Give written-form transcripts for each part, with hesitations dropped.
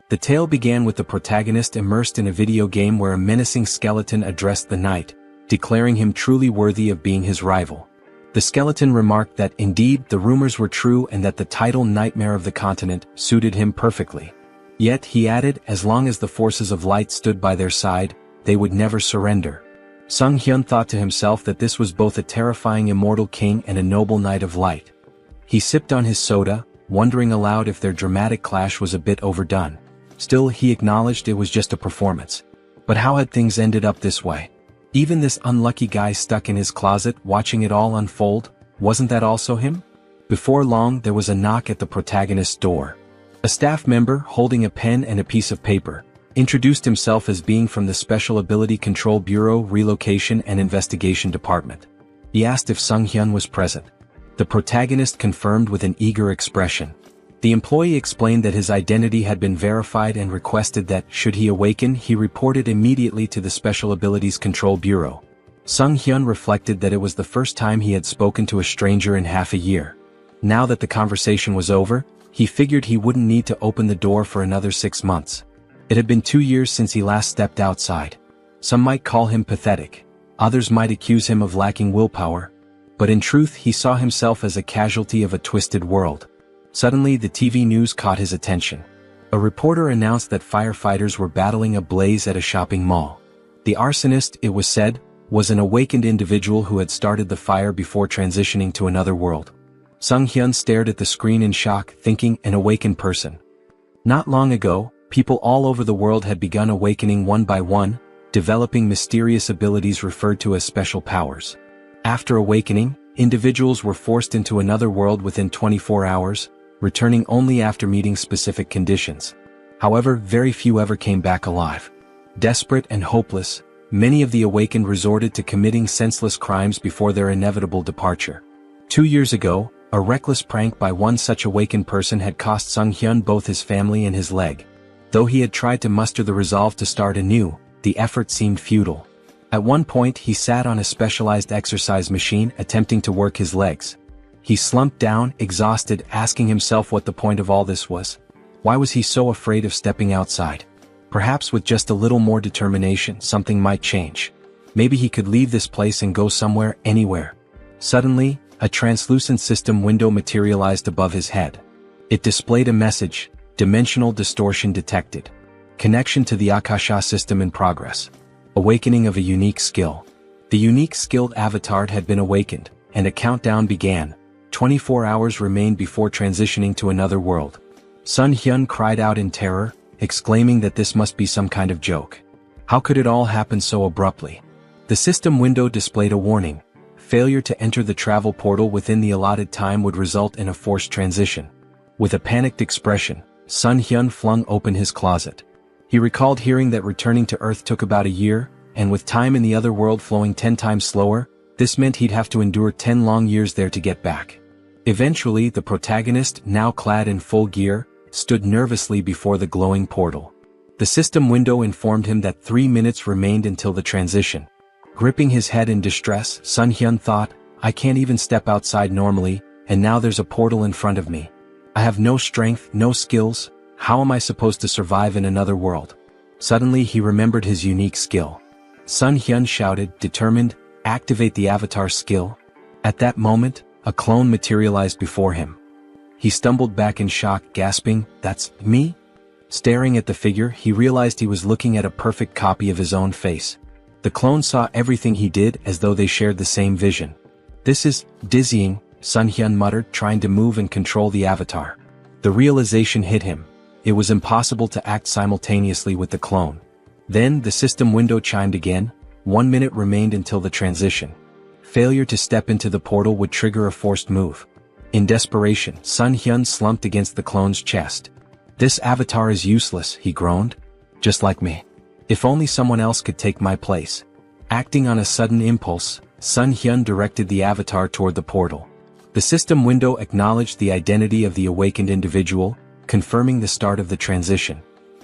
The tale began with the protagonist immersed in a video game where a menacing skeleton addressed the knight, declaring him truly worthy of being his rival. The skeleton remarked that indeed the rumors were true and that the title Nightmare of the Continent suited him perfectly. Yet, he added, as long as the forces of light stood by their side, they would never surrender. Sung Hyun thought to himself that this was both a terrifying immortal king and a noble knight of light. He sipped on his soda, wondering aloud if their dramatic clash was a bit overdone. Still, he acknowledged it was just a performance. But how had things ended up this way? Even this unlucky guy stuck in his closet watching it all unfold, wasn't that also him? Before long, there was a knock at the protagonist's door. A staff member, holding a pen and a piece of paper, introduced himself as being from the Special Ability Control Bureau Relocation and Investigation Department. He asked if Sung Hyun was present. The protagonist confirmed with an eager expression. The employee explained that his identity had been verified and requested that, should he awaken, he report it immediately to the Special Abilities Control Bureau. Sung Hyun reflected that it was the first time he had spoken to a stranger in half a year. Now that the conversation was over, he figured he wouldn't need to open the door for another 6 months. It had been 2 years since he last stepped outside. Some might call him pathetic. Others might accuse him of lacking willpower. But in truth, he saw himself as a casualty of a twisted world. Suddenly, the TV news caught his attention. A reporter announced that firefighters were battling a blaze at a shopping mall. The arsonist, it was said, was an awakened individual who had started the fire before transitioning to another world. Sung Hyun stared at the screen in shock, thinking, an awakened person. Not long ago, people all over the world had begun awakening one by one, developing mysterious abilities referred to as special powers. After awakening, individuals were forced into another world within 24 hours, returning only after meeting specific conditions. However, very few ever came back alive. Desperate and hopeless, many of the awakened resorted to committing senseless crimes before their inevitable departure. 2 years ago, a reckless prank by one such awakened person had cost Sung Hyun both his family and his leg. Though he had tried to muster the resolve to start anew, the effort seemed futile. At one point, he sat on a specialized exercise machine attempting to work his legs. He slumped down, exhausted, asking himself what the point of all this was. Why was he so afraid of stepping outside? Perhaps with just a little more determination, something might change. Maybe he could leave this place and go somewhere, anywhere. Suddenly, a translucent system window materialized above his head. It displayed a message, dimensional distortion detected. Connection to the Akasha system in progress. Awakening of a unique skill. The unique skilled avatar had been awakened, and a countdown began. 24 hours remained before transitioning to another world. Sung Hyun cried out in terror, exclaiming that this must be some kind of joke. How could it all happen so abruptly? The system window displayed a warning. Failure to enter the travel portal within the allotted time would result in a forced transition. With a panicked expression, Sung Hyun flung open his closet. He recalled hearing that returning to Earth took about a year, and with time in the other world flowing 10 times slower, this meant he'd have to endure 10 long years there to get back. Eventually, the protagonist, now clad in full gear, stood nervously before the glowing portal. The system window informed him that 3 minutes remained until the transition. Gripping his head in distress, Sung Hyun thought, I can't even step outside normally, and now there's a portal in front of me. I have no strength, no skills. How am I supposed to survive in another world? Suddenly he remembered his unique skill. Sung Hyun shouted, determined, activate the avatar skill. At that moment, a clone materialized before him. He stumbled back in shock, gasping, that's me? Staring at the figure, he realized he was looking at a perfect copy of his own face. The clone saw everything he did as though they shared the same vision. This is dizzying, Sung Hyun muttered, trying to move and control the avatar. The realization hit him. It was impossible to act simultaneously with the clone. Then the system window chimed again. 1 minute remained until the transition. Failure to step into the portal would trigger a forced move. In desperation, Sung Hyun slumped against the clone's chest. This avatar is useless, he groaned. Just like me. If only someone else could take my place. Acting on a sudden impulse, Sung Hyun directed the avatar toward the portal. The system window acknowledged the identity of the awakened individual, confirming the start of the transition.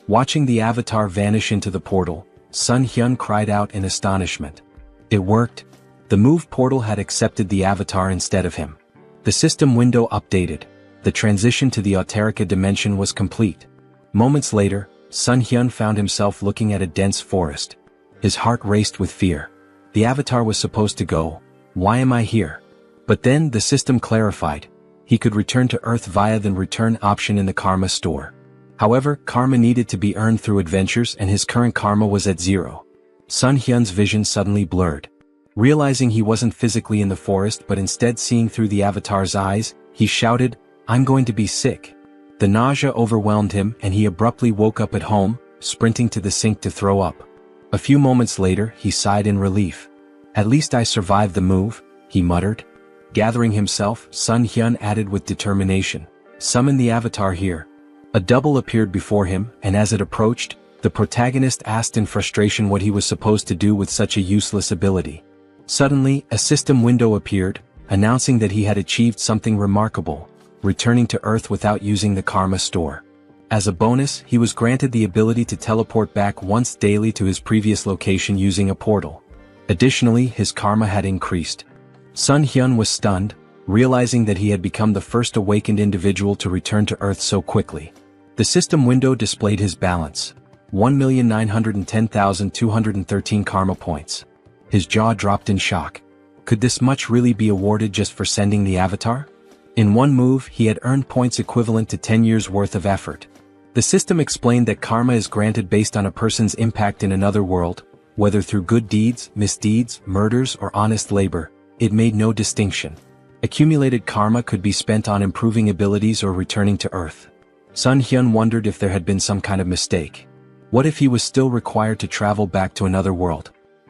Watching the avatar vanish into the portal, Sung Hyun cried out in astonishment. It worked. The moved portal had accepted the avatar instead of him. The system window updated. The transition to the Auterica dimension was complete. Moments later, Sun Hyun found himself looking at a dense forest. His heart raced with fear. The avatar was supposed to go. Why am I here? But then the system clarified. He could return to Earth via the return option in the karma store. However, karma needed to be earned through adventures and his current karma was at 0. Sun Hyun's vision suddenly blurred. Realizing he wasn't physically in the forest but instead seeing through the avatar's eyes, he shouted, "I'm going to be sick." The nausea overwhelmed him and he abruptly woke up at home, sprinting to the sink to throw up. A few moments later, he sighed in relief. "At least I survived the move," he muttered. Gathering himself, Sun Hyun added with determination, "Summon the avatar here." A double appeared before him, and as it approached, the protagonist asked in frustration what he was supposed to do with such a useless ability. Suddenly, a system window appeared, announcing that he had achieved something remarkable, returning to Earth without using the karma store. As a bonus, he was granted the ability to teleport back once daily to his previous location using a portal. Additionally, his karma had increased. Sun Hyun was stunned, realizing that he had become the first awakened individual to return to Earth so quickly. The system window displayed his balance. 1,910,213 karma points. His jaw dropped in shock. Could this much really be awarded just for sending the avatar? In one move, he had earned points equivalent to 10 years' worth of effort. The system explained that karma is granted based on a person's impact in another world, whether through good deeds, misdeeds, murders, or honest labor. It made no distinction. Accumulated karma could be spent on improving abilities or returning to Earth. Sun Hyun wondered if there had been some kind of mistake. What if he was still required to travel back to another world?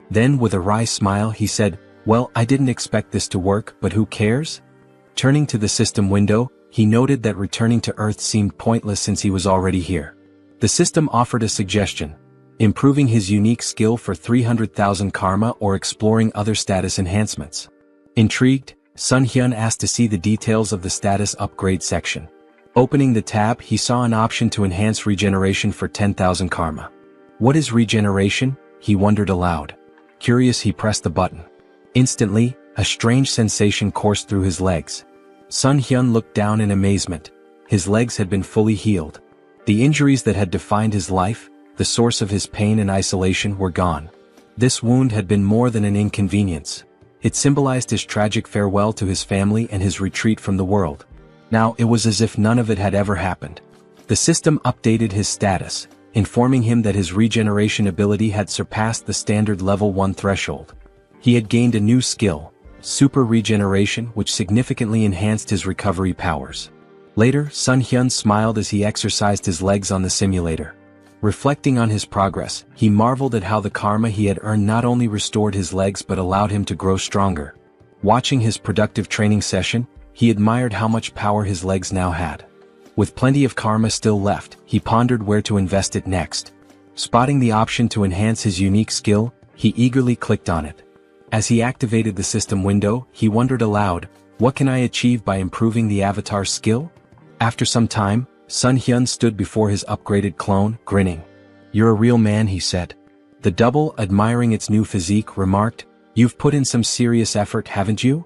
Then, with a wry smile, he said, "Well, I didn't expect this to work, but who cares?" Turning to the system window, he noted that returning to Earth seemed pointless since he was already here. The system offered a suggestion: improving his unique skill for 300,000 karma or exploring other status enhancements. Intrigued, Sun Hyun asked to see the details of the status upgrade section. Opening the tab, he saw an option to enhance regeneration for 10,000 karma. What is regeneration? He wondered aloud. Curious, he pressed the button. Instantly, a strange sensation coursed through his legs. Sun Hyun looked down in amazement. His legs had been fully healed. The injuries that had defined his life, the source of his pain and isolation, were gone. This wound had been more than an inconvenience. It symbolized his tragic farewell to his family and his retreat from the world. Now it was as if none of it had ever happened. The system updated his status, informing him that his regeneration ability had surpassed the standard level 1 threshold. He had gained a new skill, super regeneration, which significantly enhanced his recovery powers. Later, Sun Hyun smiled as he exercised his legs on the simulator. Reflecting on his progress, he marveled at how the karma he had earned not only restored his legs but allowed him to grow stronger. Watching his productive training session, he admired how much power his legs now had. With plenty of karma still left, he pondered where to invest it next. Spotting the option to enhance his unique skill, he eagerly clicked on it. As he activated the system window, he wondered aloud, what can I achieve by improving the avatar's skill? After some time, Sun Hyun stood before his upgraded clone, grinning. "You're a real man," he said. The double, admiring its new physique, remarked, "You've put in some serious effort, haven't you?"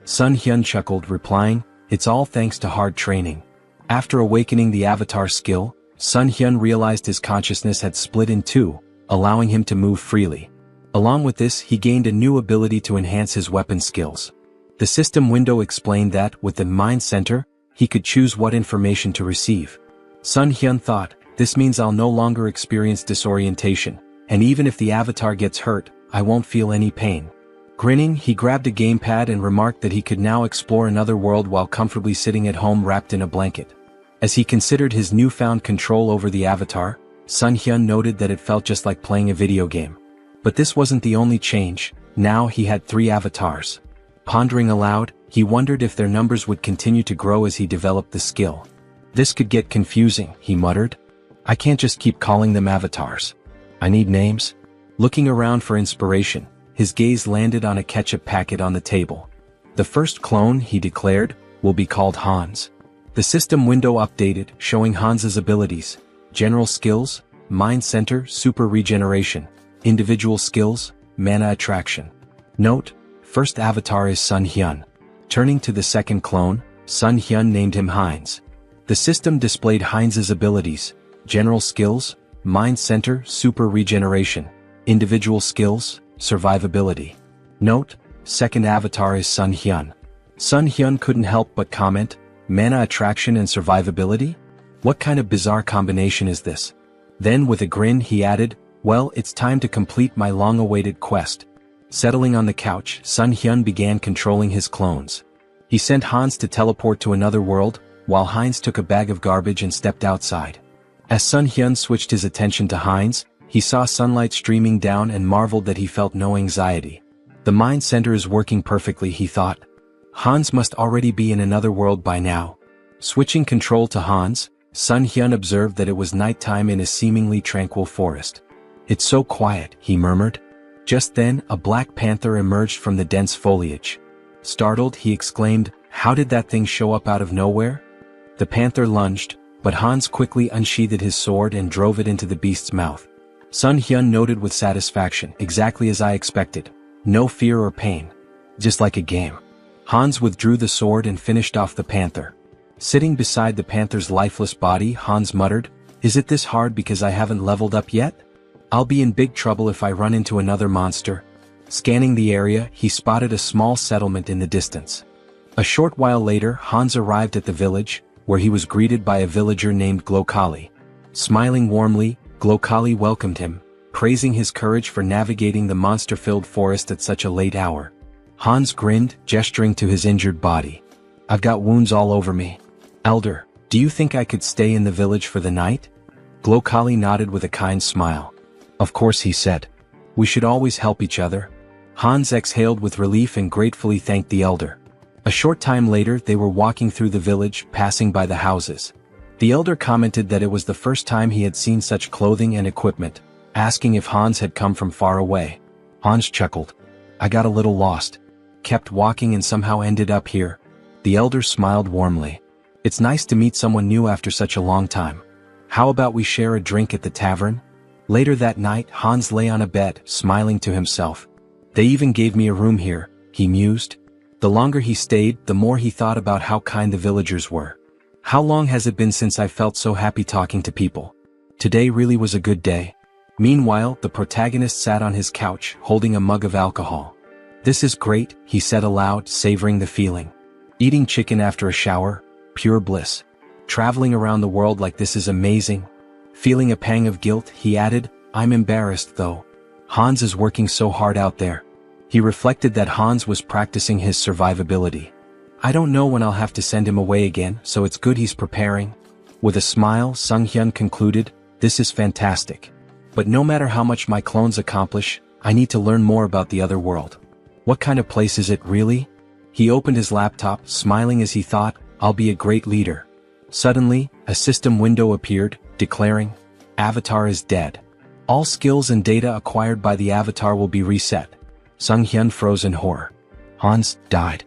Sun Hyun chuckled, replying, "It's all thanks to hard training." After awakening the avatar skill, Sun Hyun realized his consciousness had split in two, allowing him to move freely. Along with this, he gained a new ability to enhance his weapon skills. The system window explained that, with the mind center, he could choose what information to receive. Sun Hyun thought, this means I'll no longer experience disorientation, and even if the avatar gets hurt, I won't feel any pain. Grinning, he grabbed a gamepad and remarked that he could now explore another world while comfortably sitting at home wrapped in a blanket. As he considered his newfound control over the avatar, Sun Hyun noted that it felt just like playing a video game. But this wasn't the only change. Now he had 3 avatars. Pondering aloud, he wondered if their numbers would continue to grow as he developed the skill. This could get confusing, he muttered. I can't just keep calling them avatars. I need names. Looking around for inspiration, his gaze landed on a ketchup packet on the table. The first clone, he declared, will be called Hans. The system window updated, showing Hans's abilities: general skills, mind center, super regeneration, individual skills, mana attraction. Note: first avatar is Sun Hyun. Turning to the second clone, Sun Hyun named him Heinz. The system displayed Heinz's abilities: general skills, mind center, super regeneration, individual skills, survivability. Note, second avatar is Sun Hyun. Sun Hyun couldn't help but comment, mana attraction and survivability? What kind of bizarre combination is this? Then with a grin he added, well, it's time to complete my long-awaited quest. Settling on the couch, Sun Hyun began controlling his clones. He sent Hans to teleport to another world, while Heinz took a bag of garbage and stepped outside. As Sun Hyun switched his attention to Heinz, he saw sunlight streaming down and marveled that he felt no anxiety. The mind center is working perfectly, he thought. Hans must already be in another world by now. Switching control to Hans, Sun Hyun observed that it was nighttime in a seemingly tranquil forest. It's so quiet, he murmured. Just then, a black panther emerged from the dense foliage. Startled, he exclaimed, how did that thing show up out of nowhere? The panther lunged, but Hans quickly unsheathed his sword and drove it into the beast's mouth. Sun Hyun noted with satisfaction, exactly as I expected. No fear or pain. Just like a game. Hans withdrew the sword and finished off the panther. Sitting beside the panther's lifeless body, Hans muttered, is it this hard because I haven't leveled up yet? I'll be in big trouble if I run into another monster. Scanning the area, he spotted a small settlement in the distance. A short while later, Hans arrived at the village, where he was greeted by a villager named Glokali. Smiling warmly, Glokali welcomed him, praising his courage for navigating the monster-filled forest at such a late hour. Hans grinned, gesturing to his injured body. I've got wounds all over me. Elder, do you think I could stay in the village for the night? Glokali nodded with a kind smile. Of course, he said. We should always help each other. Hans exhaled with relief and gratefully thanked the elder. A short time later they were walking through the village, passing by the houses. The elder commented that it was the first time he had seen such clothing and equipment, asking if Hans had come from far away. Hans chuckled. I got a little lost. Kept walking and somehow ended up here. The elder smiled warmly. It's nice to meet someone new after such a long time. How about we share a drink at the tavern? Later that night, Hans lay on a bed, smiling to himself. They even gave me a room here, he mused. The longer he stayed, the more he thought about how kind the villagers were. How long has it been since I felt so happy talking to people? Today really was a good day. Meanwhile, the protagonist sat on his couch, holding a mug of alcohol. This is great, he said aloud, savoring the feeling. Eating chicken after a shower, pure bliss. Traveling around the world like this is amazing. Feeling a pang of guilt, he added, I'm embarrassed though. Hans is working so hard out there. He reflected that Hans was practicing his survivability. I don't know when I'll have to send him away again, so it's good he's preparing. With a smile, Sun Hyun concluded, this is fantastic. But no matter how much my clones accomplish, I need to learn more about the other world. What kind of place is it really? He opened his laptop, smiling as he thought, I'll be a great leader. Suddenly, a system window appeared, declaring, Avatar is dead. All skills and data acquired by the avatar will be reset. Sun Hyun froze in horror. Hans died.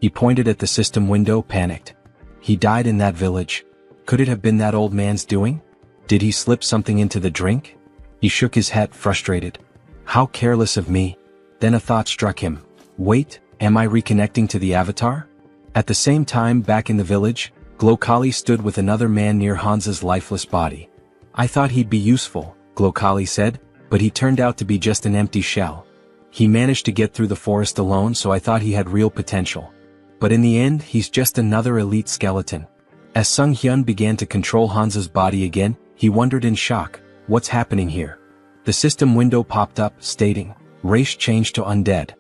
He pointed at the system window, panicked. He died in that village. Could it have been that old man's doing? Did he slip something into the drink? He shook his head, frustrated. How careless of me. Then a thought struck him. Wait, am I reconnecting to the avatar? At the same time, back in the village, Glokali stood with another man near Hans's lifeless body. I thought he'd be useful, Glokali said, but he turned out to be just an empty shell. He managed to get through the forest alone, so I thought he had real potential. But in the end, he's just another elite skeleton. As Sun Hyun began to control Hans's body again, he wondered in shock, what's happening here? The system window popped up, stating, race changed to undead.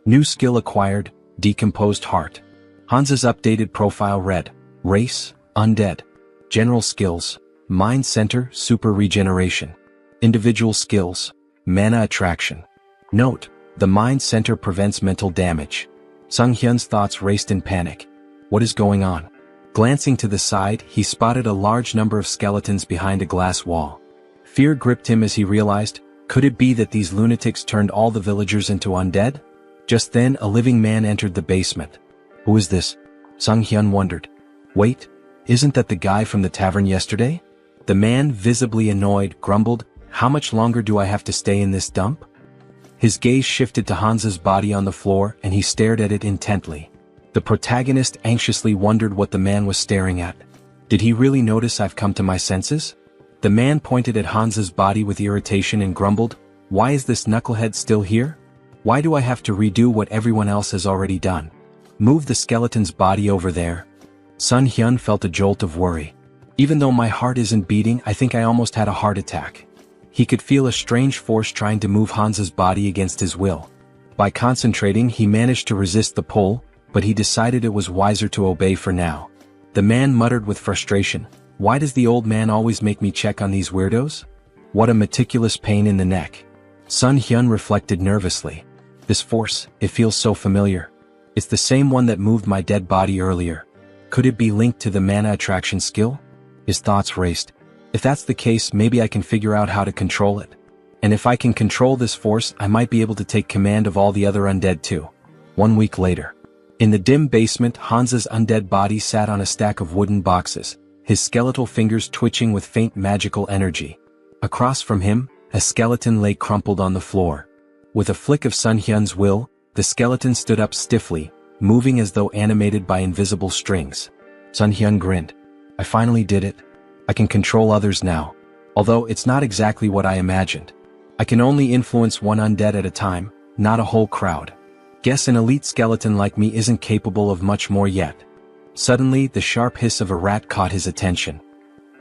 New skill acquired, decomposed heart. Hans's updated profile read, race, undead. General skills, mind center, super regeneration. Individual skills, mana attraction. Note, the mind center prevents mental damage. Sun Hyun's thoughts raced in panic. What is going on? Glancing to the side, he spotted a large number of skeletons behind a glass wall. Fear gripped him as he realized, could it be that these lunatics turned all the villagers into undead? Just then, a living man entered the basement. Who is this? Sun Hyun wondered. Wait, isn't that the guy from the tavern yesterday? The man, visibly annoyed, grumbled, how much longer do I have to stay in this dump? His gaze shifted to Hans's body on the floor and he stared at it intently. The protagonist anxiously wondered what the man was staring at. Did he really notice I've come to my senses? The man pointed at Hans's body with irritation and grumbled, "Why is this knucklehead still here? Why do I have to redo what everyone else has already done? Move the skeleton's body over there." Sun Hyun felt a jolt of worry. "Even though my heart isn't beating, I think I almost had a heart attack." He could feel a strange force trying to move Hans's body against his will. By concentrating, he managed to resist the pull, but he decided it was wiser to obey for now. The man muttered with frustration, "Why does the old man always make me check on these weirdos? What a meticulous pain in the neck." Sun Hyun reflected nervously. "This force, it feels so familiar. It's the same one that moved my dead body earlier. Could it be linked to the mana attraction skill?" His thoughts raced. "If that's the case, maybe I can figure out how to control it. And if I can control this force, I might be able to take command of all the other undead too." 1 week later. In the dim basement, Hans's undead body sat on a stack of wooden boxes, his skeletal fingers twitching with faint magical energy. Across from him, a skeleton lay crumpled on the floor. With a flick of Sun Hyun's will, the skeleton stood up stiffly, moving as though animated by invisible strings. Sun Hyun grinned. "I finally did it. I can control others now. Although it's not exactly what I imagined. I can only influence one undead at a time, not a whole crowd. Guess an elite skeleton like me isn't capable of much more yet." Suddenly, the sharp hiss of a rat caught his attention.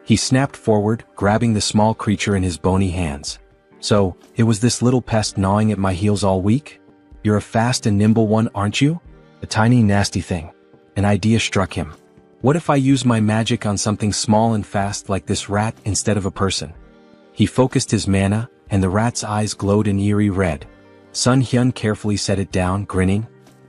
He snapped forward, grabbing the small creature in his bony hands. "So, it was this little pest gnawing at my heels all week? You're a fast and nimble one, aren't you? A tiny nasty thing." An idea struck him. "What if I use my magic on something small and fast like this rat instead of a person?" He focused his mana, and the rat's eyes glowed an eerie red. Sun Hyun carefully set it down, grinning.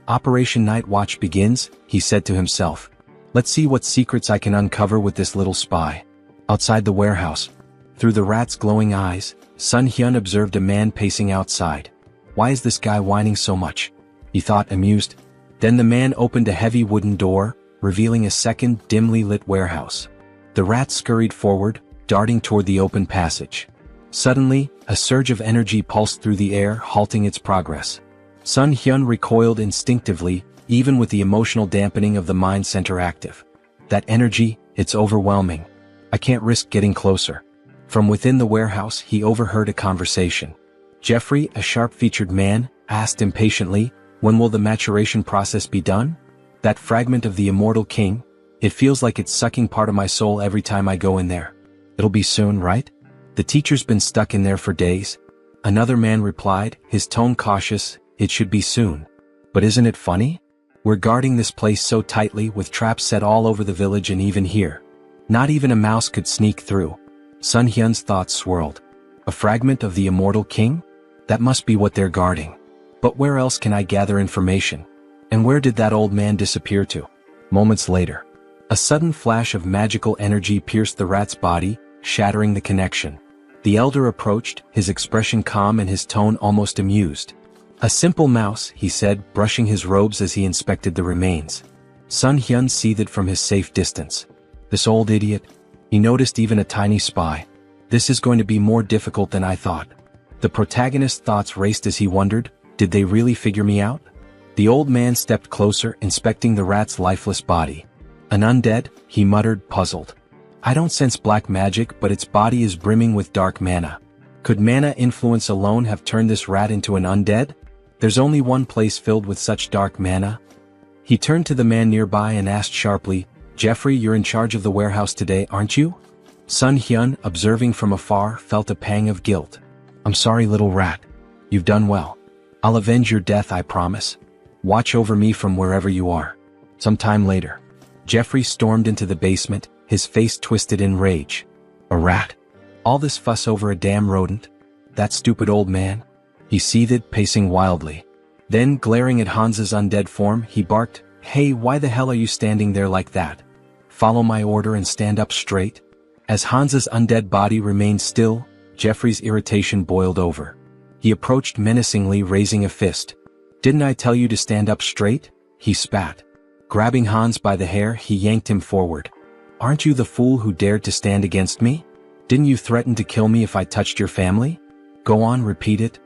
"Operation Night Watch begins," he said to himself. "Let's see what secrets I can uncover with this little spy." Outside the warehouse, through the rat's glowing eyes, Sun Hyun observed a man pacing outside. "Why is this guy whining so much?" he thought, amused. Then the man opened a heavy wooden door, revealing a second, dimly lit warehouse. The rat scurried forward, darting toward the open passage. Suddenly, a surge of energy pulsed through the air, halting its progress. Sun Hyun recoiled instinctively, even with the emotional dampening of the mind center active. "That energy, it's overwhelming. I can't risk getting closer." From within the warehouse, he overheard a conversation. Jeffrey, a sharp-featured man, asked impatiently, "When will the maturation process be done? That fragment of the immortal king? It feels like it's sucking part of my soul every time I go in there." "It'll be soon, right? The teacher's been stuck in there for days." Another man replied, his tone cautious, "It should be soon. But isn't it funny? We're guarding this place so tightly with traps set all over the village and even here. Not even a mouse could sneak through." Sun Hyun's thoughts swirled. A fragment of the immortal king? That must be what they're guarding. But where else can I gather information? And where did that old man disappear to? Moments later, a sudden flash of magical energy pierced the rat's body, shattering the connection. The elder approached, his expression calm and his tone almost amused. "A simple mouse," he said, brushing his robes as he inspected the remains. Sun Hyun seethed from his safe distance. This old idiot. He noticed even a tiny spy. This is going to be more difficult than I thought. The protagonist's thoughts raced as he wondered, did they really figure me out? The old man stepped closer, inspecting the rat's lifeless body. "An undead?" he muttered, puzzled. "I don't sense black magic, but its body is brimming with dark mana. Could mana influence alone have turned this rat into an undead? There's only one place filled with such dark mana." He turned to the man nearby and asked sharply, "Jeffrey, you're in charge of the warehouse today, aren't you?" Sun Hyun, observing from afar, felt a pang of guilt. "I'm sorry, little rat. You've done well. I'll avenge your death, I promise. Watch over me from wherever you are." Some time later, Jeffrey stormed into the basement, his face twisted in rage. "A rat? All this fuss over a damn rodent? That stupid old man?" He seethed, pacing wildly. Then, glaring at Hans's undead form, he barked, "Hey, why the hell are you standing there like that? Follow my order and stand up straight." As Hans's undead body remained still, Jeffrey's irritation boiled over. He approached menacingly, raising a fist. "Didn't I tell you to stand up straight?" he spat. Grabbing Hans by the hair, he yanked him forward. "Aren't you the fool who dared to stand against me? Didn't you threaten to kill me if I touched your family? Go on, repeat it."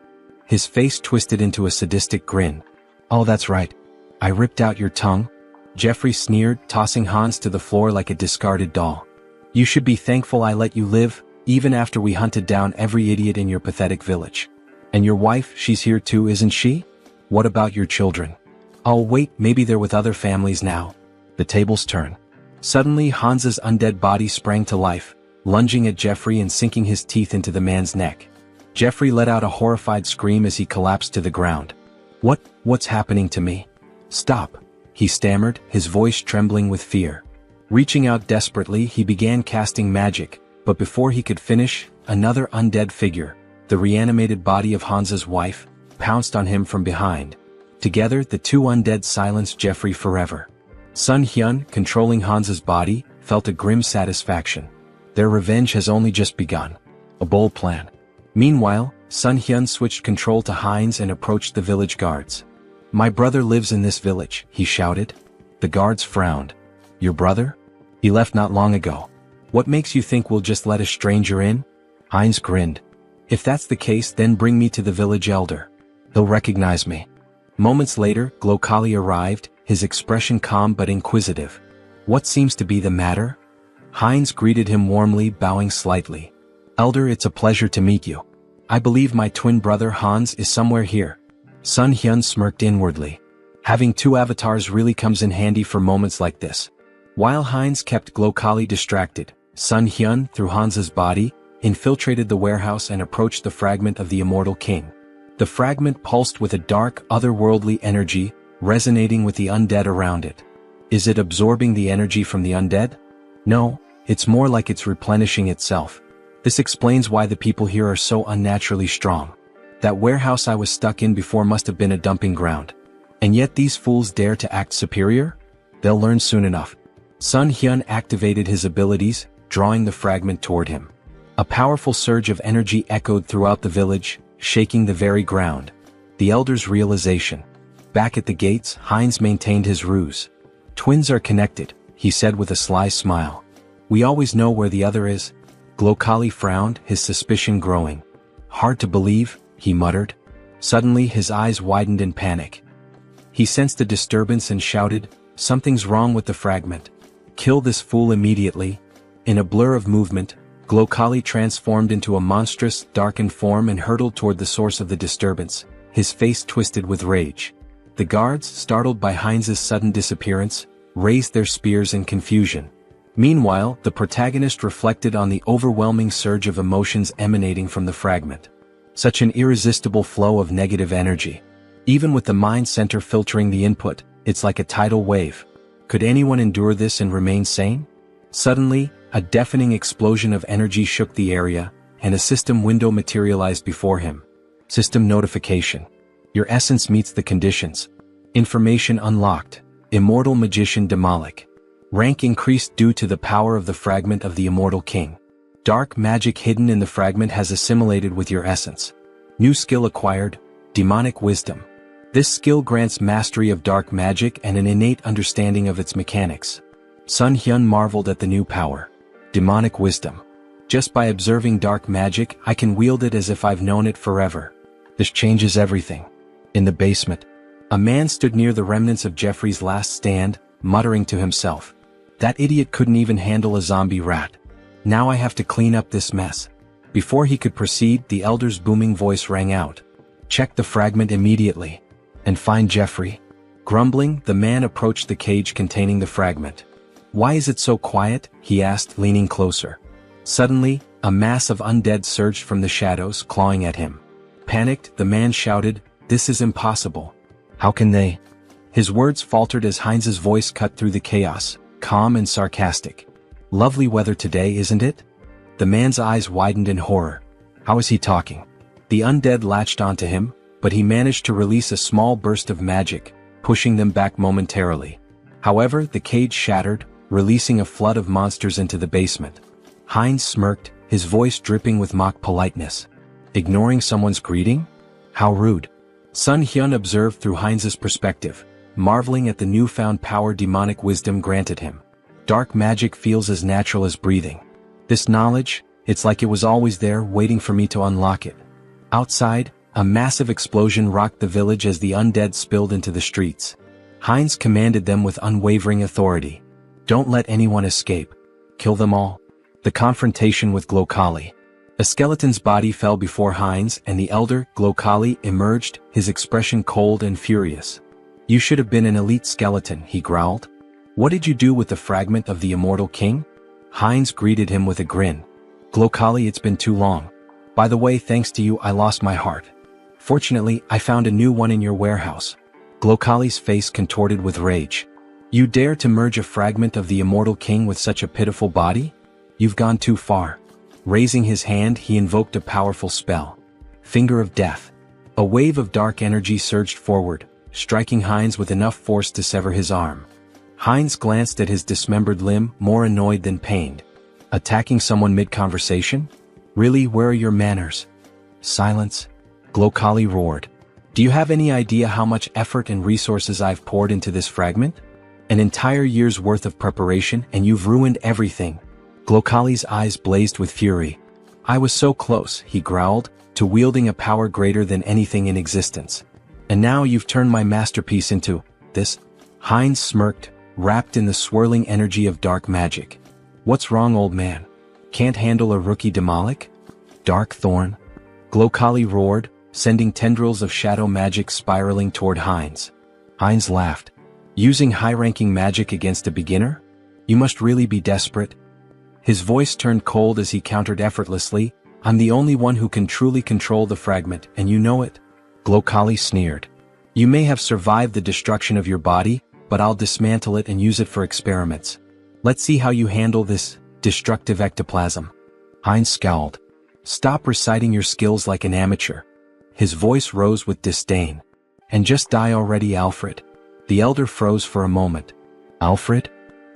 His face twisted into a sadistic grin. "Oh, that's right. I ripped out your tongue." Jeffrey sneered, tossing Hans to the floor like a discarded doll. "You should be thankful I let you live, even after we hunted down every idiot in your pathetic village. And your wife, she's here too, isn't she? What about your children? Oh wait, maybe they're with other families now. The tables turn. Suddenly Hans's undead body sprang to life, lunging at Jeffrey and sinking his teeth into the man's neck. Jeffrey let out a horrified scream as he collapsed to the ground. What's happening to me? Stop, he stammered, his voice trembling with fear. Reaching out desperately, he began casting magic, but before he could finish, another undead figure, the reanimated body of Hans's wife, pounced on him from behind. Together, the two undead silenced Jeffrey forever. Sun Hyun, controlling Hans's body, felt a grim satisfaction. Their revenge has only just begun. A bold plan. Meanwhile, Sun Hyun switched control to Heinz and approached the village guards. My brother lives in this village, he shouted. The guards frowned. Your brother? He left not long ago. What makes you think we'll just let a stranger in? Heinz grinned. If that's the case, then bring me to the village elder. He'll recognize me. Moments later, Glokali arrived, his expression calm but inquisitive. What seems to be the matter? Heinz greeted him warmly, bowing slightly. Elder, it's a pleasure to meet you. I believe my twin brother Hans is somewhere here. Sun Hyun smirked inwardly. Having two avatars really comes in handy for moments like this. While Heinz kept Glokali distracted, Sun Hyun, through Hans's body, infiltrated the warehouse and approached the fragment of the immortal king. The fragment pulsed with a dark, otherworldly energy, resonating with the undead around it. Is it absorbing the energy from the undead? No, it's more like it's replenishing itself. This explains why the people here are so unnaturally strong. That warehouse I was stuck in before must have been a dumping ground. And yet these fools dare to act superior? They'll learn soon enough. Sun Hyun activated his abilities, drawing the fragment toward him. A powerful surge of energy echoed throughout the village, shaking the very ground. The elder's realization. Back at the gates, Heinz maintained his ruse. Twins are connected, he said with a sly smile. We always know where the other is. Glokali frowned, his suspicion growing. Hard to believe, he muttered. Suddenly his eyes widened in panic. He sensed a disturbance and shouted, something's wrong with the fragment. Kill this fool immediately. In a blur of movement, Glokali transformed into a monstrous, darkened form and hurtled toward the source of the disturbance, his face twisted with rage. The guards, startled by Heinz's sudden disappearance, raised their spears in confusion. Meanwhile, the protagonist reflected on the overwhelming surge of emotions emanating from the fragment. Such an irresistible flow of negative energy. Even with the mind center filtering the input, it's like a tidal wave. Could anyone endure this and remain sane? Suddenly, a deafening explosion of energy shook the area, and a system window materialized before him. System notification. Your essence meets the conditions. Information unlocked. Immortal Magician Demolic. Rank increased due to the power of the fragment of the Immortal King. Dark magic hidden in the fragment has assimilated with your essence. New skill acquired, Demonic Wisdom. This skill grants mastery of dark magic and an innate understanding of its mechanics. Sun Hyun marveled at the new power. Demonic Wisdom. Just by observing dark magic, I can wield it as if I've known it forever. This changes everything. In the basement, a man stood near the remnants of Jeffrey's last stand, muttering to himself. That idiot couldn't even handle a zombie rat. Now I have to clean up this mess. Before he could proceed, the elder's booming voice rang out. Check the fragment immediately. And find Jeffrey. Grumbling, the man approached the cage containing the fragment. Why is it so quiet? He asked, leaning closer. Suddenly, a mass of undead surged from the shadows, clawing at him. Panicked, the man shouted, This is impossible. How can they? His words faltered as Heinz's voice cut through the chaos, calm and sarcastic. Lovely weather today, isn't it? The man's eyes widened in horror. How is he talking? The undead latched onto him, but he managed to release a small burst of magic, pushing them back momentarily. However, the cage shattered, releasing a flood of monsters into the basement. Heinz smirked, his voice dripping with mock politeness. Ignoring someone's greeting? How rude. Sun Hyun observed through Heinz's perspective, marveling at the newfound power demonic wisdom granted him. Dark magic feels as natural as breathing. This knowledge, it's like it was always there waiting for me to unlock it. Outside, a massive explosion rocked the village as the undead spilled into the streets. Heinz commanded them with unwavering authority. Don't let anyone escape. Kill them all. The confrontation with Glokali. A skeleton's body fell before Heinz and the elder, Glokali, emerged, his expression cold and furious. "You should have been an elite skeleton," he growled. "What did you do with the fragment of the immortal king?" Heinz greeted him with a grin. "Glokali, it's been too long. By the way, thanks to you I lost my heart. Fortunately, I found a new one in your warehouse." Glokali's face contorted with rage. "You dare to merge a fragment of the immortal king with such a pitiful body? You've gone too far." Raising his hand, he invoked a powerful spell. Finger of Death. A wave of dark energy surged forward, striking Heinz with enough force to sever his arm. Heinz glanced at his dismembered limb, more annoyed than pained. Attacking someone mid-conversation? Really, where are your manners? Silence. Glokali roared. "Do you have any idea how much effort and resources I've poured into this fragment? An entire year's worth of preparation, and you've ruined everything." Glokali's eyes blazed with fury. "I was so close," he growled, "to wielding a power greater than anything in existence. And now you've turned my masterpiece into this." Heinz smirked, wrapped in the swirling energy of dark magic. "What's wrong, old man? Can't handle a rookie demolic? Dark thorn?" Glokali roared, sending tendrils of shadow magic spiraling toward Heinz. Heinz laughed. "Using high-ranking magic against a beginner? You must really be desperate." His voice turned cold as he countered effortlessly, "I'm the only one who can truly control the fragment, and you know it." Glokali sneered. "You may have survived the destruction of your body, but I'll dismantle it and use it for experiments. Let's see how you handle this destructive ectoplasm." Heinz scowled. "Stop reciting your skills like an amateur." His voice rose with disdain. "And just die already, Alfred." The elder froze for a moment. "Alfred?"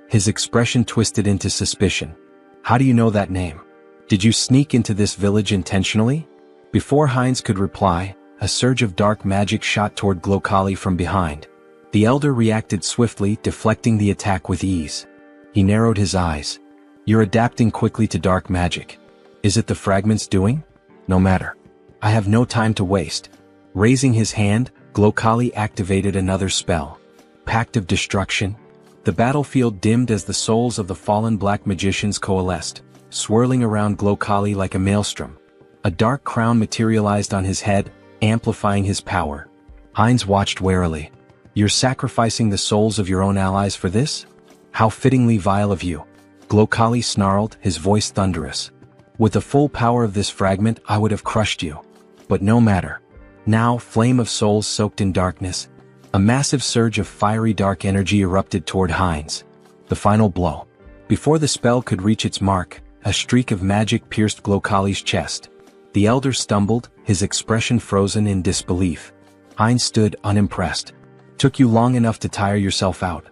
His expression twisted into suspicion. "How do you know that name? Did you sneak into this village intentionally?" Before Heinz could reply, a surge of dark magic shot toward Glokali from behind. The elder reacted swiftly, deflecting the attack with ease. He narrowed his eyes. "You're adapting quickly to dark magic. Is it the fragment's doing? No matter. I have no time to waste." Raising his hand, Glokali activated another spell. Pact of Destruction. The battlefield dimmed as the souls of the fallen black magicians coalesced, swirling around Glokali like a maelstrom. A dark crown materialized on his head, amplifying his power. Heinz watched warily. "You're sacrificing the souls of your own allies for this? How fittingly vile of you." Glokali snarled, his voice thunderous. "With the full power of this fragment, I would have crushed you. But no matter." Now, flame of souls soaked in darkness. A massive surge of fiery dark energy erupted toward Heinz. The final blow. Before the spell could reach its mark, a streak of magic pierced Glokali's chest. The elder stumbled, his expression frozen in disbelief. Heinz stood unimpressed. "Took you long enough to tire yourself out.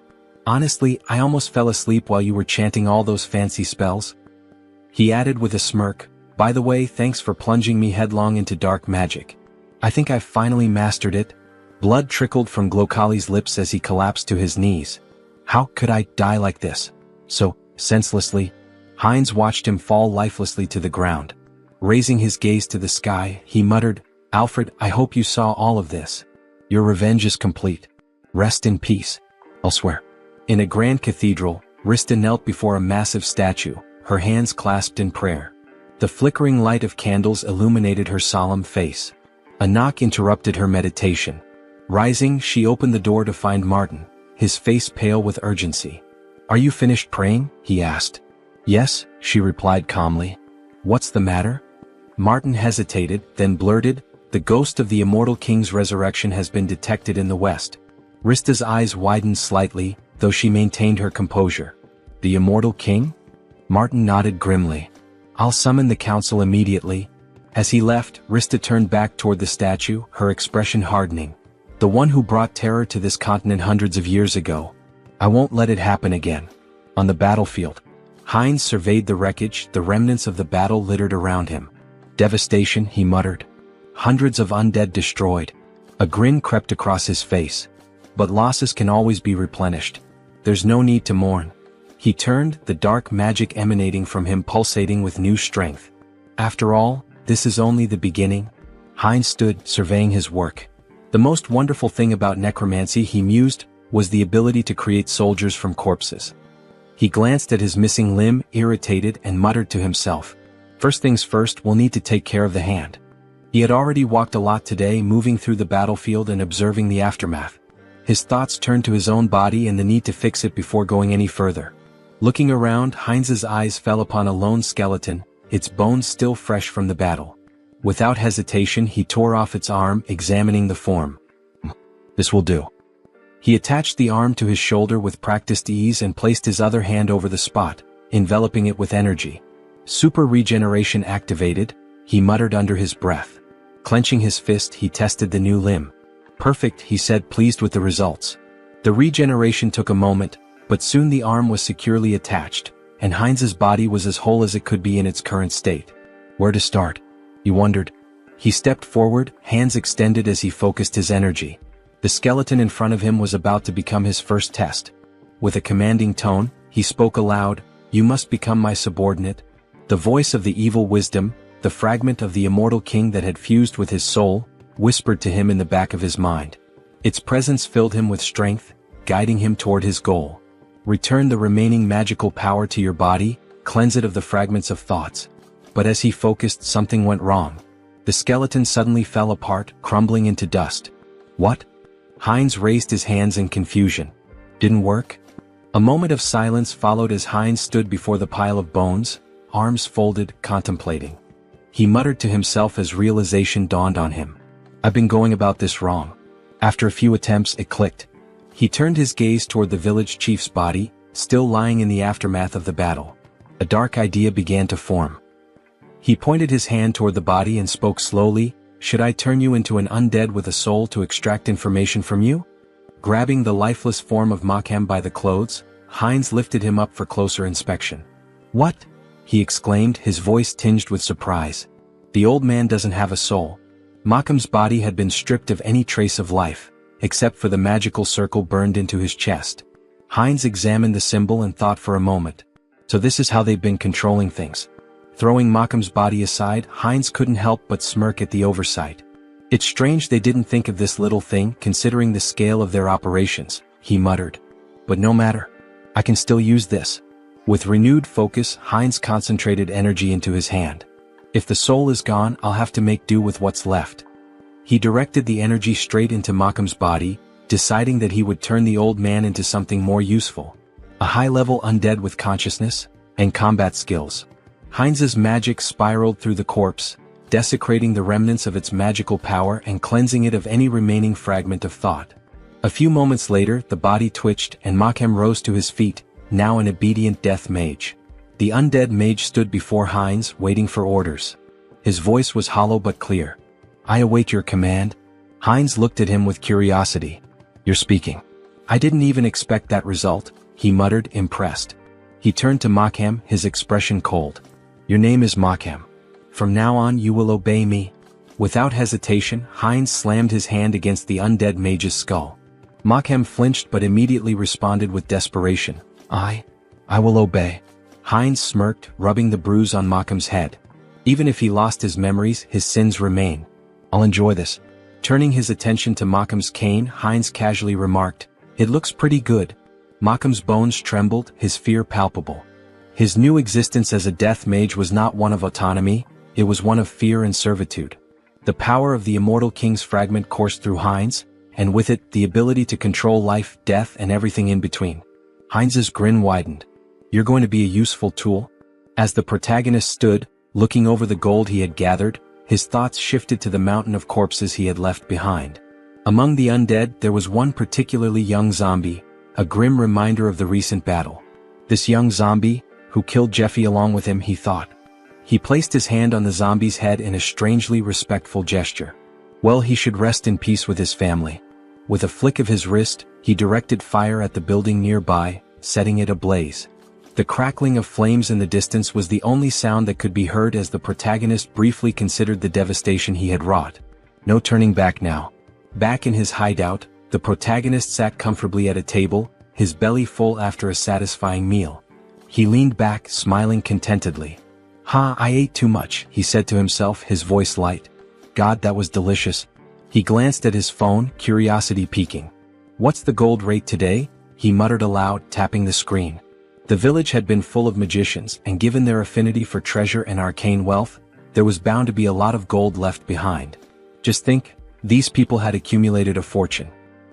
Honestly, I almost fell asleep while you were chanting all those fancy spells." He added with a smirk, "By the way, thanks for plunging me headlong into dark magic. I think I've finally mastered it." Blood trickled from Glokali's lips as he collapsed to his knees. "How could I die like this? So senselessly?" Heinz watched him fall lifelessly to the ground. Raising his gaze to the sky, he muttered, "Alfred, I hope you saw all of this. Your revenge is complete. Rest in peace. Elsewhere." In a grand cathedral, Rista knelt before a massive statue, her hands clasped in prayer. The flickering light of candles illuminated her solemn face. A knock interrupted her meditation. Rising, she opened the door to find Martin, his face pale with urgency. "Are you finished praying?" he asked. "Yes," she replied calmly. "What's the matter?" Martin hesitated, then blurted, "The ghost of the immortal king's resurrection has been detected in the west." Rista's eyes widened slightly, though she maintained her composure. "The immortal king?" Martin nodded grimly. "I'll summon the council immediately." As he left, Rista turned back toward the statue, her expression hardening. "The one who brought terror to this continent hundreds of years ago. I won't let it happen again." On the battlefield, Heinz surveyed the wreckage, the remnants of the battle littered around him. "Devastation," he muttered. "Hundreds of undead destroyed." A grin crept across his face. "But losses can always be replenished. There's no need to mourn." He turned, the dark magic emanating from him pulsating with new strength. "After all, this is only the beginning." Heinz stood, surveying his work. The most wonderful thing about necromancy, he mused, was the ability to create soldiers from corpses. He glanced at his missing limb, irritated, and muttered to himself, "First things first, we'll need to take care of the hand." He had already walked a lot today, moving through the battlefield and observing the aftermath. His thoughts turned to his own body and the need to fix it before going any further. Looking around, Heinz's eyes fell upon a lone skeleton, its bones still fresh from the battle. Without hesitation, he tore off its arm, examining the form. "This will do." He attached the arm to his shoulder with practiced ease and placed his other hand over the spot, enveloping it with energy. "Super regeneration activated," he muttered under his breath. Clenching his fist, he tested the new limb. "Perfect," he said, pleased with the results. The regeneration took a moment, but soon the arm was securely attached, and Heinz's body was as whole as it could be in its current state. Where to start? He wondered. He stepped forward, hands extended as he focused his energy. The skeleton in front of him was about to become his first test. With a commanding tone, he spoke aloud, "You must become my subordinate." The voice of the evil wisdom, the fragment of the immortal king that had fused with his soul, whispered to him in the back of his mind. Its presence filled him with strength, guiding him toward his goal. Return the remaining magical power to your body, cleanse it of the fragments of thoughts. But as he focused, something went wrong. The skeleton suddenly fell apart, crumbling into dust. What? Heinz raised his hands in confusion. Didn't work? A moment of silence followed as Heinz stood before the pile of bones, arms folded, contemplating. He muttered to himself as realization dawned on him. I've been going about this wrong. After a few attempts, it clicked. He turned his gaze toward the village chief's body, still lying in the aftermath of the battle. A dark idea began to form. He pointed his hand toward the body and spoke slowly, "Should I turn you into an undead with a soul to extract information from you?" Grabbing the lifeless form of Makhem by the clothes, Heinz lifted him up for closer inspection. "What?" he exclaimed, his voice tinged with surprise. "The old man doesn't have a soul." Makhem's body had been stripped of any trace of life, except for the magical circle burned into his chest. Heinz examined the symbol and thought for a moment. So this is how they've been controlling things. Throwing Makhem's body aside, Heinz couldn't help but smirk at the oversight. It's strange they didn't think of this little thing, considering the scale of their operations, he muttered. But no matter. I can still use this. With renewed focus, Heinz concentrated energy into his hand. If the soul is gone, I'll have to make do with what's left. He directed the energy straight into Makhem's body, deciding that he would turn the old man into something more useful. A high-level undead with consciousness and combat skills. Heinz's magic spiraled through the corpse, desecrating the remnants of its magical power and cleansing it of any remaining fragment of thought. A few moments later, the body twitched and Makhem rose to his feet, now an obedient death mage. The undead mage stood before Heinz, waiting for orders. His voice was hollow but clear. "I await your command." Heinz looked at him with curiosity. "You're speaking." "I didn't even expect that result," he muttered, impressed. He turned to Makhem, his expression cold. "Your name is Makhem. From now on you will obey me." Without hesitation, Heinz slammed his hand against the undead mage's skull. Makhem flinched but immediately responded with desperation. I will obey." Heinz smirked, rubbing the bruise on Makhem's head. "Even if he lost his memories, his sins remain. I'll enjoy this." Turning his attention to Makhem's cane, Heinz casually remarked, "It looks pretty good." Makhem's bones trembled, his fear palpable. His new existence as a death mage was not one of autonomy, it was one of fear and servitude. The power of the immortal king's fragment coursed through Heinz, and with it, the ability to control life, death, and everything in between. Heinz's grin widened. "You're going to be a useful tool?" As the protagonist stood, looking over the gold he had gathered, his thoughts shifted to the mountain of corpses he had left behind. Among the undead, there was one particularly young zombie, a grim reminder of the recent battle. This young zombie, who killed Jeffy along with him, he thought. He placed his hand on the zombie's head in a strangely respectful gesture. Well, he should rest in peace with his family. With a flick of his wrist, he directed fire at the building nearby, setting it ablaze. The crackling of flames in the distance was the only sound that could be heard as the protagonist briefly considered the devastation he had wrought. No turning back now. Back in his hideout, the protagonist sat comfortably at a table, his belly full after a satisfying meal. He leaned back, smiling contentedly. I ate too much," he said to himself, his voice light. "God, that was delicious." He glanced at his phone, curiosity peaking. "What's the gold rate today?" he muttered aloud, tapping the screen. The village had been full of magicians, and given their affinity for treasure and arcane wealth, there was bound to be a lot of gold left behind. Just think, these people had accumulated a fortune.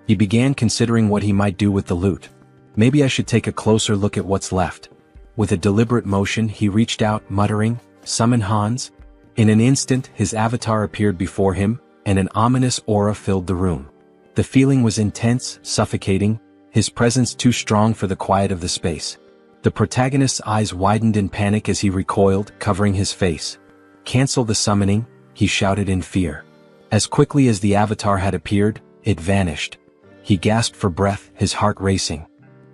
He began considering what he might do with the loot. Maybe I should take a closer look at what's left. With a deliberate motion he reached out, muttering, "Summon Hans." In an instant his avatar appeared before him, and an ominous aura filled the room. The feeling was intense, suffocating, his presence too strong for the quiet of the space. The protagonist's eyes widened in panic as he recoiled, covering his face. "Cancel the summoning," he shouted in fear. As quickly as the avatar had appeared, it vanished. He gasped for breath, his heart racing.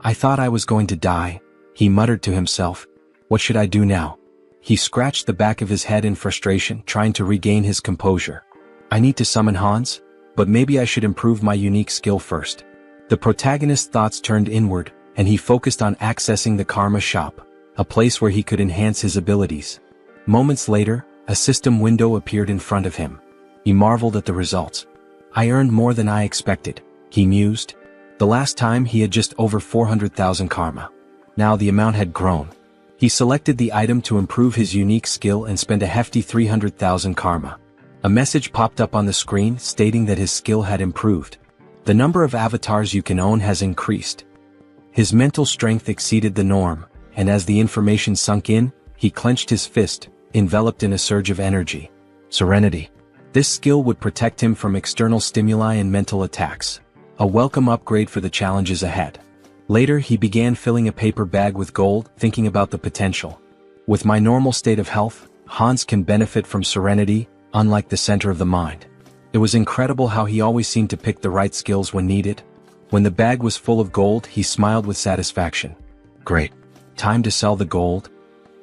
"I thought I was going to die," he muttered to himself. "What should I do now?" He scratched the back of his head in frustration, trying to regain his composure. "I need to summon Hans, but maybe I should improve my unique skill first." The protagonist's thoughts turned inward, and he focused on accessing the Karma Shop, a place where he could enhance his abilities. Moments later, a system window appeared in front of him. He marveled at the results. "I earned more than I expected," he mused. The last time he had just over 400,000 karma. Now the amount had grown. He selected the item to improve his unique skill and spent a hefty 300,000 karma. A message popped up on the screen stating that his skill had improved. The number of avatars you can own has increased. His mental strength exceeded the norm, and as the information sunk in, he clenched his fist, enveloped in a surge of energy. Serenity. This skill would protect him from external stimuli and mental attacks. A welcome upgrade for the challenges ahead. Later he began filling a paper bag with gold, thinking about the potential. With my normal state of health, Hans can benefit from serenity, unlike the center of the mind. It was incredible how he always seemed to pick the right skills when needed. When the bag was full of gold he smiled with satisfaction. Great. Time to sell the gold.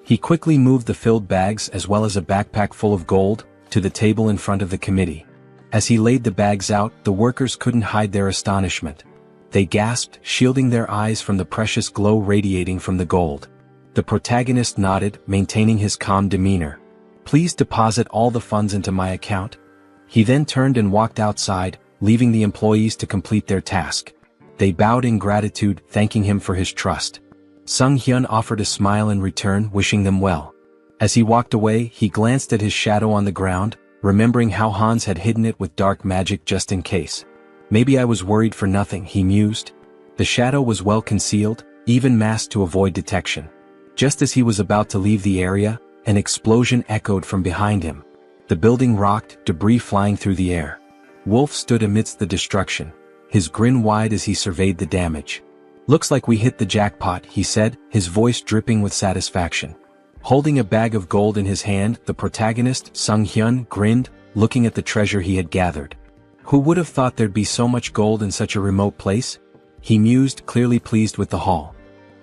He quickly moved the filled bags as well as a backpack full of gold to the table in front of the committee. As he laid the bags out, the workers couldn't hide their astonishment. They gasped, shielding their eyes from the precious glow radiating from the gold. The protagonist nodded, maintaining his calm demeanor. "Please deposit all the funds into my account." He then turned and walked outside, leaving the employees to complete their task. They bowed in gratitude, thanking him for his trust. Sung Hyun offered a smile in return, wishing them well. As he walked away, he glanced at his shadow on the ground, remembering how Hans had hidden it with dark magic just in case. "Maybe I was worried for nothing," he mused. The shadow was well concealed, even masked to avoid detection. Just as he was about to leave the area, an explosion echoed from behind him. The building rocked, debris flying through the air. Wolf stood amidst the destruction, his grin wide as he surveyed the damage. "Looks like we hit the jackpot," he said, his voice dripping with satisfaction. Holding a bag of gold in his hand, the protagonist, Sung Hyun, grinned, looking at the treasure he had gathered. Who would have thought there'd be so much gold in such a remote place? He mused, clearly pleased with the haul.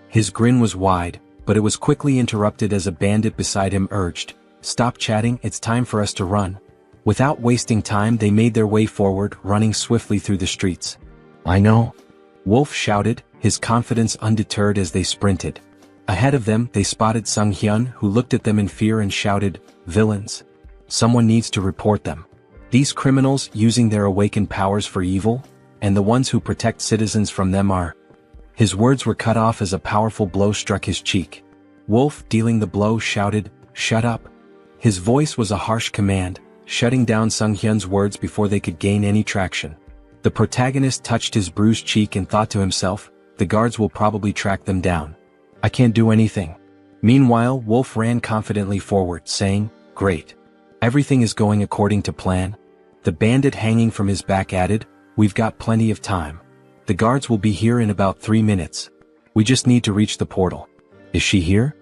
His grin was wide, but it was quickly interrupted as a bandit beside him urged, "Stop chatting, it's time for us to run." Without wasting time they made their way forward, running swiftly through the streets. "I know," Wolf shouted, his confidence undeterred as they sprinted. Ahead of them they spotted Sung Hyun, who looked at them in fear and shouted, "Villains. Someone needs to report them. These criminals using their awakened powers for evil, and the ones who protect citizens from them are..." His words were cut off as a powerful blow struck his cheek. Wolf, dealing the blow, shouted, "Shut up." His voice was a harsh command, shutting down Sung Hyun's words before they could gain any traction. The protagonist touched his bruised cheek and thought to himself, "The guards will probably track them down. I can't do anything." Meanwhile, Wolf ran confidently forward, saying, "Great. Everything is going according to plan." The bandit hanging from his back added, "We've got plenty of time. The guards will be here in about 3 minutes. We just need to reach the portal." "Is she here?"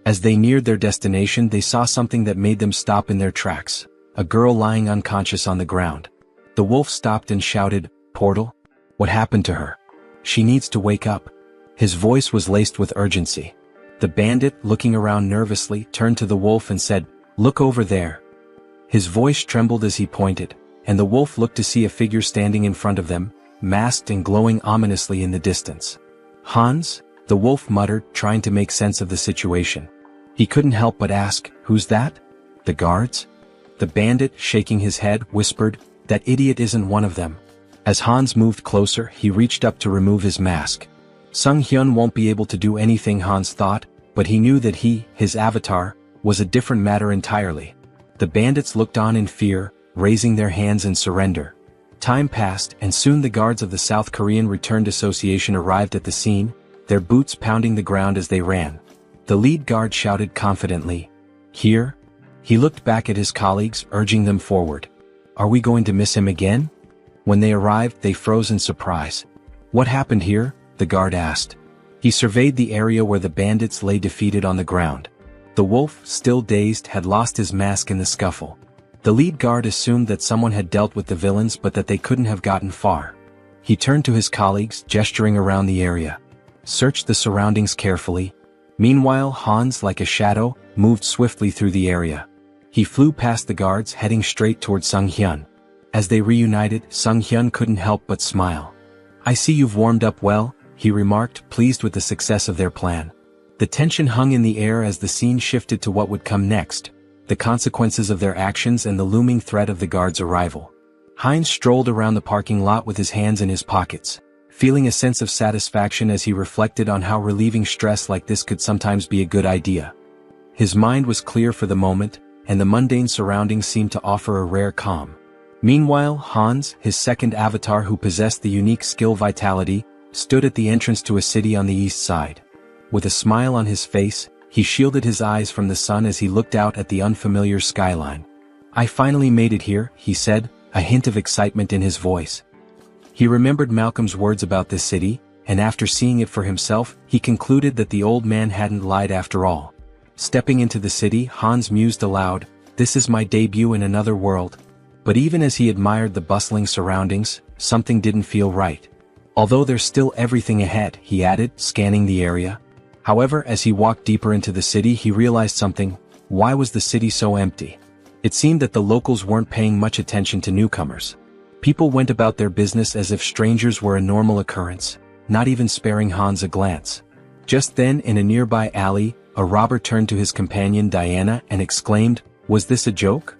As they neared their destination they saw something that made them stop in their tracks, a girl lying unconscious on the ground. The wolf stopped and shouted, "Portal? What happened to her? She needs to wake up." His voice was laced with urgency. The bandit, looking around nervously, turned to the wolf and said, "Look over there." His voice trembled as he pointed, and the wolf looked to see a figure standing in front of them, masked and glowing ominously in the distance. "Hans?" the wolf muttered, trying to make sense of the situation. He couldn't help but ask, "Who's that?" "The guards?" The bandit, shaking his head, whispered, "That idiot isn't one of them." As Hans moved closer, he reached up to remove his mask. Sung Hyun won't be able to do anything, Hans thought, but he knew that his avatar, was a different matter entirely. The bandits looked on in fear, raising their hands in surrender. Time passed, and soon the guards of the South Korean Returned Association arrived at the scene, their boots pounding the ground as they ran. The lead guard shouted confidently, "Here?" He looked back at his colleagues, urging them forward. "Are we going to miss him again?" When they arrived, they froze in surprise. "What happened here?" the guard asked. He surveyed the area where the bandits lay defeated on the ground. The wolf, still dazed, had lost his mask in the scuffle. The lead guard assumed that someone had dealt with the villains but that they couldn't have gotten far. He turned to his colleagues, gesturing around the area. "Search the surroundings carefully." Meanwhile, Hans, like a shadow, moved swiftly through the area. He flew past the guards, heading straight toward Sung Hyun. As they reunited, Sung Hyun couldn't help but smile. "I see you've warmed up well," he remarked, pleased with the success of their plan. The tension hung in the air as the scene shifted to what would come next, the consequences of their actions and the looming threat of the guards' arrival. Heinz strolled around the parking lot with his hands in his pockets, feeling a sense of satisfaction as he reflected on how relieving stress like this could sometimes be a good idea. His mind was clear for the moment, and the mundane surroundings seemed to offer a rare calm. Meanwhile, Hans, his second avatar who possessed the unique skill Vitality, stood at the entrance to a city on the east side. With a smile on his face, he shielded his eyes from the sun as he looked out at the unfamiliar skyline. "I finally made it here," he said, a hint of excitement in his voice. He remembered Malcolm's words about this city, and after seeing it for himself, he concluded that the old man hadn't lied after all. Stepping into the city, Hans mused aloud, "This is my debut in another world." But even as he admired the bustling surroundings, something didn't feel right. "Although there's still everything ahead," he added, scanning the area. However, as he walked deeper into the city, he realized something. Why was the city so empty? It seemed that the locals weren't paying much attention to newcomers. People went about their business as if strangers were a normal occurrence, not even sparing Hans a glance. Just then, in a nearby alley, a robber turned to his companion Diana and exclaimed, "Was this a joke?"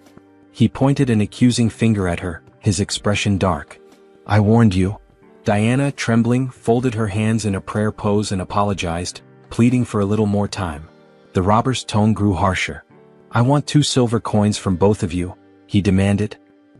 He pointed an accusing finger at her, his expression dark. "I warned you." Diana, trembling, folded her hands in a prayer pose and apologized, pleading for a little more time. The robber's tone grew harsher. "I want 2 silver coins from both of you," he demanded.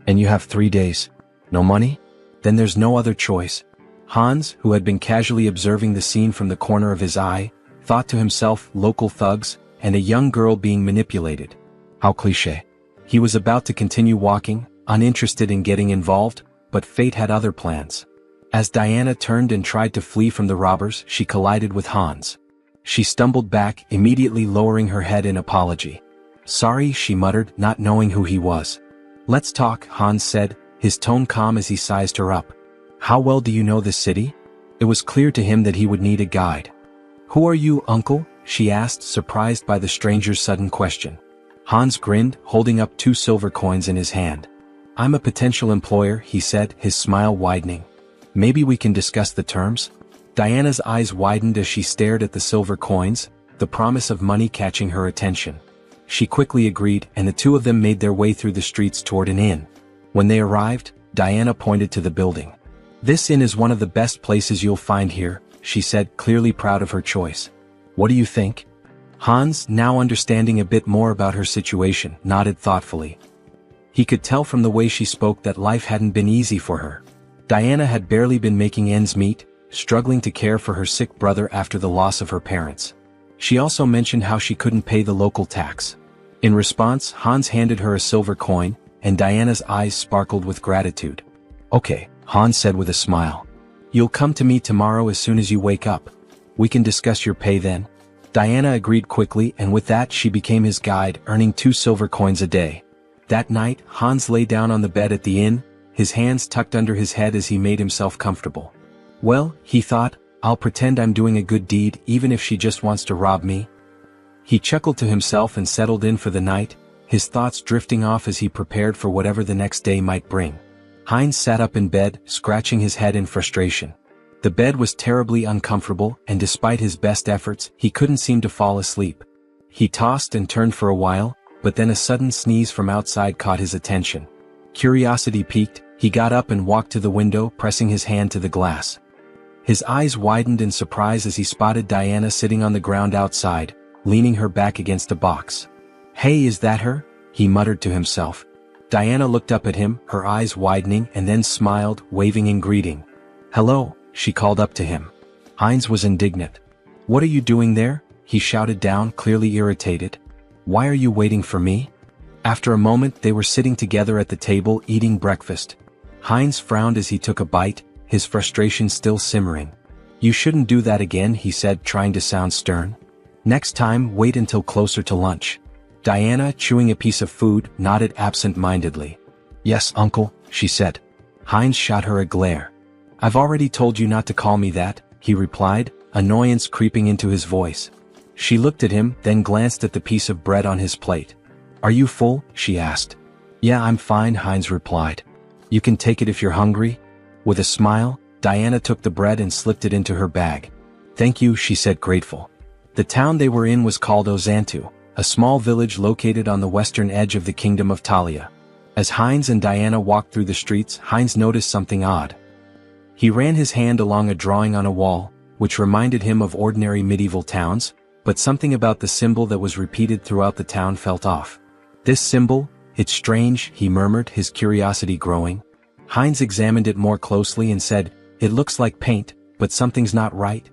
"And you have 3 days. No money? Then there's no other choice." Hans, who had been casually observing the scene from the corner of his eye, thought to himself, local thugs, and a young girl being manipulated. How cliché. He was about to continue walking, uninterested in getting involved, but fate had other plans. As Diana turned and tried to flee from the robbers, she collided with Hans. She stumbled back, immediately lowering her head in apology. "Sorry," she muttered, not knowing who he was. "Let's talk," Hans said, his tone calm as he sized her up. "How well do you know this city?" It was clear to him that he would need a guide. "Who are you, uncle?" she asked, surprised by the stranger's sudden question. Hans grinned, holding up 2 silver coins in his hand. "I'm a potential employer," he said, his smile widening. "Maybe we can discuss the terms?" Diana's eyes widened as she stared at the silver coins, the promise of money catching her attention. She quickly agreed, and the two of them made their way through the streets toward an inn. When they arrived, Diana pointed to the building. "This inn is one of the best places you'll find here," she said, clearly proud of her choice. "What do you think?" Hans, now understanding a bit more about her situation, nodded thoughtfully. He could tell from the way she spoke that life hadn't been easy for her. Diana had barely been making ends meet, struggling to care for her sick brother after the loss of her parents. She also mentioned how she couldn't pay the local tax. In response, Hans handed her a silver coin, and Diana's eyes sparkled with gratitude. "Okay," Hans said with a smile. "You'll come to me tomorrow as soon as you wake up. We can discuss your pay then." Diana agreed quickly, and with that she became his guide, earning 2 silver coins a day. That night, Hans lay down on the bed at the inn, his hands tucked under his head as he made himself comfortable. "Well," he thought, "I'll pretend I'm doing a good deed even if she just wants to rob me." He chuckled to himself and settled in for the night, his thoughts drifting off as he prepared for whatever the next day might bring. Heinz sat up in bed, scratching his head in frustration. The bed was terribly uncomfortable, and despite his best efforts, he couldn't seem to fall asleep. He tossed and turned for a while, but then a sudden sneeze from outside caught his attention. Curiosity piqued, he got up and walked to the window, pressing his hand to the glass. His eyes widened in surprise as he spotted Diana sitting on the ground outside, leaning her back against a box. "Hey, is that her?" he muttered to himself. Diana looked up at him, her eyes widening, and then smiled, waving in greeting. "Hello," she called up to him. Heinz was indignant. "What are you doing there?" he shouted down, clearly irritated. "Why are you waiting for me?" After a moment they were sitting together at the table eating breakfast. Heinz frowned as he took a bite, his frustration still simmering. "You shouldn't do that again," he said, trying to sound stern. "Next time, wait until closer to lunch." Diana, chewing a piece of food, nodded absent-mindedly. "Yes, uncle," she said. Heinz shot her a glare. "I've already told you not to call me that," he replied, annoyance creeping into his voice. She looked at him, then glanced at the piece of bread on his plate. "Are you full?" she asked. "Yeah, I'm fine," Heinz replied. "You can take it if you're hungry." With a smile, Diana took the bread and slipped it into her bag. "Thank you," she said, grateful. The town they were in was called Ozantu, a small village located on the western edge of the kingdom of Talia. As Heinz and Diana walked through the streets, Heinz noticed something odd. He ran his hand along a drawing on a wall, which reminded him of ordinary medieval towns, but something about the symbol that was repeated throughout the town felt off. "This symbol? It's strange," he murmured, his curiosity growing. Heinz examined it more closely and said, "It looks like paint, but something's not right."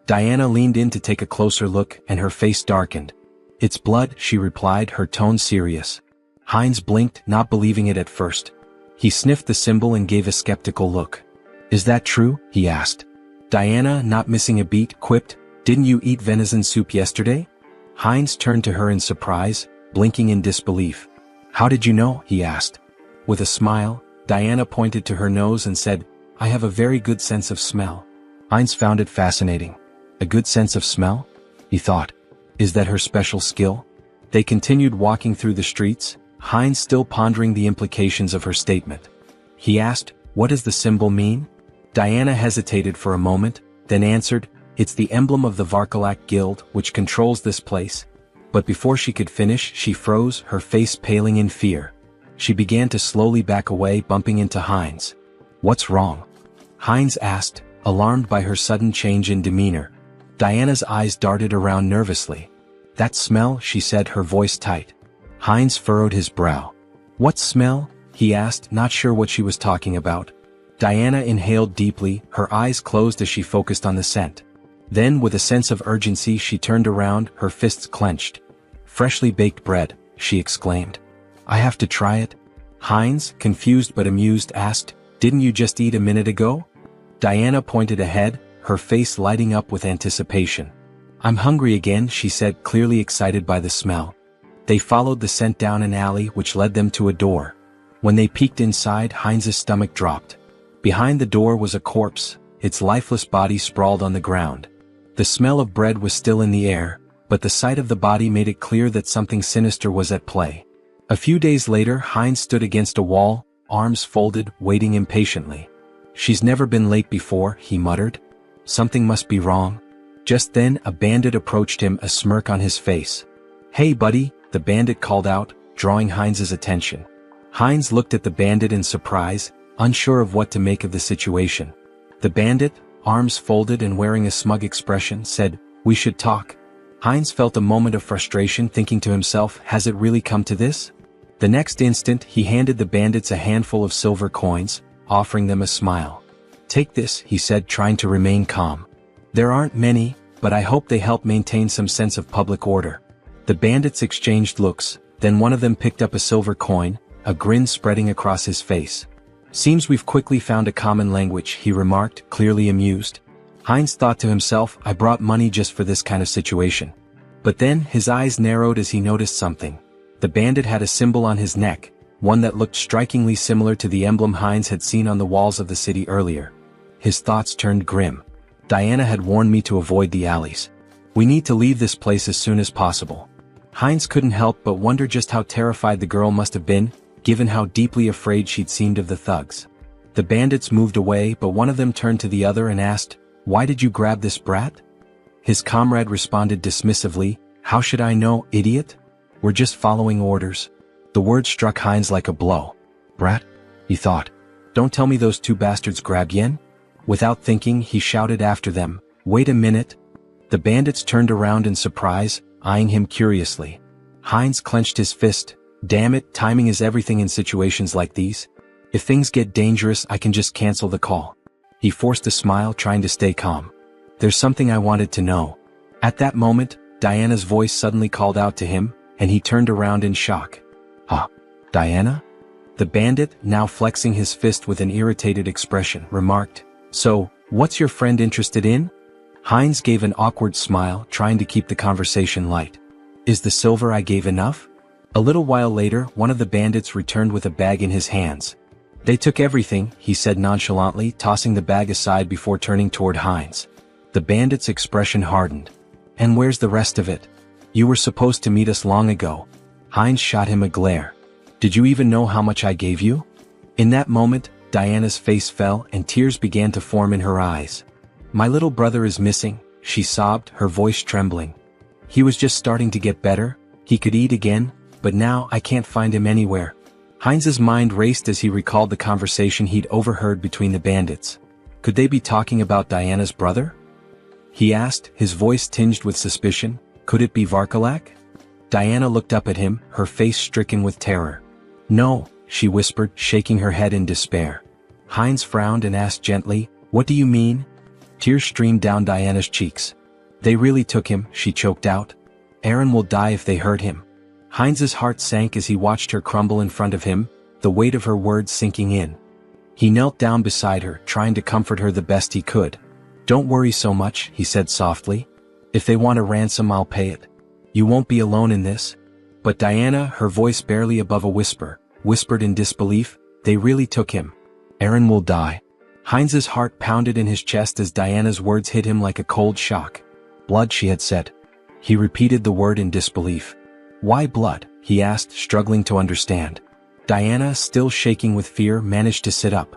Diana leaned in to take a closer look, and her face darkened. "It's blood," she replied, her tone serious. Heinz blinked, not believing it at first. He sniffed the symbol and gave a skeptical look. "Is that true?" he asked. Diana, not missing a beat, quipped, "Didn't you eat venison soup yesterday?" Heinz turned to her in surprise, blinking in disbelief. "How did you know?" he asked. With a smile, Diana pointed to her nose and said, "I have a very good sense of smell." Heinz found it fascinating. A good sense of smell? He thought. Is that her special skill? They continued walking through the streets, Heinz still pondering the implications of her statement. He asked, "What does the symbol mean?" Diana hesitated for a moment, then answered, "It's the emblem of the Varkalak Guild, which controls this place." But before she could finish, she froze, her face paling in fear. She began to slowly back away, bumping into Heinz. "What's wrong?" Heinz asked, alarmed by her sudden change in demeanor. Diana's eyes darted around nervously. "That smell," she said, her voice tight. Heinz furrowed his brow. "What smell?" he asked, not sure what she was talking about. Diana inhaled deeply, her eyes closed as she focused on the scent. Then, with a sense of urgency, she turned around, her fists clenched. "Freshly baked bread," she exclaimed. "I have to try it?" Heinz, confused but amused, asked, "Didn't you just eat a minute ago?" Diana pointed ahead, her face lighting up with anticipation. "I'm hungry again," she said, clearly excited by the smell. They followed the scent down an alley which led them to a door. When they peeked inside, Heinz's stomach dropped. Behind the door was a corpse, its lifeless body sprawled on the ground. The smell of bread was still in the air, but the sight of the body made it clear that something sinister was at play. A few days later, Heinz stood against a wall, arms folded, waiting impatiently. "She's never been late before," he muttered. "Something must be wrong." Just then, a bandit approached him, a smirk on his face. "Hey buddy," the bandit called out, drawing Heinz's attention. Heinz looked at the bandit in surprise, unsure of what to make of the situation. The bandit, arms folded and wearing a smug expression, said, "We should talk." Heinz felt a moment of frustration, thinking to himself, has it really come to this? The next instant, he handed the bandits a handful of silver coins, offering them a smile. "Take this," he said, trying to remain calm. "There aren't many, but I hope they help maintain some sense of public order." The bandits exchanged looks, then one of them picked up a silver coin, a grin spreading across his face. "Seems we've quickly found a common language," he remarked, clearly amused. Heinz thought to himself, I brought money just for this kind of situation. But then, his eyes narrowed as he noticed something. The bandit had a symbol on his neck, one that looked strikingly similar to the emblem Heinz had seen on the walls of the city earlier. His thoughts turned grim. Diana had warned me to avoid the alleys. We need to leave this place as soon as possible. Heinz couldn't help but wonder just how terrified the girl must have been, given how deeply afraid she'd seemed of the thugs. The bandits moved away, but one of them turned to the other and asked, "Why did you grab this brat?" His comrade responded dismissively, "How should I know, idiot? We're just following orders." The word struck Heinz like a blow. "Brat?" he thought. "Don't tell me those two bastards grabbed Yen?" Without thinking, he shouted after them, "Wait a minute." The bandits turned around in surprise, eyeing him curiously. Heinz clenched his fist. Damn it, timing is everything in situations like these. If things get dangerous, I can just cancel the call. He forced a smile, trying to stay calm. There's something I wanted to know. At that moment, Diana's voice suddenly called out to him, and he turned around in shock. "Huh? Diana?" The bandit, now flexing his fist with an irritated expression, remarked, "So, what's your friend interested in?" Heinz gave an awkward smile, trying to keep the conversation light. "Is the silver I gave enough?" A little while later, one of the bandits returned with a bag in his hands. "They took everything," he said nonchalantly, tossing the bag aside before turning toward Heinz. The bandit's expression hardened. "And where's the rest of it? You were supposed to meet us long ago." Heinz shot him a glare. "Did you even know how much I gave you?" In that moment, Diana's face fell and tears began to form in her eyes. "My little brother is missing," she sobbed, her voice trembling. "He was just starting to get better, he could eat again, but now I can't find him anywhere." Heinz's mind raced as he recalled the conversation he'd overheard between the bandits. Could they be talking about Diana's brother? He asked, his voice tinged with suspicion. Could it be Varkalak? Diana looked up at him, her face stricken with terror. "No," she whispered, shaking her head in despair. Heinz frowned and asked gently, "What do you mean?" Tears streamed down Diana's cheeks. "They really took him," she choked out. "Aaron will die if they hurt him." Heinz's heart sank as he watched her crumble in front of him, the weight of her words sinking in. He knelt down beside her, trying to comfort her the best he could. "Don't worry so much," he said softly. "If they want a ransom, I'll pay it. You won't be alone in this." But Diana, her voice barely above a whisper, whispered in disbelief, "They really took him. Aaron will die." Heinz's heart pounded in his chest as Diana's words hit him like a cold shock. "Blood," she had said. He repeated the word in disbelief. "Why blood?" he asked, struggling to understand. Diana, still shaking with fear, managed to sit up.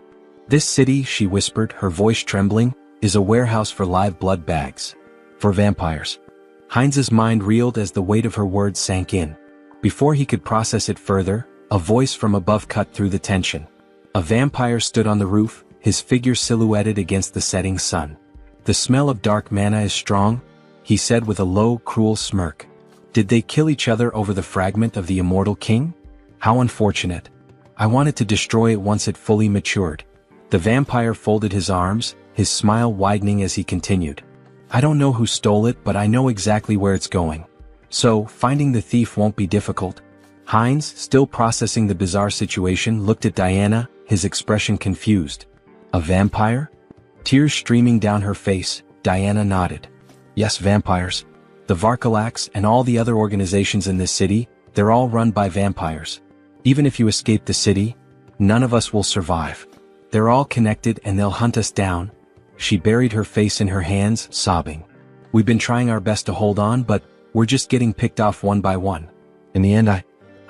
"This city," she whispered, her voice trembling, "is a warehouse for live blood bags. For vampires." Heinz's mind reeled as the weight of her words sank in. Before he could process it further, a voice from above cut through the tension. A vampire stood on the roof, his figure silhouetted against the setting sun. "The smell of dark mana is strong," he said with a low, cruel smirk. "Did they kill each other over the fragment of the immortal king? How unfortunate. I wanted to destroy it once it fully matured." The vampire folded his arms, his smile widening as he continued. "I don't know who stole it, but I know exactly where it's going. So, finding the thief won't be difficult." Heinz, still processing the bizarre situation, looked at Diana, his expression confused. "A vampire?" Tears streaming down her face, Diana nodded. "Yes, vampires. The Varkalaks and all the other organizations in this city, they're all run by vampires. Even if you escape the city, none of us will survive. They're all connected and they'll hunt us down." She buried her face in her hands, sobbing. "We've been trying our best to hold on, but we're just getting picked off one by one. In the end,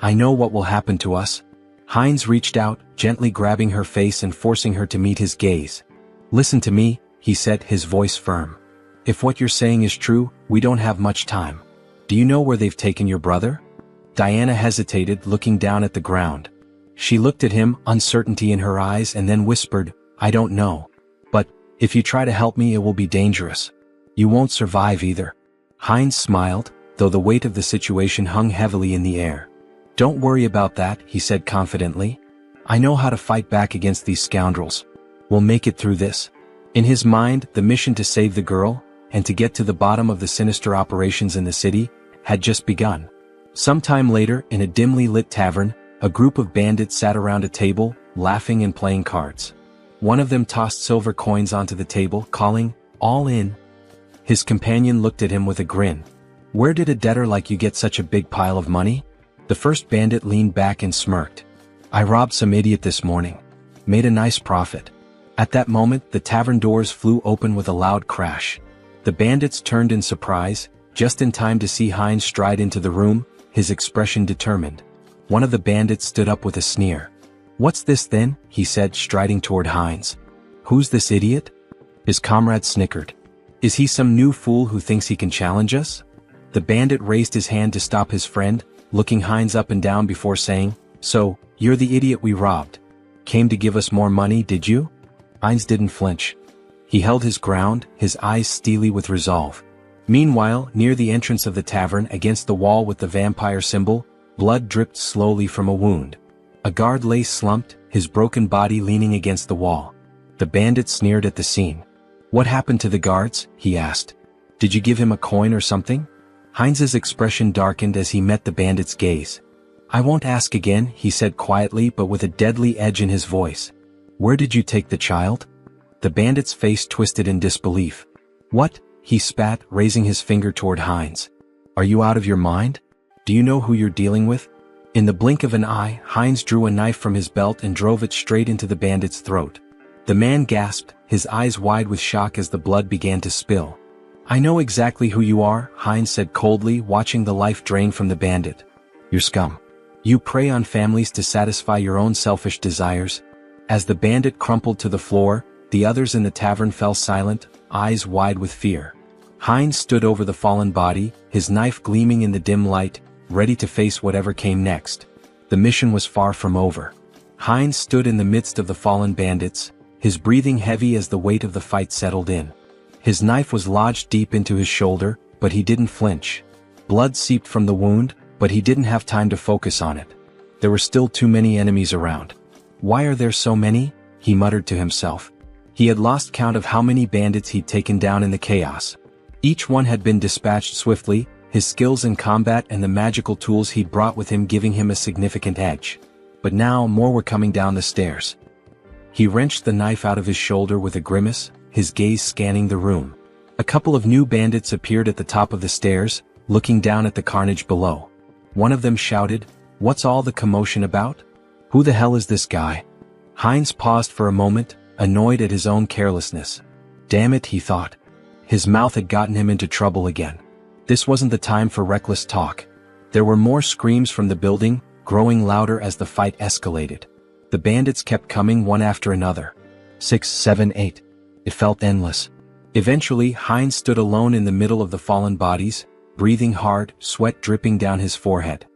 I know what will happen to us." Heinz reached out, gently grabbing her face and forcing her to meet his gaze. "Listen to me," he said, his voice firm. "If what you're saying is true, we don't have much time. Do you know where they've taken your brother?" Diana hesitated, looking down at the ground. She looked at him, uncertainty in her eyes, and then whispered, "I don't know. But, if you try to help me, it will be dangerous. You won't survive either." Heinz smiled, though the weight of the situation hung heavily in the air. "Don't worry about that," he said confidently. "I know how to fight back against these scoundrels. We'll make it through this." In his mind, the mission to save the girl, and to get to the bottom of the sinister operations in the city, had just begun. Sometime later, in a dimly lit tavern, a group of bandits sat around a table, laughing and playing cards. One of them tossed silver coins onto the table, calling, "All in." His companion looked at him with a grin. "Where did a debtor like you get such a big pile of money?" The first bandit leaned back and smirked. "I robbed some idiot this morning. Made a nice profit." At that moment, the tavern doors flew open with a loud crash. The bandits turned in surprise, just in time to see Heinz stride into the room, his expression determined. One of the bandits stood up with a sneer. "What's this then?" he said, striding toward Heinz. "Who's this idiot?" His comrade snickered. "Is he some new fool who thinks he can challenge us?" The bandit raised his hand to stop his friend, looking Heinz up and down before saying, "So, you're the idiot we robbed. Came to give us more money, did you?" Heinz didn't flinch. He held his ground, his eyes steely with resolve. Meanwhile, near the entrance of the tavern against the wall with the vampire symbol, blood dripped slowly from a wound. A guard lay slumped, his broken body leaning against the wall. The bandit sneered at the scene. "What happened to the guards?" he asked. "Did you give him a coin or something?" Heinz's expression darkened as he met the bandit's gaze. "I won't ask again," he said quietly but with a deadly edge in his voice. "Where did you take the child?" The bandit's face twisted in disbelief. "What?" he spat, raising his finger toward Heinz. "Are you out of your mind? Do you know who you're dealing with?" In the blink of an eye, Heinz drew a knife from his belt and drove it straight into the bandit's throat. The man gasped, his eyes wide with shock as the blood began to spill. "I know exactly who you are," Heinz said coldly, watching the life drain from the bandit. "You're scum. You prey on families to satisfy your own selfish desires." As the bandit crumpled to the floor, the others in the tavern fell silent, eyes wide with fear. Heinz stood over the fallen body, his knife gleaming in the dim light, ready to face whatever came next. The mission was far from over. Heinz stood in the midst of the fallen bandits, his breathing heavy as the weight of the fight settled in. His knife was lodged deep into his shoulder, but he didn't flinch. Blood seeped from the wound, but he didn't have time to focus on it. There were still too many enemies around. "Why are there so many?" he muttered to himself. He had lost count of how many bandits he'd taken down in the chaos. Each one had been dispatched swiftly, his skills in combat and the magical tools he'd brought with him giving him a significant edge. But now more were coming down the stairs. He wrenched the knife out of his shoulder with a grimace, his gaze scanning the room. A couple of new bandits appeared at the top of the stairs, looking down at the carnage below. One of them shouted, "What's all the commotion about? Who the hell is this guy?" Heinz paused for a moment, annoyed at his own carelessness. Damn it, he thought. His mouth had gotten him into trouble again. This wasn't the time for reckless talk. There were more screams from the building, growing louder as the fight escalated. The bandits kept coming one after another. 6, 7, 8. It felt endless. Eventually, Heinz stood alone in the middle of the fallen bodies, breathing hard, sweat dripping down his forehead.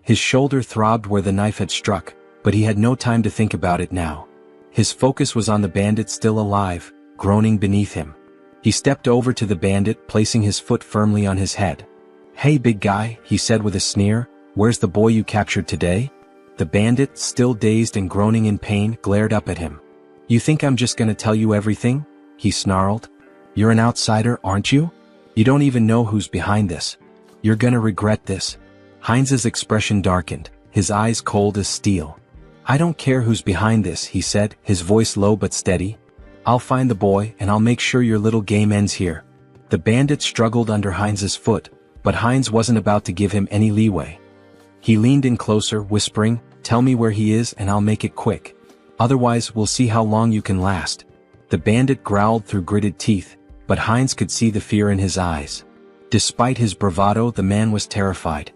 His shoulder throbbed where the knife had struck, but he had no time to think about it now. His focus was on the bandit still alive, groaning beneath him. He stepped over to the bandit, placing his foot firmly on his head. "Hey big guy," he said with a sneer, "where's the boy you captured today?" The bandit, still dazed and groaning in pain, glared up at him. "You think I'm just gonna tell you everything?" he snarled. "You're an outsider, aren't you? You don't even know who's behind this. You're gonna regret this." Heinz's expression darkened, his eyes cold as steel. "I don't care who's behind this," he said, his voice low but steady. "I'll find the boy and I'll make sure your little game ends here." The bandit struggled under Heinz's foot, but Heinz wasn't about to give him any leeway. He leaned in closer, whispering, "Tell me where he is and I'll make it quick. Otherwise, we'll see how long you can last." The bandit growled through gritted teeth, but Heinz could see the fear in his eyes. Despite his bravado, the man was terrified.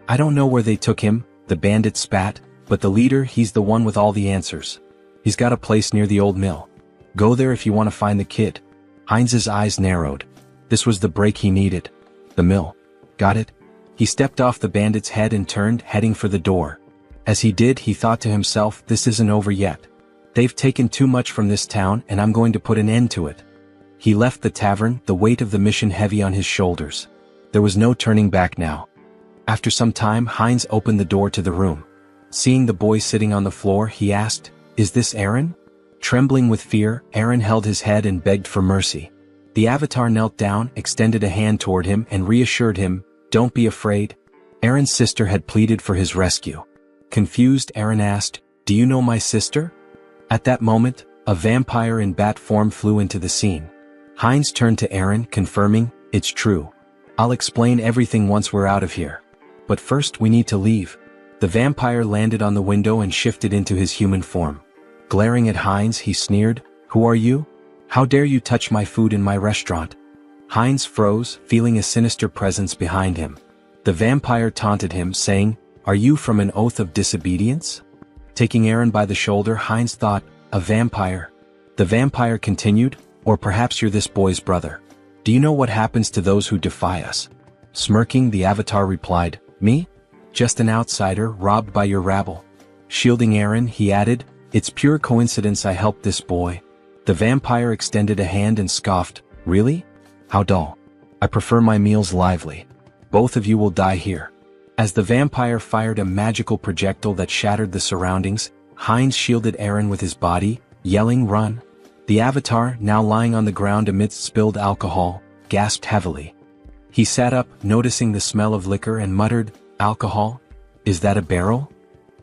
I don't know where they took him," the bandit spat, "but the leader, he's the one with all the answers. He's got a place near the old mill. Go there if you want to find the kid." Heinz's eyes narrowed. This was the break he needed. The mill. Got it? He stepped off the bandit's head and turned, heading for the door. As he did, he thought to himself, this isn't over yet. They've taken too much from this town and I'm going to put an end to it. He left the tavern, the weight of the mission heavy on his shoulders. There was no turning back now. After some time, Heinz opened the door to the room. Seeing the boy sitting on the floor, he asked, "Is this Aaron?" Trembling with fear, Aaron held his head and begged for mercy. The avatar knelt down, extended a hand toward him and reassured him, "Don't be afraid." Aaron's sister had pleaded for his rescue. Confused, Aaron asked, "Do you know my sister?" At that moment, a vampire in bat form flew into the scene. Heinz turned to Aaron, confirming, "It's true. I'll explain everything once we're out of here. But first we need to leave." The vampire landed on the window and shifted into his human form. Glaring at Heinz, he sneered, "Who are you? How dare you touch my food in my restaurant?" Heinz froze, feeling a sinister presence behind him. The vampire taunted him, saying, "Are you from an oath of disobedience?" Taking Aaron by the shoulder, Heinz thought, "A vampire." The vampire continued, "Or perhaps you're this boy's brother. Do you know what happens to those who defy us?" Smirking, the avatar replied, "Me? Just an outsider, robbed by your rabble." Shielding Aaron, he added, "It's pure coincidence I helped this boy. The vampire extended a hand and scoffed, "Really? How dull. I prefer my meals lively. Both of you will die here." As the vampire fired a magical projectile that shattered the surroundings, Heinz shielded Aaron with his body, yelling, "Run!" The avatar, now lying on the ground amidst spilled alcohol, gasped heavily. He sat up, noticing the smell of liquor, and muttered, "Alcohol? Is that a barrel?"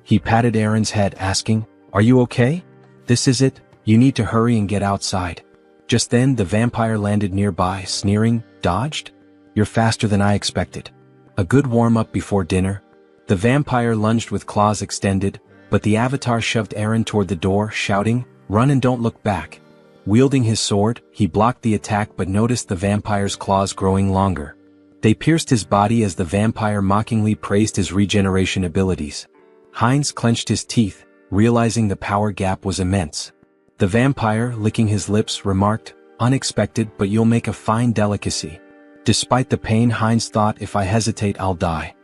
He patted Aaron's head, asking, "Are you okay? This is it, you need to hurry and get outside." Just then the vampire landed nearby, sneering, "Dodged? You're faster than I expected. A good warm-up before dinner." The vampire lunged with claws extended, but the avatar shoved Aaron toward the door, shouting, "Run and don't look back." Wielding his sword, he blocked the attack but noticed the vampire's claws growing longer. They pierced his body as the vampire mockingly praised his regeneration abilities. Heinz clenched his teeth, realizing the power gap was immense. The vampire, licking his lips, remarked, "Unexpected, but you'll make a fine delicacy." Despite the pain, Heinz thought, "If I hesitate, I'll die."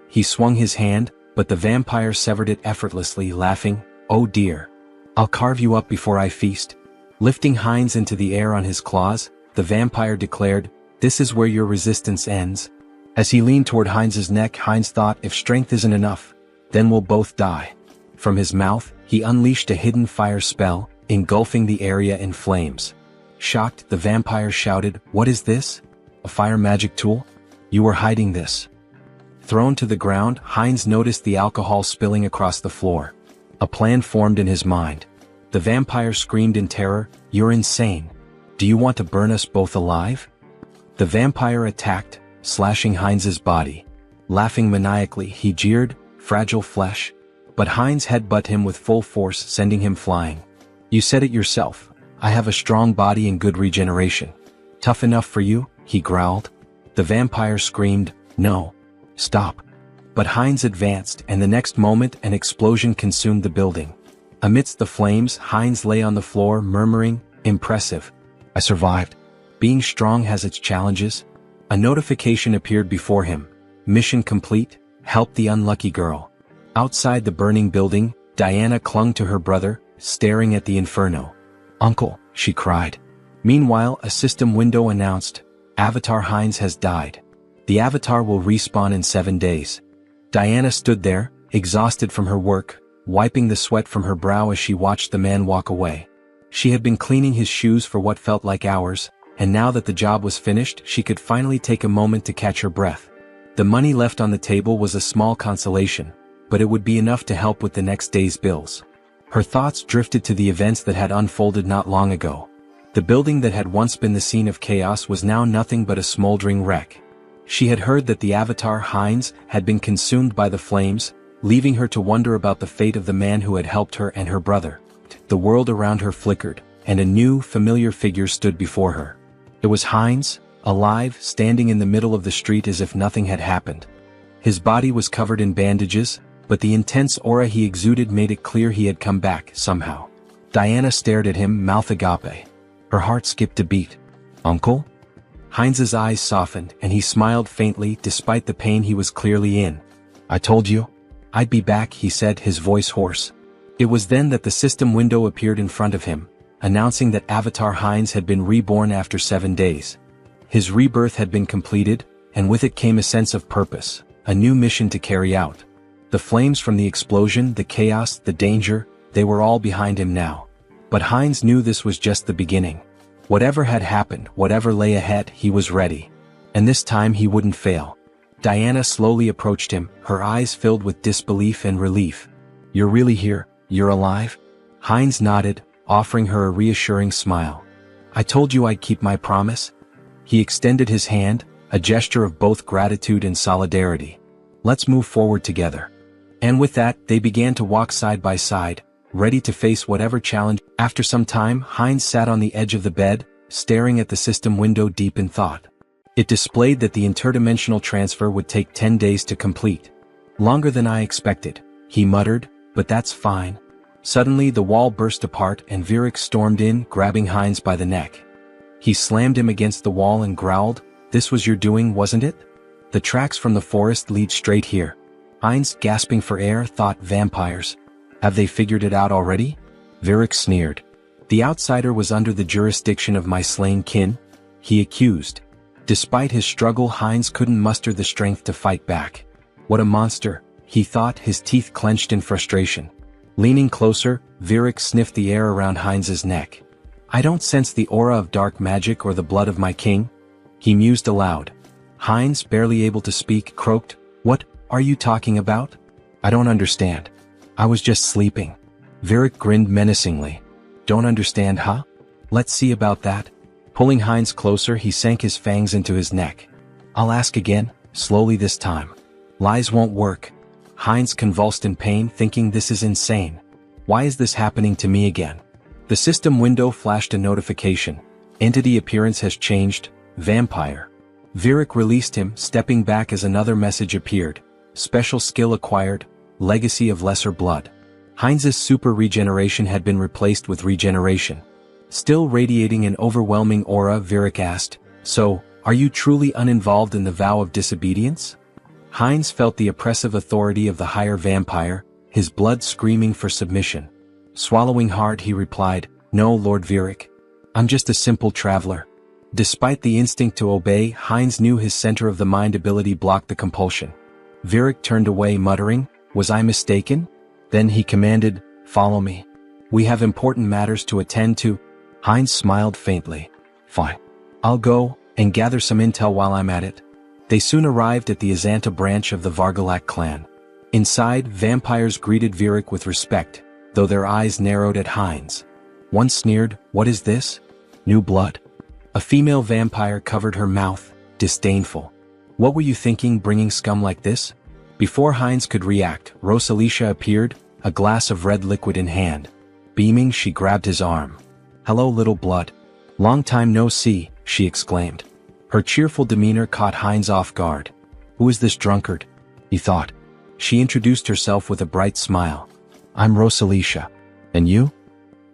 He swung his hand, but the vampire severed it effortlessly, laughing, "Oh dear. I'll carve you up before I feast." Lifting Heinz into the air on his claws, the vampire declared, "This is where your resistance ends." As he leaned toward Heinz's neck, Heinz thought, "If strength isn't enough, then we'll both die." From his mouth, he unleashed a hidden fire spell, engulfing the area in flames. Shocked, the vampire shouted, "What is this? A fire magic tool? You were hiding this." Thrown to the ground, Heinz noticed the alcohol spilling across the floor. A plan formed in his mind. The vampire screamed in terror, "You're insane. Do you want to burn us both alive?" The vampire attacked, slashing Heinz's body. Laughing maniacally, he jeered, "Fragile flesh." But Heinz headbutted him with full force, sending him flying. "You said it yourself. I have a strong body and good regeneration. Tough enough for you?" he growled. The vampire screamed, "No. Stop." But Heinz advanced, and the next moment an explosion consumed the building. Amidst the flames, Heinz lay on the floor, murmuring, "Impressive. I survived. Being strong has its challenges." A notification appeared before him. "Mission complete. Help the unlucky girl." Outside the burning building, Diana clung to her brother, staring at the inferno. "Uncle," she cried. Meanwhile, a system window announced, "Avatar Heinz has died. The avatar will respawn in 7 days." Diana stood there, exhausted from her work, wiping the sweat from her brow as she watched the man walk away. She had been cleaning his shoes for what felt like hours, and now that the job was finished, she could finally take a moment to catch her breath. The money left on the table was a small consolation, but it would be enough to help with the next day's bills. Her thoughts drifted to the events that had unfolded not long ago. The building that had once been the scene of chaos was now nothing but a smoldering wreck. She had heard that the avatar Heinz had been consumed by the flames, leaving her to wonder about the fate of the man who had helped her and her brother. The world around her flickered, and a new, familiar figure stood before her. It was Heinz, alive, standing in the middle of the street as if nothing had happened. His body was covered in bandages, but the intense aura he exuded made it clear he had come back, somehow. Diana stared at him, mouth agape. Her heart skipped a beat. "Uncle?" Heinz's eyes softened, and he smiled faintly despite the pain he was clearly in. "I told you I'd be back," he said, his voice hoarse. It was then that the system window appeared in front of him, announcing that Avatar Heinz had been reborn after 7 days. His rebirth had been completed, and with it came a sense of purpose, a new mission to carry out. The flames from the explosion, the chaos, the danger, they were all behind him now. But Heinz knew this was just the beginning. Whatever had happened, whatever lay ahead, he was ready. And this time he wouldn't fail. Diana slowly approached him, her eyes filled with disbelief and relief. "You're really here? You're alive?" Heinz nodded, offering her a reassuring smile. "I told you I'd keep my promise." He extended his hand, a gesture of both gratitude and solidarity. "Let's move forward together." And with that, they began to walk side by side, ready to face whatever challenge. After some time, Heinz sat on the edge of the bed, staring at the system window deep in thought. It displayed that the interdimensional transfer would take 10 days to complete. "Longer than I expected," he muttered, "but that's fine." Suddenly the wall burst apart and Virik stormed in, grabbing Heinz by the neck. He slammed him against the wall and growled, "This was your doing, wasn't it? The tracks from the forest lead straight here." Heinz, gasping for air, thought, vampires. Have they figured it out already? Virik sneered. The outsider was under the jurisdiction of my slain kin? He accused. Despite his struggle, Heinz couldn't muster the strength to fight back. What a monster, he thought, his teeth clenched in frustration. Leaning closer, Virik sniffed the air around Heinz's neck. I don't sense the aura of dark magic or the blood of my king, he mused aloud. Heinz, barely able to speak, croaked, What are you talking about? I don't understand. I was just sleeping. Virik grinned menacingly. Don't understand, huh? Let's see about that. Pulling Heinz closer, he sank his fangs into his neck. I'll ask again, slowly this time. Lies won't work. Heinz convulsed in pain, thinking this is insane. Why is this happening to me again? The system window flashed a notification. Entity appearance has changed. Vampire. Virik released him, stepping back as another message appeared. Special skill acquired. Legacy of lesser blood. Heinz's super regeneration had been replaced with regeneration. Still radiating an overwhelming aura, Virik asked, So, are you truly uninvolved in the vow of disobedience? Heinz felt the oppressive authority of the higher vampire, his blood screaming for submission. Swallowing hard, he replied, No, Lord Virik. I'm just a simple traveler. Despite the instinct to obey, Heinz knew his center of the mind ability blocked the compulsion. Virik turned away, muttering, Was I mistaken? Then he commanded, Follow me. We have important matters to attend to. Heinz smiled faintly. Fine. I'll go, and gather some intel while I'm at it. They soon arrived at the Azanta branch of the Vargalak clan. Inside, vampires greeted Virik with respect, though their eyes narrowed at Heinz. One sneered, What is this? New blood? A female vampire covered her mouth, disdainful. What were you thinking, bringing scum like this? Before Heinz could react, Rosalicia appeared, a glass of red liquid in hand. Beaming, she grabbed his arm. Hello, little blood. Long time no see, she exclaimed. Her cheerful demeanor caught Heinz off guard. Who is this drunkard? He thought. She introduced herself with a bright smile. I'm Rosalicia. And you?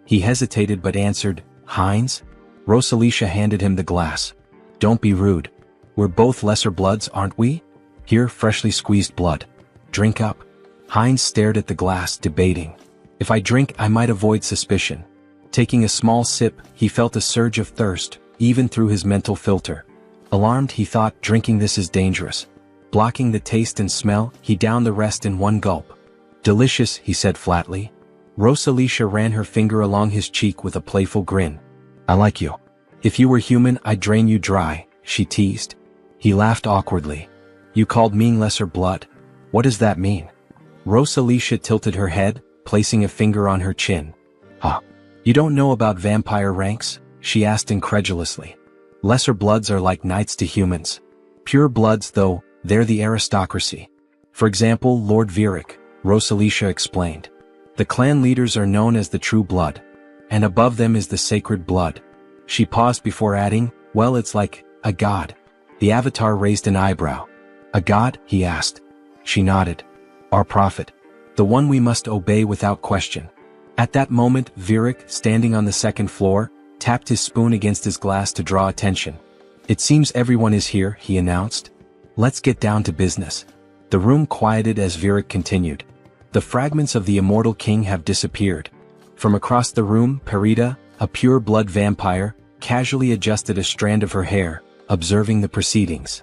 He hesitated but answered, Heinz? Rosalicia handed him the glass. Don't be rude. We're both lesser bloods, aren't we? Here, freshly squeezed blood. Drink up. Heinz stared at the glass, debating. If I drink, I might avoid suspicion. Taking a small sip, he felt a surge of thirst, even through his mental filter. Alarmed, he thought, drinking this is dangerous. Blocking the taste and smell, he downed the rest in one gulp. Delicious, he said flatly. Rosalicia ran her finger along his cheek with a playful grin. I like you. If you were human, I'd drain you dry, she teased. He laughed awkwardly. You called me lesser blood? What does that mean? Rosalicia tilted her head, placing a finger on her chin. Huh. You don't know about vampire ranks? She asked incredulously. Lesser bloods are like knights to humans. Pure bloods, though, they're the aristocracy. For example, Lord Virik, Rosalicia explained. The clan leaders are known as the true blood. And above them is the sacred blood. She paused before adding, Well, it's like a god. The avatar raised an eyebrow. A god? He asked. She nodded. Our prophet. The one we must obey without question. At that moment, Virik, standing on the second floor, tapped his spoon against his glass to draw attention. It seems everyone is here, he announced. Let's get down to business. The room quieted as Virik continued. The fragments of the immortal king have disappeared. From across the room, Perida, a pure-blood vampire, casually adjusted a strand of her hair, observing the proceedings.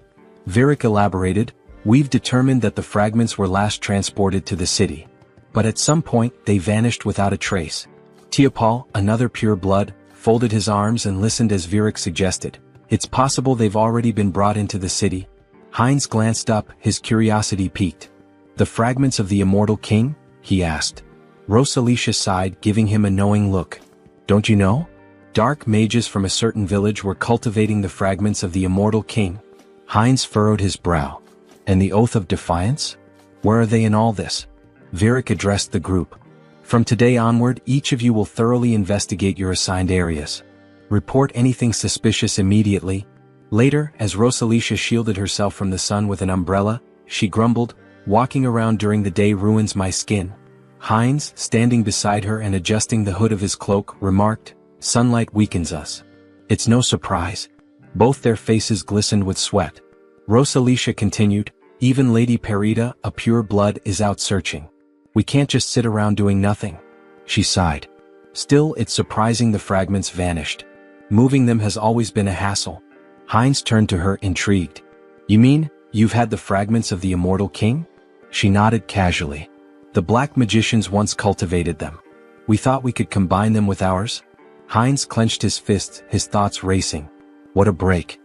Virik elaborated, We've determined that the fragments were last transported to the city. But at some point, they vanished without a trace. Teopal, another pure-blood, folded his arms and listened as Virik suggested. It's possible they've already been brought into the city. Heinz glanced up, his curiosity piqued. The fragments of the immortal king? He asked. Rosalicia sighed, giving him a knowing look. Don't you know? Dark mages from a certain village were cultivating the fragments of the immortal king. Heinz furrowed his brow. And the oath of defiance? Where are they in all this? Virik addressed the group. From today onward, each of you will thoroughly investigate your assigned areas. Report anything suspicious immediately. Later, as Rosalicia shielded herself from the sun with an umbrella, she grumbled, Walking around during the day ruins my skin. Heinz, standing beside her and adjusting the hood of his cloak, remarked, Sunlight weakens us. It's no surprise. Both their faces glistened with sweat. Rosalicia continued, Even Lady Perida, a pure blood, is out searching. We can't just sit around doing nothing. She sighed. Still, it's surprising the fragments vanished. Moving them has always been a hassle. Heinz turned to her, intrigued. You mean, you've had the fragments of the immortal king? She nodded casually. The black magicians once cultivated them. We thought we could combine them with ours? Heinz clenched his fists, his thoughts racing. What a break.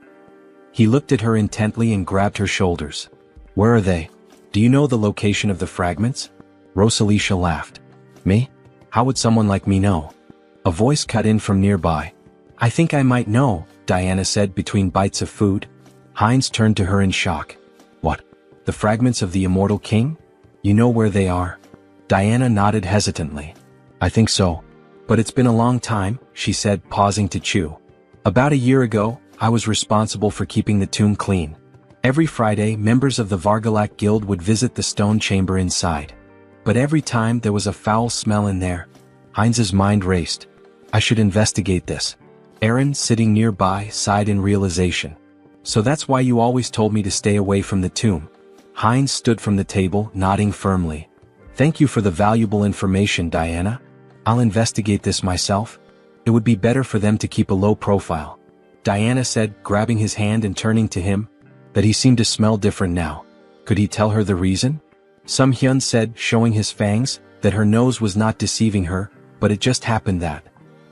He looked at her intently and grabbed her shoulders. Where are they? Do you know the location of the fragments? Rosalicia laughed. Me? How would someone like me know? A voice cut in from nearby. I think I might know, Diana said between bites of food. Heinz turned to her in shock. What? The fragments of the immortal king? You know where they are? Diana nodded hesitantly. I think so. But it's been a long time, she said, pausing to chew. About a year ago, I was responsible for keeping the tomb clean. Every Friday, members of the Vargalak Guild would visit the stone chamber inside. But every time there was a foul smell in there. Heinz's mind raced. I should investigate this. Aaron, sitting nearby, sighed in realization. So that's why you always told me to stay away from the tomb. Heinz stood from the table, nodding firmly. Thank you for the valuable information, Diana. I'll investigate this myself. It would be better for them to keep a low profile. Diana said, grabbing his hand and turning to him, that he seemed to smell different now. Could he tell her the reason? Sung Hyun said, showing his fangs, that her nose was not deceiving her, but it just happened that.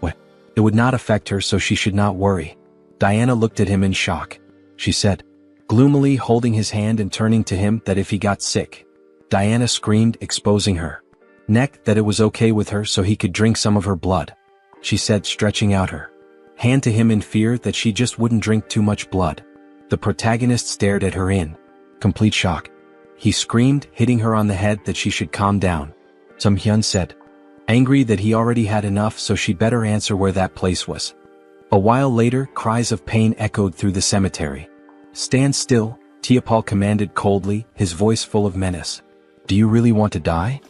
What? It would not affect her, so she should not worry. Diana looked at him in shock. She said, gloomily holding his hand and turning to him, that if he got sick. Diana screamed, exposing her neck, that it was okay with her so he could drink some of her blood. She said, stretching out her hand to him in fear that she just wouldn't drink too much blood. The protagonist stared at her in complete shock. He screamed, hitting her on the head, that she should calm down. Sung Hyun said, angry that he already had enough, so she better answer where that place was. A while later, cries of pain echoed through the cemetery. Stand still, Tiapol commanded coldly, his voice full of menace. Do you really want to die?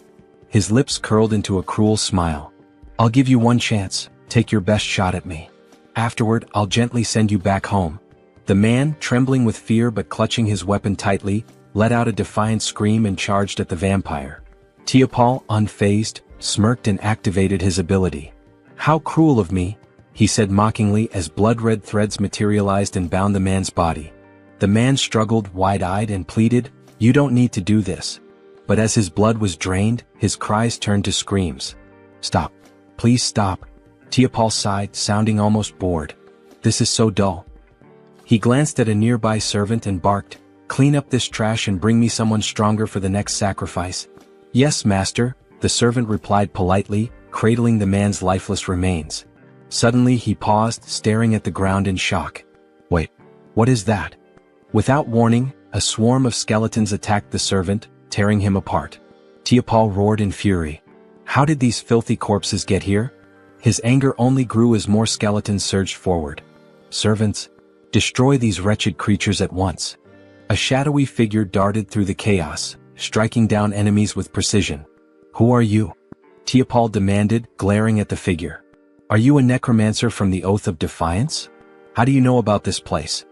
His lips curled into a cruel smile. I'll give you one chance, take your best shot at me. Afterward, I'll gently send you back home. The man, trembling with fear but clutching his weapon tightly, let out a defiant scream and charged at the vampire. Tiapol, unfazed, smirked and activated his ability. How cruel of me, he said mockingly as blood-red threads materialized and bound the man's body. The man struggled, wide-eyed, and pleaded, you don't need to do this. But as his blood was drained, his cries turned to screams. Stop. Please stop. Tiapol sighed, sounding almost bored. This is so dull. He glanced at a nearby servant and barked, clean up this trash and bring me someone stronger for the next sacrifice. Yes, master, the servant replied politely, cradling the man's lifeless remains. Suddenly he paused, staring at the ground in shock. Wait, what is that? Without warning, a swarm of skeletons attacked the servant, tearing him apart. Tiapol roared in fury. How did these filthy corpses get here? His anger only grew as more skeletons surged forward. Servants, destroy these wretched creatures at once. A shadowy figure darted through the chaos, striking down enemies with precision. Who are you? Tiapol demanded, glaring at the figure. Are you a necromancer from the Oath of Defiance? How do you know about this place?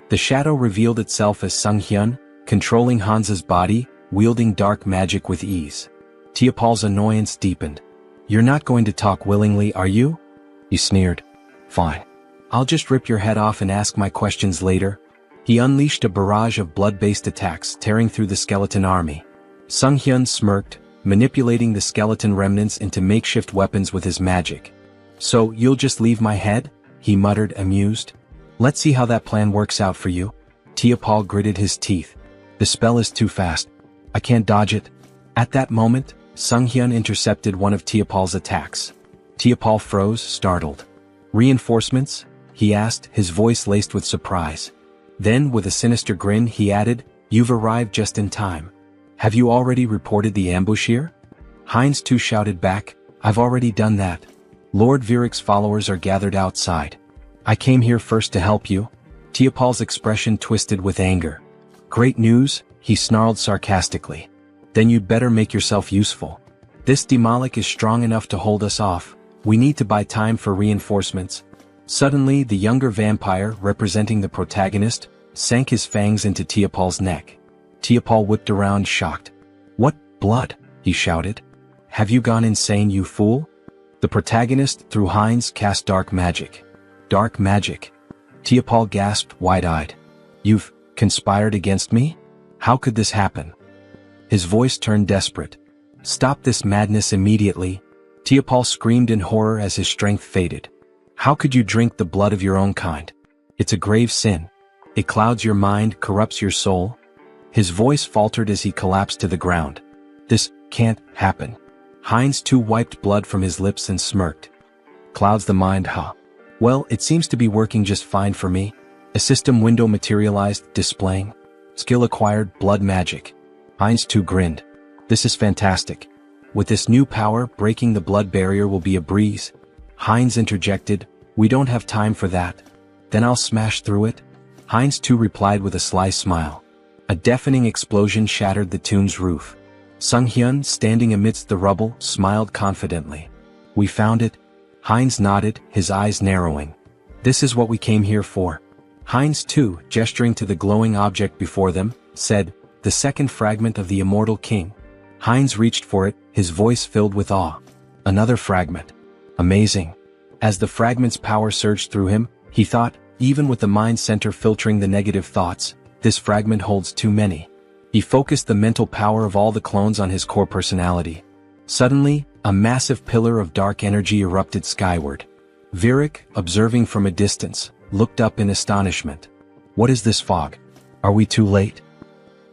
The shadow revealed itself as Sung Hyun, controlling Hansa's body, wielding dark magic with ease. Tiapol's annoyance deepened. You're not going to talk willingly, are you? He sneered. Fine. I'll just rip your head off and ask my questions later. He unleashed a barrage of blood-based attacks, tearing through the skeleton army. Sung Hyun smirked, manipulating the skeleton remnants into makeshift weapons with his magic. So, you'll just leave my head? He muttered, amused. Let's see how that plan works out for you. Tiapol gritted his teeth. The spell is too fast. I can't dodge it. At that moment, Sung Hyun intercepted one of Tiapol's attacks. Tiapol froze, startled. Reinforcements? He asked, his voice laced with surprise. Then, with a sinister grin, he added, You've arrived just in time. Have you already reported the ambush here? Heinz too shouted back, I've already done that. Lord Viric's followers are gathered outside. I came here first to help you. Tiapol's expression twisted with anger. Great news, he snarled sarcastically. Then you'd better make yourself useful. This Demolic is strong enough to hold us off. We need to buy time for reinforcements. Suddenly, the younger vampire, representing the protagonist, sank his fangs into Tiapol's neck. Tiapol whipped around, shocked. What blood? He shouted. Have you gone insane, you fool? The protagonist, through Heinz, cast dark magic. Dark magic. Tiapal gasped, wide-eyed. You've conspired against me? How could this happen? His voice turned desperate. Stop this madness immediately. Tiapal screamed in horror as his strength faded. How could you drink the blood of your own kind? It's a grave sin. It clouds your mind, corrupts your soul. His voice faltered as he collapsed to the ground. This can't happen. Heinz too wiped blood from his lips and smirked. Clouds the mind, huh? Well, it seems to be working just fine for me. A system window materialized, displaying skill acquired, blood magic. Heinz too grinned. This is fantastic. With this new power, breaking the blood barrier will be a breeze. Heinz interjected, we don't have time for that. Then I'll smash through it. Heinz too replied with a sly smile. A deafening explosion shattered the tomb's roof. Sung-hyun, standing amidst the rubble, smiled confidently. We found it. Heinz nodded, his eyes narrowing. This is what we came here for. Heinz too, gesturing to the glowing object before them, said, the second fragment of the immortal king. Heinz reached for it, his voice filled with awe. Another fragment. Amazing. As the fragment's power surged through him, he thought, even with the mind center filtering the negative thoughts, this fragment holds too many. He focused the mental power of all the clones on his core personality. Suddenly, a massive pillar of dark energy erupted skyward. Virik, observing from a distance, looked up in astonishment. What is this fog? Are we too late?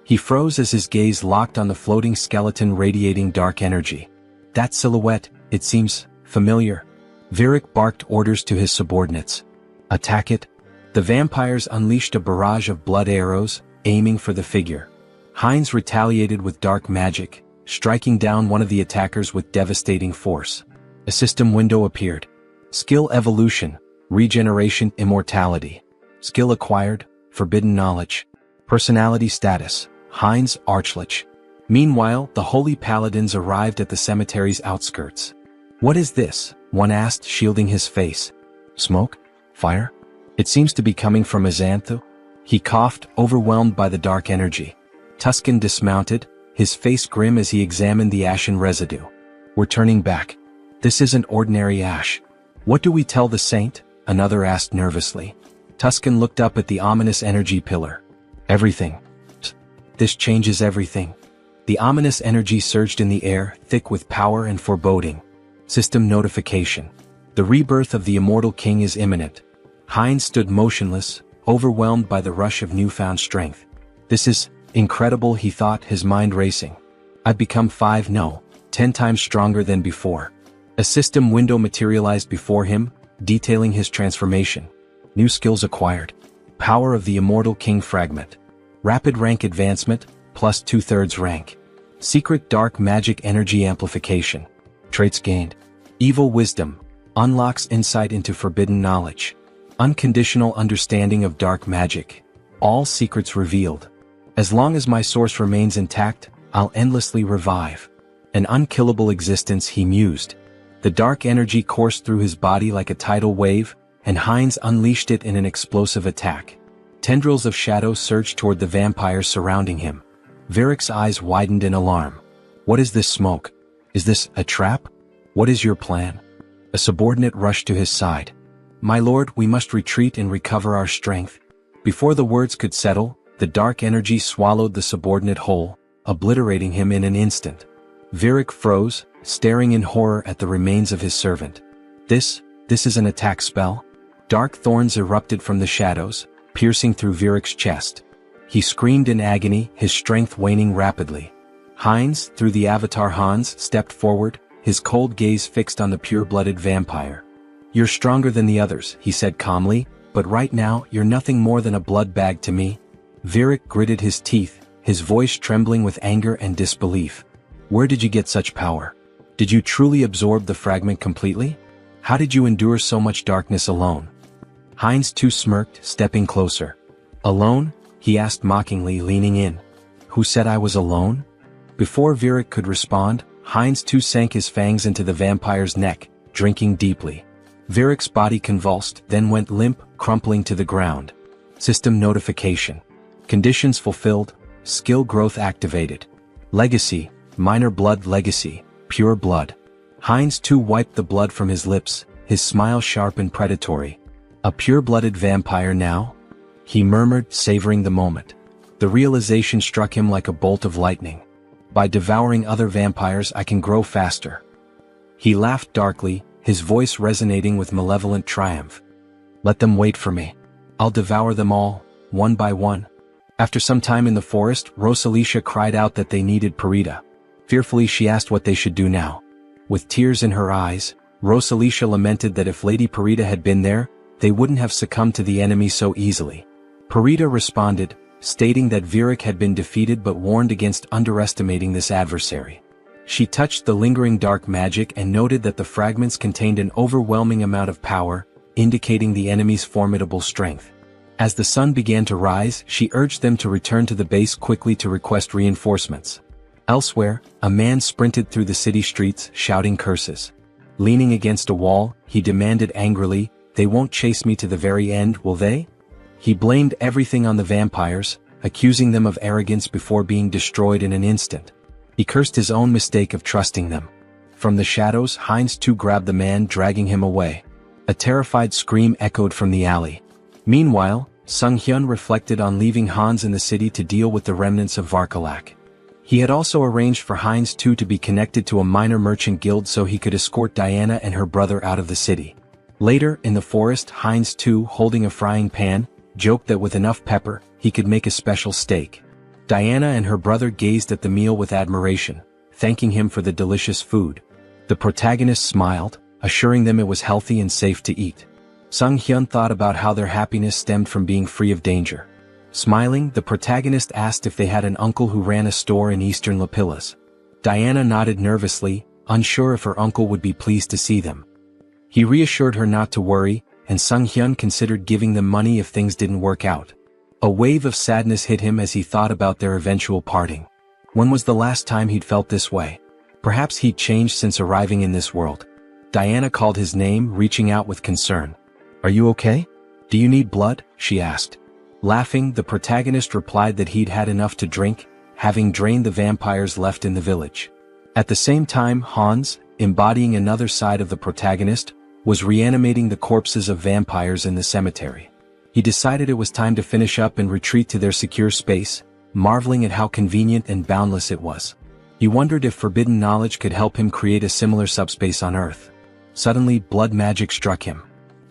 He froze as his gaze locked on the floating skeleton radiating dark energy. That silhouette, it seems familiar. Virik barked orders to his subordinates. Attack it. The vampires unleashed a barrage of blood arrows, aiming for the figure. Heinz retaliated with dark magic, striking down one of the attackers with devastating force. A system window appeared. Skill evolution, regeneration, immortality. Skill acquired, forbidden knowledge. Personality status, Heinz Archlich. Meanwhile, the holy paladins arrived at the cemetery's outskirts. What is this? One asked, shielding his face. Smoke? Fire? It seems to be coming from Azanthu. He coughed, overwhelmed by the dark energy. Tuscan dismounted, his face grim as he examined the ashen residue. We're turning back. This isn't ordinary ash. What do we tell the saint? Another asked nervously. Tuscan looked up at the ominous energy pillar. Everything. This changes everything. The ominous energy surged in the air, thick with power and foreboding. System notification. The rebirth of the immortal king is imminent. Heinz stood motionless, overwhelmed by the rush of newfound strength. This is incredible, he thought, his mind racing. I've become 10 times stronger than before. A system window materialized before him, detailing his transformation. New skills acquired. Power of the immortal king fragment. Rapid rank advancement, plus 2/3 rank. Secret dark magic energy amplification. Traits gained. Evil wisdom. Unlocks insight into forbidden knowledge. Unconditional understanding of dark magic. All secrets revealed. As long as my source remains intact, I'll endlessly revive. An unkillable existence, he mused. The dark energy coursed through his body like a tidal wave, and Heinz unleashed it in an explosive attack. Tendrils of shadow surged toward the vampires surrounding him. Virik's eyes widened in alarm. What is this smoke? Is this a trap? What is your plan? A subordinate rushed to his side. My lord, we must retreat and recover our strength. Before the words could settle, the dark energy swallowed the subordinate whole, obliterating him in an instant. Virik froze, staring in horror at the remains of his servant. This is an attack spell? Dark thorns erupted from the shadows, piercing through Virik's chest. He screamed in agony, his strength waning rapidly. Heinz, through the avatar Hans, stepped forward, his cold gaze fixed on the pure-blooded vampire. You're stronger than the others, he said calmly, but right now you're nothing more than a blood bag to me. Virik gritted his teeth, his voice trembling with anger and disbelief. Where did you get such power? Did you truly absorb the fragment completely? How did you endure so much darkness alone? Heinz too smirked, stepping closer. Alone? He asked mockingly, leaning in. Who said I was alone? Before Virik could respond, Heinz too sank his fangs into the vampire's neck, drinking deeply. Virik's body convulsed, then went limp, crumpling to the ground. System notification. Conditions fulfilled, skill growth activated. Legacy, minor blood legacy, pure blood. Heinz too wiped the blood from his lips, his smile sharp and predatory. A pure-blooded vampire now? He murmured, savoring the moment. The realization struck him like a bolt of lightning. By devouring other vampires I can grow faster. He laughed darkly, his voice resonating with malevolent triumph. Let them wait for me. I'll devour them all, one by one. After some time in the forest, Rosalicia cried out that they needed Parita. Fearfully she asked what they should do now. With tears in her eyes, Rosalicia lamented that if Lady Parita had been there, they wouldn't have succumbed to the enemy so easily. Parita responded, stating that Virak had been defeated but warned against underestimating this adversary. She touched the lingering dark magic and noted that the fragments contained an overwhelming amount of power, indicating the enemy's formidable strength. As the sun began to rise, she urged them to return to the base quickly to request reinforcements. Elsewhere, a man sprinted through the city streets, shouting curses. Leaning against a wall, he demanded angrily, "They won't chase me to the very end, will they?" He blamed everything on the vampires, accusing them of arrogance before being destroyed in an instant. He cursed his own mistake of trusting them. From the shadows, Heinz too grabbed the man, dragging him away. A terrified scream echoed from the alley. Meanwhile, Sung-hyun reflected on leaving Hans in the city to deal with the remnants of Varkalak. He had also arranged for Heinz too to be connected to a minor merchant guild so he could escort Diana and her brother out of the city. Later, in the forest, Heinz too, holding a frying pan, joked that with enough pepper, he could make a special steak. Diana and her brother gazed at the meal with admiration, thanking him for the delicious food. The protagonist smiled, assuring them it was healthy and safe to eat. Sung-hyun thought about how their happiness stemmed from being free of danger. Smiling, the protagonist asked if they had an uncle who ran a store in eastern Lapillas. Diana nodded nervously, unsure if her uncle would be pleased to see them. He reassured her not to worry, and Sung-hyun considered giving them money if things didn't work out. A wave of sadness hit him as he thought about their eventual parting. When was the last time he'd felt this way? Perhaps he'd changed since arriving in this world. Diana called his name, reaching out with concern. "Are you okay? Do you need blood?" she asked. Laughing, the protagonist replied that he'd had enough to drink, having drained the vampires left in the village. At the same time, Hans, embodying another side of the protagonist, was reanimating the corpses of vampires in the cemetery. He decided it was time to finish up and retreat to their secure space, marveling at how convenient and boundless it was. He wondered if forbidden knowledge could help him create a similar subspace on Earth. Suddenly, blood magic struck him.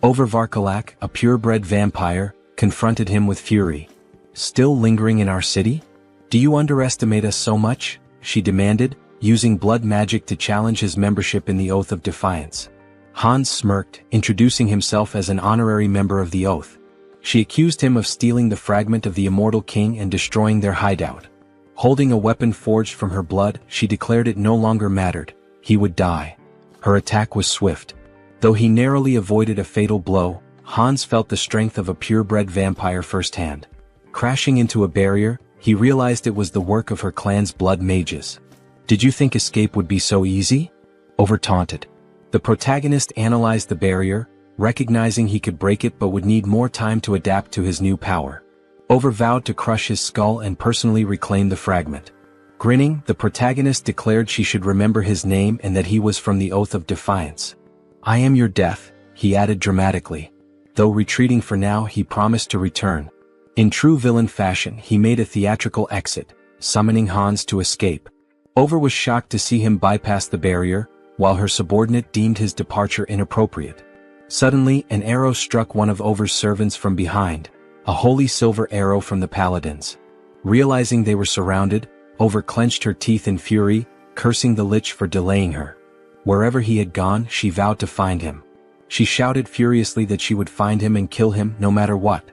Over Varkalak, a purebred vampire, confronted him with fury. "Still lingering in our city? Do you underestimate us so much?" she demanded, using blood magic to challenge his membership in the Oath of Defiance. Hans smirked, introducing himself as an honorary member of the Oath. She accused him of stealing the fragment of the immortal king and destroying their hideout. Holding a weapon forged from her blood, she declared it no longer mattered. He would die. Her attack was swift. Though he narrowly avoided a fatal blow, Hans felt the strength of a purebred vampire firsthand. Crashing into a barrier, he realized it was the work of her clan's blood mages. "Did you think escape would be so easy?" Over-taunted. The protagonist analyzed the barrier, recognizing he could break it but would need more time to adapt to his new power. Over-vowed to crush his skull and personally reclaim the fragment. Grinning, the protagonist declared she should remember his name and that he was from the Oath of Defiance. "I am your death," he added dramatically. Though retreating for now, he promised to return. In true villain fashion, he made a theatrical exit, summoning Hans to escape. Over was shocked to see him bypass the barrier, while her subordinate deemed his departure inappropriate. Suddenly, an arrow struck one of Over's servants from behind, a holy silver arrow from the paladins. Realizing they were surrounded, Over clenched her teeth in fury, cursing the lich for delaying her. Wherever he had gone, she vowed to find him. She shouted furiously that she would find him and kill him no matter what.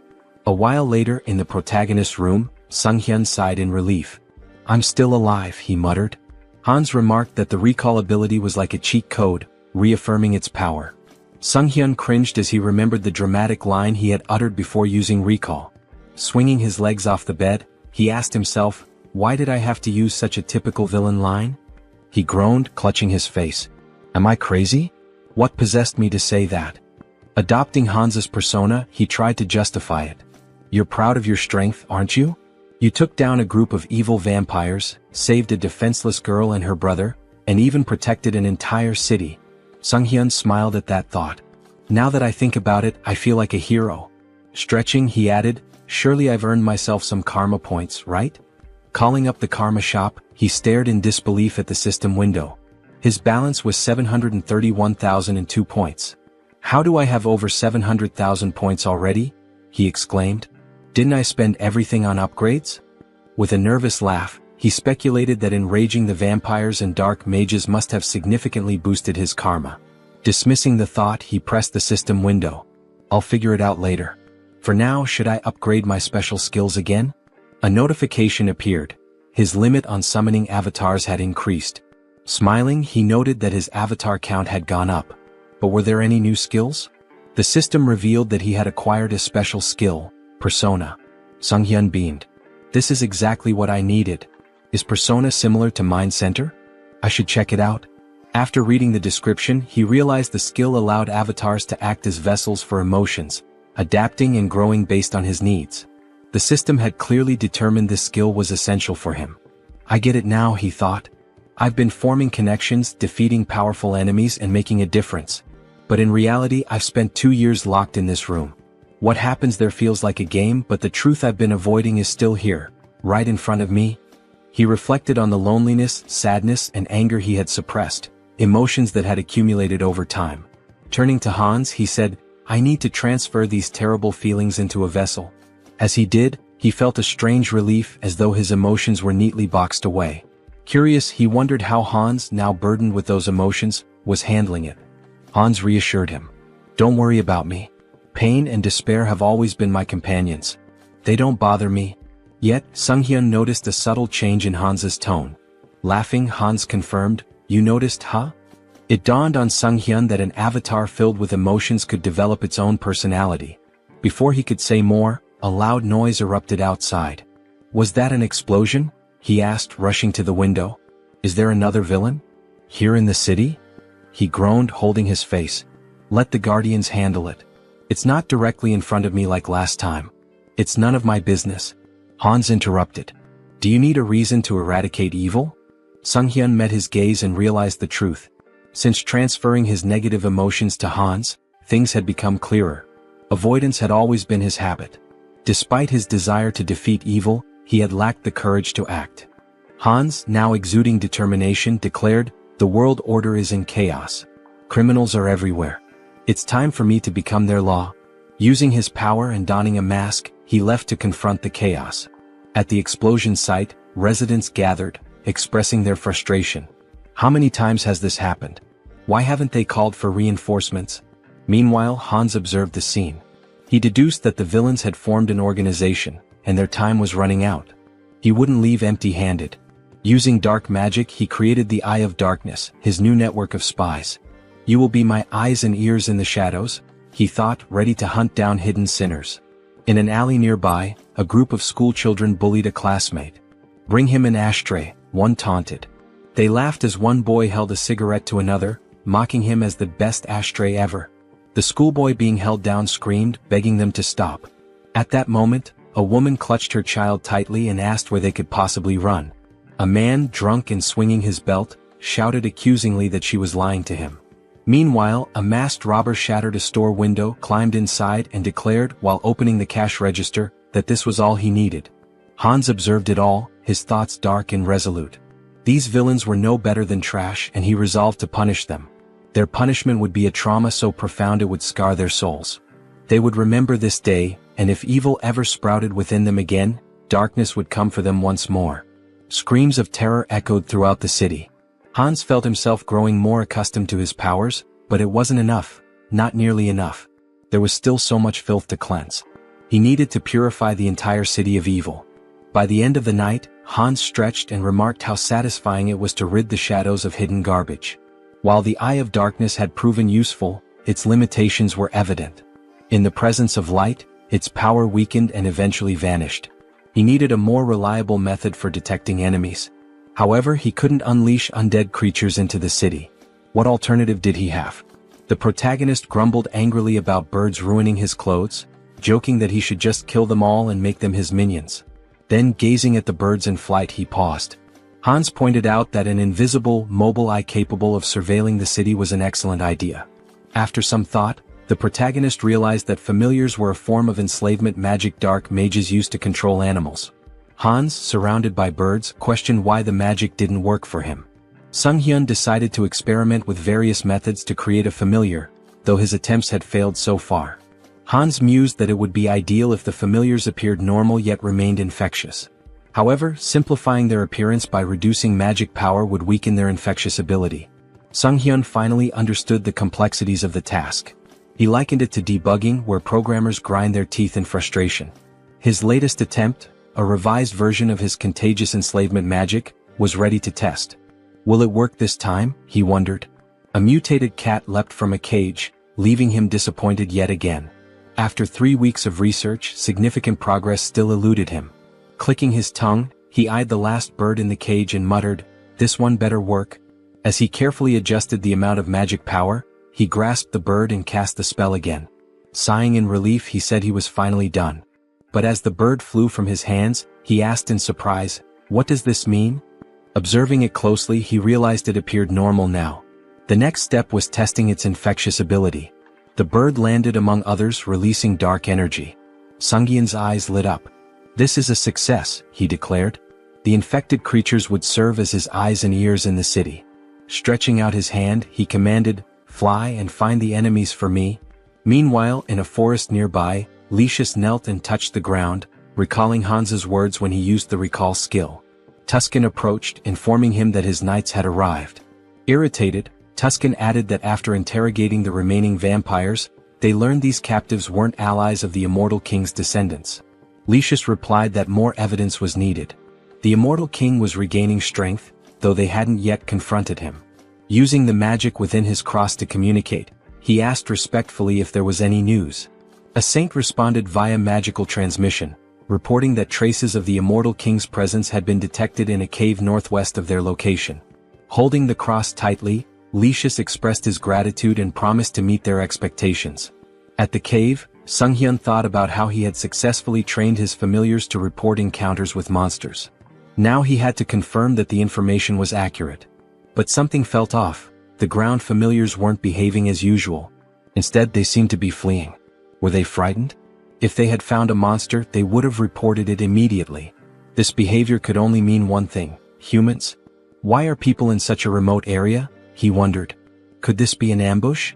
A while later, in the protagonist's room, Sung-hyun sighed in relief. "I'm still alive," he muttered. Hans remarked that the recall ability was like a cheat code, reaffirming its power. Sung-hyun cringed as he remembered the dramatic line he had uttered before using recall. Swinging his legs off the bed, he asked himself, "Why did I have to use such a typical villain line?" He groaned, clutching his face. "Am I crazy? What possessed me to say that?" Adopting Hans's persona, he tried to justify it. "You're proud of your strength, aren't you? You took down a group of evil vampires, saved a defenseless girl and her brother, and even protected an entire city. Sunghyun smiled at that thought. Now that I think about it, I feel like a hero. Stretching, he added, surely I've earned myself some karma points, right? Calling up the karma shop, he stared in disbelief at the system window. His balance was 731,002 points. How do I have over 700,000 points already? He exclaimed. Didn't I spend everything on upgrades? With a nervous laugh, he speculated that enraging the vampires and dark mages must have significantly boosted his karma. Dismissing the thought, he pressed the system window. I'll figure it out later. For now, should I upgrade my special skills again? A notification appeared. His limit on summoning avatars had increased. Smiling, he noted that his avatar count had gone up. But were there any new skills? The system revealed that he had acquired a special skill, Persona. Sunghyun beamed. This is exactly what I needed. Is Persona similar to Mind Center? I should check it out. After reading the description, he realized the skill allowed avatars to act as vessels for emotions, adapting and growing based on his needs. The system had clearly determined this skill was essential for him. I get it now, he thought. I've been forming connections, defeating powerful enemies and making a difference. But in reality, I've spent 2 years locked in this room. What happens there feels like a game, but the truth I've been avoiding is still here, right in front of me. He reflected on the loneliness, sadness, and anger he had suppressed, emotions that had accumulated over time. Turning to Hans, he said, I need to transfer these terrible feelings into a vessel. As he did, he felt a strange relief as though his emotions were neatly boxed away. Curious, he wondered how Hans, now burdened with those emotions, was handling it. Hans reassured him. Don't worry about me. Pain and despair have always been my companions. They don't bother me. Yet, Sunghyun noticed a subtle change in Hans's tone. Laughing, Hans confirmed, You noticed, huh? It dawned on Sunghyun that an avatar filled with emotions could develop its own personality. Before he could say more, a loud noise erupted outside. Was that an explosion? He asked, rushing to the window. Is there another villain? Here in the city? He groaned, holding his face. Let the guardians handle it. It's not directly in front of me like last time. It's none of my business. Hans interrupted. Do you need a reason to eradicate evil? Sunghyun met his gaze and realized the truth. Since transferring his negative emotions to Hans, things had become clearer. Avoidance had always been his habit. Despite his desire to defeat evil, he had lacked the courage to act. Hans, now exuding determination, declared, The world order is in chaos. Criminals are everywhere. It's time for me to become their law. Using his power and donning a mask, he left to confront the chaos. At the explosion site, residents gathered, expressing their frustration. How many times has this happened? Why haven't they called for reinforcements? Meanwhile, Hans observed the scene. He deduced that the villains had formed an organization, and their time was running out. He wouldn't leave empty-handed. Using dark magic, he created the Eye of Darkness, his new network of spies. You will be my eyes and ears in the shadows, he thought, ready to hunt down hidden sinners. In an alley nearby, a group of schoolchildren bullied a classmate. Bring him an ashtray, one taunted. They laughed as one boy held a cigarette to another, mocking him as the best ashtray ever. The schoolboy being held down screamed, begging them to stop. At that moment, a woman clutched her child tightly and asked where they could possibly run. A man, drunk and swinging his belt, shouted accusingly that she was lying to him. Meanwhile, a masked robber shattered a store window, climbed inside and declared, while opening the cash register, that this was all he needed. Hans observed it all, his thoughts dark and resolute. These villains were no better than trash, and he resolved to punish them. Their punishment would be a trauma so profound it would scar their souls. They would remember this day, and if evil ever sprouted within them again, darkness would come for them once more. Screams of terror echoed throughout the city. Hans felt himself growing more accustomed to his powers, but it wasn't enough, not nearly enough. There was still so much filth to cleanse. He needed to purify the entire city of evil. By the end of the night, Hans stretched and remarked how satisfying it was to rid the shadows of hidden garbage. While the Eye of Darkness had proven useful, its limitations were evident. In the presence of light, its power weakened and eventually vanished. He needed a more reliable method for detecting enemies. However, he couldn't unleash undead creatures into the city. What alternative did he have? The protagonist grumbled angrily about birds ruining his clothes, joking that he should just kill them all and make them his minions. Then, gazing at the birds in flight, he paused. Hans pointed out that an invisible, mobile eye capable of surveilling the city was an excellent idea. After some thought, the protagonist realized that familiars were a form of enslavement magic dark mages used to control animals. Hans, surrounded by birds, questioned why the magic didn't work for him. Sung-hyun decided to experiment with various methods to create a familiar, though his attempts had failed so far. Hans mused that it would be ideal if the familiars appeared normal yet remained infectious. However, simplifying their appearance by reducing magic power would weaken their infectious ability. Sung-hyun finally understood the complexities of the task. He likened it to debugging, where programmers grind their teeth in frustration. His latest attempt, a revised version of his contagious enslavement magic, was ready to test. Will it work this time? He wondered. A mutated cat leapt from a cage, leaving him disappointed yet again. After 3 weeks of research, significant progress still eluded him. Clicking his tongue, he eyed the last bird in the cage and muttered, "This one better work." As he carefully adjusted the amount of magic power, he grasped the bird and cast the spell again. Sighing in relief, he said he was finally done. But as the bird flew from his hands, he asked in surprise, "What does this mean?" Observing it closely, he realized it appeared normal now. The next step was testing its infectious ability. The bird landed among others, releasing dark energy. Sung-hyun's eyes lit up. "This is a success," he declared. The infected creatures would serve as his eyes and ears in the city. Stretching out his hand, he commanded, "Fly and find the enemies for me." Meanwhile, in a forest nearby, Lucius knelt and touched the ground, recalling Hans's words when he used the recall skill. Tuscan approached, informing him that his knights had arrived. Irritated, Tuscan added that after interrogating the remaining vampires, they learned these captives weren't allies of the immortal king's descendants. Lucius replied that more evidence was needed. The immortal king was regaining strength, though they hadn't yet confronted him. Using the magic within his cross to communicate, he asked respectfully if there was any news. A saint responded via magical transmission, reporting that traces of the immortal king's presence had been detected in a cave northwest of their location. Holding the cross tightly, Lucius expressed his gratitude and promised to meet their expectations. At the cave, Sung-hyun thought about how he had successfully trained his familiars to report encounters with monsters. Now he had to confirm that the information was accurate. But something felt off. The ground familiars weren't behaving as usual. Instead, they seemed to be fleeing. Were they frightened? If they had found a monster, they would have reported it immediately. This behavior could only mean one thing: humans? Why are people in such a remote area? He wondered. Could this be an ambush?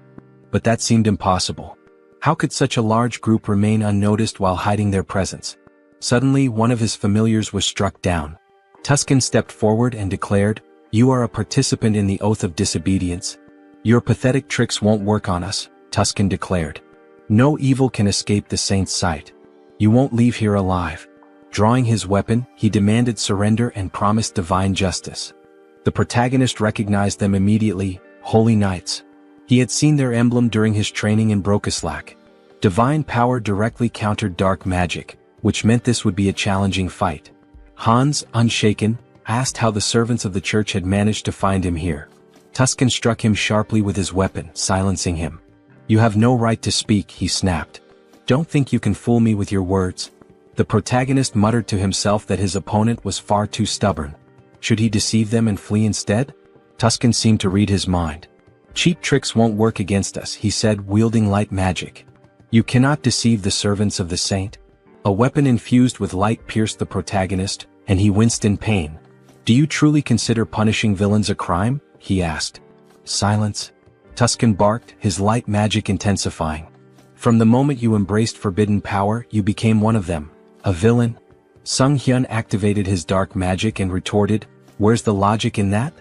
But that seemed impossible. How could such a large group remain unnoticed while hiding their presence? Suddenly, one of his familiars was struck down. Tuscan stepped forward and declared, "You are a participant in the oath of disobedience. Your pathetic tricks won't work on us," Tuscan declared. "No evil can escape the saint's sight. You won't leave here alive." Drawing his weapon, he demanded surrender and promised divine justice. The protagonist recognized them immediately: Holy Knights. He had seen their emblem during his training in Brokislak. Divine power directly countered dark magic, which meant this would be a challenging fight. Hans, unshaken, asked how the servants of the church had managed to find him here. Tuscan struck him sharply with his weapon, silencing him. "You have no right to speak," he snapped. "Don't think you can fool me with your words." The protagonist muttered to himself that his opponent was far too stubborn. Should he deceive them and flee instead? Tuscan seemed to read his mind. "Cheap tricks won't work against us," he said, wielding light magic. "You cannot deceive the servants of the saint." A weapon infused with light pierced the protagonist, and he winced in pain. "Do you truly consider punishing villains a crime?" he asked. "Silence," Tuscan barked, his light magic intensifying. "From the moment you embraced forbidden power, you became one of them. A villain?" Sung-hyun activated his dark magic and retorted, "Where's the logic in that?"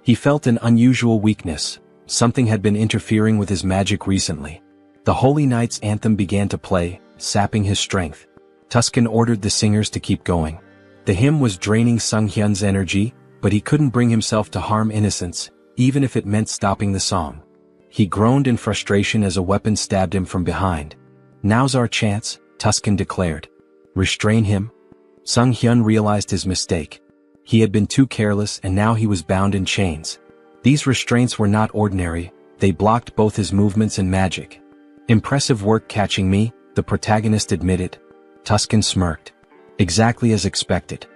He felt an unusual weakness. Something had been interfering with his magic recently. The Holy Knight's anthem began to play, sapping his strength. Tuscan ordered the singers to keep going. The hymn was draining Sung-hyun's energy, but he couldn't bring himself to harm innocents, even if it meant stopping the song. He groaned in frustration as a weapon stabbed him from behind. "Now's our chance," Tuscan declared. "Restrain him." Sung-hyun realized his mistake. He had been too careless and now he was bound in chains. These restraints were not ordinary, they blocked both his movements and magic. "Impressive work catching me," the protagonist admitted. Tuscan smirked. "Exactly as expected.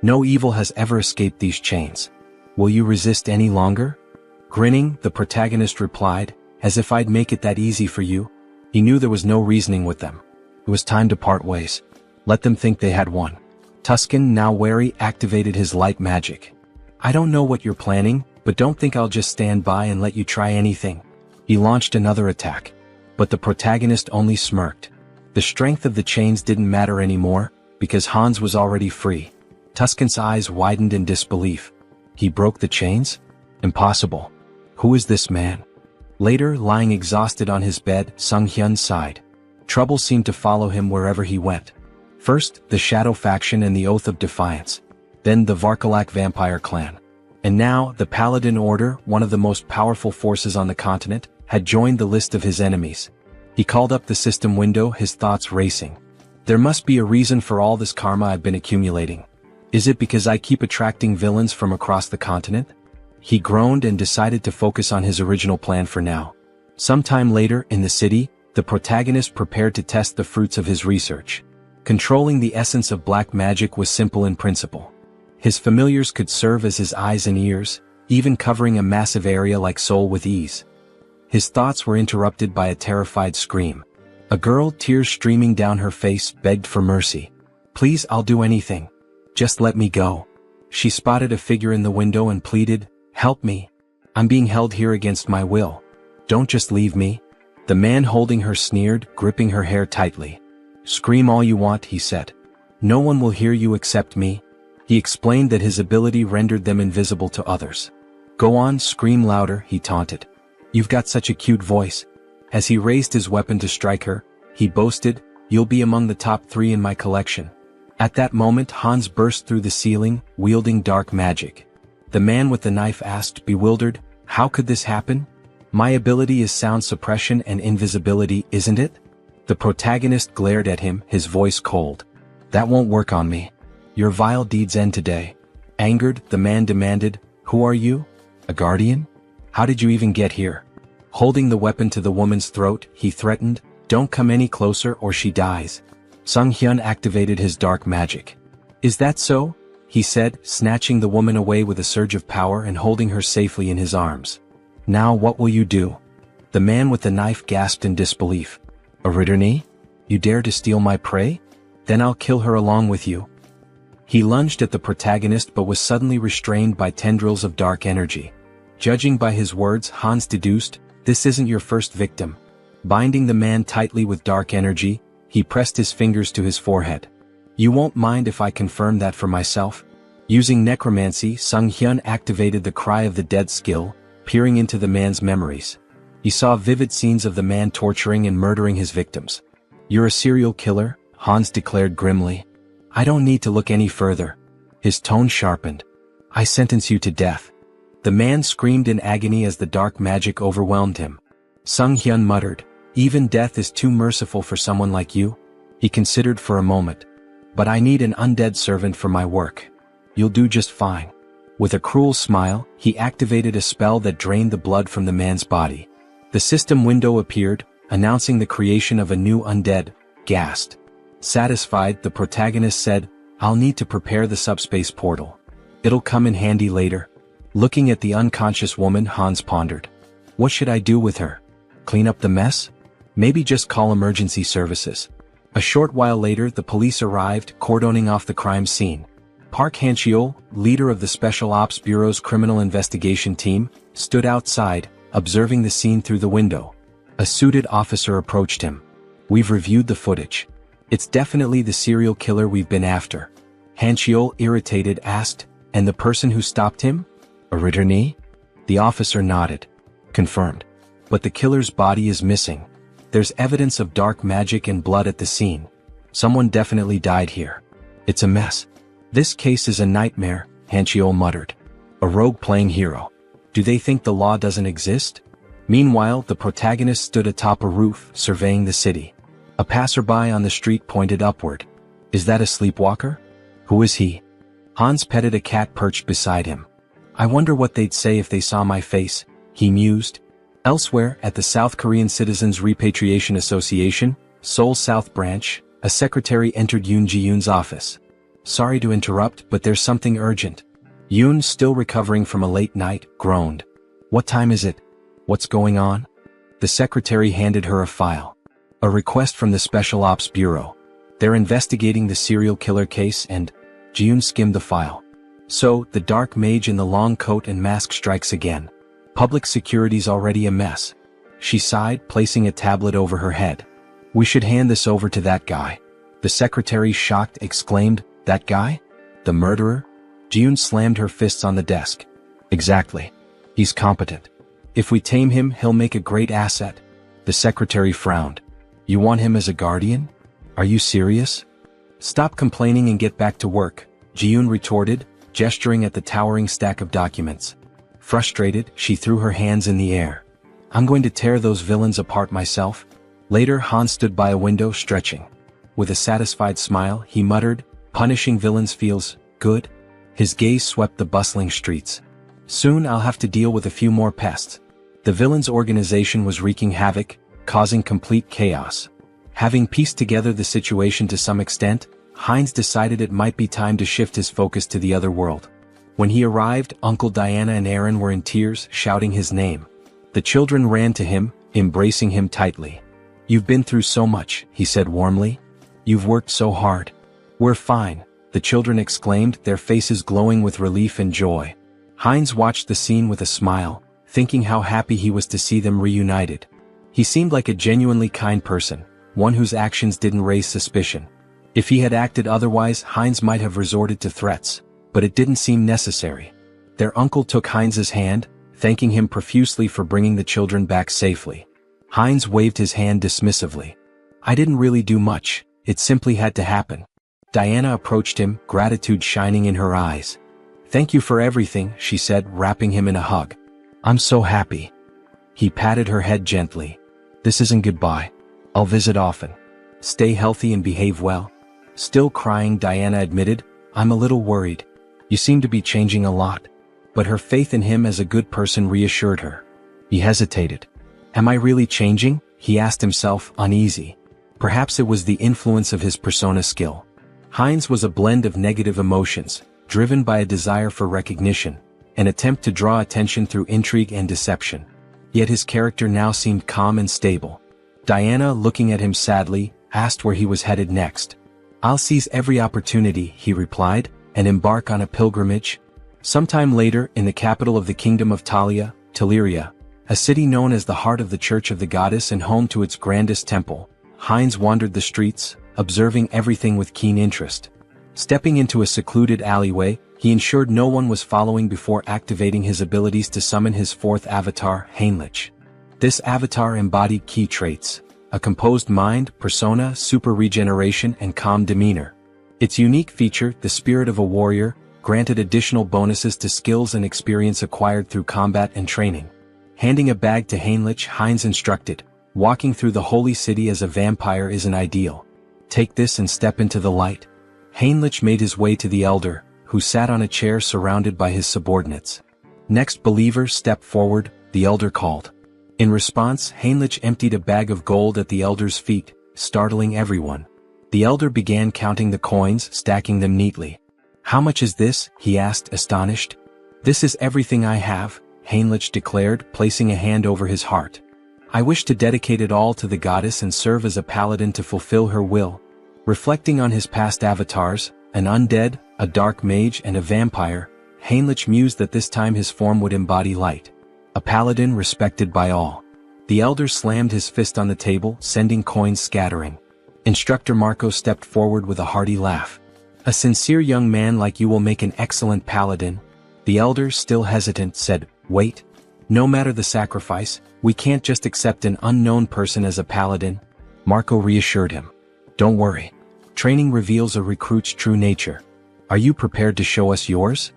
No evil has ever escaped these chains. Will you resist any longer? Grinning, the protagonist replied, as if I'd make it that easy for you. He knew there was no reasoning with them. It was time to part ways. Let them think they had won. Tuscan, now wary, activated his light magic. I don't know what you're planning, but don't think I'll just stand by and let you try anything. He launched another attack. But the protagonist only smirked. The strength of the chains didn't matter anymore, because Hans was already free. Tuscan's eyes widened in disbelief. He broke the chains? Impossible. Who is this man? Later, lying exhausted on his bed, Sung-hyun sighed. Trouble seemed to follow him wherever he went. First, the Shadow faction and the Oath of Defiance. Then the Varkalak vampire clan. And now, the Paladin Order, one of the most powerful forces on the continent, had joined the list of his enemies. He called up the system window, his thoughts racing. There must be a reason for all this karma I've been accumulating. Is it because I keep attracting villains from across the continent? He groaned and decided to focus on his original plan for now. Sometime later, in the city, the protagonist prepared to test the fruits of his research. Controlling the essence of black magic was simple in principle. His familiars could serve as his eyes and ears, even covering a massive area like Seoul with ease. His thoughts were interrupted by a terrified scream. A girl, tears streaming down her face, begged for mercy. Please, I'll do anything. Just let me go. She spotted a figure in the window and pleaded, help me. I'm being held here against my will. Don't just leave me. The man holding her sneered, gripping her hair tightly. Scream all you want, he said. No one will hear you except me. He explained that his ability rendered them invisible to others. Go on, scream louder, he taunted. You've got such a cute voice. As he raised his weapon to strike her, he boasted, you'll be among the top 3 in my collection. At that moment, Hans burst through the ceiling, wielding dark magic. The man with the knife asked, bewildered, how could this happen? My ability is sound suppression and invisibility, isn't it? The protagonist glared at him, his voice cold. That won't work on me. Your vile deeds end today. Angered, the man demanded, who are you? A guardian? How did you even get here? Holding the weapon to the woman's throat, he threatened, don't come any closer or she dies. Sung-hyun activated his dark magic. Is that so? He said, snatching the woman away with a surge of power and holding her safely in his arms. Now what will you do? The man with the knife gasped in disbelief. A Ritterni? You dare to steal my prey? Then I'll kill her along with you. He lunged at the protagonist but was suddenly restrained by tendrils of dark energy. Judging by his words, Hans deduced, this isn't your first victim. Binding the man tightly with dark energy, he pressed his fingers to his forehead. You won't mind if I confirm that for myself? Using necromancy, Sung-hyun activated the Cry of the Dead skill, peering into the man's memories. He saw vivid scenes of the man torturing and murdering his victims. You're a serial killer, Hans declared grimly. I don't need to look any further. His tone sharpened. I sentence you to death. The man screamed in agony as the dark magic overwhelmed him. Sung-hyun muttered, even death is too merciful for someone like you. He considered for a moment. But I need an undead servant for my work. You'll do just fine. With a cruel smile, he activated a spell that drained the blood from the man's body. The system window appeared, announcing the creation of a new undead, Ghast. Satisfied, the protagonist said, I'll need to prepare the subspace portal. It'll come in handy later. Looking at the unconscious woman, Hans pondered. What should I do with her? Clean up the mess? Maybe just call emergency services. A short while later, the police arrived, cordoning off the crime scene. Park Han-cheol, leader of the Special Ops Bureau's criminal investigation team, stood outside, observing the scene through the window. A suited officer approached him. We've reviewed the footage. It's definitely the serial killer we've been after. Han-cheol, irritated, asked, and the person who stopped him? A Ritterni? The officer nodded. Confirmed. But the killer's body is missing. There's evidence of dark magic and blood at the scene. Someone definitely died here. It's a mess. This case is a nightmare, Han-cheol muttered. A rogue playing hero. Do they think the law doesn't exist? Meanwhile, the protagonist stood atop a roof, surveying the city. A passerby on the street pointed upward. Is that a sleepwalker? Who is he? Hans petted a cat perched beside him. I wonder what they'd say if they saw my face, he mused. Elsewhere, at the South Korean Citizens Repatriation Association, Seoul South Branch, a secretary entered Yoon Ji-yoon's office. Sorry to interrupt, but there's something urgent. Yoon, still recovering from a late night, groaned. What time is it? What's going on? The secretary handed her a file. A request from the Special Ops Bureau. They're investigating the serial killer case and... Yoon skimmed the file. So, the dark mage in the long coat and mask strikes again. Public security's already a mess. She sighed, placing a tablet over her head. We should hand this over to that guy. The secretary, shocked, exclaimed, That guy? The murderer? Yoon slammed her fists on the desk. Exactly. He's competent. If we tame him, he'll make a great asset. The secretary frowned. You want him as a guardian? Are you serious? Stop complaining and get back to work, Yoon retorted, gesturing at the towering stack of documents. Frustrated, she threw her hands in the air. I'm going to tear those villains apart myself. Later, Han stood by a window, stretching. With a satisfied smile, he muttered, Punishing villains feels good. His gaze swept the bustling streets. Soon I'll have to deal with a few more pests. The villains' organization was wreaking havoc, causing complete chaos. Having pieced together the situation to some extent, Hines decided it might be time to shift his focus to the other world. When he arrived, Uncle Diana and Aaron were in tears, shouting his name. The children ran to him, embracing him tightly. You've been through so much, he said warmly. You've worked so hard. We're fine, the children exclaimed, their faces glowing with relief and joy. Hines watched the scene with a smile, thinking how happy he was to see them reunited. He seemed like a genuinely kind person, one whose actions didn't raise suspicion. If he had acted otherwise, Hines might have resorted to threats, but it didn't seem necessary. Their uncle took Hines's hand, thanking him profusely for bringing the children back safely. Hines waved his hand dismissively. I didn't really do much, it simply had to happen. Diana approached him, gratitude shining in her eyes. Thank you for everything, she said, wrapping him in a hug. I'm so happy. He patted her head gently. This isn't goodbye. I'll visit often. Stay healthy and behave well. Still crying, Diana admitted, I'm a little worried. You seem to be changing a lot. But her faith in him as a good person reassured her. He hesitated. Am I really changing? He asked himself, uneasy. Perhaps it was the influence of his persona skill. Hines was a blend of negative emotions, driven by a desire for recognition, an attempt to draw attention through intrigue and deception. Yet his character now seemed calm and stable. Diana, looking at him sadly, asked where he was headed next. I'll seize every opportunity, he replied, and embark on a pilgrimage. Sometime later, in the capital of the kingdom of Talia, Teleria, a city known as the heart of the Church of the Goddess and home to its grandest temple, Hines wandered the streets, observing everything with keen interest. Stepping into a secluded alleyway, he ensured no one was following before activating his abilities to summon his fourth avatar, Heinrich. This avatar embodied key traits: a composed mind, persona, super regeneration, and calm demeanor. Its unique feature, the spirit of a warrior, granted additional bonuses to skills and experience acquired through combat and training. Handing a bag to Heinrich, Hines instructed, walking through the holy city as a vampire isn't ideal. Take this and step into the light. Heinrich made his way to the elder, who sat on a chair surrounded by his subordinates. Next, believer, step forward, the elder called. In response, Heinrich emptied a bag of gold at the elder's feet, startling everyone. The elder began counting the coins, stacking them neatly. How much is this? He asked, astonished. This is everything I have, Heinrich declared, placing a hand over his heart. I wish to dedicate it all to the goddess and serve as a paladin to fulfill her will. Reflecting on his past avatars, an undead, a dark mage, and a vampire, Heinrich mused that this time his form would embody light. A paladin respected by all. The elder slammed his fist on the table, sending coins scattering. Instructor Marco stepped forward with a hearty laugh. A sincere young man like you will make an excellent paladin. The elder, still hesitant, said, Wait. No matter the sacrifice, we can't just accept an unknown person as a paladin. Marco reassured him. Don't worry. Training reveals a recruit's true nature. Are you prepared to show us yours?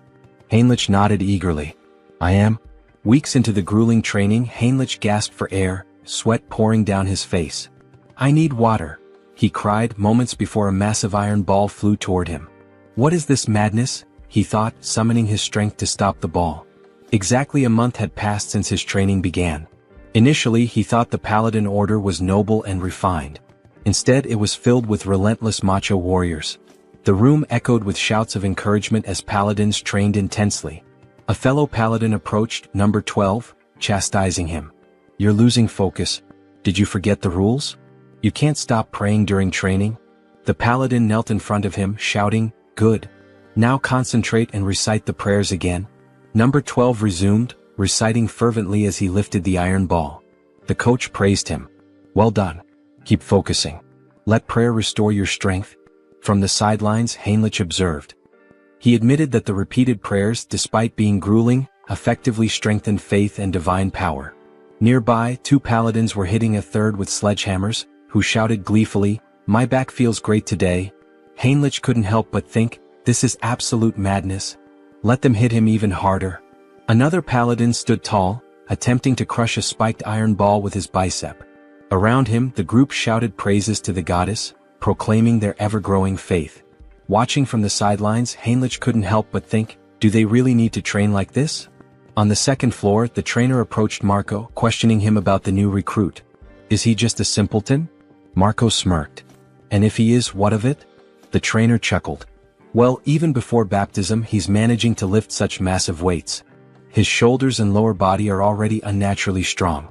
Heinrich nodded eagerly. I am. Weeks into the grueling training, Heinrich gasped for air, sweat pouring down his face. I need water, he cried moments before a massive iron ball flew toward him. What is this madness? He thought, summoning his strength to stop the ball. Exactly a month had passed since his training began. Initially, he thought the Paladin Order was noble and refined. Instead, it was filled with relentless macho warriors. The room echoed with shouts of encouragement as paladins trained intensely. A fellow paladin approached number 12, chastising him. "You're losing focus. Did you forget the rules? You can't stop praying during training." The paladin knelt in front of him, shouting, "Good. Now concentrate and recite the prayers again." Number 12 resumed, reciting fervently as he lifted the iron ball. The coach praised him. "Well done. Keep focusing. Let prayer restore your strength." From the sidelines, Heinrich observed. He admitted that the repeated prayers, despite being grueling, effectively strengthened faith and divine power. Nearby, 2 paladins were hitting a third with sledgehammers, who shouted gleefully, "My back feels great today." Heinrich couldn't help but think, this is absolute madness. Let them hit him even harder. Another paladin stood tall, attempting to crush a spiked iron ball with his bicep. Around him, the group shouted praises to the goddess, proclaiming their ever-growing faith. Watching from the sidelines, Heinrich couldn't help but think, do they really need to train like this? On the second floor, the trainer approached Marco, questioning him about the new recruit. Is he just a simpleton? Marco smirked. And if he is, what of it? The trainer chuckled. Well, even before baptism, he's managing to lift such massive weights. His shoulders and lower body are already unnaturally strong.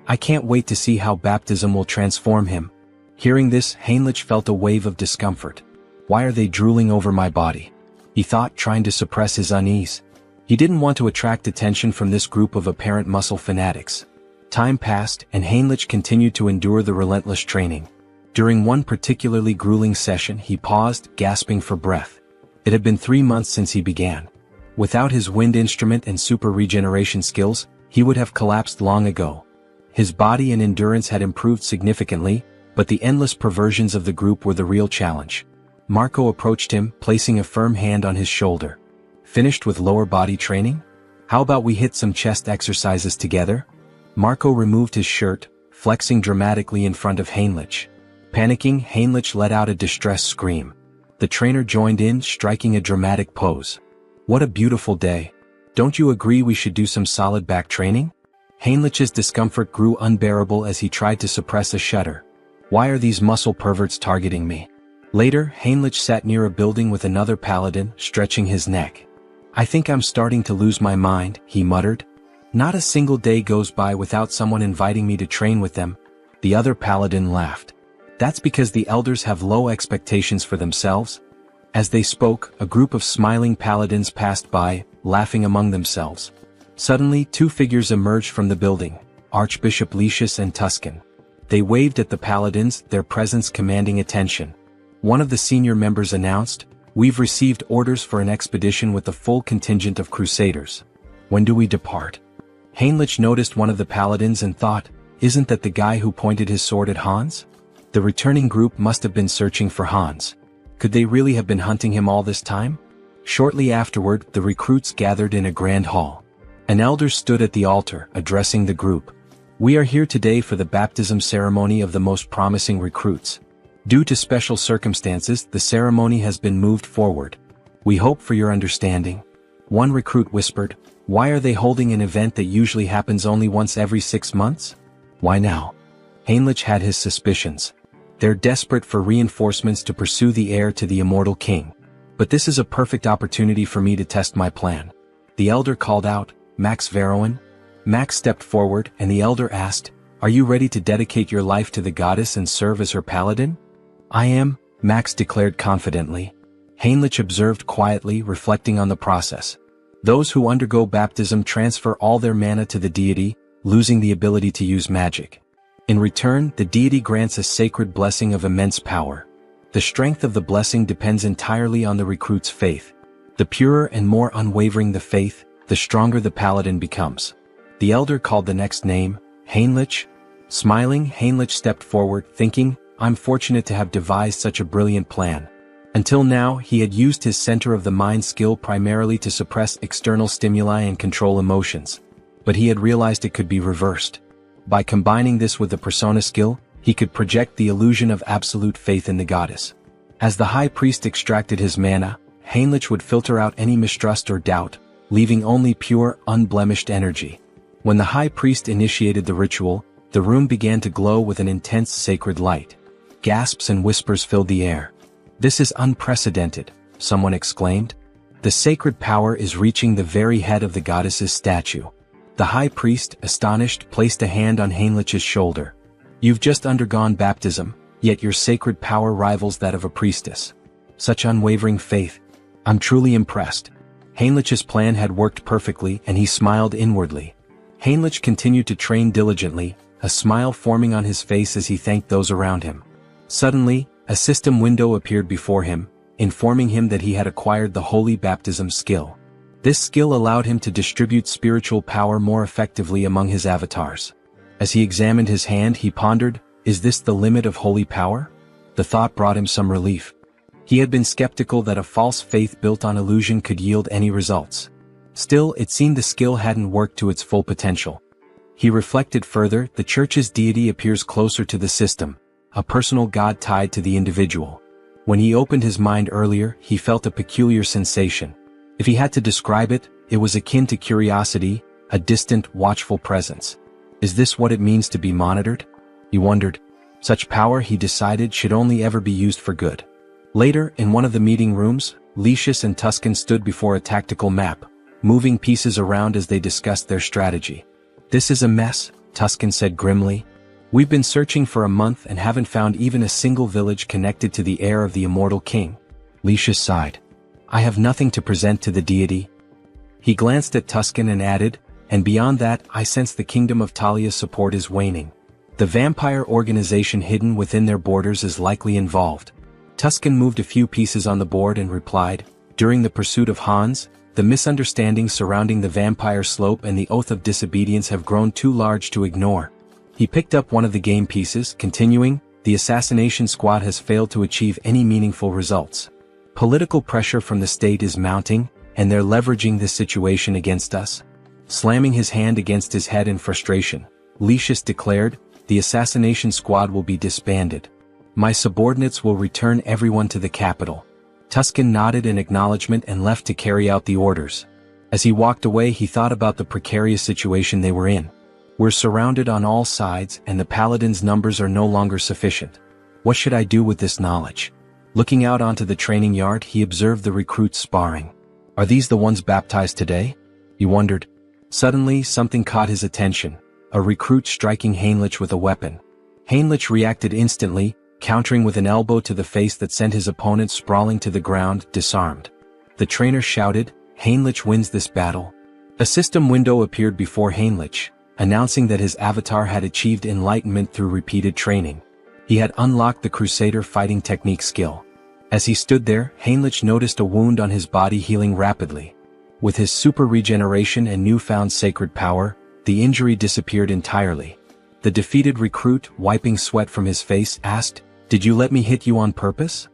I can't wait to see how baptism will transform him. Hearing this, Heinrich felt a wave of discomfort. Why are they drooling over my body? He thought, trying to suppress his unease. He didn't want to attract attention from this group of apparent muscle fanatics. Time passed, and Heinrich continued to endure the relentless training. During one particularly grueling session, he paused, gasping for breath. It had been 3 months since he began. Without his wind instrument and super regeneration skills, he would have collapsed long ago. His body and endurance had improved significantly, but the endless perversions of the group were the real challenge. Marco approached him, placing a firm hand on his shoulder. Finished with lower body training? How about we hit some chest exercises together? Marco removed his shirt, flexing dramatically in front of Heinrich. Panicking, Heinrich let out a distressed scream. The trainer joined in, striking a dramatic pose. What a beautiful day. Don't you agree we should do some solid back training? Heinrich's discomfort grew unbearable as he tried to suppress a shudder. Why are these muscle perverts targeting me? Later, Heinrich sat near a building with another paladin, stretching his neck. I think I'm starting to lose my mind, he muttered. Not a single day goes by without someone inviting me to train with them. The other paladin laughed. That's because the elders have low expectations for themselves. As they spoke, a group of smiling paladins passed by, laughing among themselves. Suddenly, 2 figures emerged from the building, Archbishop Lucius and Tuscan. They waved at the paladins, their presence commanding attention. One of the senior members announced, "We've received orders for an expedition with the full contingent of crusaders. When do we depart?" Heinrich noticed one of the paladins and thought, isn't that the guy who pointed his sword at Hans? The returning group must have been searching for Hans. Could they really have been hunting him all this time? Shortly afterward, the recruits gathered in a grand hall. An elder stood at the altar, addressing the group. We are here today for the baptism ceremony of the most promising recruits. Due to special circumstances, the ceremony has been moved forward. We hope for your understanding. One recruit whispered, why are they holding an event that usually happens only once every 6 months? Why now? Heinrich had his suspicions. They're desperate for reinforcements to pursue the heir to the immortal king. But this is a perfect opportunity for me to test my plan. The elder called out, Max Veroin? Max stepped forward, and the elder asked, are you ready to dedicate your life to the goddess and serve as her paladin? I am, Max declared confidently. Heinrich observed quietly, reflecting on the process. Those who undergo baptism transfer all their mana to the deity, losing the ability to use magic. In return, the deity grants a sacred blessing of immense power. The strength of the blessing depends entirely on the recruit's faith. The purer and more unwavering the faith, the stronger the paladin becomes. The elder called the next name, Heinrich. Smiling, Heinrich stepped forward, thinking, I'm fortunate to have devised such a brilliant plan. Until now, he had used his center of the mind skill primarily to suppress external stimuli and control emotions. But he had realized it could be reversed. By combining this with the persona skill, he could project the illusion of absolute faith in the goddess. As the high priest extracted his mana, Heinrich would filter out any mistrust or doubt, leaving only pure, unblemished energy. When the high priest initiated the ritual, the room began to glow with an intense sacred light. Gasps and whispers filled the air. "This is unprecedented," someone exclaimed. "The sacred power is reaching the very head of the goddess's statue." The high priest, astonished, placed a hand on Heinrich's shoulder. "You've just undergone baptism, yet your sacred power rivals that of a priestess. Such unwavering faith. I'm truly impressed." Heinrich's plan had worked perfectly, and he smiled inwardly. Heinrich continued to train diligently, a smile forming on his face as he thanked those around him. Suddenly, a system window appeared before him, informing him that he had acquired the holy baptism skill. This skill allowed him to distribute spiritual power more effectively among his avatars. As he examined his hand, he pondered, "Is this the limit of holy power?" The thought brought him some relief. He had been skeptical that a false faith built on illusion could yield any results. Still, it seemed the skill hadn't worked to its full potential. He reflected further, the church's deity appears closer to the system, a personal god tied to the individual. When he opened his mind earlier, he felt a peculiar sensation. If he had to describe it, it was akin to curiosity, a distant, watchful presence. Is this what it means to be monitored? He wondered. Such power, he decided, should only ever be used for good. Later, in one of the meeting rooms, Lucius and Tuscan stood before a tactical map, moving pieces around as they discussed their strategy. "This is a mess," Tuscan said grimly. "We've been searching for a month and haven't found even a single village connected to the heir of the immortal king." Lucius sighed. "I have nothing to present to the deity." He glanced at Tuscan and added, "And beyond that, I sense the kingdom of Talia's support is waning. The vampire organization hidden within their borders is likely involved." Tuscan moved a few pieces on the board and replied, "During the pursuit of Hans, the misunderstandings surrounding the vampire slope and the oath of disobedience have grown too large to ignore." He picked up one of the game pieces, continuing, "The assassination squad has failed to achieve any meaningful results. Political pressure from the state is mounting, and they're leveraging this situation against us." Slamming his hand against his head in frustration, Lucius declared, "The assassination squad will be disbanded. My subordinates will return everyone to the capital." Tuscan nodded in acknowledgement and left to carry out the orders. As he walked away, he thought about the precarious situation they were in. "We're surrounded on all sides, and the paladins' numbers are no longer sufficient. What should I do with this knowledge?" Looking out onto the training yard, he observed the recruits sparring. "Are these the ones baptized today?" he wondered. Suddenly, something caught his attention, a recruit striking Heinrich with a weapon. Heinrich reacted instantly, countering with an elbow to the face that sent his opponent sprawling to the ground, disarmed. The trainer shouted, "Heinrich wins this battle." A system window appeared before Heinrich, announcing that his avatar had achieved enlightenment through repeated training. He had unlocked the Crusader fighting technique skill. As he stood there, Heinrich noticed a wound on his body healing rapidly. With his super regeneration and newfound sacred power, the injury disappeared entirely. The defeated recruit, wiping sweat from his face, asked, "Did you let me hit you on purpose?"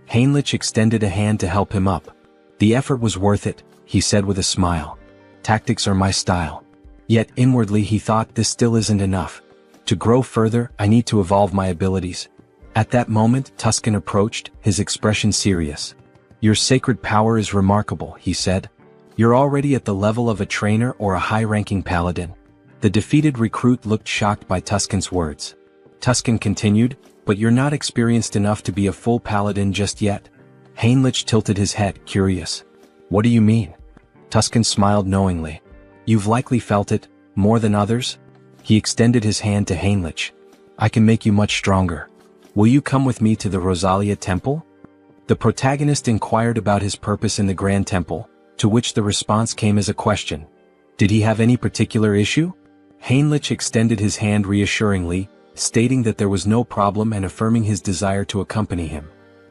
Heinrich extended a hand to help him up. "The effort was worth it," he said with a smile. "Tactics are my style." Yet inwardly he thought, this still isn't enough. To grow further, I need to evolve my abilities. At that moment, Tuscan approached, his expression serious. "Your sacred power is remarkable," he said. "You're already at the level of a trainer or a high-ranking paladin." The defeated recruit looked shocked by Tuscan's words. Tuscan continued, "But you're not experienced enough to be a full paladin just yet." Heinrich tilted his head, curious. "What do you mean?" Tuscan smiled knowingly. "You've likely felt it, more than others." He extended his hand to Heinrich. "I can make you much stronger. Will you come with me to the Rosalia Temple?" The protagonist inquired about his purpose in the Grand Temple, to which the response came as a question. Did he have any particular issue? Heinrich extended his hand reassuringly, stating that there was no problem and affirming his desire to accompany him.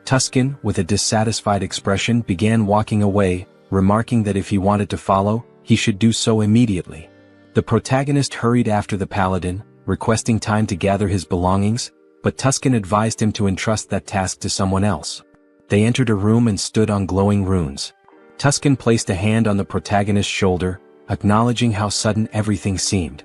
Tuscan, with a dissatisfied expression, began walking away, remarking that if he wanted to follow, he should do so immediately. The protagonist hurried after the paladin, requesting time to gather his belongings, but Tuscan advised him to entrust that task to someone else. They entered a room and stood on glowing runes. Tuscan placed a hand on the protagonist's shoulder, acknowledging how sudden everything seemed.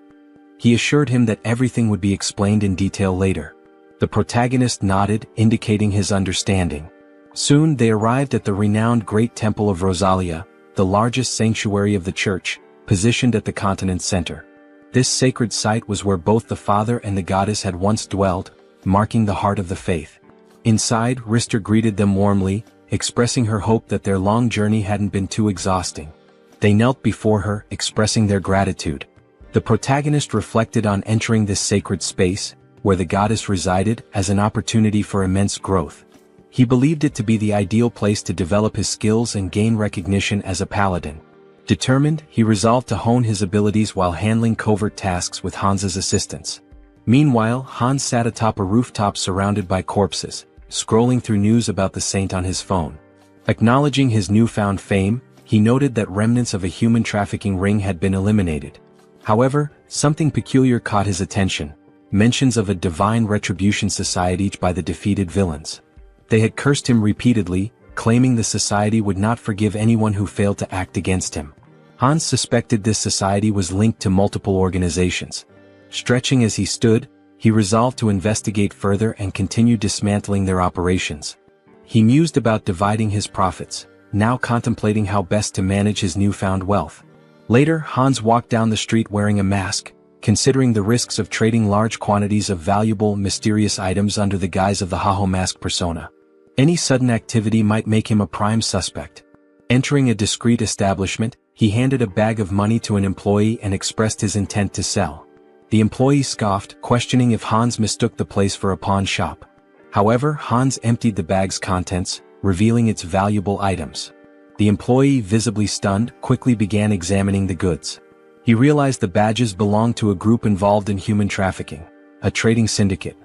He assured him that everything would be explained in detail later. The protagonist nodded, indicating his understanding. Soon they arrived at the renowned Great Temple of Rosalia, the largest sanctuary of the church, positioned at the continent's center. This sacred site was where both the father and the goddess had once dwelled, marking the heart of the faith. Inside, Rister greeted them warmly, expressing her hope that their long journey hadn't been too exhausting. They knelt before her, expressing their gratitude. The protagonist reflected on entering this sacred space, where the goddess resided, as an opportunity for immense growth. He believed it to be the ideal place to develop his skills and gain recognition as a paladin. Determined, he resolved to hone his abilities while handling covert tasks with Hans's assistance. Meanwhile, Hans sat atop a rooftop surrounded by corpses, scrolling through news about the saint on his phone. Acknowledging his newfound fame, he noted that remnants of a human trafficking ring had been eliminated. However, something peculiar caught his attention: mentions of a divine retribution society by the defeated villains. They had cursed him repeatedly, claiming the society would not forgive anyone who failed to act against him. Hans suspected this society was linked to multiple organizations. Stretching as he stood, he resolved to investigate further and continue dismantling their operations. He mused about dividing his profits, now contemplating how best to manage his newfound wealth. Later, Hans walked down the street wearing a mask, considering the risks of trading large quantities of valuable, mysterious items under the guise of the Haho mask persona. Any sudden activity might make him a prime suspect. Entering a discreet establishment, he handed a bag of money to an employee and expressed his intent to sell. The employee scoffed, questioning if Hans mistook the place for a pawn shop. However, Hans emptied the bag's contents, revealing its valuable items. The employee, visibly stunned, quickly began examining the goods. He realized the badges belonged to a group involved in human trafficking, a trading syndicate.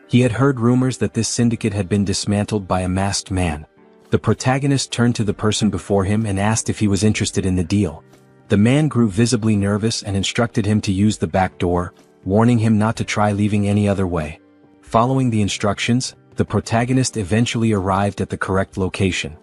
He had heard rumors that this syndicate had been dismantled by a masked man. The protagonist turned to the person before him and asked if he was interested in the deal. The man grew visibly nervous and instructed him to use the back door, warning him not to try leaving any other way. Following the instructions, the protagonist eventually arrived at the correct location.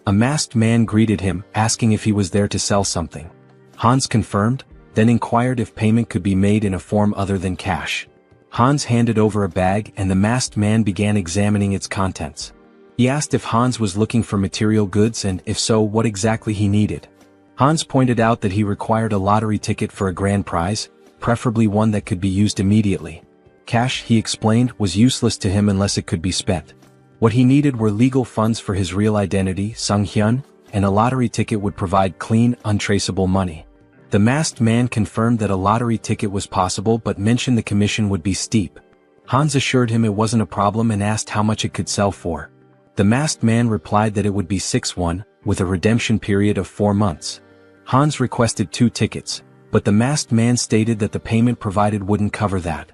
A masked man greeted him, asking if he was there to sell something. Hans confirmed, then inquired if payment could be made in a form other than cash. Hans handed over a bag and the masked man began examining its contents. He asked if Hans was looking for material goods and, if so, what exactly he needed. Hans pointed out that he required a lottery ticket for a grand prize, preferably one that could be used immediately. Cash, he explained, was useless to him unless it could be spent. What he needed were legal funds for his real identity, Sung-hyun, and a lottery ticket would provide clean, untraceable money. The masked man confirmed that a lottery ticket was possible but mentioned the commission would be steep. Hans assured him it wasn't a problem and asked how much it could sell for. The masked man replied that it would be 6-1, with a redemption period of 4 months. Hans requested 2 tickets, but the masked man stated that the payment provided wouldn't cover that.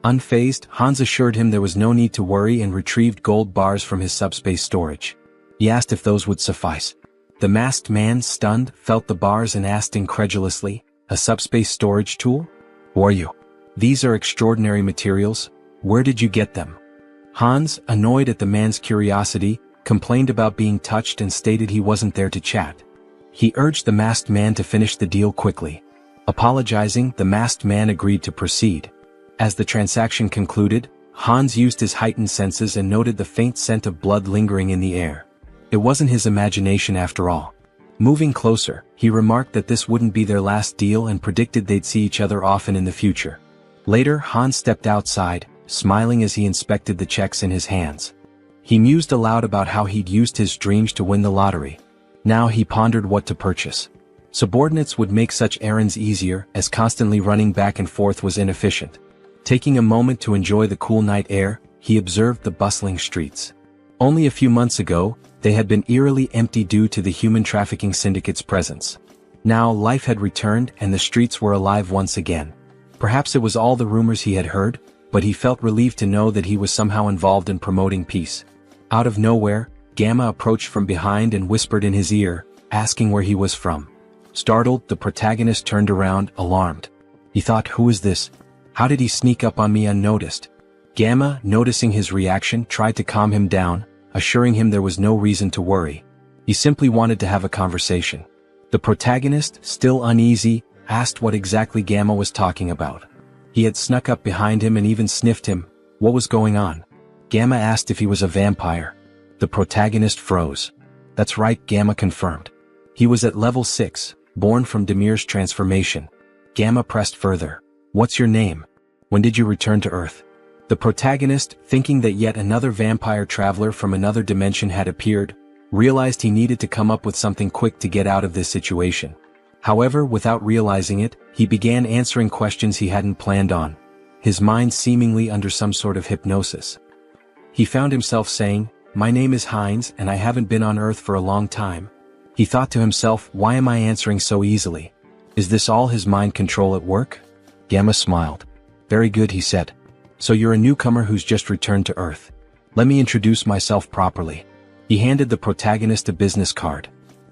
Unfazed, Hans assured him there was no need to worry and retrieved gold bars from his subspace storage. He asked if those would suffice. The masked man, stunned, felt the bars and asked incredulously, "A subspace storage tool? Who are you? These are extraordinary materials. Where did you get them?" Hans, annoyed at the man's curiosity, complained about being touched and stated he wasn't there to chat. He urged the masked man to finish the deal quickly. Apologizing, the masked man agreed to proceed. As the transaction concluded, Hans used his heightened senses and noted the faint scent of blood lingering in the air. It wasn't his imagination after all. Moving closer, he remarked that this wouldn't be their last deal and predicted they'd see each other often in the future. Later, Hans stepped outside, smiling as he inspected the checks in his hands. He mused aloud about how he'd used his dreams to win the lottery. Now he pondered what to purchase. Subordinates would make such errands easier, as constantly running back and forth was inefficient. Taking a moment to enjoy the cool night air, he observed the bustling streets. Only a few months ago, they had been eerily empty due to the human trafficking syndicate's presence. Now life had returned and the streets were alive once again. Perhaps it was all the rumors he had heard, but he felt relieved to know that he was somehow involved in promoting peace. Out of nowhere, Gamma approached from behind and whispered in his ear, asking where he was from. Startled, the protagonist turned around, alarmed. He thought, who is this? How did he sneak up on me unnoticed? Gamma, noticing his reaction, tried to calm him down, assuring him there was no reason to worry. He simply wanted to have a conversation. The protagonist, still uneasy, asked what exactly Gamma was talking about. He had snuck up behind him and even sniffed him. What was going on? Gamma asked if he was a vampire. The protagonist froze. That's right, Gamma confirmed. He was at level 6, born from Demir's transformation. Gamma pressed further. What's your name? When did you return to Earth? The protagonist, thinking that yet another vampire traveler from another dimension had appeared, realized he needed to come up with something quick to get out of this situation. However, without realizing it, he began answering questions he hadn't planned on, his mind seemingly under some sort of hypnosis. He found himself saying, "My name is Heinz and I haven't been on Earth for a long time." He thought to himself, why am I answering so easily? Is this all his mind control at work? Gamma smiled. Very good, he said. So you're a newcomer who's just returned to Earth. Let me introduce myself properly. He handed the protagonist a business card.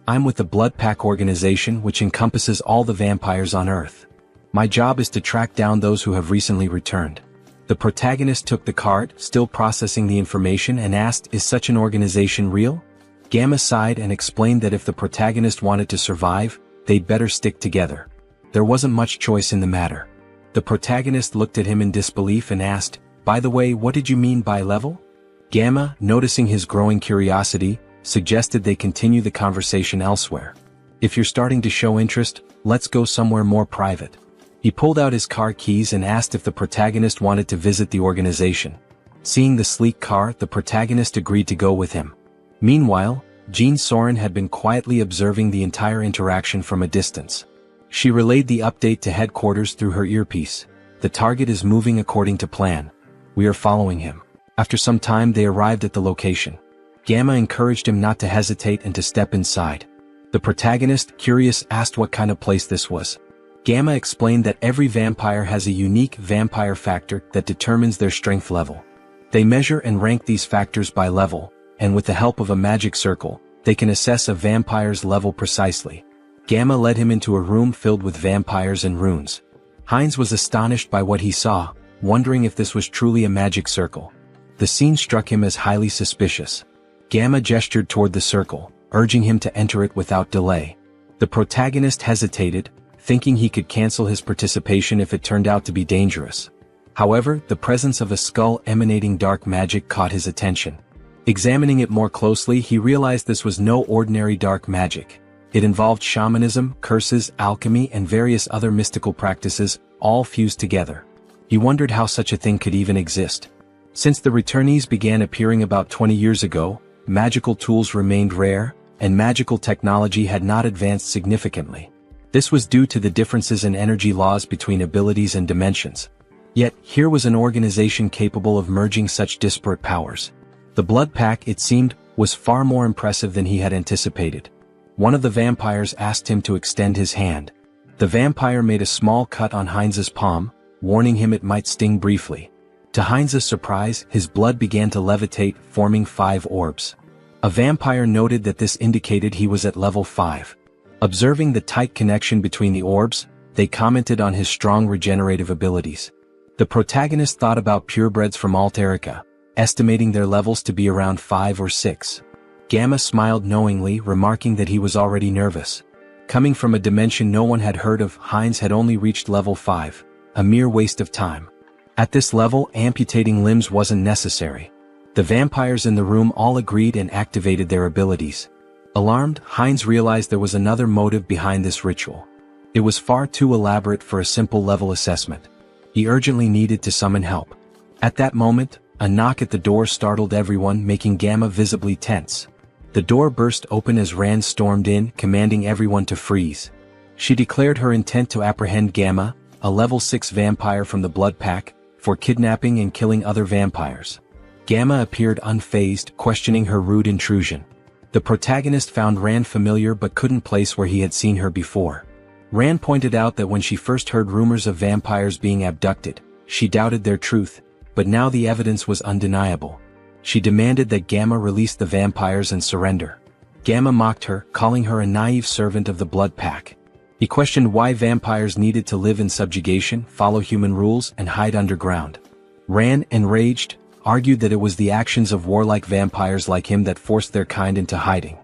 I'm with the Blood Pack organization, which encompasses all the vampires on Earth. My job is to track down those who have recently returned. The protagonist took the card, still processing the information, and asked, is such an organization real? Gamma sighed and explained that if the protagonist wanted to survive, they'd better stick together. There wasn't much choice in the matter. The protagonist looked at him in disbelief and asked, by the way, what did you mean by level? Gamma, noticing his growing curiosity, suggested they continue the conversation elsewhere. If you're starting to show interest, let's go somewhere more private. He pulled out his car keys and asked if the protagonist wanted to visit the organization. Seeing the sleek car, the protagonist agreed to go with him. Meanwhile, Jean Soren had been quietly observing the entire interaction from a distance. She relayed the update to headquarters through her earpiece. The target is moving according to plan. We are following him. After some time they arrived at the location. Gamma encouraged him not to hesitate and to step inside. The protagonist, curious, asked what kind of place this was. Gamma explained that every vampire has a unique vampire factor that determines their strength level. They measure and rank these factors by level, and with the help of a magic circle, they can assess a vampire's level precisely. Gamma led him into a room filled with vampires and runes. Heinz was astonished by what he saw, wondering if this was truly a magic circle. The scene struck him as highly suspicious. Gamma gestured toward the circle, urging him to enter it without delay. The protagonist hesitated, thinking he could cancel his participation if it turned out to be dangerous. However, the presence of a skull emanating dark magic caught his attention. Examining it more closely, he realized this was no ordinary dark magic. It involved shamanism, curses, alchemy, and various other mystical practices, all fused together. He wondered how such a thing could even exist. Since the returnees began appearing about 20 years ago, magical tools remained rare, and magical technology had not advanced significantly. This was due to the differences in energy laws between abilities and dimensions. Yet, here was an organization capable of merging such disparate powers. The Blood Pack, it seemed, was far more impressive than he had anticipated. One of the vampires asked him to extend his hand. The vampire made a small cut on Heinz's palm, warning him it might sting briefly. To Heinz's surprise, his blood began to levitate, forming 5 orbs. A vampire noted that this indicated he was at level 5. Observing the tight connection between the orbs, they commented on his strong regenerative abilities. The protagonist thought about purebreds from Alterica, estimating their levels to be around 5 or 6. Gamma smiled knowingly, remarking that he was already nervous. Coming from a dimension no one had heard of, Heinz had only reached level 5, a mere waste of time. At this level, amputating limbs wasn't necessary. The vampires in the room all agreed and activated their abilities. Alarmed, Heinz realized there was another motive behind this ritual. It was far too elaborate for a simple level assessment. He urgently needed to summon help. At that moment, a knock at the door startled everyone, making Gamma visibly tense. The door burst open as Rand stormed in, commanding everyone to freeze. She declared her intent to apprehend Gamma, a level 6 vampire from the Blood Pack, for kidnapping and killing other vampires. Gamma appeared unfazed, questioning her rude intrusion. The protagonist found Rand familiar but couldn't place where he had seen her before. Rand pointed out that when she first heard rumors of vampires being abducted, she doubted their truth, but now the evidence was undeniable. She demanded that Gamma release the vampires and surrender. Gamma mocked her, calling her a naive servant of the Blood Pack. He questioned why vampires needed to live in subjugation, follow human rules, and hide underground. Rand, enraged, argued that it was the actions of warlike vampires like him that forced their kind into hiding.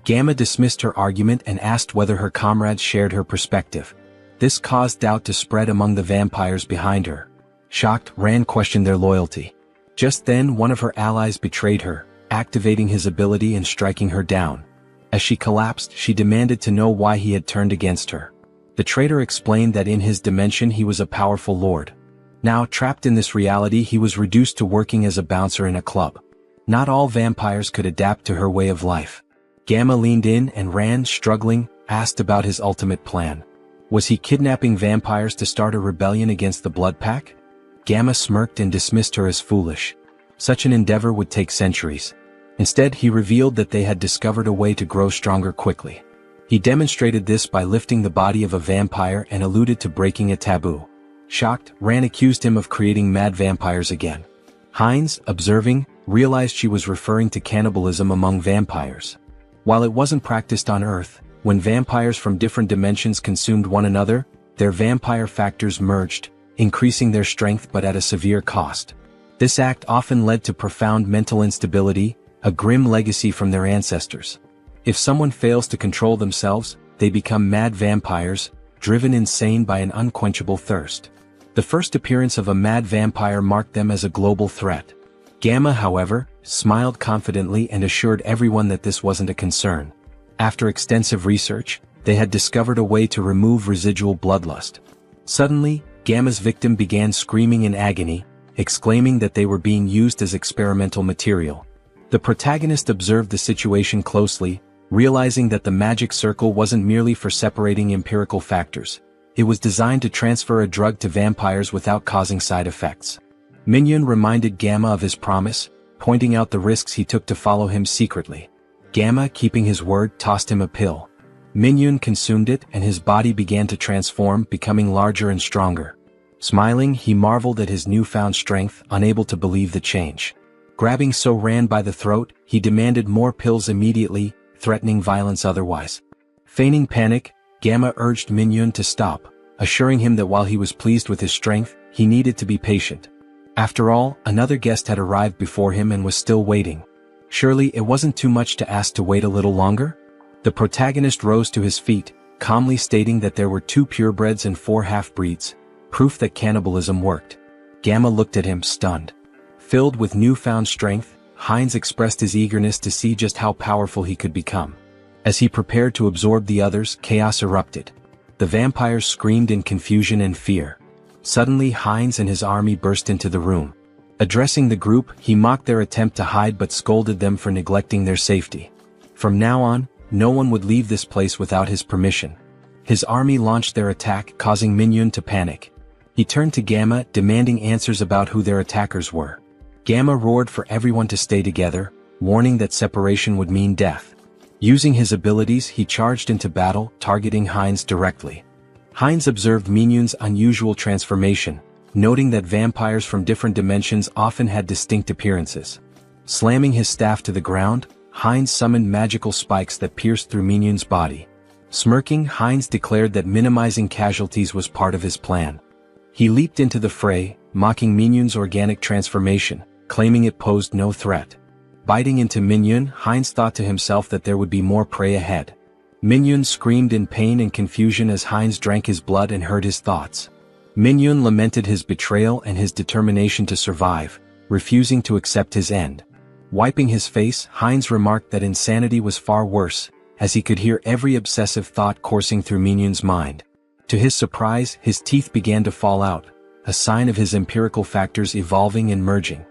Gamma dismissed her argument and asked whether her comrades shared her perspective. This caused doubt to spread among the vampires behind her. Shocked, Rand questioned their loyalty. Just then, one of her allies betrayed her, activating his ability and striking her down. As she collapsed, she demanded to know why he had turned against her. The traitor explained that in his dimension he was a powerful lord. Now, trapped in this reality, he was reduced to working as a bouncer in a club. Not all vampires could adapt to her way of life. Gamma leaned in and Rand, struggling, asked about his ultimate plan. Was he kidnapping vampires to start a rebellion against the Blood Pack? Gamma smirked and dismissed her as foolish. Such an endeavor would take centuries. Instead, he revealed that they had discovered a way to grow stronger quickly. He demonstrated this by lifting the body of a vampire and alluded to breaking a taboo. Shocked, Rand accused him of creating mad vampires again. Hines, observing, realized she was referring to cannibalism among vampires. While it wasn't practiced on Earth, when vampires from different dimensions consumed one another, their vampire factors merged, increasing their strength but at a severe cost. This act often led to profound mental instability, a grim legacy from their ancestors. If someone fails to control themselves, they become mad vampires, driven insane by an unquenchable thirst. The first appearance of a mad vampire marked them as a global threat. Gamma, however, smiled confidently and assured everyone that this wasn't a concern. After extensive research, they had discovered a way to remove residual bloodlust. Suddenly, Gamma's victim began screaming in agony, exclaiming that they were being used as experimental material. The protagonist observed the situation closely, realizing that the magic circle wasn't merely for separating empirical factors. It was designed to transfer a drug to vampires without causing side effects. Minion reminded Gamma of his promise, pointing out the risks he took to follow him secretly. Gamma, keeping his word, tossed him a pill. Minion consumed it and his body began to transform, becoming larger and stronger. Smiling, he marveled at his newfound strength, unable to believe the change. Grabbing Rand by the throat, he demanded more pills immediately, threatening violence otherwise. Feigning panic, Gamma urged Minion to stop, assuring him that while he was pleased with his strength, he needed to be patient. After all, another guest had arrived before him and was still waiting. Surely it wasn't too much to ask to wait a little longer? The protagonist rose to his feet, calmly stating that there were 2 purebreds and 4 half-breeds, proof that cannibalism worked. Gamma looked at him, stunned. Filled with newfound strength, Hines expressed his eagerness to see just how powerful he could become. As he prepared to absorb the others, chaos erupted. The vampires screamed in confusion and fear. Suddenly, Hines and his army burst into the room. Addressing the group, he mocked their attempt to hide but scolded them for neglecting their safety. From now on, no one would leave this place without his permission. His army launched their attack, causing Minion to panic. He turned to Gamma, demanding answers about who their attackers were. Gamma roared for everyone to stay together, warning that separation would mean death. Using his abilities, he charged into battle, targeting Hines directly. Hines observed Minion's unusual transformation, noting that vampires from different dimensions often had distinct appearances. Slamming his staff to the ground, Hines summoned magical spikes that pierced through Minion's body. Smirking, Hines declared that minimizing casualties was part of his plan. He leaped into the fray, mocking Minion's organic transformation, claiming it posed no threat. Biting into Minion, Hines thought to himself that there would be more prey ahead. Minion screamed in pain and confusion as Hines drank his blood and heard his thoughts. Minion lamented his betrayal and his determination to survive, refusing to accept his end. Wiping his face, Hines remarked that insanity was far worse, as he could hear every obsessive thought coursing through Minion's mind. To his surprise, his teeth began to fall out, a sign of his empirical factors evolving and merging.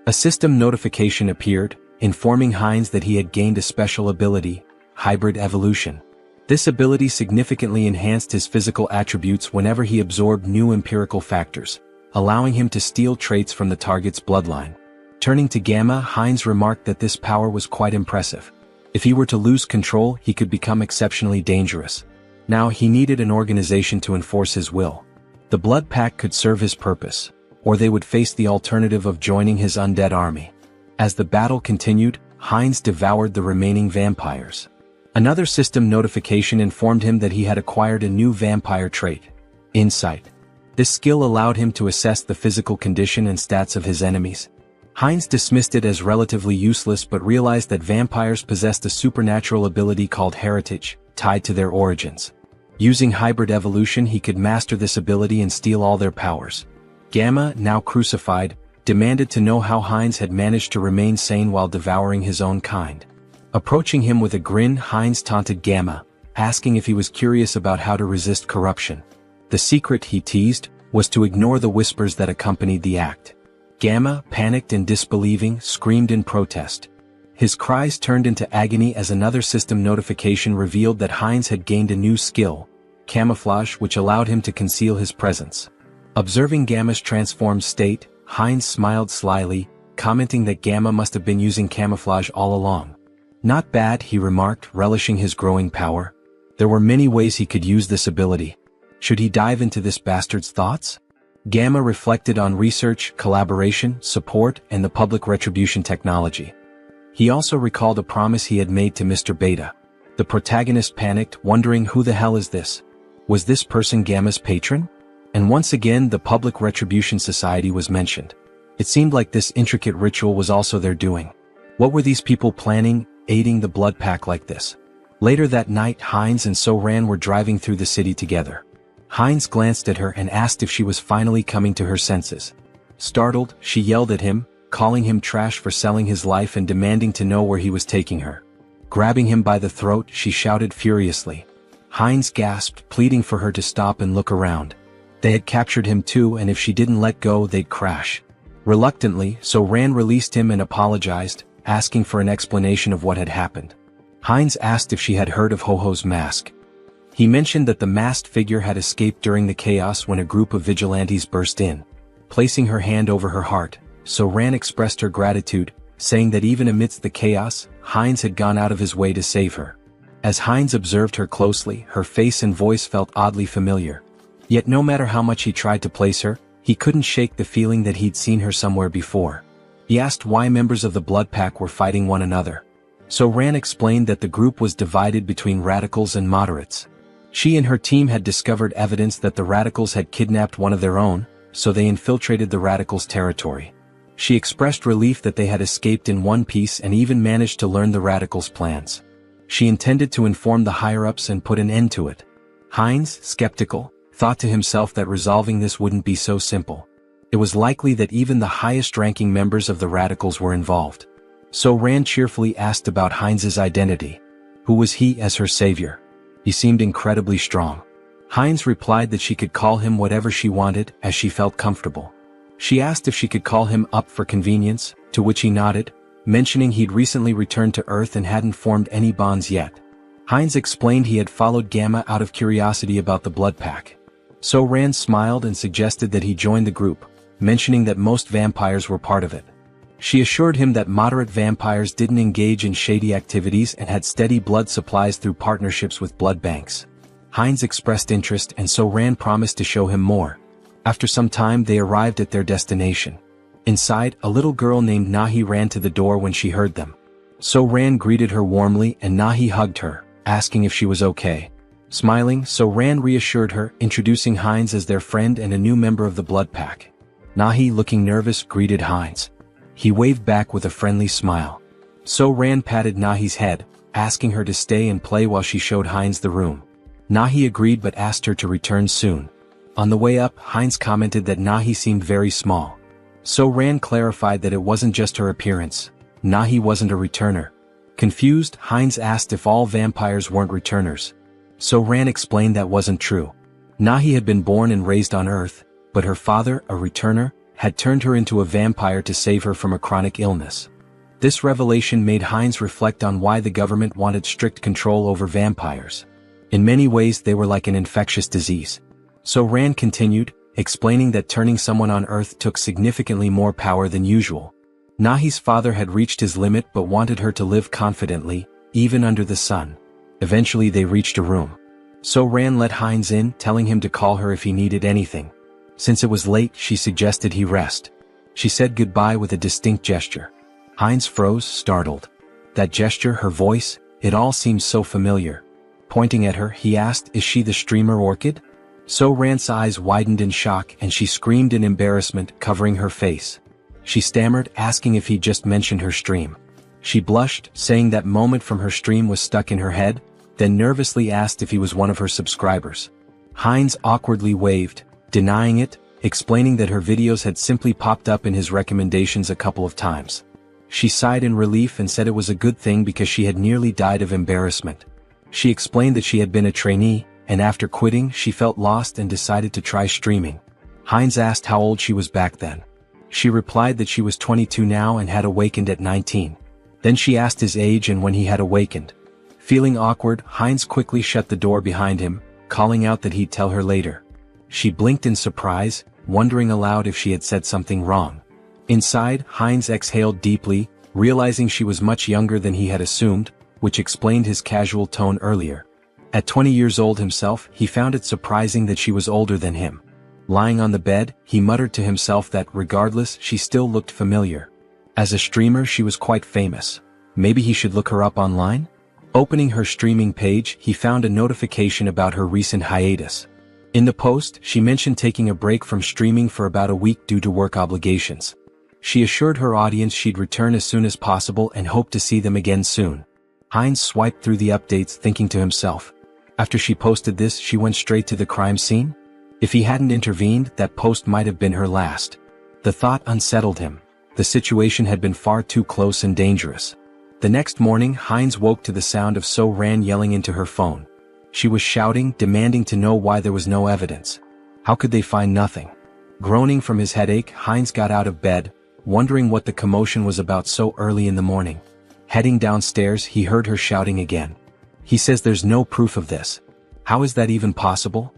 A system notification appeared, informing Hines that he had gained a special ability, hybrid evolution. This ability significantly enhanced his physical attributes whenever he absorbed new empirical factors, allowing him to steal traits from the target's bloodline. Turning to Gamma, Hines remarked that this power was quite impressive. If he were to lose control, he could become exceptionally dangerous. Now he needed an organization to enforce his will. The Blood Pack could serve his purpose, or they would face the alternative of joining his undead army. As the battle continued, Hines devoured the remaining vampires. Another system notification informed him that he had acquired a new vampire trait, incite. This skill allowed him to assess the physical condition and stats of his enemies. Hines dismissed it as relatively useless but realized that vampires possessed a supernatural ability called heritage, tied to their origins. Using hybrid evolution, he could master this ability and steal all their powers. Gamma, now crucified, demanded to know how Hines had managed to remain sane while devouring his own kind. Approaching him with a grin, Hines taunted Gamma, asking if he was curious about how to resist corruption. The secret, he teased, was to ignore the whispers that accompanied the act. Gamma, panicked and disbelieving, screamed in protest. His cries turned into agony as another system notification revealed that Heinz had gained a new skill, camouflage, which allowed him to conceal his presence. Observing Gamma's transformed state, Heinz smiled slyly, commenting that Gamma must have been using camouflage all along. Not bad, he remarked, relishing his growing power. There were many ways he could use this ability. Should he dive into this bastard's thoughts? Gamma reflected on research, collaboration, support, and the public retribution technology. He also recalled a promise he had made to Mr. Beta. The protagonist panicked, wondering who the hell is this? Was this person Gamma's patron? And once again the Public Retribution Society was mentioned. It seemed like this intricate ritual was also their doing. What were these people planning, aiding the blood pack like this? Later that night Heinz and So-Ran were driving through the city together. Heinz glanced at her and asked if she was finally coming to her senses. Startled, she yelled at him, calling him trash for selling his life and demanding to know where he was taking her. Grabbing him by the throat, she shouted furiously. Heinz gasped, pleading for her to stop and look around. They had captured him too, and if she didn't let go, they'd crash. Reluctantly, So-Ran released him and apologized, asking for an explanation of what had happened. Heinz asked if she had heard of Ho-Ho's mask. He mentioned that the masked figure had escaped during the chaos when a group of vigilantes burst in. Placing her hand over her heart, So-Ran expressed her gratitude, saying that even amidst the chaos, Heinz had gone out of his way to save her. As Heinz observed her closely, her face and voice felt oddly familiar. Yet no matter how much he tried to place her, he couldn't shake the feeling that he'd seen her somewhere before. He asked why members of the blood pack were fighting one another. So-Ran explained that the group was divided between radicals and moderates. She and her team had discovered evidence that the radicals had kidnapped one of their own, so they infiltrated the radicals' territory. She expressed relief that they had escaped in one piece and even managed to learn the radicals' plans. She intended to inform the higher-ups and put an end to it. Heinz, skeptical, thought to himself that resolving this wouldn't be so simple. It was likely that even the highest-ranking members of the radicals were involved. So-Ran cheerfully asked about Heinz's identity. Who was he as her savior? He seemed incredibly strong. Heinz replied that she could call him whatever she wanted, as she felt comfortable. She asked if she could call him up for convenience, to which he nodded, mentioning he'd recently returned to Earth and hadn't formed any bonds yet. Heinz explained he had followed Gamma out of curiosity about the blood pack. So-Ran smiled and suggested that he join the group, mentioning that most vampires were part of it. She assured him that moderate vampires didn't engage in shady activities and had steady blood supplies through partnerships with blood banks. Heinz expressed interest and So-Ran promised to show him more. After some time they arrived at their destination. Inside, a little girl named Nahi ran to the door when she heard them. So-Ran greeted her warmly and Nahi hugged her, asking if she was okay. Smiling, So-Ran reassured her, introducing Heinz as their friend and a new member of the blood pack. Nahi, looking nervous, greeted Heinz. He waved back with a friendly smile. So-Ran patted Nahi's head, asking her to stay and play while she showed Heinz the room. Nahi agreed but asked her to return soon. On the way up, Heinz commented that Nahi seemed very small. So-Ran clarified that it wasn't just her appearance. Nahi wasn't a returner. Confused, Heinz asked if all vampires weren't returners. So-Ran explained that wasn't true. Nahi had been born and raised on Earth, but her father, a returner, had turned her into a vampire to save her from a chronic illness. This revelation made Heinz reflect on why the government wanted strict control over vampires. In many ways they were like an infectious disease. So-Ran continued, explaining that turning someone on Earth took significantly more power than usual. Nahi's father had reached his limit but wanted her to live confidently, even under the sun. Eventually they reached a room. So-Ran let Heinz in, telling him to call her if he needed anything. Since it was late, she suggested he rest. She said goodbye with a distinct gesture. Heinz froze, startled. That gesture, her voice, it all seemed so familiar. Pointing at her, he asked, "Is she the streamer Orchid?" So-Ran's eyes widened in shock and she screamed in embarrassment, covering her face. She stammered, asking if he'd just mentioned her stream. She blushed, saying that moment from her stream was stuck in her head, then nervously asked if he was one of her subscribers. Heinz awkwardly waved, denying it, explaining that her videos had simply popped up in his recommendations a couple of times. She sighed in relief and said it was a good thing because she had nearly died of embarrassment. She explained that she had been a trainee, and after quitting she felt lost and decided to try streaming. Heinz asked how old she was back then. She replied that she was 22 now and had awakened at 19. Then she asked his age and when he had awakened. Feeling awkward, Heinz quickly shut the door behind him, calling out that he'd tell her later. She blinked in surprise, wondering aloud if she had said something wrong. Inside, Heinz exhaled deeply, realizing she was much younger than he had assumed, which explained his casual tone earlier. At 20 years old himself, he found it surprising that she was older than him. Lying on the bed, he muttered to himself that regardless, she still looked familiar. As a streamer, she was quite famous. Maybe he should look her up online? Opening her streaming page, he found a notification about her recent hiatus. In the post, she mentioned taking a break from streaming for about a week due to work obligations. She assured her audience she'd return as soon as possible and hoped to see them again soon. Heinz swiped through the updates, thinking to himself. After she posted this, she went straight to the crime scene? If he hadn't intervened, that post might have been her last. The thought unsettled him. The situation had been far too close and dangerous. The next morning, Heinz woke to the sound of So-Ran yelling into her phone. She was shouting, demanding to know why there was no evidence. How could they find nothing? Groaning from his headache, Heinz got out of bed, wondering what the commotion was about so early in the morning. Heading downstairs, he heard her shouting again. He says there's no proof of this. How is that even possible?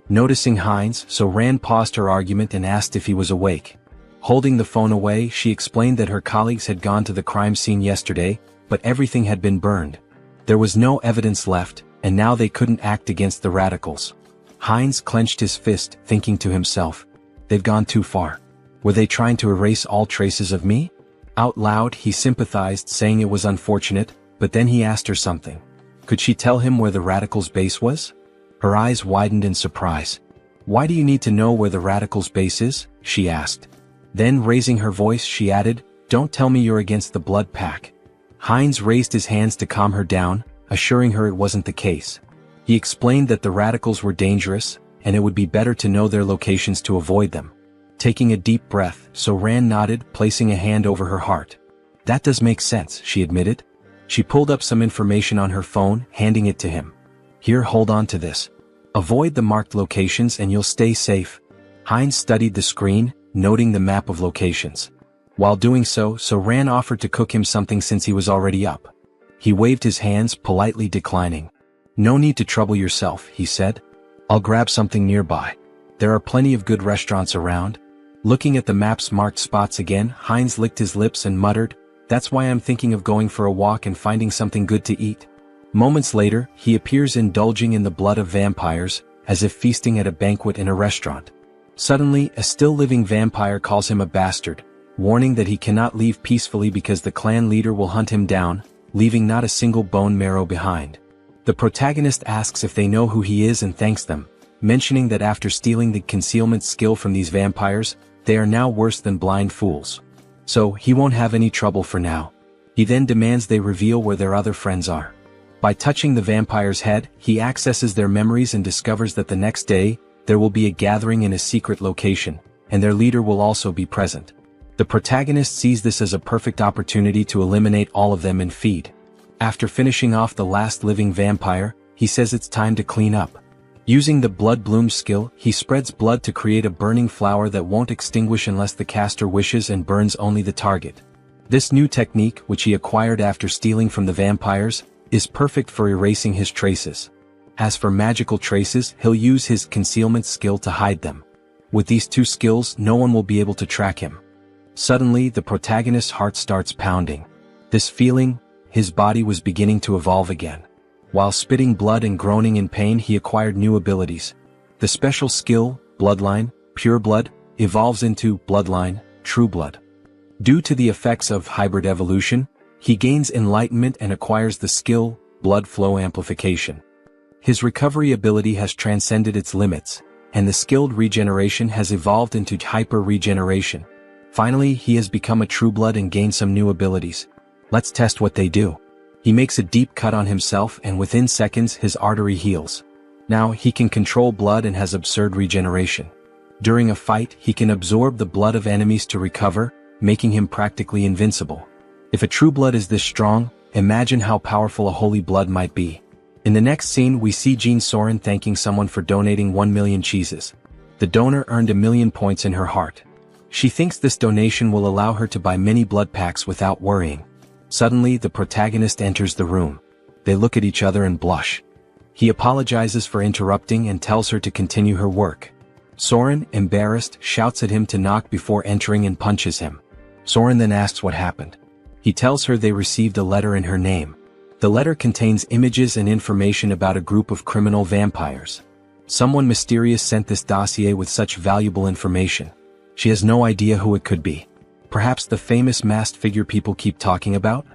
Noticing Heinz, So-Ran paused her argument and asked if he was awake. Holding the phone away, she explained that her colleagues had gone to the crime scene yesterday, but everything had been burned. There was no evidence left, and now they couldn't act against the radicals. Heinz clenched his fist, thinking to himself, they've gone too far. Were they trying to erase all traces of me? Out loud, he sympathized, saying it was unfortunate, but then he asked her something. Could she tell him where the radicals' base was? Her eyes widened in surprise. Why do you need to know where the radicals' base is? She asked. Then, raising her voice, she added, don't tell me you're against the blood pack. Heinz raised his hands to calm her down, assuring her it wasn't the case. He explained that the radicals were dangerous, and it would be better to know their locations to avoid them. Taking a deep breath, So-Ran nodded, placing a hand over her heart. That does make sense, she admitted. She pulled up some information on her phone, handing it to him. Here, hold on to this. Avoid the marked locations and you'll stay safe. Heinz studied the screen, noting the map of locations. While doing so, So-Ran offered to cook him something since he was already up. He waved his hands, politely declining. No need to trouble yourself, he said. I'll grab something nearby. There are plenty of good restaurants around. Looking at the map's marked spots again, Heinz licked his lips and muttered, that's why I'm thinking of going for a walk and finding something good to eat. Moments later, he appears indulging in the blood of vampires, as if feasting at a banquet in a restaurant. Suddenly, a still-living vampire calls him a bastard, warning that he cannot leave peacefully because the clan leader will hunt him down, leaving not a single bone marrow behind. The protagonist asks if they know who he is and thanks them, mentioning that after stealing the concealment skill from these vampires, they are now worse than blind fools. So, he won't have any trouble for now. He then demands they reveal where their other friends are. By touching the vampire's head, he accesses their memories and discovers that the next day, there will be a gathering in a secret location, and their leader will also be present. The protagonist sees this as a perfect opportunity to eliminate all of them and feed. After finishing off the last living vampire, he says it's time to clean up. Using the blood bloom skill, he spreads blood to create a burning flower that won't extinguish unless the caster wishes and burns only the target. This new technique, which he acquired after stealing from the vampires, is perfect for erasing his traces. As for magical traces, he'll use his concealment skill to hide them. With these two skills, no one will be able to track him. Suddenly, the protagonist's heart starts pounding. This feeling, his body was beginning to evolve again. While spitting blood and groaning in pain, he acquired new abilities. The special skill, Bloodline, Pure Blood, evolves into Bloodline, True Blood. Due to the effects of hybrid evolution, he gains enlightenment and acquires the skill, Blood Flow Amplification. His recovery ability has transcended its limits, and the skilled regeneration has evolved into hyper-regeneration. Finally, he has become a True Blood and gained some new abilities. Let's test what they do. He makes a deep cut on himself and within seconds his artery heals. Now he can control blood and has absurd regeneration. During a fight, he can absorb the blood of enemies to recover, making him practically invincible. If a True Blood is this strong, imagine how powerful a Holy Blood might be. In the next scene, we see Jean Soren thanking someone for donating 1 million cheeses. The donor earned 1,000,000 points in her heart. She thinks this donation will allow her to buy many blood packs without worrying. Suddenly, the protagonist enters the room. They look at each other and blush. He apologizes for interrupting and tells her to continue her work. Soren, embarrassed, shouts at him to knock before entering and punches him. Soren then asks what happened. He tells her they received a letter in her name. The letter contains images and information about a group of criminal vampires. Someone mysterious sent this dossier with such valuable information. She has no idea who it could be. Perhaps the famous masked figure people keep talking about?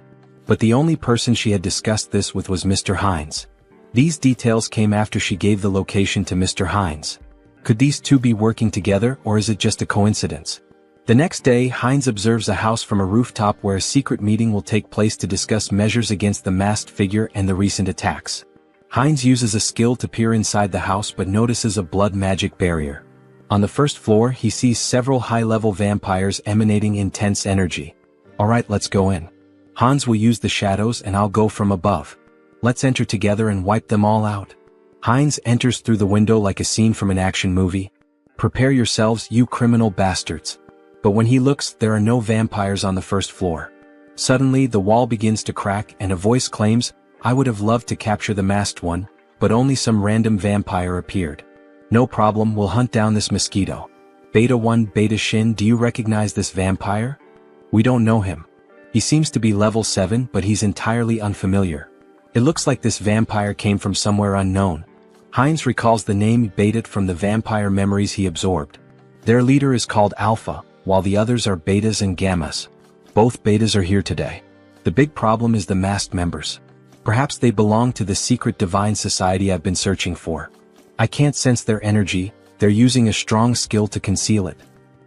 But the only person she had discussed this with was Mr. Hines. These details came after she gave the location to Mr. Hines. Could these two be working together, or is it just a coincidence? The next day, Hines observes a house from a rooftop where a secret meeting will take place to discuss measures against the masked figure and the recent attacks. Hines uses a skill to peer inside the house but notices a blood magic barrier. On the first floor, he sees several high-level vampires emanating intense energy. Alright, let's go in. Hans will use the shadows and I'll go from above. Let's enter together and wipe them all out. Hines enters through the window like a scene from an action movie. Prepare yourselves, you criminal bastards. But when he looks, there are no vampires on the first floor. Suddenly, the wall begins to crack and a voice claims, "I would have loved to capture the masked one, but only some random vampire appeared. No problem, we'll hunt down this mosquito. Beta 1 Beta Shin, do you recognize this vampire? We don't know him. He seems to be level 7 but he's entirely unfamiliar. It looks like this vampire came from somewhere unknown." Hines recalls the name Beta from the vampire memories he absorbed. Their leader is called Alpha, while the others are Betas and Gammas. Both Betas are here today. The big problem is the masked members. Perhaps they belong to the secret divine society I've been searching for. I can't sense their energy, they're using a strong skill to conceal it.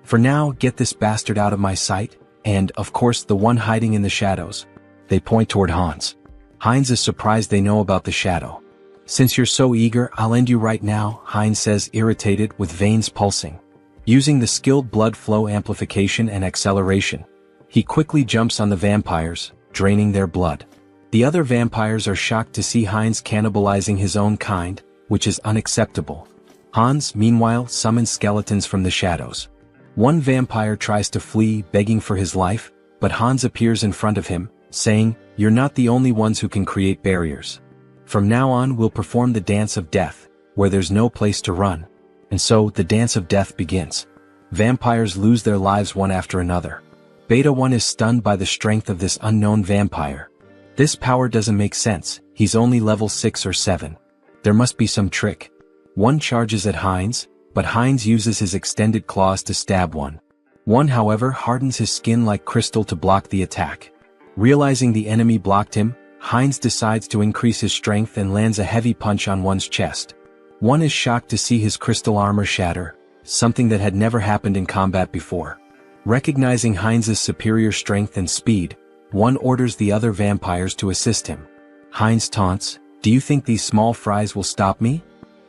For now, get this bastard out of my sight, and, of course, the one hiding in the shadows. They point toward Hans. Hines is surprised they know about the shadow. "Since you're so eager, I'll end you right now," Hines says, irritated, with veins pulsing. Using the skilled blood flow amplification and acceleration, he quickly jumps on the vampires, draining their blood. The other vampires are shocked to see Hines cannibalizing his own kind, which is unacceptable. Hans, meanwhile, summons skeletons from the shadows. One vampire tries to flee, begging for his life, but Hans appears in front of him, saying, "You're not the only ones who can create barriers. From now on we'll perform the dance of death, where there's no place to run." And so, the dance of death begins. Vampires lose their lives one after another. Beta 1 is stunned by the strength of this unknown vampire. This power doesn't make sense, he's only level 6 or 7. There must be some trick. One charges at Hines, but Hines uses his extended claws to stab one. One, however, hardens his skin like crystal to block the attack. Realizing the enemy blocked him, Hines decides to increase his strength and lands a heavy punch on one's chest. One is shocked to see his crystal armor shatter, something that had never happened in combat before. Recognizing Hines's superior strength and speed, one orders the other vampires to assist him. Hines taunts, "Do you think these small fries will stop me?"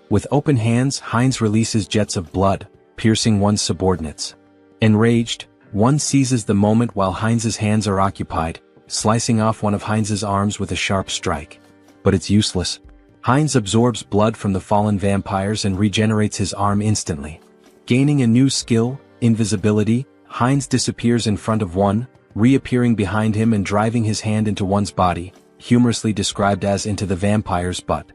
With open hands, Hines releases jets of blood, piercing one's subordinates. Enraged, one seizes the moment while Hines's hands are occupied, slicing off one of Hines's arms with a sharp strike. But it's useless. Hines absorbs blood from the fallen vampires and regenerates his arm instantly. Gaining a new skill, invisibility, Hines disappears in front of one, reappearing behind him and driving his hand into one's body, humorously described as into the vampire's butt.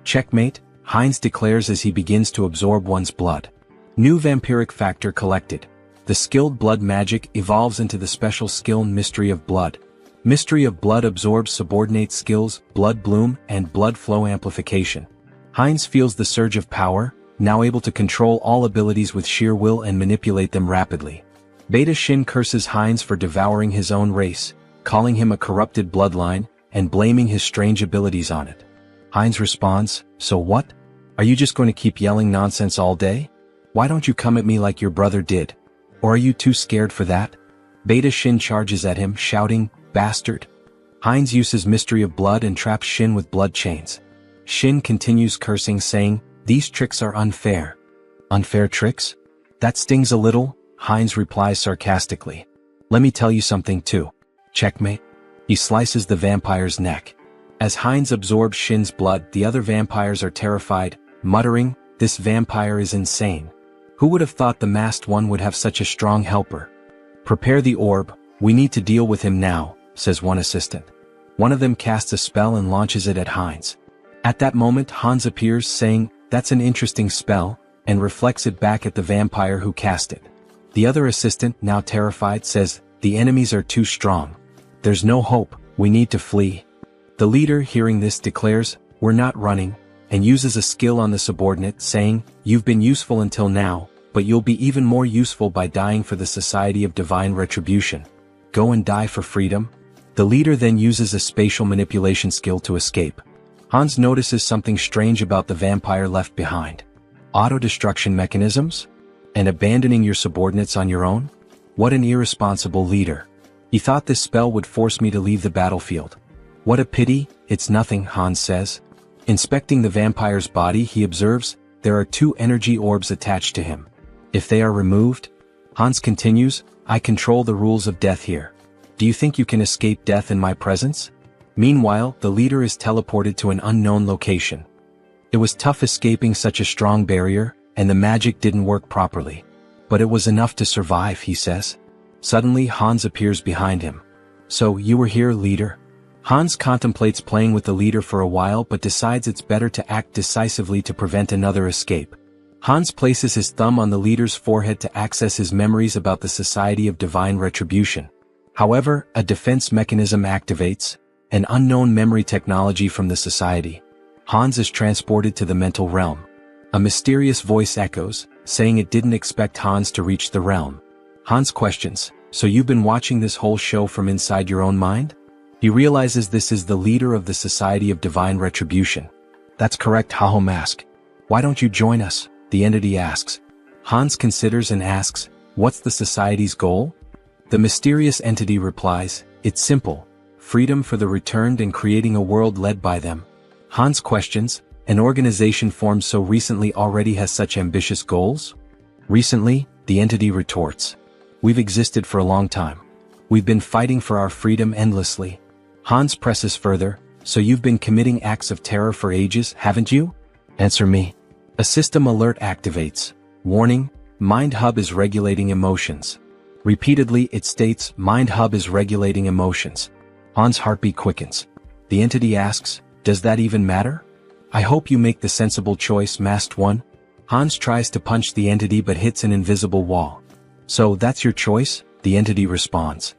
"Checkmate," Hines declares as he begins to absorb one's blood. New vampiric factor collected. The skilled blood magic evolves into the special skill Mystery of Blood. Mystery of Blood absorbs subordinate skills, Blood Bloom, and Blood Flow Amplification. Hines feels the surge of power, now able to control all abilities with sheer will and manipulate them rapidly. Beta Shin curses Hines for devouring his own race, calling him a corrupted bloodline, and blaming his strange abilities on it. Hines responds, "So what? Are you just going to keep yelling nonsense all day? Why don't you come at me like your brother did? Or are you too scared for that?" Beta Shin charges at him, shouting, "Bastard!" Hines uses Mystery of Blood and traps Shin with blood chains. Shin continues cursing, saying, "These tricks are unfair." "Unfair tricks? That stings a little," Hines replies sarcastically. "Let me tell you something too. Checkmate." He slices the vampire's neck. As Hines absorbs Shin's blood, the other vampires are terrified, muttering, "This vampire is insane." Who would have thought the masked one would have such a strong helper? Prepare the orb, we need to deal with him now, says one assistant. One of them casts a spell and launches it at Hans. At that moment Hans appears saying, "That's an interesting spell," and reflects it back at the vampire who cast it. The other assistant, now terrified, says, "The enemies are too strong. There's no hope, we need to flee." The leader, hearing this, declares, "We're not running," and uses a skill on the subordinate, saying, "You've been useful until now, but you'll be even more useful by dying for the Society of Divine Retribution. Go and die for freedom." The leader then uses a spatial manipulation skill to escape. Hans notices something strange about the vampire left behind. Auto-destruction mechanisms? And abandoning your subordinates on your own? What an irresponsible leader. He thought this spell would force me to leave the battlefield. What a pity, it's nothing, Hans says. Inspecting the vampire's body, he observes, there are 2 energy orbs attached to him. If they are removed, Hans continues, I control the rules of death here. Do you think you can escape death in my presence? Meanwhile, the leader is teleported to an unknown location. It was tough escaping such a strong barrier, and the magic didn't work properly. But it was enough to survive, he says. Suddenly Hans appears behind him. So, you were here, leader? Hans contemplates playing with the leader for a while but decides it's better to act decisively to prevent another escape. Hans places his thumb on the leader's forehead to access his memories about the Society of Divine Retribution. However, a defense mechanism activates, an unknown memory technology from the Society. Hans is transported to the mental realm. A mysterious voice echoes, saying it didn't expect Hans to reach the realm. Hans questions, so you've been watching this whole show from inside your own mind? He realizes this is the leader of the Society of Divine Retribution. That's correct, Haho Mask. Why don't you join us? The entity asks. Hans considers and asks, what's the Society's goal? The mysterious entity replies, it's simple. Freedom for the returned and creating a world led by them. Hans questions, an organization formed so recently already has such ambitious goals? Recently, the entity retorts. We've existed for a long time. We've been fighting for our freedom endlessly. Hans presses further, so you've been committing acts of terror for ages, haven't you? Answer me. A system alert activates. Warning, Mind Hub is regulating emotions. Repeatedly it states, Mind Hub is regulating emotions. Hans' heartbeat quickens. The entity asks, does that even matter? I hope you make the sensible choice, Masked One. Hans tries to punch the entity but hits an invisible wall. So that's your choice? The entity responds.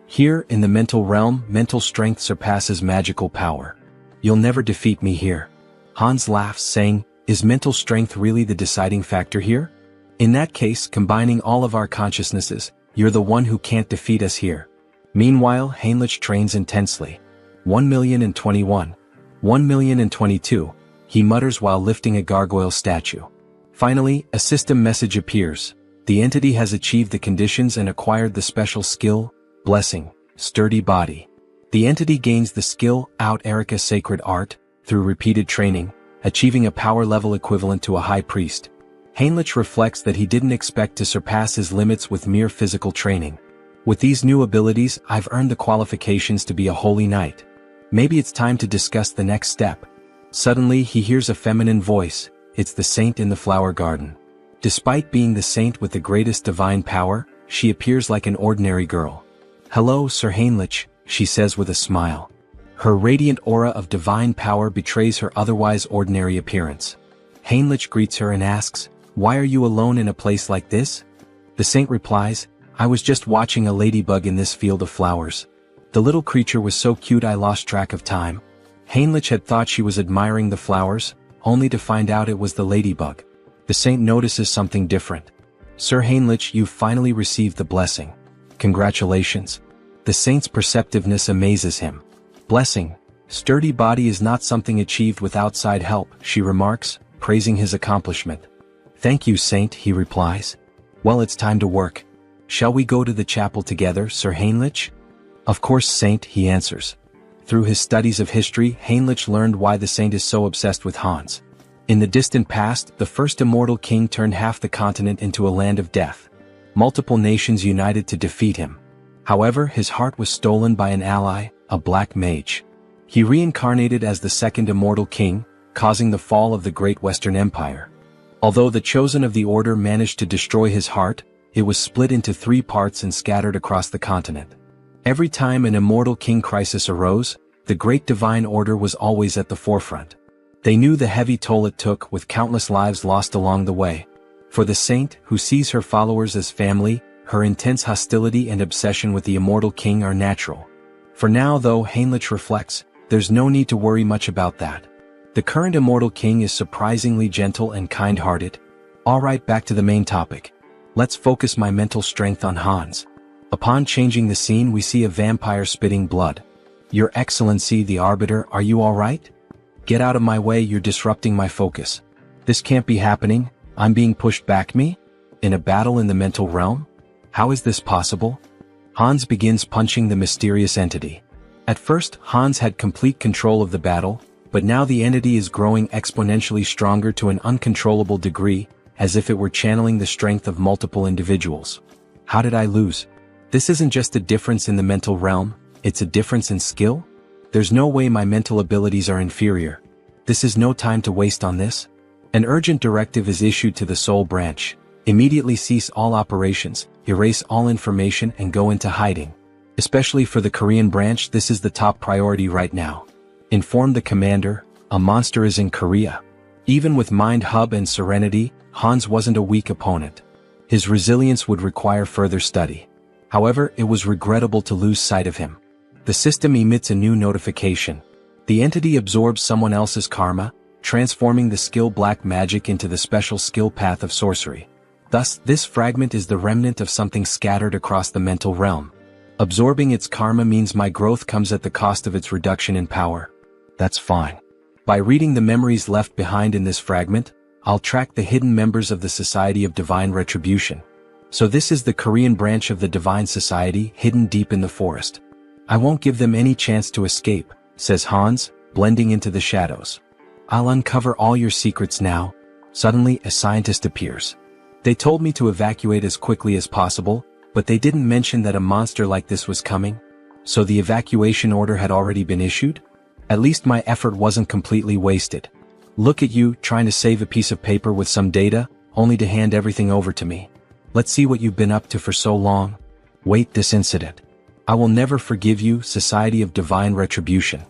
Here, in the mental realm, mental strength surpasses magical power. You'll never defeat me here. Hans laughs, saying, is mental strength really the deciding factor here? In that case, combining all of our consciousnesses, you're the one who can't defeat us here. Meanwhile, Heinrich trains intensely. 1,021. 1,022, he mutters while lifting a gargoyle statue. Finally, a system message appears. The entity has achieved the conditions and acquired the special skill, Blessing, Sturdy Body. The entity gains the skill, Out Erica Sacred Art, through repeated training, achieving a power level equivalent to a high priest. Heinrich reflects that he didn't expect to surpass his limits with mere physical training. With these new abilities, I've earned the qualifications to be a holy knight. Maybe it's time to discuss the next step. Suddenly he hears a feminine voice, it's the saint in the flower garden. Despite being the saint with the greatest divine power, she appears like an ordinary girl. Hello, Sir Heinrich, she says with a smile. Her radiant aura of divine power betrays her otherwise ordinary appearance. Heinrich greets her and asks, why are you alone in a place like this? The saint replies, I was just watching a ladybug in this field of flowers. The little creature was so cute I lost track of time. Heinrich had thought she was admiring the flowers, only to find out it was the ladybug. The saint notices something different. Sir Heinrich, you've finally received the blessing. Congratulations. The saint's perceptiveness amazes him. Blessing, Sturdy Body is not something achieved with outside help, she remarks, praising his accomplishment. Thank you, saint, he replies. Well, it's time to work. Shall we go to the chapel together, Sir Heinrich? Of course, saint, he answers. Through his studies of history, Heinrich learned why the saint is so obsessed with Hans. In the distant past, the first immortal king turned half the continent into a land of death. Multiple nations united to defeat him. However, his heart was stolen by an ally, a black mage. He reincarnated as the second immortal king, causing the fall of the Great Western Empire. Although the chosen of the order managed to destroy his heart, it was split into 3 parts and scattered across the continent. Every time an immortal king crisis arose, the great divine order was always at the forefront. They knew the heavy toll it took, with countless lives lost along the way. For the saint, who sees her followers as family, her intense hostility and obsession with the immortal king are natural. For now, though, Heinrich reflects, there's no need to worry much about that. The current immortal king is surprisingly gentle and kind-hearted. Alright, back to the main topic. Let's focus my mental strength on Hans. Upon changing the scene, we see a vampire spitting blood. Your Excellency the Arbiter, are you alright? Get out of my way, you're disrupting my focus. This can't be happening, I'm being pushed back. Me? In a battle in the mental realm? How is this possible? Hans begins punching the mysterious entity. At first, Hans had complete control of the battle, but now the entity is growing exponentially stronger to an uncontrollable degree, as if it were channeling the strength of multiple individuals. How did I lose? This isn't just a difference in the mental realm, it's a difference in skill? There's no way my mental abilities are inferior. This is no time to waste on this. An urgent directive is issued to the Soul Branch. Immediately cease all operations, erase all information and go into hiding. Especially for the Korean branch, this is the top priority right now. Inform the commander, a monster is in Korea. Even with Mind Hub and Serenity, Hans wasn't a weak opponent. His resilience would require further study. However, it was regrettable to lose sight of him. The system emits a new notification. The entity absorbs someone else's karma, transforming the skill black magic into the special skill path of sorcery. Thus, this fragment is the remnant of something scattered across the mental realm. Absorbing its karma means my growth comes at the cost of its reduction in power. That's fine. By reading the memories left behind in this fragment, I'll track the hidden members of the Society of Divine Retribution. So this is the Korean branch of the Divine Society, hidden deep in the forest. I won't give them any chance to escape, says Hans, blending into the shadows. I'll uncover all your secrets now. Suddenly, a scientist appears. They told me to evacuate as quickly as possible, but they didn't mention that a monster like this was coming. So the evacuation order had already been issued? At least my effort wasn't completely wasted. Look at you, trying to save a piece of paper with some data, only to hand everything over to me. Let's see what you've been up to for so long. Wait, this incident. I will never forgive you, Society of Divine Retribution.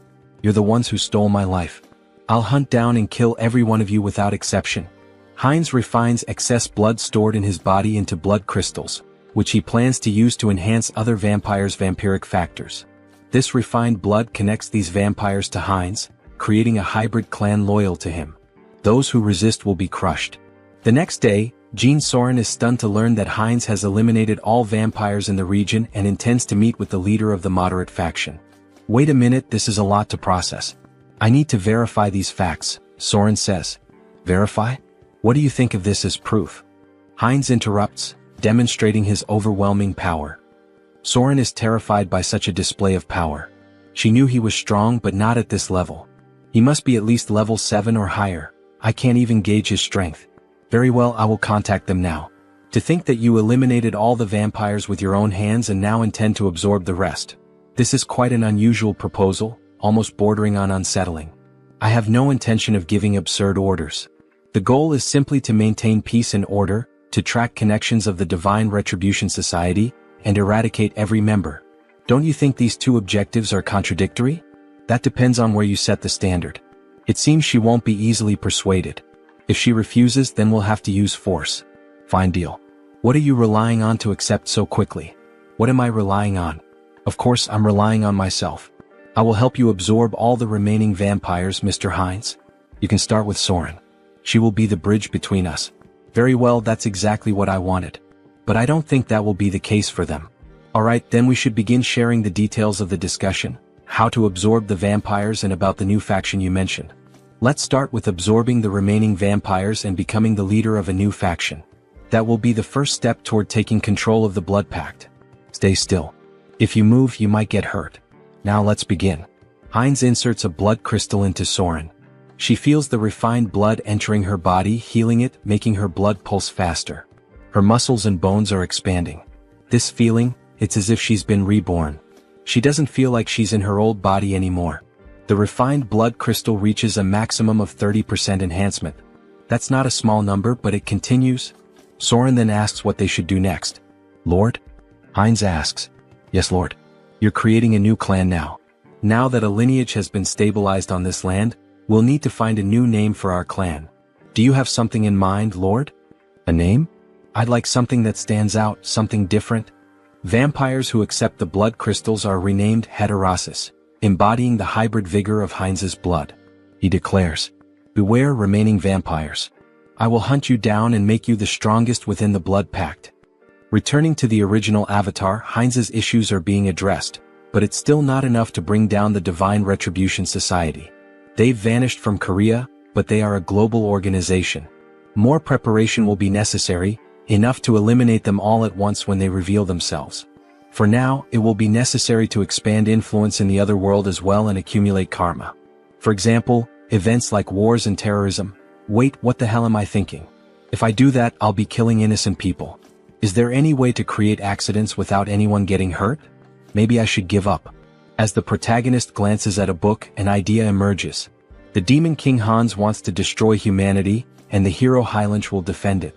You're the ones who stole my life. I'll hunt down and kill every one of you without exception. Heinz refines excess blood stored in his body into blood crystals, which he plans to use to enhance other vampires' vampiric factors. This refined blood connects these vampires to Heinz, creating a hybrid clan loyal to him. Those who resist will be crushed. The next day, Jean Soren is stunned to learn that Heinz has eliminated all vampires in the region and intends to meet with the leader of the moderate faction. Wait a minute, this is a lot to process. I need to verify these facts, Soren says. Verify? What do you think of this as proof? Heinz interrupts, demonstrating his overwhelming power. Soren is terrified by such a display of power. She knew he was strong, but not at this level. He must be at least level 7 or higher. I can't even gauge his strength. Very well, I will contact them now. To think that you eliminated all the vampires with your own hands and now intend to absorb the rest. This is quite an unusual proposal, almost bordering on unsettling. I have no intention of giving absurd orders. The goal is simply to maintain peace and order, to track connections of the Divine Retribution Society, and eradicate every member. Don't you think these two objectives are contradictory? That depends on where you set the standard. It seems she won't be easily persuaded. If she refuses, then we'll have to use force. Fine deal. What are you relying on to accept so quickly? What am I relying on? Of course, I'm relying on myself. I will help you absorb all the remaining vampires, Mr. Heinz. You can start with Soren. She will be the bridge between us. Very well, that's exactly what I wanted. But I don't think that will be the case for them. Alright, then we should begin sharing the details of the discussion, how to absorb the vampires and about the new faction you mentioned. Let's start with absorbing the remaining vampires and becoming the leader of a new faction. That will be the first step toward taking control of the Blood Pact. Stay still. If you move, you might get hurt. Now let's begin. Heinz inserts a blood crystal into Soren. She feels the refined blood entering her body, healing it, making her blood pulse faster. Her muscles and bones are expanding. This feeling, it's as if she's been reborn. She doesn't feel like she's in her old body anymore. The refined blood crystal reaches a maximum of 30% enhancement. That's not a small number, but it continues. Soren then asks what they should do next. Lord? Heinz asks. Yes, Lord. You're creating a new clan now. Now that a lineage has been stabilized on this land, we'll need to find a new name for our clan. Do you have something in mind, Lord? A name? I'd like something that stands out, something different. Vampires who accept the blood crystals are renamed heterosis, embodying the hybrid vigor of Heinz's blood. He declares, beware remaining vampires. I will hunt you down and make you the strongest within the blood pact. Returning to the original avatar, Heinz's issues are being addressed, but it's still not enough to bring down the Divine Retribution Society. They've vanished from Korea, but they are a global organization. More preparation will be necessary, enough to eliminate them all at once when they reveal themselves. For now, it will be necessary to expand influence in the other world as well and accumulate karma. For example, events like wars and terrorism. Wait, what the hell am I thinking? If I do that, I'll be killing innocent people. Is there any way to create accidents without anyone getting hurt? Maybe I should give up. As the protagonist glances at a book, an idea emerges. The Demon King Hans wants to destroy humanity, and the hero Heinrich will defend it.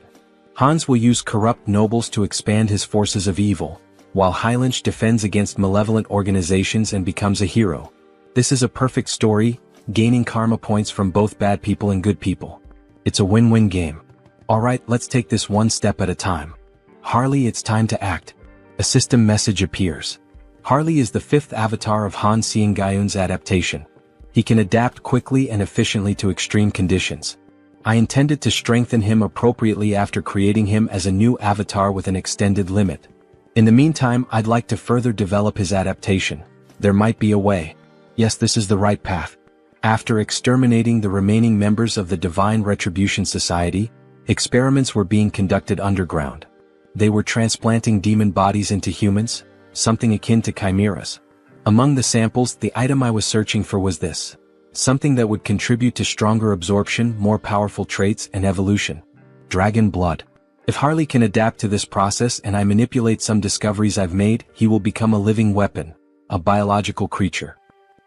Hans will use corrupt nobles to expand his forces of evil, while Heinrich defends against malevolent organizations and becomes a hero. This is a perfect story, gaining karma points from both bad people and good people. It's a win-win game. Alright, let's take this one step at a time. Harley, it's time to act. A system message appears. Harley is the fifth avatar of Han Seong-gyeon's adaptation. He can adapt quickly and efficiently to extreme conditions. I intended to strengthen him appropriately after creating him as a new avatar with an extended limit. In the meantime, I'd like to further develop his adaptation. There might be a way. Yes, this is the right path. After exterminating the remaining members of the Divine Retribution Society, experiments were being conducted underground. They were transplanting demon bodies into humans, something akin to chimeras. Among the samples, the item I was searching for was this. Something that would contribute to stronger absorption, more powerful traits, and evolution. Dragon blood. If Harley can adapt to this process and I manipulate some discoveries I've made, he will become a living weapon, a biological creature.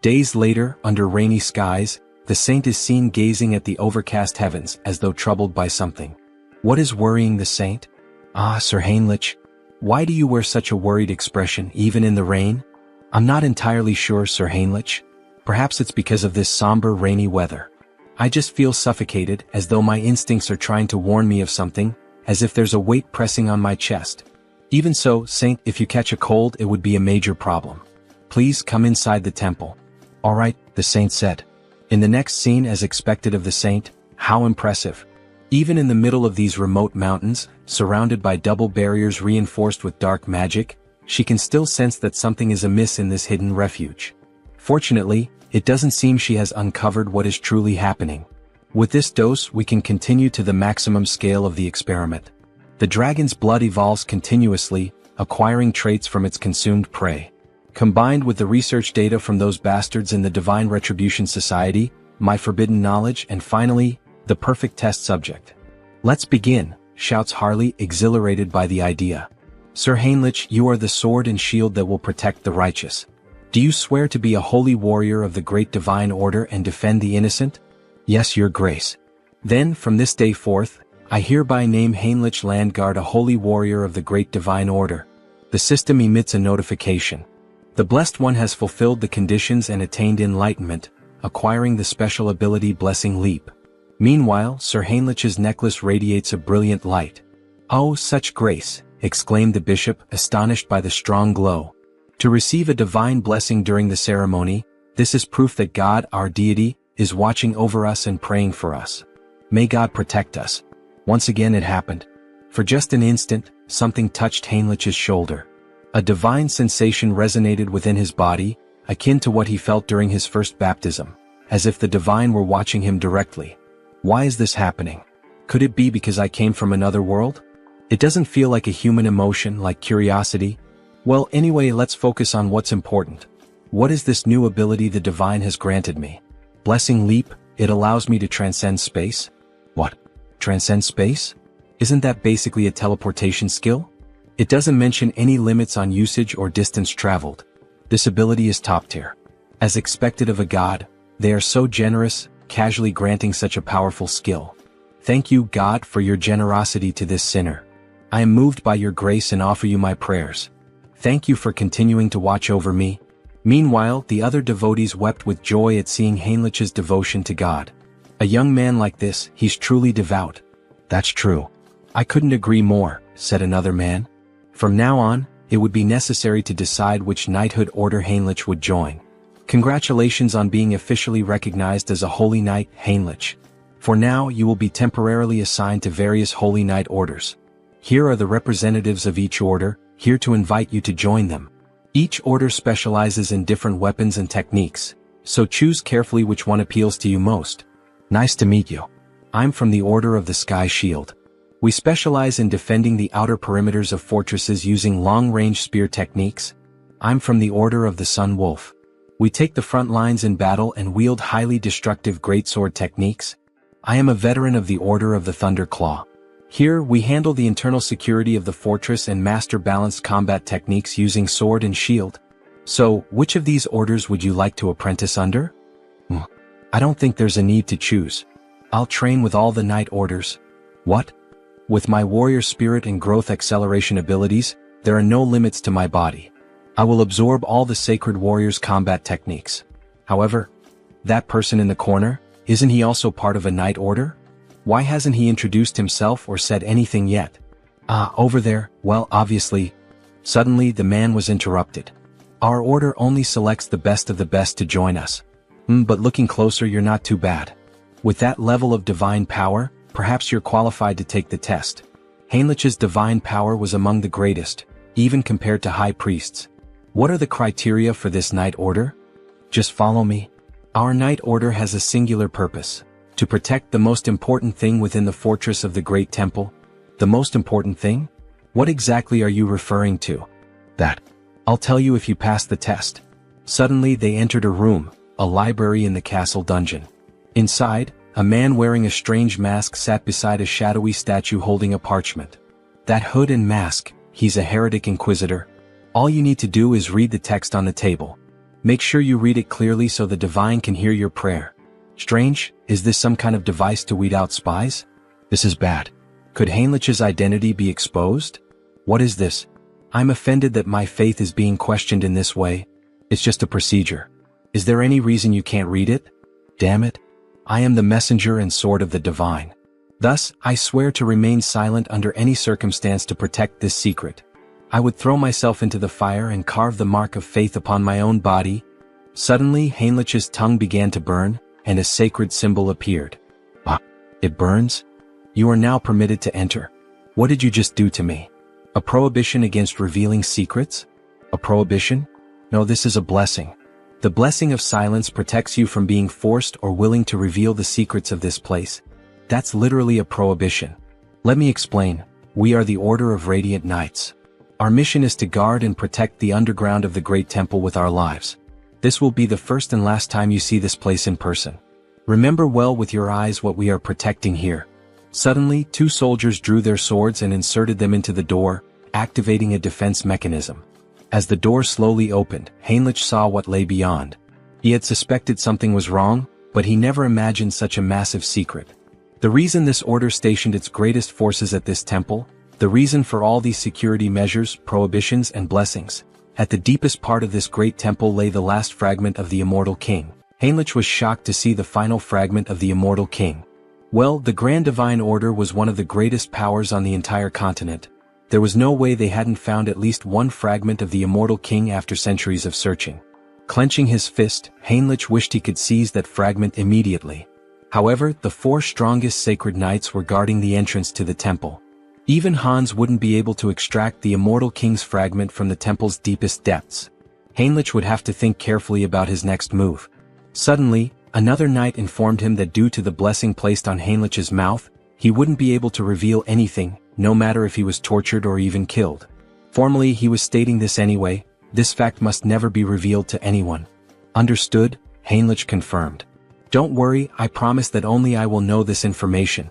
Days later, under rainy skies, the saint is seen gazing at the overcast heavens as though troubled by something. What is worrying the saint? Ah, Sir Heinrich. Why do you wear such a worried expression even in the rain? I'm not entirely sure, Sir Heinrich. Perhaps it's because of this somber rainy weather. I just feel suffocated, as though my instincts are trying to warn me of something, as if there's a weight pressing on my chest. Even so, Saint, if you catch a cold, it would be a major problem. Please come inside the temple. Alright, the saint said. In the next scene, as expected of the saint, how impressive. Even in the middle of these remote mountains, surrounded by double barriers reinforced with dark magic, she can still sense that something is amiss in this hidden refuge. Fortunately, it doesn't seem she has uncovered what is truly happening. With this dose, we can continue to the maximum scale of the experiment. The dragon's blood evolves continuously, acquiring traits from its consumed prey. Combined with the research data from those bastards in the Divine Retribution Society, my forbidden knowledge, and finally, the perfect test subject. Let's begin, shouts Harley, exhilarated by the idea. Sir Heinrich, you are the sword and shield that will protect the righteous. Do you swear to be a holy warrior of the great divine order and defend the innocent? Yes, your grace. Then, from this day forth, I hereby name Heinrich Landguard a holy warrior of the great divine order. The system emits a notification. The Blessed One has fulfilled the conditions and attained enlightenment, acquiring the special ability Blessing Leap. Meanwhile, Sir Heinrich's necklace radiates a brilliant light. Oh, such grace, exclaimed the bishop, astonished by the strong glow. To receive a divine blessing during the ceremony, this is proof that God, our deity, is watching over us and praying for us. May God protect us. Once again it happened. For just an instant, something touched Heinrich's shoulder. A divine sensation resonated within his body, akin to what he felt during his first baptism, as if the divine were watching him directly. Why is this happening? Could it be because I came from another world? It doesn't feel like a human emotion, like curiosity. Well, anyway, let's focus on what's important. What is this new ability the divine has granted me? Blessing Leap, it allows me to transcend space? What? Transcend space? Isn't that basically a teleportation skill? It doesn't mention any limits on usage or distance traveled. This ability is top tier. As expected of a god, they are so generous, casually granting such a powerful skill. Thank you, God, for your generosity to this sinner. I am moved by your grace and offer you my prayers. Thank you for continuing to watch over me. Meanwhile, the other devotees wept with joy at seeing Heinrich's devotion to God. A young man like this, he's truly devout. That's true. I couldn't agree more, said another man. From now on, it would be necessary to decide which knighthood order Heinrich would join. Congratulations on being officially recognized as a holy knight, Heinrich. For now, you will be temporarily assigned to various holy knight orders. Here are the representatives of each order, here to invite you to join them. Each order specializes in different weapons and techniques, so choose carefully which one appeals to you most. Nice to meet you. I'm from the Order of the Sky Shield. We specialize in defending the outer perimeters of fortresses using long-range spear techniques. I'm from the Order of the Sun Wolf. We take the front lines in battle and wield highly destructive greatsword techniques. I am a veteran of the Order of the Thunder Claw. Here, we handle the internal security of the fortress and master balanced combat techniques using sword and shield. So, which of these orders would you like to apprentice under? I don't think there's a need to choose. I'll train with all the knight orders. What? With my warrior spirit and growth acceleration abilities, there are no limits to my body. I will absorb all the sacred warrior's combat techniques. However, that person in the corner, isn't he also part of a knight order? Why hasn't he introduced himself or said anything yet? Over there, well, obviously. Suddenly, the man was interrupted. Our order only selects the best of the best to join us. But looking closer, you're not too bad. With that level of divine power, perhaps you're qualified to take the test. Heinrich's divine power was among the greatest, even compared to high priests. What are the criteria for this knight order? Just follow me. Our knight order has a singular purpose: to protect the most important thing within the fortress of the Great Temple. The most important thing? What exactly are you referring to? That. I'll tell you if you pass the test. Suddenly they entered a room, a library in the castle dungeon. Inside, a man wearing a strange mask sat beside a shadowy statue holding a parchment. That hood and mask, he's a heretic inquisitor. All you need to do is read the text on the table. Make sure you read it clearly so the divine can hear your prayer. Strange, is this some kind of device to weed out spies? This is bad. Could Heinrich's identity be exposed? What is this? I'm offended that my faith is being questioned in this way. It's just a procedure. Is there any reason you can't read it? Damn it. I am the messenger and sword of the divine. Thus, I swear to remain silent under any circumstance to protect this secret. I would throw myself into the fire and carve the mark of faith upon my own body. Suddenly, Heinrich's tongue began to burn, and a sacred symbol appeared. It burns? You are now permitted to enter. What did you just do to me? A prohibition against revealing secrets? A prohibition? No, this is a blessing. The blessing of silence protects you from being forced or willing to reveal the secrets of this place. That's literally a prohibition. Let me explain. We are the Order of Radiant Knights. Our mission is to guard and protect the underground of the Great Temple with our lives. This will be the first and last time you see this place in person. Remember well with your eyes what we are protecting here. Suddenly, two soldiers drew their swords and inserted them into the door, activating a defense mechanism. As the door slowly opened, Heinrich saw what lay beyond. He had suspected something was wrong, but he never imagined such a massive secret. The reason this order stationed its greatest forces at this temple, the reason for all these security measures, prohibitions, and blessings. At the deepest part of this great temple lay the last fragment of the Immortal King. Heinrich was shocked to see the final fragment of the Immortal King. Well, the Grand Divine Order was one of the greatest powers on the entire continent. There was no way they hadn't found at least one fragment of the Immortal King after centuries of searching. Clenching his fist, Heinrich wished he could seize that fragment immediately. However, the four strongest sacred knights were guarding the entrance to the temple. Even Hans wouldn't be able to extract the Immortal King's fragment from the temple's deepest depths. Heinrich would have to think carefully about his next move. Suddenly, another knight informed him that due to the blessing placed on Heinrich's mouth, he wouldn't be able to reveal anything, no matter if he was tortured or even killed. Formally, he was stating this anyway. This fact must never be revealed to anyone. Understood? Heinrich confirmed. Don't worry, I promise that only I will know this information.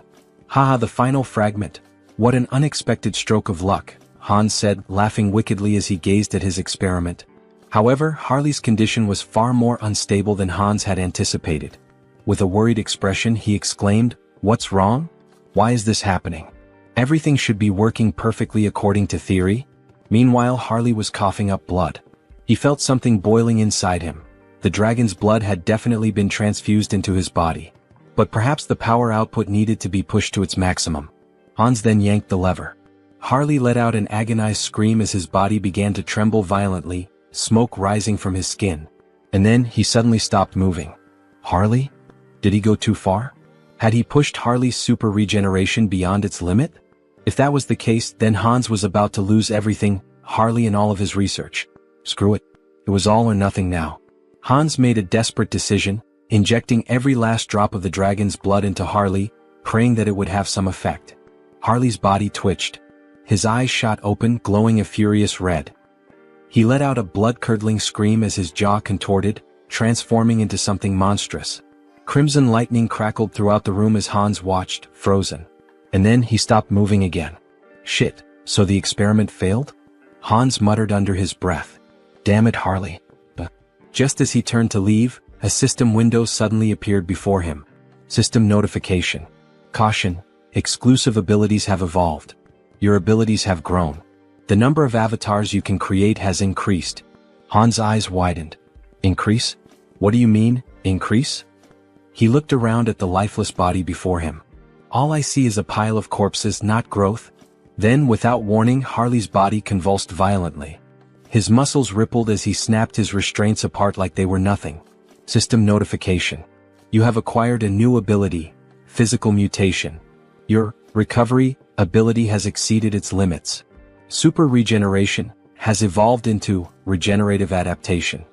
Haha, the final fragment. What an unexpected stroke of luck, Hans said, laughing wickedly as he gazed at his experiment. However, Harley's condition was far more unstable than Hans had anticipated. With a worried expression, he exclaimed, "What's wrong?" Why is this happening? Everything should be working perfectly according to theory. Meanwhile, Harley was coughing up blood. He felt something boiling inside him. The dragon's blood had definitely been transfused into his body. But perhaps the power output needed to be pushed to its maximum. Hans then yanked the lever. Harley let out an agonized scream as his body began to tremble violently, smoke rising from his skin. And then he suddenly stopped moving. Harley? Did he go too far? Had he pushed Harley's super regeneration beyond its limit? If that was the case, then Hans was about to lose everything, Harley and all of his research. Screw it. It was all or nothing now. Hans made a desperate decision, injecting every last drop of the dragon's blood into Harley, praying that it would have some effect. Harley's body twitched. His eyes shot open, glowing a furious red. He let out a blood-curdling scream as his jaw contorted, transforming into something monstrous. Crimson lightning crackled throughout the room as Hans watched, frozen. And then he stopped moving again. Shit, so the experiment failed? Hans muttered under his breath. Damn it, Harley. Just as he turned to leave, a system window suddenly appeared before him. System notification. Caution, exclusive abilities have evolved. Your abilities have grown. The number of avatars you can create has increased. Hans' eyes widened. Increase? What do you mean, increase? He looked around at the lifeless body before him. All I see is a pile of corpses, not growth. Then, without warning, Harley's body convulsed violently. His muscles rippled as he snapped his restraints apart like they were nothing. System notification. You have acquired a new ability, physical mutation. Your recovery ability has exceeded its limits. Super regeneration has evolved into regenerative adaptation.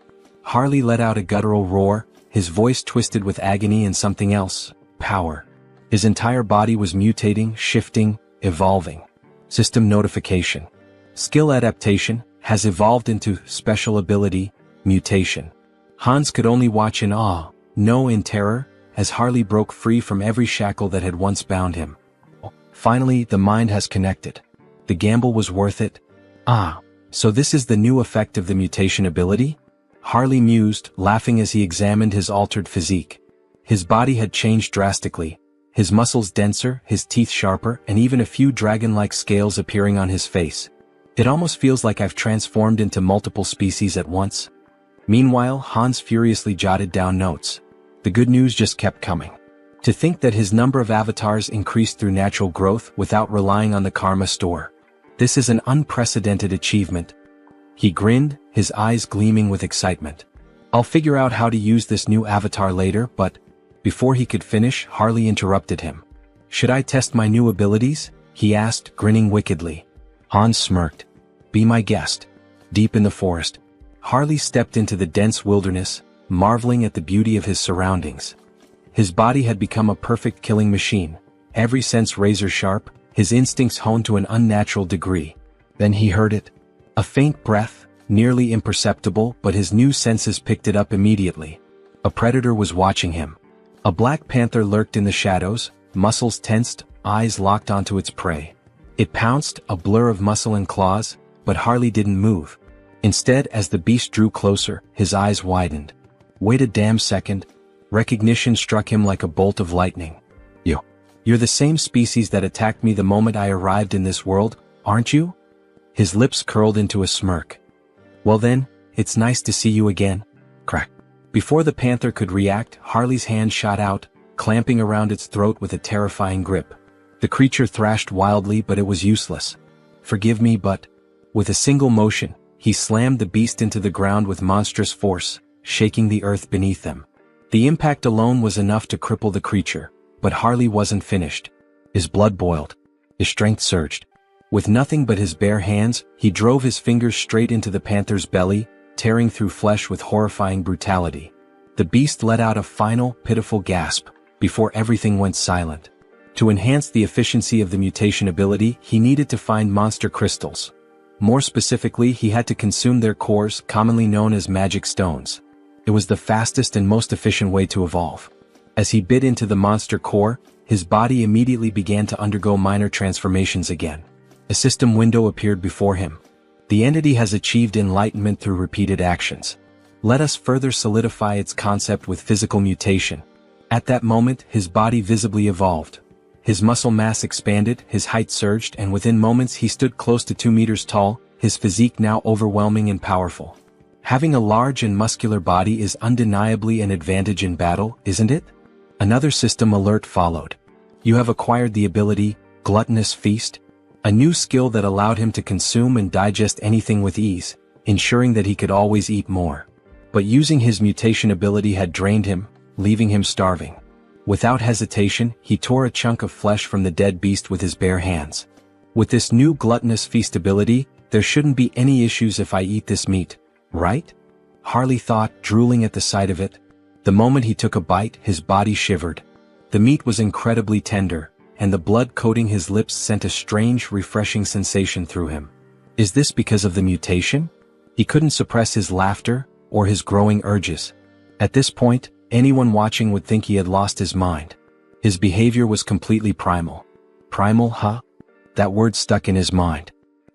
Harley let out a guttural roar, his voice twisted with agony and something else, power. His entire body was mutating, shifting, evolving. System notification. Skill adaptation has evolved into special ability, mutation. Hans could only watch in awe, no in terror, as Harley broke free from every shackle that had once bound him. Finally, the mind has connected. The gamble was worth it. Ah, so this is the new effect of the mutation ability? Harley mused, laughing as he examined his altered physique. His body had changed drastically, his muscles denser, his teeth sharper, and even a few dragon-like scales appearing on his face. It almost feels like I've transformed into multiple species at once. Meanwhile, Hans furiously jotted down notes. The good news just kept coming. To think that his number of avatars increased through natural growth without relying on the karma store. This is an unprecedented achievement. He grinned, his eyes gleaming with excitement. I'll figure out how to use this new avatar later, but before he could finish, Harley interrupted him. Should I test my new abilities? He asked, grinning wickedly. Hans smirked. Be my guest. Deep in the forest, Harley stepped into the dense wilderness, marveling at the beauty of his surroundings. His body had become a perfect killing machine, every sense razor sharp, his instincts honed to an unnatural degree. Then he heard it. A faint breath, nearly imperceptible, but his new senses picked it up immediately. A predator was watching him. A black panther lurked in the shadows, muscles tensed, eyes locked onto its prey. It pounced, a blur of muscle and claws, but Harley didn't move. Instead, as the beast drew closer, his eyes widened. Wait a damn second. Recognition struck him like a bolt of lightning. You're the same species that attacked me the moment I arrived in this world, aren't you? His lips curled into a smirk. Well then, it's nice to see you again. Crack. Before the panther could react, Harley's hand shot out, clamping around its throat with a terrifying grip. The creature thrashed wildly, but it was useless. Forgive me, but... With a single motion, he slammed the beast into the ground with monstrous force, shaking the earth beneath them. The impact alone was enough to cripple the creature, but Harley wasn't finished. His blood boiled. His strength surged. With nothing but his bare hands, he drove his fingers straight into the panther's belly, tearing through flesh with horrifying brutality. The beast let out a final, pitiful gasp, before everything went silent. To enhance the efficiency of the mutation ability, he needed to find monster crystals. More specifically, he had to consume their cores, commonly known as magic stones. It was the fastest and most efficient way to evolve. As he bit into the monster core, his body immediately began to undergo minor transformations again. A system window appeared before him. The entity has achieved enlightenment through repeated actions. Let us further solidify its concept with physical mutation. At that moment, his body visibly evolved. His muscle mass expanded, his height surged, and within moments he stood close to 2 meters tall, his physique now overwhelming and powerful. Having a large and muscular body is undeniably an advantage in battle, isn't it? Another system alert followed. You have acquired the ability, Gluttonous Feast, a new skill that allowed him to consume and digest anything with ease, ensuring that he could always eat more. But using his mutation ability had drained him, leaving him starving. Without hesitation, he tore a chunk of flesh from the dead beast with his bare hands. With this new Gluttonous Feast ability, there shouldn't be any issues if I eat this meat, right? Harley thought, drooling at the sight of it. The moment he took a bite, his body shivered. The meat was incredibly tender, and the blood coating his lips sent a strange, refreshing sensation through him. Is this because of the mutation? He couldn't suppress his laughter, or his growing urges. At this point, anyone watching would think he had lost his mind. His behavior was completely primal. Primal, huh? That word stuck in his mind.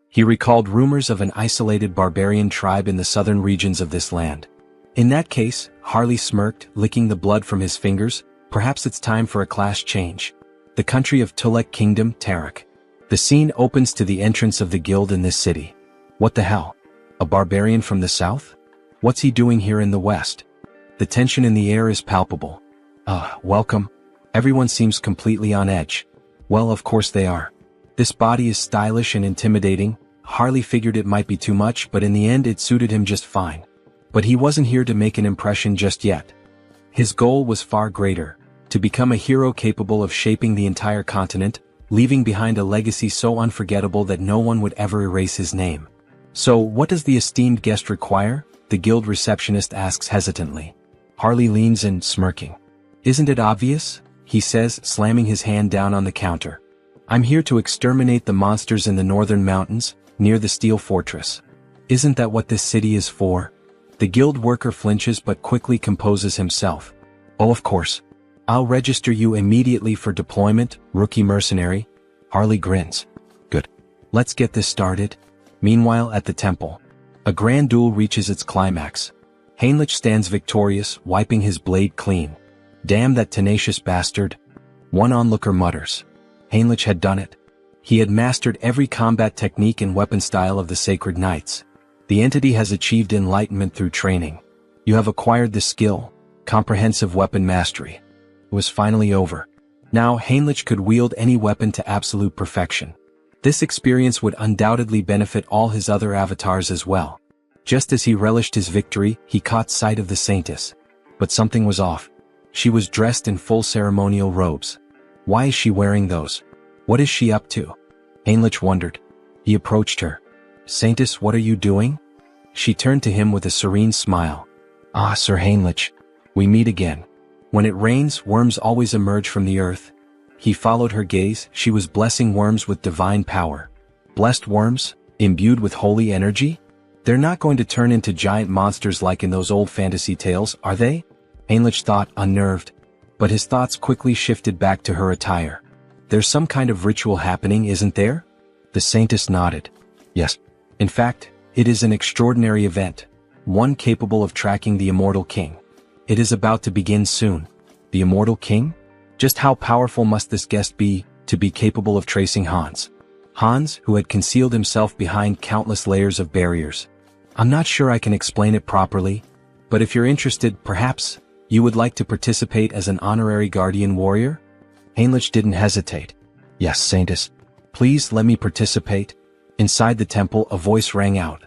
He recalled rumors of an isolated barbarian tribe in the southern regions of this land. In that case, Harley smirked, licking the blood from his fingers, perhaps it's time for a class change. The country of Tulek Kingdom, Tarak. The scene opens to the entrance of the guild in this city. What the hell? A barbarian from the south? What's he doing here in the west? The tension in the air is palpable. Welcome. Everyone seems completely on edge. Well, of course they are. This body is stylish and intimidating. Harley figured it might be too much, but in the end it suited him just fine. But he wasn't here to make an impression just yet. His goal was far greater, to become a hero capable of shaping the entire continent, leaving behind a legacy so unforgettable that no one would ever erase his name. So, what does the esteemed guest require? The guild receptionist asks hesitantly. Harley leans in, smirking. Isn't it obvious? He says, slamming his hand down on the counter. I'm here to exterminate the monsters in the northern mountains, near the steel fortress. Isn't that what this city is for? The guild worker flinches but quickly composes himself. Oh, of course. I'll register you immediately for deployment, rookie mercenary. Harley grins. Good. Let's get this started. Meanwhile, at the temple, a grand duel reaches its climax. Heinrich stands victorious, wiping his blade clean. Damn that tenacious bastard. One onlooker mutters. Heinrich had done it. He had mastered every combat technique and weapon style of the Sacred Knights. The entity has achieved enlightenment through training. You have acquired the skill, comprehensive weapon mastery. It was finally over. Now Heinrich could wield any weapon to absolute perfection. This experience would undoubtedly benefit all his other avatars as well. Just as he relished his victory, he caught sight of the Saintess. But something was off. She was dressed in full ceremonial robes. Why is she wearing those? What is she up to? Heinrich wondered. He approached her. Saintess, what are you doing? She turned to him with a serene smile. Ah, Sir Heinrich. We meet again. When it rains, worms always emerge from the earth. He followed her gaze. She was blessing worms with divine power. Blessed worms? Imbued with holy energy? They're not going to turn into giant monsters like in those old fantasy tales, are they? Heinrich thought, unnerved. But his thoughts quickly shifted back to her attire. There's some kind of ritual happening, isn't there? The Saintess nodded. Yes. In fact, it is an extraordinary event. One capable of tracking the Immortal King. It is about to begin soon. The Immortal King? Just how powerful must this guest be, to be capable of tracing Hans? Hans, who had concealed himself behind countless layers of barriers. I'm not sure I can explain it properly, but if you're interested, perhaps, you would like to participate as an honorary guardian warrior? Heinrich didn't hesitate. Yes, Saintess. Please let me participate. Inside the temple, a voice rang out.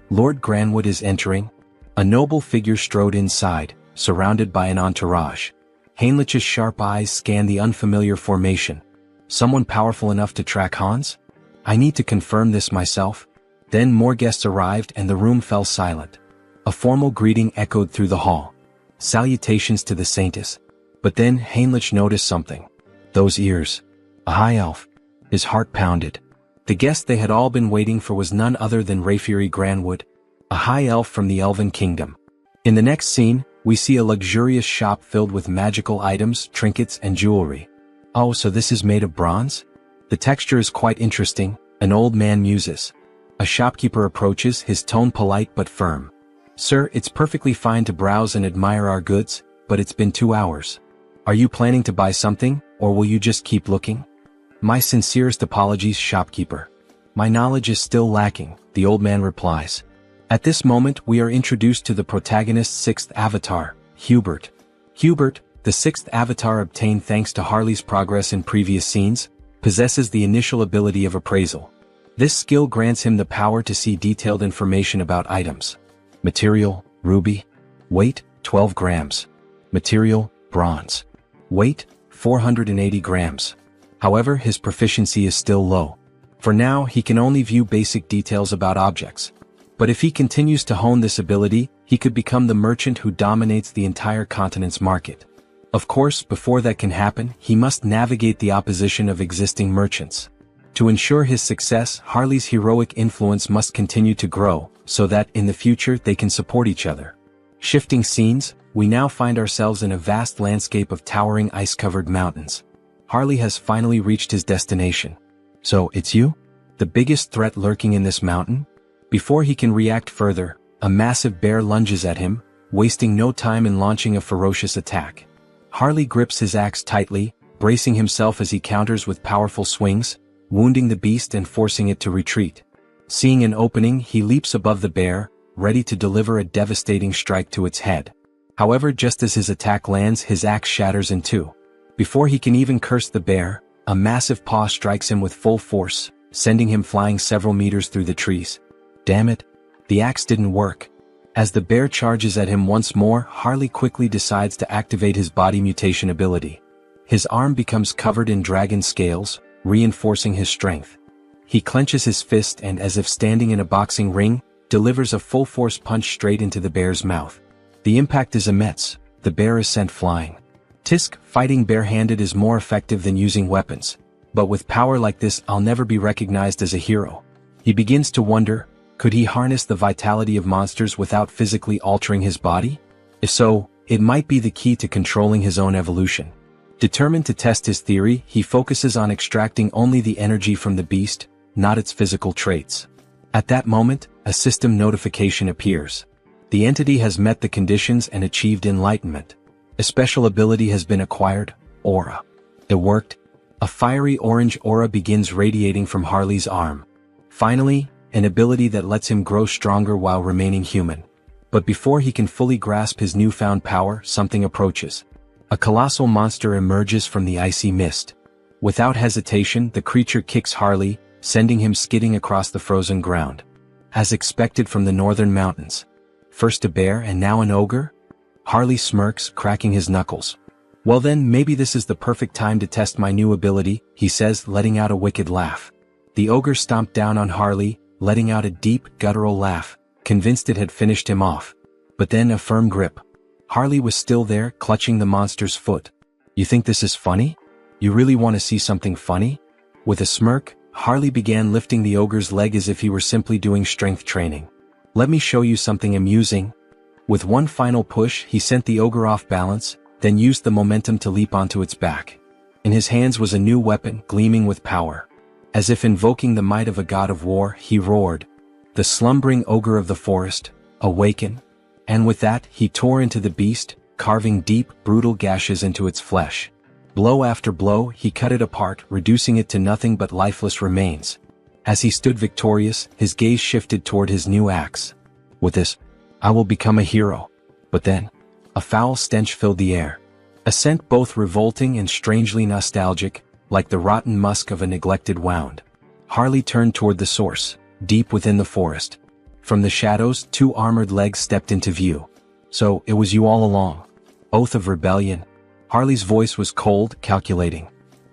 Lord Granwood is entering. A noble figure strode inside, surrounded by an entourage. Heinrich's sharp eyes scanned the unfamiliar formation. Someone powerful enough to track Hans? I need to confirm this myself. Then more guests arrived and the room fell silent. A formal greeting echoed through the hall. Salutations to the Saintess. But then Heinrich noticed something. Those ears. A high elf. His heart pounded. The guest they had all been waiting for was none other than Rayfuri Granwood, a high elf from the Elven Kingdom. In the next scene, we see a luxurious shop filled with magical items, trinkets, and jewelry. Oh, so this is made of bronze? The texture is quite interesting, an old man muses. A shopkeeper approaches, his tone polite but firm. Sir, it's perfectly fine to browse and admire our goods, but it's been 2 hours. Are you planning to buy something, or will you just keep looking? My sincerest apologies, shopkeeper. My knowledge is still lacking, the old man replies. At this moment we are introduced to the protagonist's sixth avatar, Hubert. Hubert, the sixth avatar obtained thanks to Harley's progress in previous scenes, possesses the initial ability of appraisal. This skill grants him the power to see detailed information about items. Material, ruby. Weight, 12 grams. Material, bronze. Weight, 480 grams. However, his proficiency is still low. For now, he can only view basic details about objects. But if he continues to hone this ability, he could become the merchant who dominates the entire continent's market. Of course, before that can happen, he must navigate the opposition of existing merchants. To ensure his success, Harley's heroic influence must continue to grow, so that, in the future, they can support each other. Shifting scenes, we now find ourselves in a vast landscape of towering ice-covered mountains. Harley has finally reached his destination. So, it's you? The biggest threat lurking in this mountain? Before he can react further, a massive bear lunges at him, wasting no time in launching a ferocious attack. Harley grips his axe tightly, bracing himself as he counters with powerful swings, wounding the beast and forcing it to retreat. Seeing an opening, he leaps above the bear, ready to deliver a devastating strike to its head. However, just as his attack lands, his axe shatters in two. Before he can even curse the bear, a massive paw strikes him with full force, sending him flying several meters through the trees. Damn it! The axe didn't work. As the bear charges at him once more, Harley quickly decides to activate his body mutation ability. His arm becomes covered in dragon scales, reinforcing his strength. He clenches his fist and, as if standing in a boxing ring, delivers a full-force punch straight into the bear's mouth. The impact is immense. The bear is sent flying. Tisk, fighting barehanded is more effective than using weapons. But with power like this, I'll never be recognized as a hero. He begins to wonder, could he harness the vitality of monsters without physically altering his body? If so, it might be the key to controlling his own evolution. Determined to test his theory, he focuses on extracting only the energy from the beast, not its physical traits. At that moment, a system notification appears. The entity has met the conditions and achieved enlightenment. A special ability has been acquired, Aura. It worked. A fiery orange aura begins radiating from Harley's arm. Finally, an ability that lets him grow stronger while remaining human. But before he can fully grasp his newfound power, something approaches. A colossal monster emerges from the icy mist. Without hesitation, the creature kicks Harley, sending him skidding across the frozen ground. As expected from the northern mountains. First a bear and now an ogre? Harley smirks, cracking his knuckles. Well then, maybe this is the perfect time to test my new ability, he says, letting out a wicked laugh. The ogre stomped down on Harley, letting out a deep, guttural laugh, convinced it had finished him off. But then a firm grip. Harley was still there, clutching the monster's foot. You think this is funny? You really want to see something funny? With a smirk, Harley began lifting the ogre's leg as if he were simply doing strength training. Let me show you something amusing. With one final push, he sent the ogre off balance, then used the momentum to leap onto its back. In his hands was a new weapon, gleaming with power. As if invoking the might of a god of war, he roared, "The slumbering ogre of the forest, awaken!" And with that, he tore into the beast, carving deep, brutal gashes into its flesh. Blow after blow, he cut it apart, reducing it to nothing but lifeless remains. As he stood victorious, his gaze shifted toward his new axe. With this, I will become a hero. But then, a foul stench filled the air. A scent both revolting and strangely nostalgic, like the rotten musk of a neglected wound. Harley turned toward the source, deep within the forest. From the shadows, two armored legs stepped into view. So, it was you all along. Oath of rebellion. Harley's voice was cold, calculating.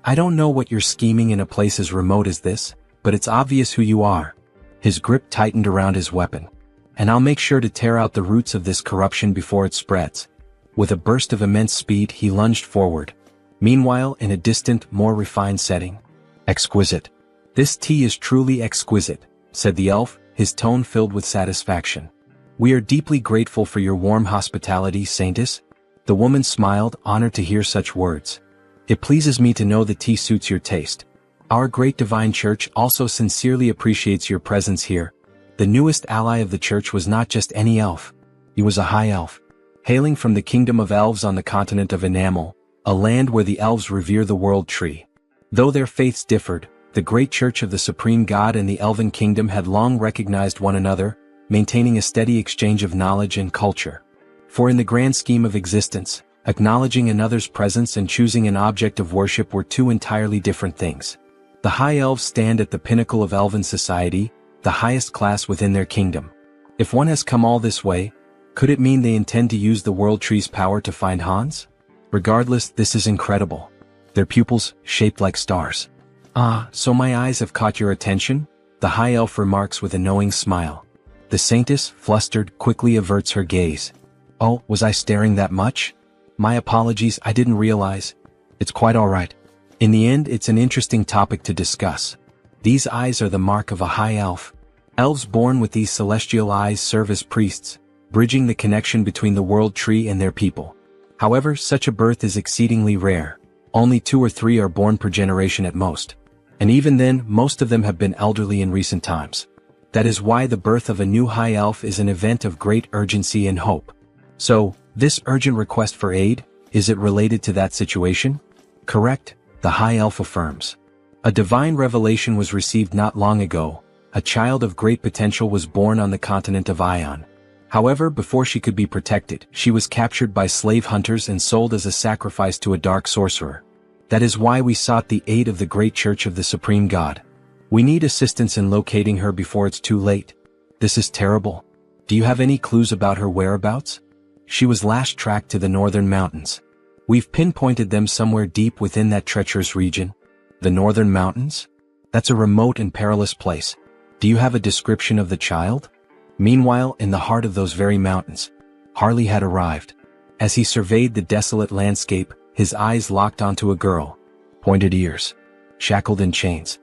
I don't know what you're scheming in a place as remote as this, but it's obvious who you are. His grip tightened around his weapon. And I'll make sure to tear out the roots of this corruption before it spreads. With a burst of immense speed, he lunged forward. Meanwhile, in a distant, more refined setting. Exquisite. This tea is truly exquisite, said the elf, his tone filled with satisfaction. We are deeply grateful for your warm hospitality, Saintess. The woman smiled, honored to hear such words. It pleases me to know the tea suits your taste. Our great divine church also sincerely appreciates your presence here. The newest ally of the church was not just any elf. He was a high elf. Hailing from the kingdom of elves on the continent of Enamel, a land where the elves revere the world tree. Though their faiths differed, the great church of the supreme God and the elven kingdom had long recognized one another, maintaining a steady exchange of knowledge and culture. For in the grand scheme of existence, acknowledging another's presence and choosing an object of worship were two entirely different things. The high elves stand at the pinnacle of elven society, the highest class within their kingdom. If one has come all this way, could it mean they intend to use the world tree's power to find Hans? Regardless, this is incredible. Their pupils, shaped like stars. Ah, so my eyes have caught your attention? The high elf remarks with a knowing smile. The saintess, flustered, quickly averts her gaze. Oh, was I staring that much? My apologies, I didn't realize. It's quite all right. In the end, it's an interesting topic to discuss. These eyes are the mark of a high elf. Elves born with these celestial eyes serve as priests, bridging the connection between the world tree and their people. However, such a birth is exceedingly rare. Only 2 or 3 are born per generation at most. And even then, most of them have been elderly in recent times. That is why the birth of a new high elf is an event of great urgency and hope. So, this urgent request for aid, is it related to that situation? Correct, the high elf affirms. A divine revelation was received not long ago. A child of great potential was born on the continent of Ion. However, before she could be protected, she was captured by slave hunters and sold as a sacrifice to a dark sorcerer. That is why we sought the aid of the great church of the supreme God. We need assistance in locating her before it's too late. This is terrible. Do you have any clues about her whereabouts? She was last tracked to the northern mountains. We've pinpointed them somewhere deep within that treacherous region. The northern mountains? That's a remote and perilous place. Do you have a description of the child? Meanwhile, in the heart of those very mountains, Harley had arrived. As he surveyed the desolate landscape, his eyes locked onto a girl. Pointed ears. Shackled in chains.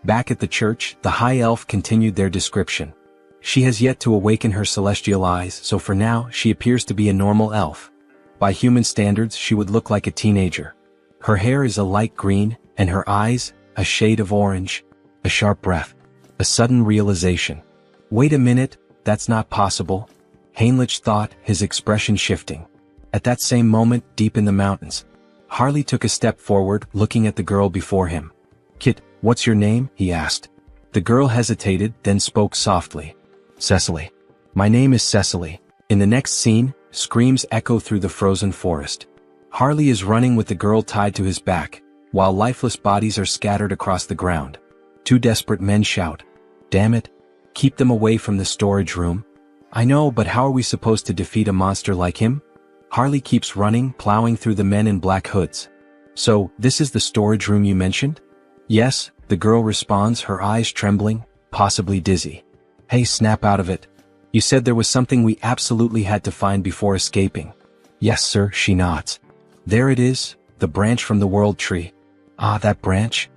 Back at the church, the high elf continued their description. She has yet to awaken her celestial eyes, so for now, she appears to be a normal elf. By human standards, she would look like a teenager. Her hair is a light green, and her eyes, a shade of orange. A sharp breath. A sudden realization. Wait a minute, that's not possible. Heinrich thought, his expression shifting. At that same moment, deep in the mountains, Harley took a step forward, looking at the girl before him. Kit, what's your name? He asked. The girl hesitated, then spoke softly. Cecily. My name is Cecily. In the next scene, screams echo through the frozen forest. Harley is running with the girl tied to his back, while lifeless bodies are scattered across the ground. 2 desperate men shout. Damn it. Keep them away from the storage room. I know, but how are we supposed to defeat a monster like him? Harley keeps running, plowing through the men in black hoods. So, this is the storage room you mentioned? Yes, the girl responds, her eyes trembling, possibly dizzy. Hey, snap out of it. You said there was something we absolutely had to find before escaping. Yes, sir, she nods. There it is, the branch from the world tree. Ah, that branch?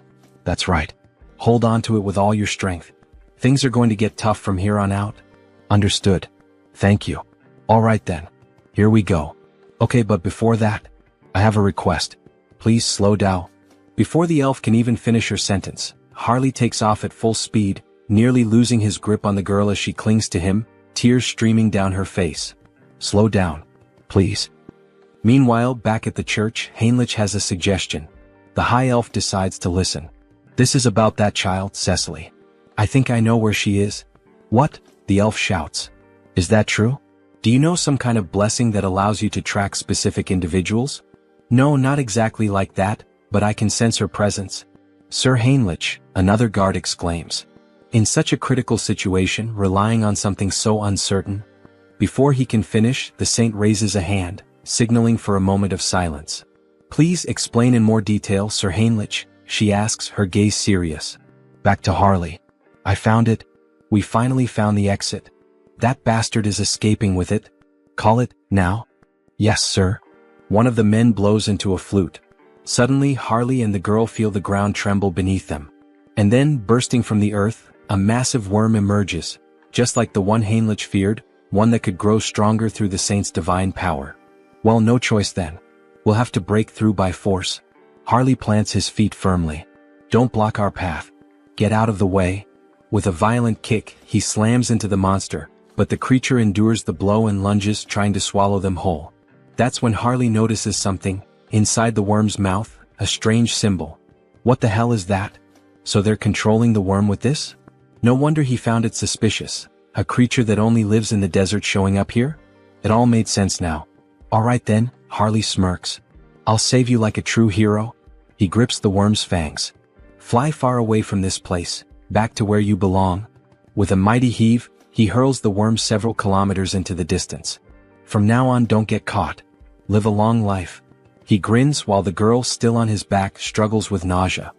That's right. Hold on to it with all your strength. Things are going to get tough from here on out. Understood. Thank you. All right then. Here we go. Okay, but before that, I have a request. Please slow down. Before the elf can even finish her sentence, Harley takes off at full speed, nearly losing his grip on the girl as she clings to him, tears streaming down her face. Slow down, please. Meanwhile, back at the church, Heinrich has a suggestion. The high elf decides to listen. This is about that child, Cecily. I think I know where she is. What? The elf shouts. Is that true? Do you know some kind of blessing that allows you to track specific individuals? No, not exactly like that, but I can sense her presence. Sir Heinrich, another guard exclaims. In such a critical situation, relying on something so uncertain. Before he can finish, the saint raises a hand, signaling for a moment of silence. Please explain in more detail, Sir Heinrich, she asks, her gaze serious. Back to Harley. I found it. We finally found the exit. That bastard is escaping with it. Call it, now? Yes, sir. One of the men blows into a flute. Suddenly, Harley and the girl feel the ground tremble beneath them. And then, bursting from the earth, a massive worm emerges, just like the one Heinrich feared, one that could grow stronger through the saint's divine power. Well, no choice then. We'll have to break through by force. Harley plants his feet firmly. Don't block our path. Get out of the way. With a violent kick, he slams into the monster, but the creature endures the blow and lunges, trying to swallow them whole. That's when Harley notices something. Inside the worm's mouth, a strange symbol. What the hell is that? So they're controlling the worm with this? No wonder he found it suspicious. A creature that only lives in the desert showing up here? It all made sense now. Alright then, Harley smirks. I'll save you like a true hero. He grips the worm's fangs. Fly far away from this place, back to where you belong. With a mighty heave, he hurls the worm several kilometers into the distance. From now on, don't get caught. Live a long life. He grins while the girl, still on his back, struggles with nausea.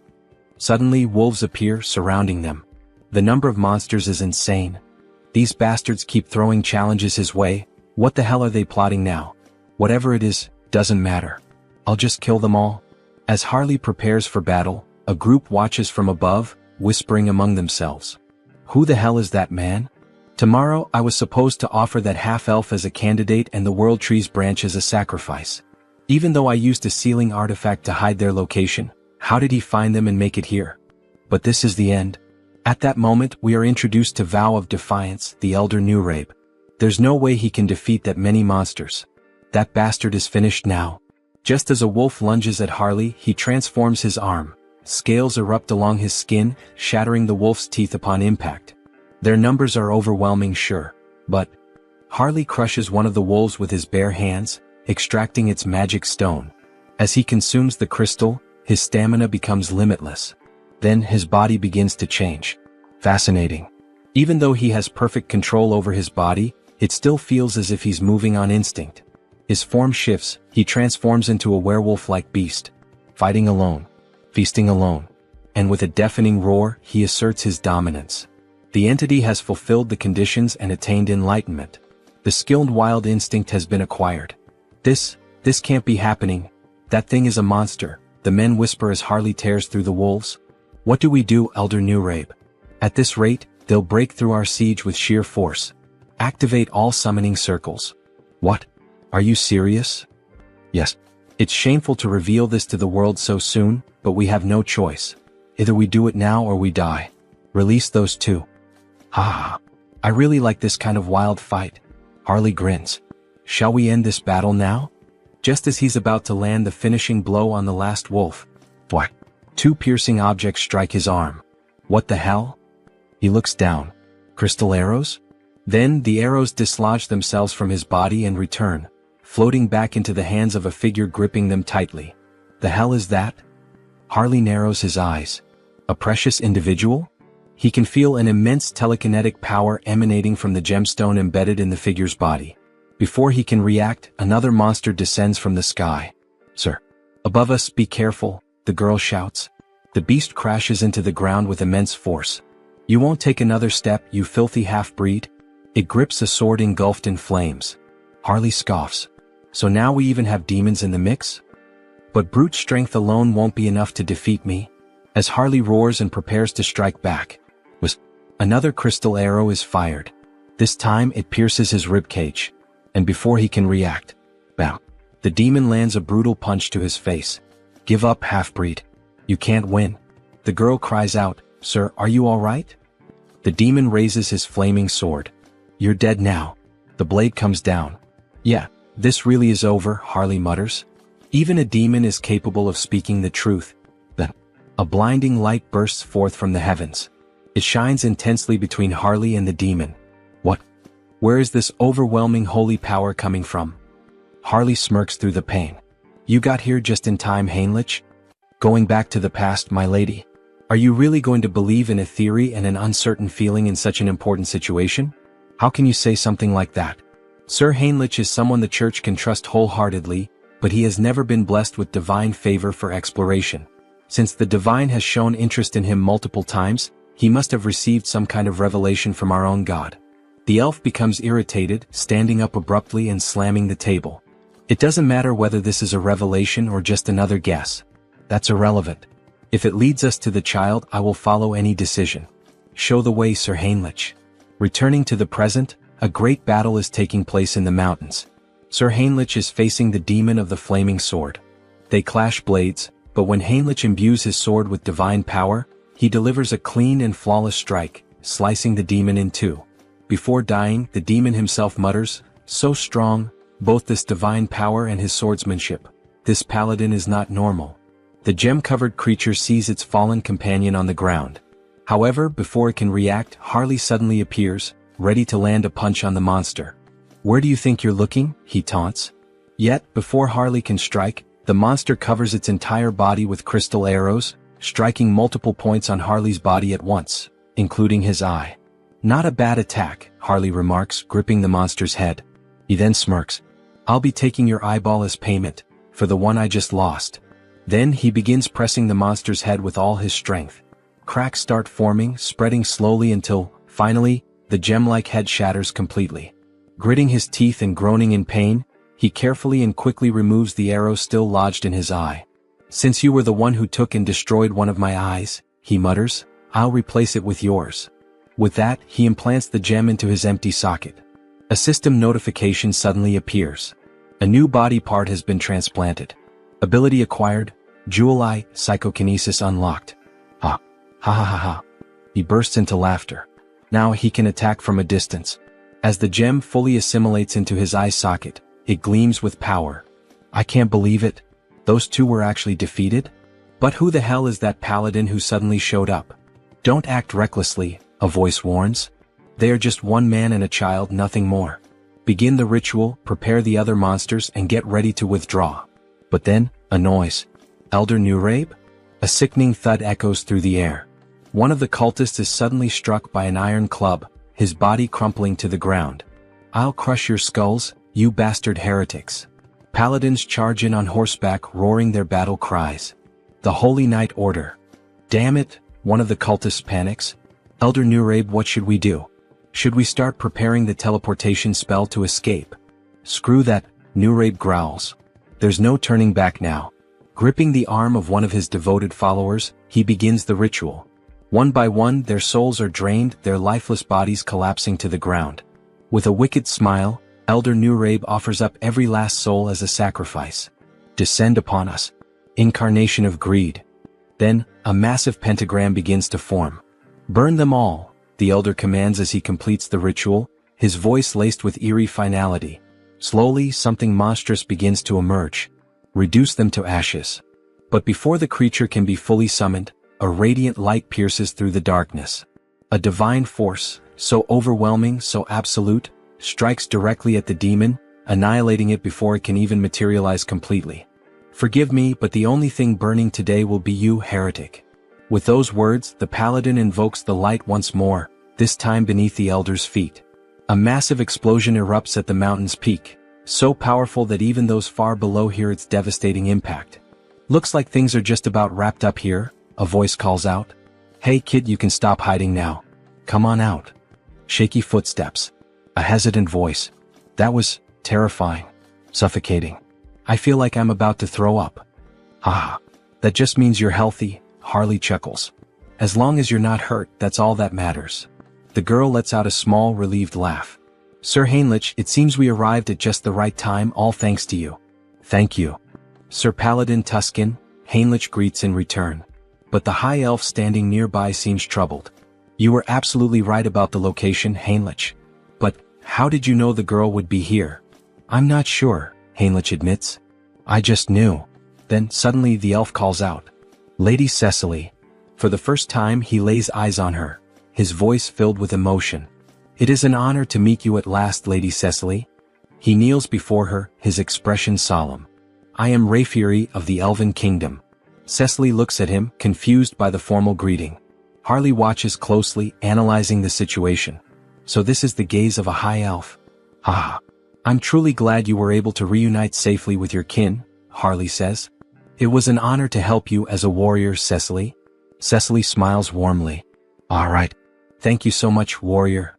Suddenly, wolves appear, surrounding them. The number of monsters is insane. These bastards keep throwing challenges his way. What the hell are they plotting now? Whatever it is, doesn't matter. I'll just kill them all. As Harley prepares for battle, a group watches from above, whispering among themselves. Who the hell is that man? Tomorrow I was supposed to offer that half-elf as a candidate and the World Tree's branch as a sacrifice. Even though I used a sealing artifact to hide their location, how did he find them and make it here? But this is the end. At that moment we are introduced to Vow of Defiance, the Elder Nurabe. There's no way he can defeat that many monsters. That bastard is finished now. Just as a wolf lunges at Harley, he transforms his arm. Scales erupt along his skin, shattering the wolf's teeth upon impact. Their numbers are overwhelming, sure, but Harley crushes one of the wolves with his bare hands, extracting its magic stone. As he consumes the crystal, his stamina becomes limitless. Then his body begins to change. Fascinating. Even though he has perfect control over his body, it still feels as if he's moving on instinct. His form shifts, he transforms into a werewolf-like beast. Fighting alone. Feasting alone. And with a deafening roar, he asserts his dominance. The entity has fulfilled the conditions and attained enlightenment. The skilled wild instinct has been acquired. This can't be happening. That thing is a monster, the men whisper as Harley tears through the wolves. What do we do, Elder Nurabe? At this rate, they'll break through our siege with sheer force. Activate all summoning circles. What? Are you serious? Yes. It's shameful to reveal this to the world so soon, but we have no choice. Either we do it now or we die. Release those two. Ha! I really like this kind of wild fight. Harley grins. Shall we end this battle now? Just as he's about to land the finishing blow on the last wolf. What? Two piercing objects strike his arm. What the hell? He looks down. Crystal arrows? Then the arrows dislodge themselves from his body and return, floating back into the hands of a figure gripping them tightly. The hell is that? Harley narrows his eyes. A precious individual? He can feel an immense telekinetic power emanating from the gemstone embedded in the figure's body. Before he can react, another monster descends from the sky. Sir. Above us, be careful, the girl shouts. The beast crashes into the ground with immense force. You won't take another step, you filthy half-breed? It grips a sword engulfed in flames. Harley scoffs. So now we even have demons in the mix? But brute strength alone won't be enough to defeat me. As Harley roars and prepares to strike back, another crystal arrow is fired. This time it pierces his ribcage. And before he can react, bam, the demon lands a brutal punch to his face. Give up, half-breed. You can't win. The girl cries out, Sir, are you all right? The demon raises his flaming sword. You're dead now. The blade comes down. Yeah, this really is over, Harley mutters. Even a demon is capable of speaking the truth. Then, a blinding light bursts forth from the heavens. It shines intensely between Harley and the demon. What? Where is this overwhelming holy power coming from? Harley smirks through the pain. You got here just in time, Heinrich? Going back to the past, my lady. Are you really going to believe in a theory and an uncertain feeling in such an important situation? How can you say something like that? Sir Heinrich is someone the church can trust wholeheartedly, but he has never been blessed with divine favor for exploration. Since the divine has shown interest in him multiple times, he must have received some kind of revelation from our own God. The elf becomes irritated, standing up abruptly and slamming the table. It doesn't matter whether this is a revelation or just another guess. That's irrelevant. If it leads us to the child, I will follow any decision. Show the way, Sir Heinrich. Returning to the present, a great battle is taking place in the mountains. Sir Heinrich is facing the demon of the flaming sword. They clash blades, but when Heinrich imbues his sword with divine power, he delivers a clean and flawless strike, slicing the demon in two. Before dying, the demon himself mutters, so strong, both this divine power and his swordsmanship. This paladin is not normal. The gem-covered creature sees its fallen companion on the ground. However, before it can react, Harley suddenly appears, ready to land a punch on the monster. "Where do you think you're looking?" he taunts. Yet, before Harley can strike, the monster covers its entire body with crystal arrows, striking multiple points on Harley's body at once, including his eye. "Not a bad attack," Harley remarks, gripping the monster's head. He then smirks. "I'll be taking your eyeball as payment, for the one I just lost." Then he begins pressing the monster's head with all his strength. Cracks start forming, spreading slowly until, finally, the gem-like head shatters completely. Gritting his teeth and groaning in pain, he carefully and quickly removes the arrow still lodged in his eye. "Since you were the one who took and destroyed one of my eyes," he mutters, "I'll replace it with yours." With that, he implants the gem into his empty socket. A system notification suddenly appears. A new body part has been transplanted. Ability acquired, Jewel Eye, Psychokinesis unlocked. Ha. Ha ha ha ha. He bursts into laughter. Now he can attack from a distance. As the gem fully assimilates into his eye socket, it gleams with power. "I can't believe it. Those two were actually defeated? But who the hell is that paladin who suddenly showed up?" "Don't act recklessly," a voice warns. "They are just one man and a child, nothing more. Begin the ritual, prepare the other monsters, and get ready to withdraw." But then, a noise. "Elder Nurabe?" A sickening thud echoes through the air. One of the cultists is suddenly struck by an iron club, his body crumpling to the ground. "I'll crush your skulls, you bastard heretics." Paladins charge in on horseback, roaring their battle cries. The Holy Knight order. "Damn it," one of the cultists panics. "Elder Nurabe, what should we do? Should we start preparing the teleportation spell to escape?" "Screw that," Nurabe growls. "There's no turning back now." Gripping the arm of one of his devoted followers, he begins the ritual. One by one, their souls are drained, their lifeless bodies collapsing to the ground. With a wicked smile, Elder Nurabe offers up every last soul as a sacrifice. "Descend upon us, incarnation of greed." Then, a massive pentagram begins to form. "Burn them all," the elder commands as he completes the ritual, his voice laced with eerie finality. Slowly, something monstrous begins to emerge. "Reduce them to ashes." But before the creature can be fully summoned, a radiant light pierces through the darkness. A divine force, so overwhelming, so absolute, strikes directly at the demon, annihilating it before it can even materialize completely. "Forgive me, but the only thing burning today will be you, heretic." With those words, the paladin invokes the light once more, this time beneath the elder's feet. A massive explosion erupts at the mountain's peak, so powerful that even those far below hear its devastating impact. "Looks like things are just about wrapped up here," a voice calls out. "Hey kid, you can stop hiding now. Come on out." Shaky footsteps. A hesitant voice. "That was terrifying. Suffocating. I feel like I'm about to throw up." "Ah, that just means you're healthy," Harley chuckles. "As long as you're not hurt, that's all that matters." The girl lets out a small, relieved laugh. "Sir Heinrich, it seems we arrived at just the right time, all thanks to you." "Thank you." Sir Paladin Tuscan, Heinrich greets in return. But the high elf standing nearby seems troubled. "You were absolutely right about the location, Heinrich. But, how did you know the girl would be here?" "I'm not sure," Heinrich admits. "I just knew." Then, suddenly the elf calls out. "Lady Cecily." For the first time he lays eyes on her, his voice filled with emotion. "It is an honor to meet you at last, Lady Cecily." He kneels before her, his expression solemn. "I am Rayfury of the Elven Kingdom." Cecily looks at him, confused by the formal greeting. Harley watches closely, analyzing the situation. So this is the gaze of a high elf. "Ah, I'm truly glad you were able to reunite safely with your kin," Harley says. "It was an honor to help you as a warrior, Cecily." Cecily smiles warmly. "All right. Thank you so much, warrior."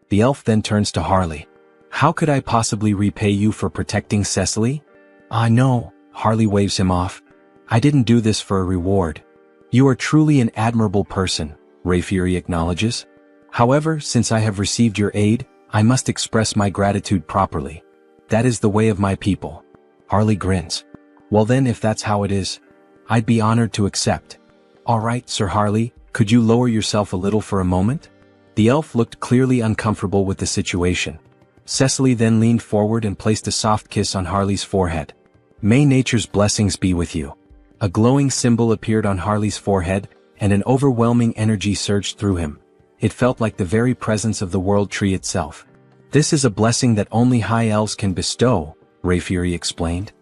The elf then turns to Harley. "How could I possibly repay you for protecting Cecily?" "Ah no," Harley waves him off. "I didn't do this for a reward." "You are truly an admirable person," Rayfury acknowledges. "However, since I have received your aid, I must express my gratitude properly. That is the way of my people." Harley grins. "Well then, if that's how it is, I'd be honored to accept." "All right, Sir Harley, could you lower yourself a little for a moment?" The elf looked clearly uncomfortable with the situation. Cecily then leaned forward and placed a soft kiss on Harley's forehead. "May nature's blessings be with you." A glowing symbol appeared on Harley's forehead, and an overwhelming energy surged through him. It felt like the very presence of the world tree itself. "This is a blessing that only high elves can bestow," Rayfury explained.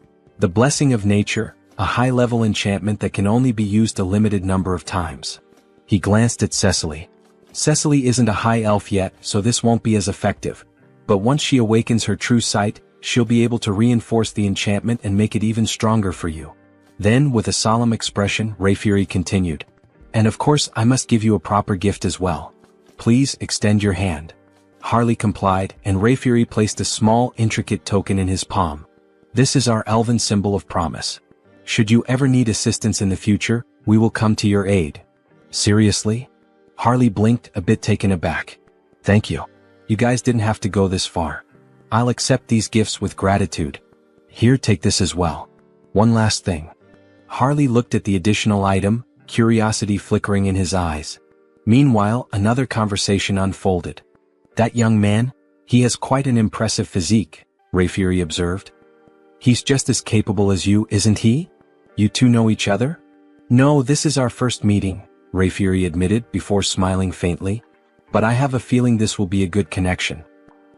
"The blessing of nature, a high-level enchantment that can only be used a limited number of times." He glanced at Cecily. "Cecily isn't a high elf yet, so this won't be as effective. But once she awakens her true sight, she'll be able to reinforce the enchantment and make it even stronger for you." Then, with a solemn expression, Rayfury continued, "And of course I must give you a proper gift as well. Please extend your hand." Harley complied, and Rayfury placed a small, intricate token in his palm. "This is our elven symbol of promise. Should you ever need assistance in the future, we will come to your aid." "Seriously?" Harley blinked, a bit taken aback. "Thank you. You guys didn't have to go this far. I'll accept these gifts with gratitude. Here, take this as well. One last thing." Harley looked at the additional item, curiosity flickering in his eyes. Meanwhile, another conversation unfolded. "That young man? He has quite an impressive physique," Rayfury observed. "He's just as capable as you, isn't he? You two know each other?" "No, this is our first meeting," Rayfury admitted before smiling faintly. "But I have a feeling this will be a good connection."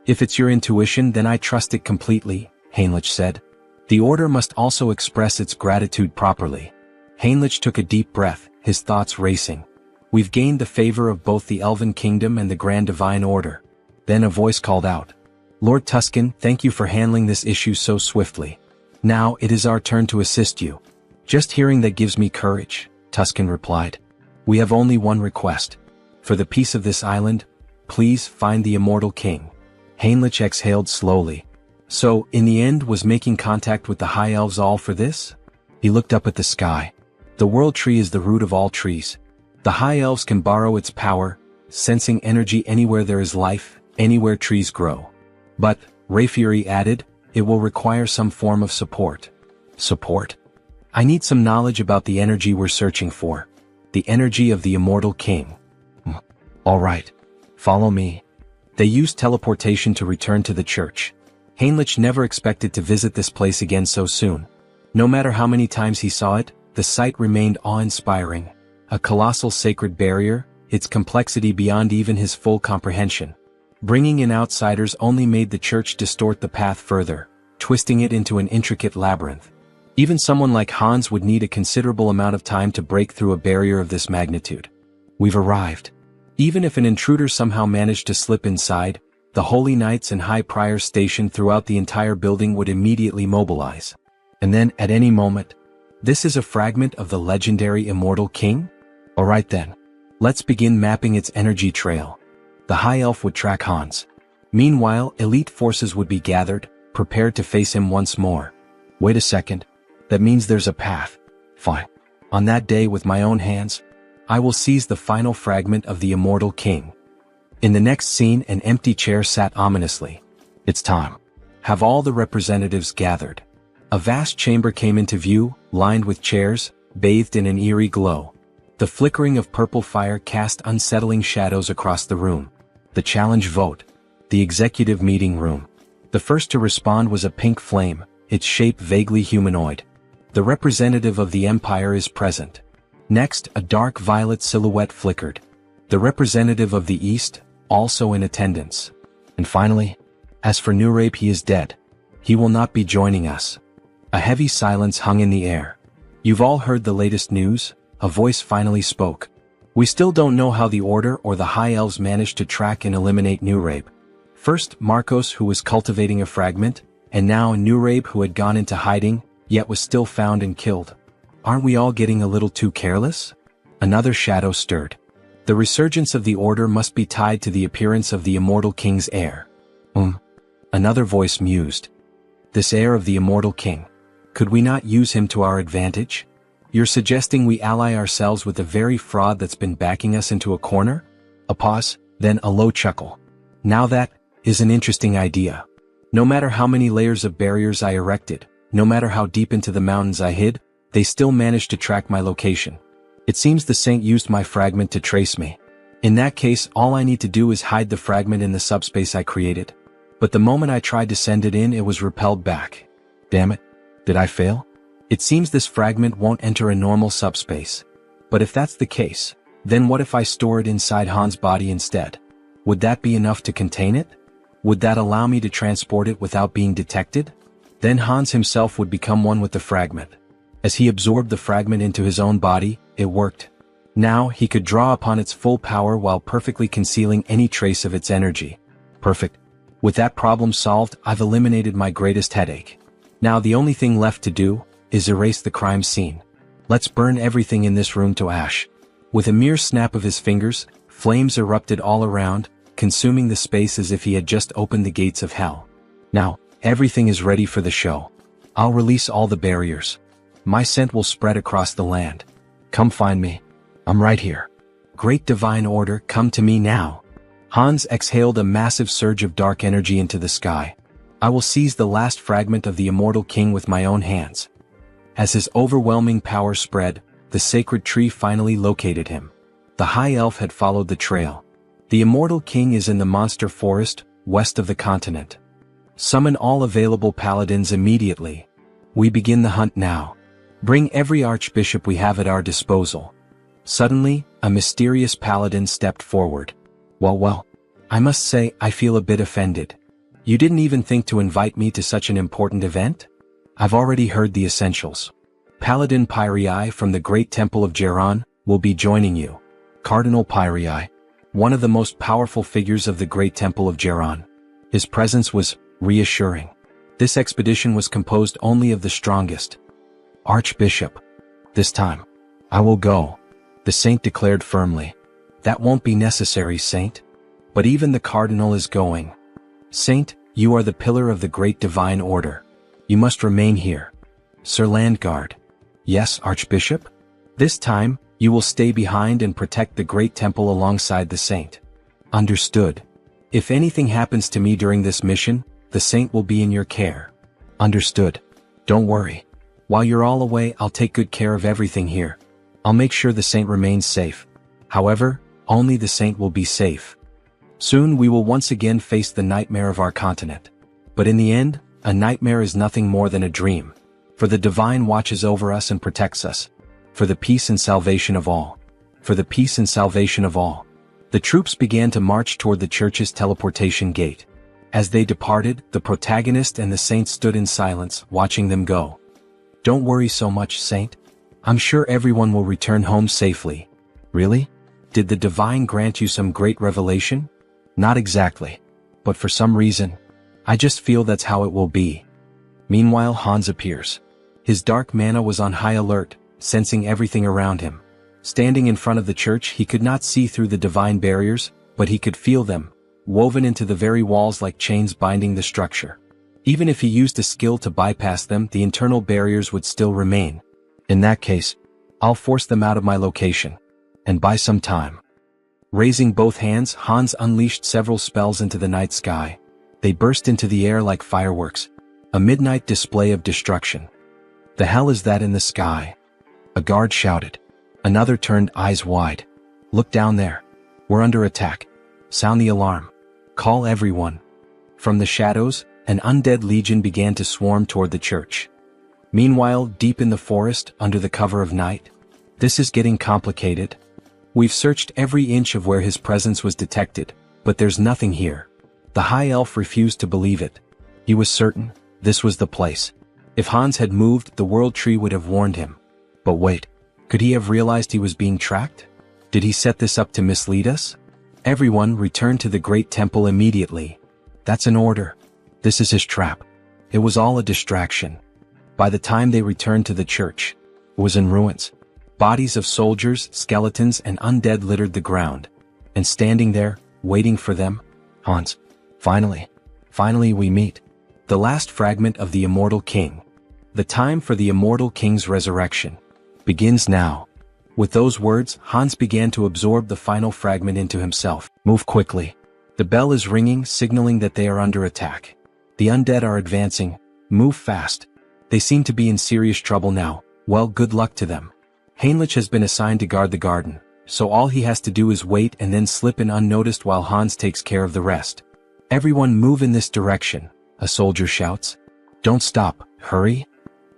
"If it's your intuition, then I trust it completely," Heinrich said. "The order must also express its gratitude properly." Heinrich took a deep breath, his thoughts racing. "We've gained the favor of both the Elven Kingdom and the Grand Divine Order." Then a voice called out, "Lord Tuscan, thank you for handling this issue so swiftly. Now it is our turn to assist you." "Just hearing that gives me courage," Tuscan replied. "We have only one request. For the peace of this island, please find the immortal king." Heinrich exhaled slowly. "So, in the end, was making contact with the High Elves all for this?" He looked up at the sky. "The world tree is the root of all trees. The High Elves can borrow its power, sensing energy anywhere there is life, anywhere trees grow. But," Rayfury added, "it will require some form of support." "Support? I need some knowledge about the energy we're searching for. The energy of the immortal king." "All right. Follow me." They used teleportation to return to the church. Heinrich never expected to visit this place again so soon. No matter how many times he saw it, the sight remained awe-inspiring. A colossal sacred barrier, its complexity beyond even his full comprehension. Bringing in outsiders only made the church distort the path further, twisting it into an intricate labyrinth. Even someone like Hans would need a considerable amount of time to break through a barrier of this magnitude. "We've arrived." Even if an intruder somehow managed to slip inside, the Holy Knights and High Priors stationed throughout the entire building would immediately mobilize. And then, at any moment, "This is a fragment of the legendary Immortal King? Alright then. Let's begin mapping its energy trail." The High Elf would track Hans. Meanwhile, elite forces would be gathered, prepared to face him once more. "Wait a second. That means there's a path. Fine. On that day, with my own hands, I will seize the final fragment of the Immortal King." In the next scene, an empty chair sat ominously. "It's time. Have all the representatives gathered." A vast chamber came into view, lined with chairs, bathed in an eerie glow. The flickering of purple fire cast unsettling shadows across the room. The challenge vote. The executive meeting room. The first to respond was a pink flame, its shape vaguely humanoid. "The representative of the Empire is present." Next, a dark violet silhouette flickered. "The representative of the East, also in attendance." And finally, "As for Nurabe, he is dead. He will not be joining us." A heavy silence hung in the air. "You've all heard the latest news?" A voice finally spoke. "We still don't know how the Order or the High Elves managed to track and eliminate Nurabe. First, Marcos, who was cultivating a fragment, and now Nurabe, who had gone into hiding, yet was still found and killed. Aren't we all getting a little too careless?" Another shadow stirred. "The resurgence of the Order must be tied to the appearance of the Immortal King's heir." Another voice mused. "This heir of the Immortal King. Could we not use him to our advantage? You're suggesting we ally ourselves with the very fraud that's been backing us into a corner?" A pause, then a low chuckle. "Now that is an interesting idea. No matter how many layers of barriers I erected, no matter how deep into the mountains I hid, they still managed to track my location. It seems the Saint used my fragment to trace me. In that case, all I need to do is hide the fragment in the subspace I created. But the moment I tried to send it in, it was repelled back. Damn it. Did I fail? It seems this fragment won't enter a normal subspace. But if that's the case, then what if I store it inside Han's body instead? Would that be enough to contain it? Would that allow me to transport it without being detected? Then Hans himself would become one with the fragment. As he absorbed the fragment into his own body, it worked. Now he could draw upon its full power while perfectly concealing any trace of its energy. Perfect. With that problem solved, I've eliminated my greatest headache. Now the only thing left to do is erase the crime scene. Let's burn everything in this room to ash. With a mere snap of his fingers, flames erupted all around, consuming the space as if he had just opened the gates of hell. Now, everything is ready for the show. I'll release all the barriers. My scent will spread across the land. Come find me. I'm right here. Great divine order, come to me now. Hans exhaled a massive surge of dark energy into the sky. I will seize the last fragment of the immortal king with my own hands. As his overwhelming power spread, the sacred tree finally located him. The high elf had followed the trail. The immortal king is in the monster forest, west of the continent. Summon all available paladins immediately. We begin the hunt now. Bring every archbishop we have at our disposal. Suddenly, a mysterious paladin stepped forward. Well, I must say I feel a bit offended. You didn't even think to invite me to such an important event? I've already heard the essentials. Paladin Pyrii from the Great Temple of Geron will be joining you. Cardinal Pyrii, one of the most powerful figures of the Great Temple of Geron. His presence was reassuring. This expedition was composed only of the strongest. Archbishop. This time, I will go, the saint declared firmly. That won't be necessary, saint. But even the cardinal is going. Saint, you are the pillar of the great divine order. You must remain here. Sir Landguard. Yes, Archbishop? This time, you will stay behind and protect the great temple alongside the saint. Understood. If anything happens to me during this mission, the saint will be in your care. Understood. Don't worry. While you're all away, I'll take good care of everything here. I'll make sure the saint remains safe. However, only the saint will be safe. Soon we will once again face the nightmare of our continent. But in the end, a nightmare is nothing more than a dream. For the divine watches over us and protects us. For the peace and salvation of all. For the peace and salvation of all. The troops began to march toward the church's teleportation gate. As they departed, the protagonist and the saint stood in silence, watching them go. Don't worry so much, saint. I'm sure everyone will return home safely. Really? Did the divine grant you some great revelation? Not exactly. But for some reason, I just feel that's how it will be. Meanwhile, Hans appears. His dark mana was on high alert, sensing everything around him. Standing in front of the church, he could not see through the divine barriers, but he could feel them, woven into the very walls like chains binding the structure. Even if he used a skill to bypass them, the internal barriers would still remain. In that case, I'll force them out of my location. And buy some time. Raising both hands, Hans unleashed several spells into the night sky. They burst into the air like fireworks, a midnight display of destruction. The hell is that in the sky? A guard shouted. Another turned eyes wide. Look down there. We're under attack. Sound the alarm. Call everyone. From the shadows, an undead legion began to swarm toward the church. Meanwhile, deep in the forest, under the cover of night, this is getting complicated. We've searched every inch of where his presence was detected, but there's nothing here. The high elf refused to believe it. He was certain this was the place. If Hans had moved, the world tree would have warned him. But wait, could he have realized he was being tracked? Did he set this up to mislead us? Everyone returned to the great temple immediately. That's an order. This is his trap. It was all a distraction. By the time they returned to the church, it was in ruins. Bodies of soldiers, skeletons, and undead littered the ground. And standing there, waiting for them, Hans. Finally we meet. The last fragment of the immortal king. The time for the immortal king's resurrection begins now. With those words, Hans began to absorb the final fragment into himself. Move quickly. The bell is ringing, signaling that they are under attack. The undead are advancing. Move fast. They seem to be in serious trouble now. Well, good luck to them. Heinrich has been assigned to guard the garden, so all he has to do is wait and then slip in unnoticed while Hans takes care of the rest. Everyone move in this direction, a soldier shouts. Don't stop, hurry.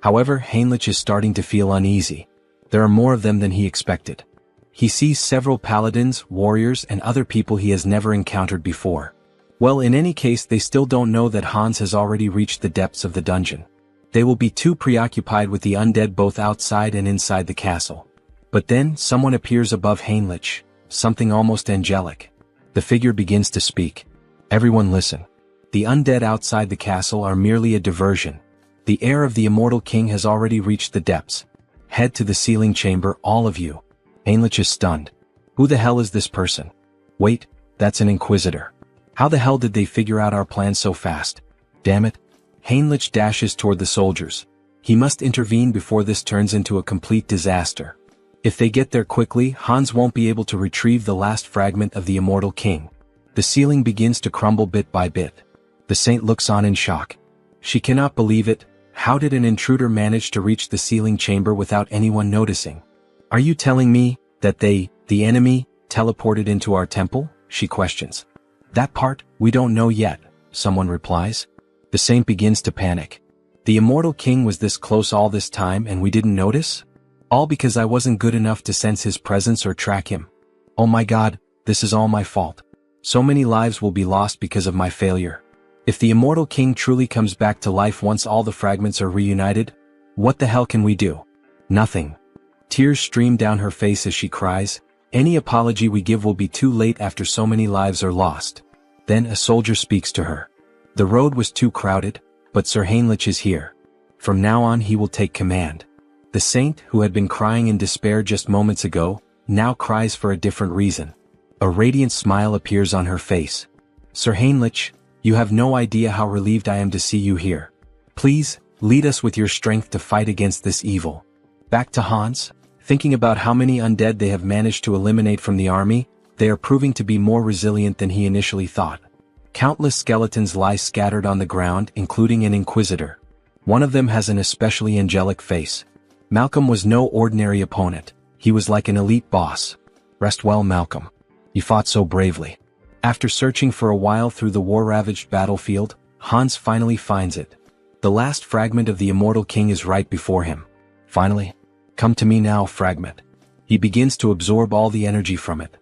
However, Heinrich is starting to feel uneasy. There are more of them than he expected. He sees several paladins, warriors, and other people he has never encountered before. Well, in any case, they still don't know that Hans has already reached the depths of the dungeon. They will be too preoccupied with the undead both outside and inside the castle. But then, someone appears above Heinrich, something almost angelic. The figure begins to speak. Everyone listen. The undead outside the castle are merely a diversion. The heir of the immortal king has already reached the depths. Head to the sealing chamber, all of you. Heinrich is stunned. Who the hell is this person? Wait, that's an inquisitor. How the hell did they figure out our plan so fast? Damn it. Heinrich dashes toward the soldiers. He must intervene before this turns into a complete disaster. If they get there quickly, Hans won't be able to retrieve the last fragment of the immortal king. The ceiling begins to crumble bit by bit. The saint looks on in shock. She cannot believe it. How did an intruder manage to reach the sealing chamber without anyone noticing? Are you telling me that they, the enemy, teleported into our temple? She questions. That part, we don't know yet, someone replies. The saint begins to panic. The immortal king was this close all this time and we didn't notice? All because I wasn't good enough to sense his presence or track him. Oh my God, this is all my fault. So many lives will be lost because of my failure. If the immortal king truly comes back to life once all the fragments are reunited, what the hell can we do? Nothing. Tears stream down her face as she cries. Any apology we give will be too late after so many lives are lost. Then a soldier speaks to her. The road was too crowded, but Sir Heinrich is here. From now on he will take command. The saint, who had been crying in despair just moments ago, now cries for a different reason. A radiant smile appears on her face. Sir Heinrich, you have no idea how relieved I am to see you here. Please, lead us with your strength to fight against this evil. Back to Hans. Thinking about how many undead they have managed to eliminate from the army, they are proving to be more resilient than he initially thought. Countless skeletons lie scattered on the ground, including an inquisitor. One of them has an especially angelic face. Malcolm was no ordinary opponent. He was like an elite boss. Rest well, Malcolm. You fought so bravely. After searching for a while through the war-ravaged battlefield, Hans finally finds it. The last fragment of the immortal king is right before him. Finally. Come to me now, fragment. He begins to absorb all the energy from it.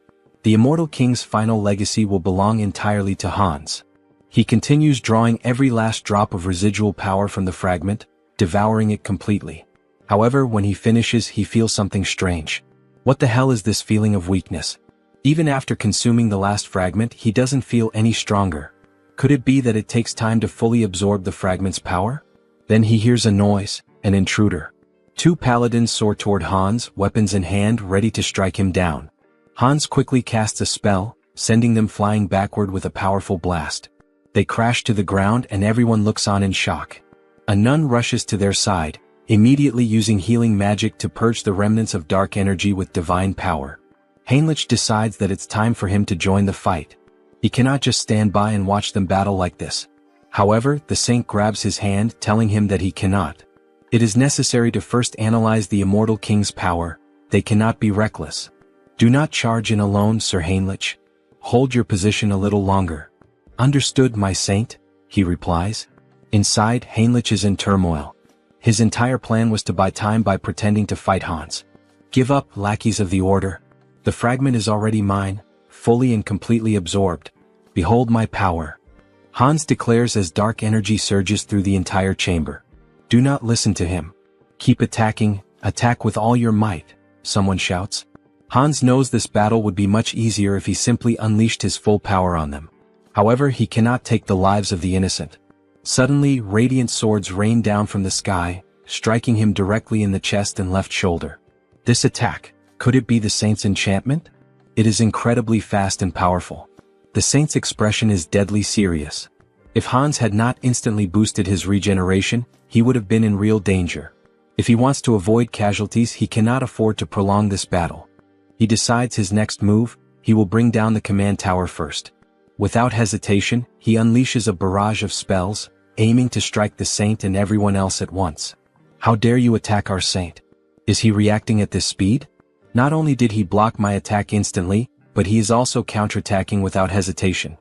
The immortal king's final legacy will belong entirely to Hans. He continues drawing every last drop of residual power from the fragment, devouring it completely. However, when he finishes, he feels something strange. What the hell is this feeling of weakness? Even after consuming the last fragment, he doesn't feel any stronger. Could it be that it takes time to fully absorb the fragment's power? Then he hears a noise, an intruder. Two paladins soar toward Hans, weapons in hand, ready to strike him down. Hans quickly casts a spell, sending them flying backward with a powerful blast. They crash to the ground and everyone looks on in shock. A nun rushes to their side, immediately using healing magic to purge the remnants of dark energy with divine power. Heinrich decides that it's time for him to join the fight. He cannot just stand by and watch them battle like this. However, the saint grabs his hand, telling him that he cannot. It is necessary to first analyze the immortal king's power. They cannot be reckless. Do not charge in alone, Sir Heinrich. Hold your position a little longer. Understood, my saint, he replies. Inside, Heinrich is in turmoil. His entire plan was to buy time by pretending to fight Hans. Give up, lackeys of the order. The fragment is already mine, fully and completely absorbed. Behold my power. Hans declares as dark energy surges through the entire chamber. Do not listen to him. Keep attacking, attack with all your might, someone shouts. Hans knows this battle would be much easier if he simply unleashed his full power on them. However, he cannot take the lives of the innocent. Suddenly, radiant swords rain down from the sky, striking him directly in the chest and left shoulder. This attack, could it be the saint's enchantment? It is incredibly fast and powerful. The saint's expression is deadly serious. If Hans had not instantly boosted his regeneration, he would have been in real danger. If he wants to avoid casualties, he cannot afford to prolong this battle. He decides his next move, he will bring down the command tower first. Without hesitation, he unleashes a barrage of spells, aiming to strike the saint and everyone else at once. How dare you attack our saint? Is he reacting at this speed? Not only did he block my attack instantly, but he is also counterattacking without hesitation.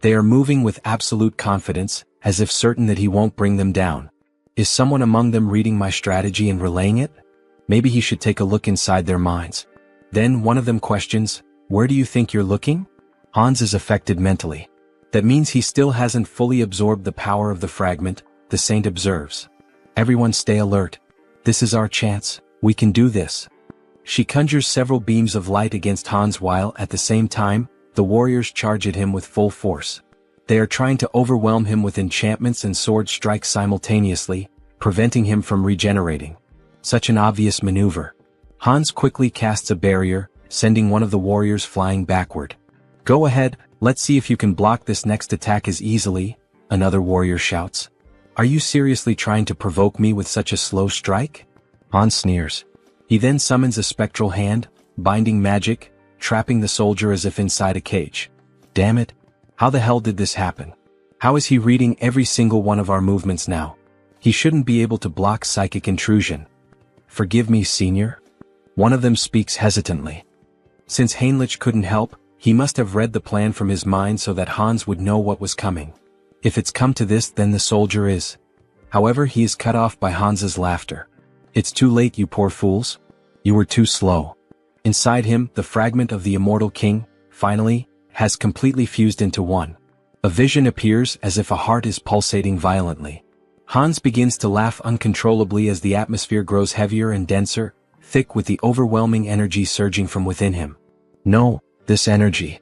They are moving with absolute confidence, as if certain that he won't bring them down. Is someone among them reading my strategy and relaying it? Maybe he should take a look inside their minds. Then one of them questions, "Where do you think you're looking?" Hans is affected mentally. That means he still hasn't fully absorbed the power of the fragment, the saint observes. "Everyone stay alert. This is our chance, we can do this." She conjures several beams of light against Hans while, at the same time, the warriors charge at him with full force. They are trying to overwhelm him with enchantments and sword strikes simultaneously, preventing him from regenerating. Such an obvious maneuver. Hans quickly casts a barrier, sending one of the warriors flying backward. "Go ahead, let's see if you can block this next attack as easily," another warrior shouts. "Are you seriously trying to provoke me with such a slow strike?" Hans sneers. He then summons a spectral hand, binding magic, trapping the soldier as if inside a cage. Damn it! How the hell did this happen? How is he reading every single one of our movements now? He shouldn't be able to block psychic intrusion. "Forgive me, senior." One of them speaks hesitantly. Since Heinrich couldn't help, he must have read the plan from his mind so that Hans would know what was coming. If it's come to this, then the soldier is. However, he is cut off by Hans's laughter. "It's too late, you poor fools. You were too slow." Inside him, the fragment of the immortal king, finally, has completely fused into one. A vision appears as if a heart is pulsating violently. Hans begins to laugh uncontrollably as the atmosphere grows heavier and denser, thick with the overwhelming energy surging from within him. No, this energy.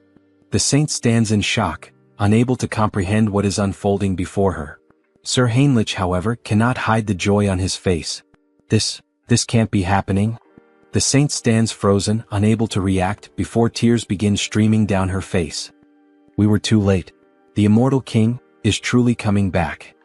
The saint stands in shock, unable to comprehend what is unfolding before her. Sir Heinrich, however, cannot hide the joy on his face. This can't be happening. The saint stands frozen, unable to react, before tears begin streaming down her face. We were too late. The immortal king is truly coming back.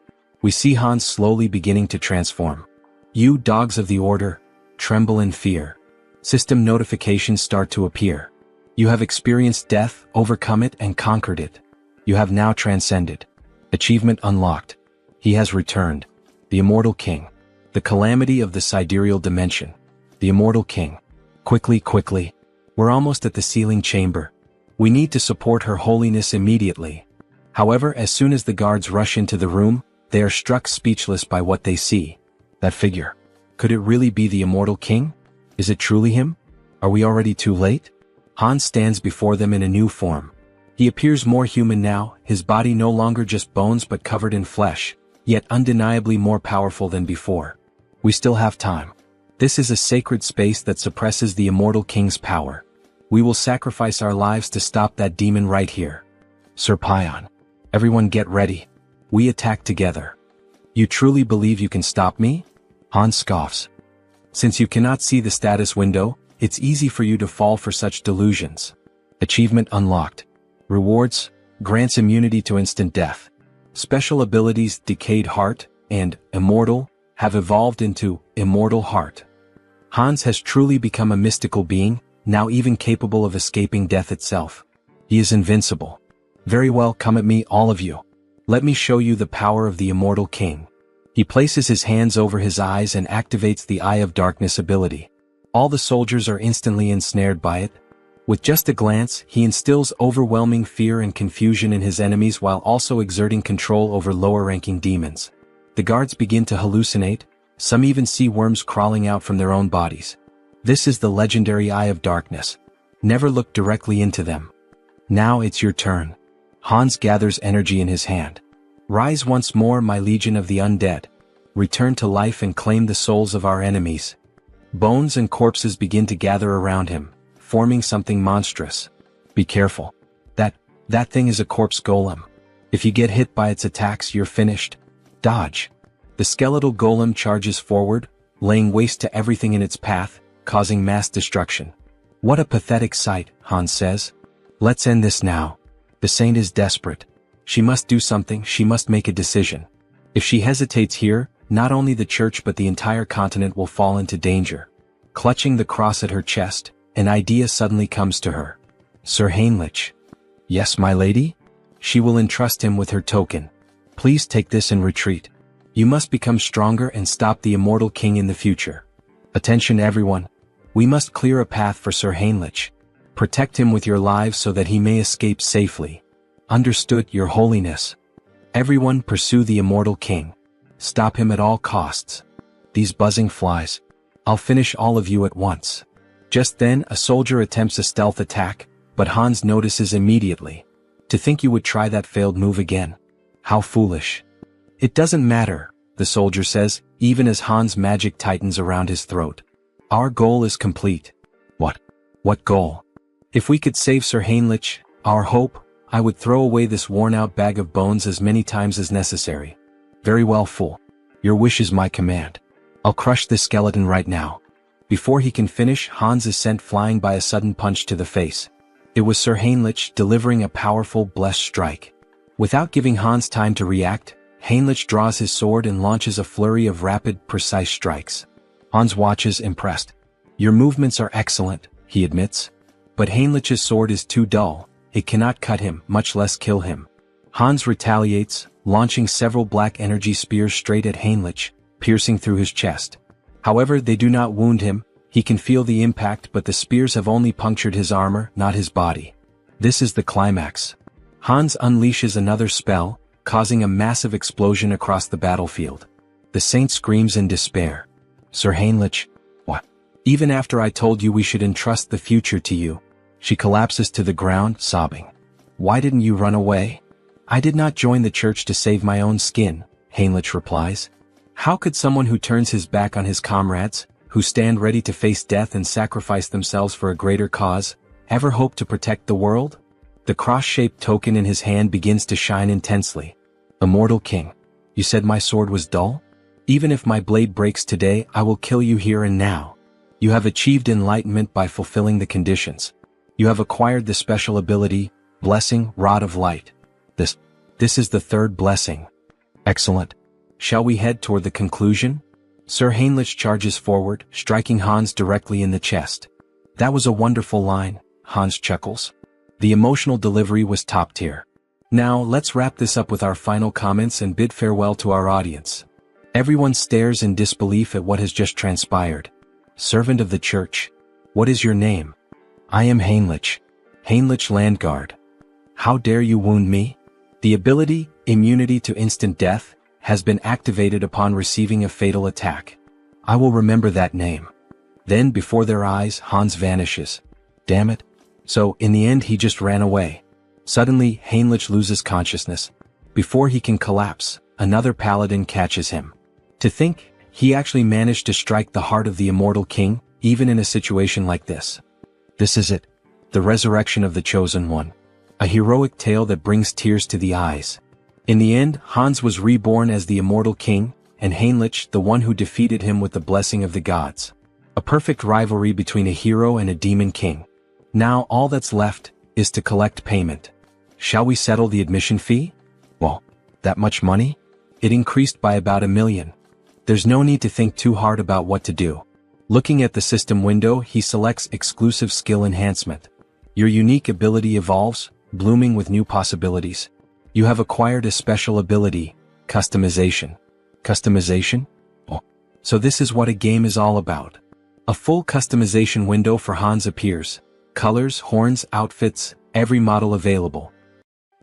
We see Hans slowly beginning to transform. You dogs of the order, tremble in fear. System notifications start to appear. You have experienced death, overcome it and conquered it. You have now transcended. Achievement unlocked. He has returned. The immortal king. The calamity of the sidereal dimension. The immortal king. Quickly. We're almost at the sealing chamber. We need to support her holiness immediately. However, as soon as the guards rush into the room, they are struck speechless by what they see. That figure. Could it really be the immortal king? Is it truly him? Are we already too late? Hans stands before them in a new form. He appears more human now, his body no longer just bones but covered in flesh, yet undeniably more powerful than before. We still have time. This is a sacred space that suppresses the immortal king's power. We will sacrifice our lives to stop that demon right here. Sir Pion. Everyone get ready. We attack together. You truly believe you can stop me? Hans scoffs. Since you cannot see the status window, it's easy for you to fall for such delusions. Achievement unlocked. Rewards, grants immunity to instant death. Special abilities Decayed Heart and Immortal have evolved into Immortal Heart. Hans has truly become a mystical being, now even capable of escaping death itself. He is invincible. Very well, come at me, all of you. Let me show you the power of the immortal king. He places his hands over his eyes and activates the Eye of Darkness ability. All the soldiers are instantly ensnared by it. With just a glance, he instills overwhelming fear and confusion in his enemies while also exerting control over lower-ranking demons. The guards begin to hallucinate, some even see worms crawling out from their own bodies. This is the legendary Eye of Darkness. Never look directly into them. Now it's your turn. Hans gathers energy in his hand. Rise once more, my legion of the undead. Return to life and claim the souls of our enemies. Bones and corpses begin to gather around him, forming something monstrous. Be careful. That thing is a corpse golem. If you get hit by its attacks, you're finished. Dodge. The skeletal golem charges forward, laying waste to everything in its path, causing mass destruction. What a pathetic sight, Hans says. Let's end this now. The saint is desperate. She must do something, she must make a decision. If she hesitates here, not only the church but the entire continent will fall into danger. Clutching the cross at her chest, an idea suddenly comes to her. Sir Heinrich. Yes, my lady? She will entrust him with her token. Please take this and retreat. You must become stronger and stop the immortal king in the future. Attention everyone. We must clear a path for Sir Heinrich. Protect him with your lives so that he may escape safely. Understood, your holiness. Everyone pursue the immortal king. Stop him at all costs. These buzzing flies. I'll finish all of you at once. Just then, a soldier attempts a stealth attack, but Hans notices immediately. To think you would try that failed move again. How foolish. It doesn't matter, the soldier says, even as Hans' magic tightens around his throat. Our goal is complete. What? What goal? If we could save Sir Heinrich, our hope, I would throw away this worn-out bag of bones as many times as necessary. Very well, fool. Your wish is my command. I'll crush this skeleton right now. Before he can finish, Hans is sent flying by a sudden punch to the face. It was Sir Heinrich delivering a powerful blessed strike. Without giving Hans time to react, Heinrich draws his sword and launches a flurry of rapid, precise strikes. Hans watches impressed. Your movements are excellent, he admits. But Heinrich's sword is too dull, it cannot cut him, much less kill him. Hans retaliates, launching several black energy spears straight at Heinrich, piercing through his chest. However, they do not wound him, he can feel the impact, but the spears have only punctured his armor, not his body. This is the climax. Hans unleashes another spell, causing a massive explosion across the battlefield. The saint screams in despair. Sir Heinrich, what? Even after I told you we should entrust the future to you. She collapses to the ground, sobbing. Why didn't you run away? I did not join the church to save my own skin, Heinrich replies. How could someone who turns his back on his comrades, who stand ready to face death and sacrifice themselves for a greater cause, ever hope to protect the world? The cross-shaped token in his hand begins to shine intensely. Immortal King, you said my sword was dull? Even if my blade breaks today, I will kill you here and now. You have achieved enlightenment by fulfilling the conditions. You have acquired the special ability, Blessing, Rod of Light. This is the third blessing. Excellent. Shall we head toward the conclusion? Sir Heinrich charges forward, striking Hans directly in the chest. That was a wonderful line, Hans chuckles. The emotional delivery was top tier. Now, let's wrap this up with our final comments and bid farewell to our audience. Everyone stares in disbelief at what has just transpired. Servant of the church. What is your name? I am Heinrich. Heinrich Landguard. How dare you wound me? The ability, immunity to instant death, has been activated upon receiving a fatal attack. I will remember that name. Then, before their eyes, Hans vanishes. Damn it. So, in the end he just ran away. Suddenly, Heinrich loses consciousness. Before he can collapse, another paladin catches him. To think, he actually managed to strike the heart of the immortal king, even in a situation like this. This is it. The resurrection of the chosen one. A heroic tale that brings tears to the eyes. In the end, Hans was reborn as the immortal king, and Heinrich the one who defeated him with the blessing of the gods. A perfect rivalry between a hero and a demon king. Now all that's left is to collect payment. Shall we settle the admission fee? Well, that much money? It increased by about 1 million. There's no need to think too hard about what to do. Looking at the system window, he selects exclusive skill enhancement. Your unique ability evolves, blooming with new possibilities. You have acquired a special ability, customization. Customization? Oh, so this is what a game is all about. A full customization window for Hans appears. Colors, horns, outfits, every model available.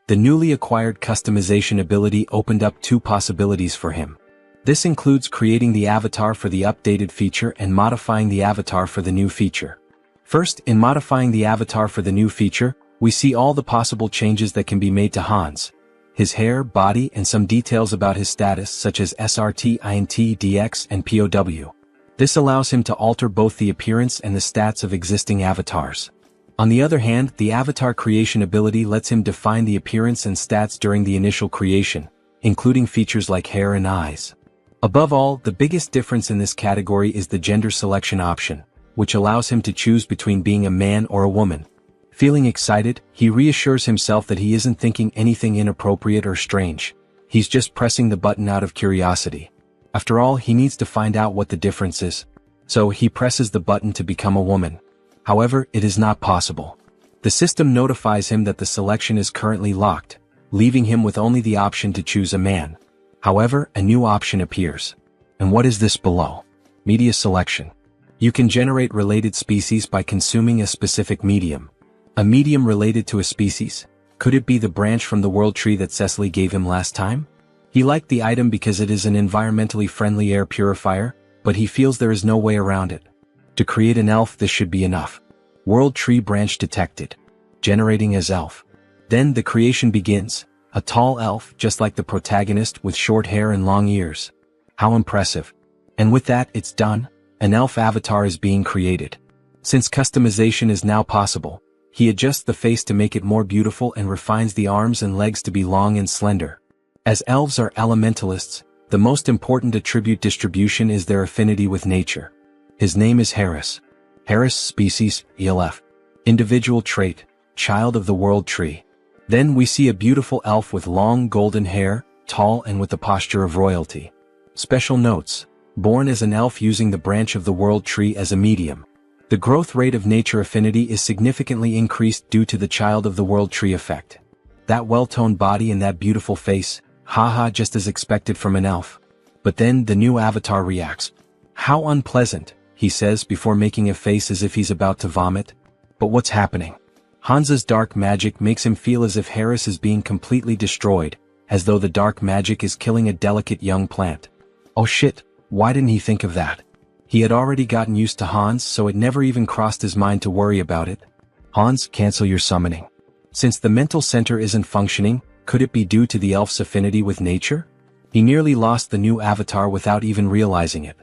The newly acquired customization ability opened up 2 possibilities for him. This includes creating the avatar for the updated feature and modifying the avatar for the new feature. First, in modifying the avatar for the new feature, we see all the possible changes that can be made to Hans. His hair, body, and some details about his status such as SRT, INT, DX, and POW. This allows him to alter both the appearance and the stats of existing avatars. On the other hand, the avatar creation ability lets him define the appearance and stats during the initial creation, including features like hair and eyes. Above all, the biggest difference in this category is the gender selection option, which allows him to choose between being a man or a woman. Feeling excited, he reassures himself that he isn't thinking anything inappropriate or strange. He's just pressing the button out of curiosity. After all, he needs to find out what the difference is. So he presses the button to become a woman. However, it is not possible. The system notifies him that the selection is currently locked, leaving him with only the option to choose a man. However, a new option appears. And what is this below? Media selection. You can generate related species by consuming a specific medium. A medium related to a species? Could it be the branch from the world tree that Cecily gave him last time? He liked the item because it is an environmentally friendly air purifier, but he feels there is no way around it. To create an elf, this should be enough. World tree branch detected. Generating as elf. Then the creation begins. A tall elf, just like the protagonist, with short hair and long ears. How impressive. And with that, it's done. An elf avatar is being created. Since customization is now possible, he adjusts the face to make it more beautiful and refines the arms and legs to be long and slender. As elves are elementalists, the most important attribute distribution is their affinity with nature. His name is Harris. Harris species, ELF. Individual trait, child of the world tree. Then we see a beautiful elf with long golden hair, tall and with the posture of royalty. Special notes. Born as an elf using the branch of the world tree as a medium. The growth rate of nature affinity is significantly increased due to the child of the world tree effect. That well-toned body and that beautiful face, haha, just as expected from an elf. But then the new avatar reacts. How unpleasant, he says before making a face as if he's about to vomit. But what's happening? Hansa's dark magic makes him feel as if Harris is being completely destroyed, as though the dark magic is killing a delicate young plant. Oh shit, why didn't he think of that? He had already gotten used to Hans, so it never even crossed his mind to worry about it. Hans, cancel your summoning. Since the mental center isn't functioning, could it be due to the elf's affinity with nature? He nearly lost the new avatar without even realizing it.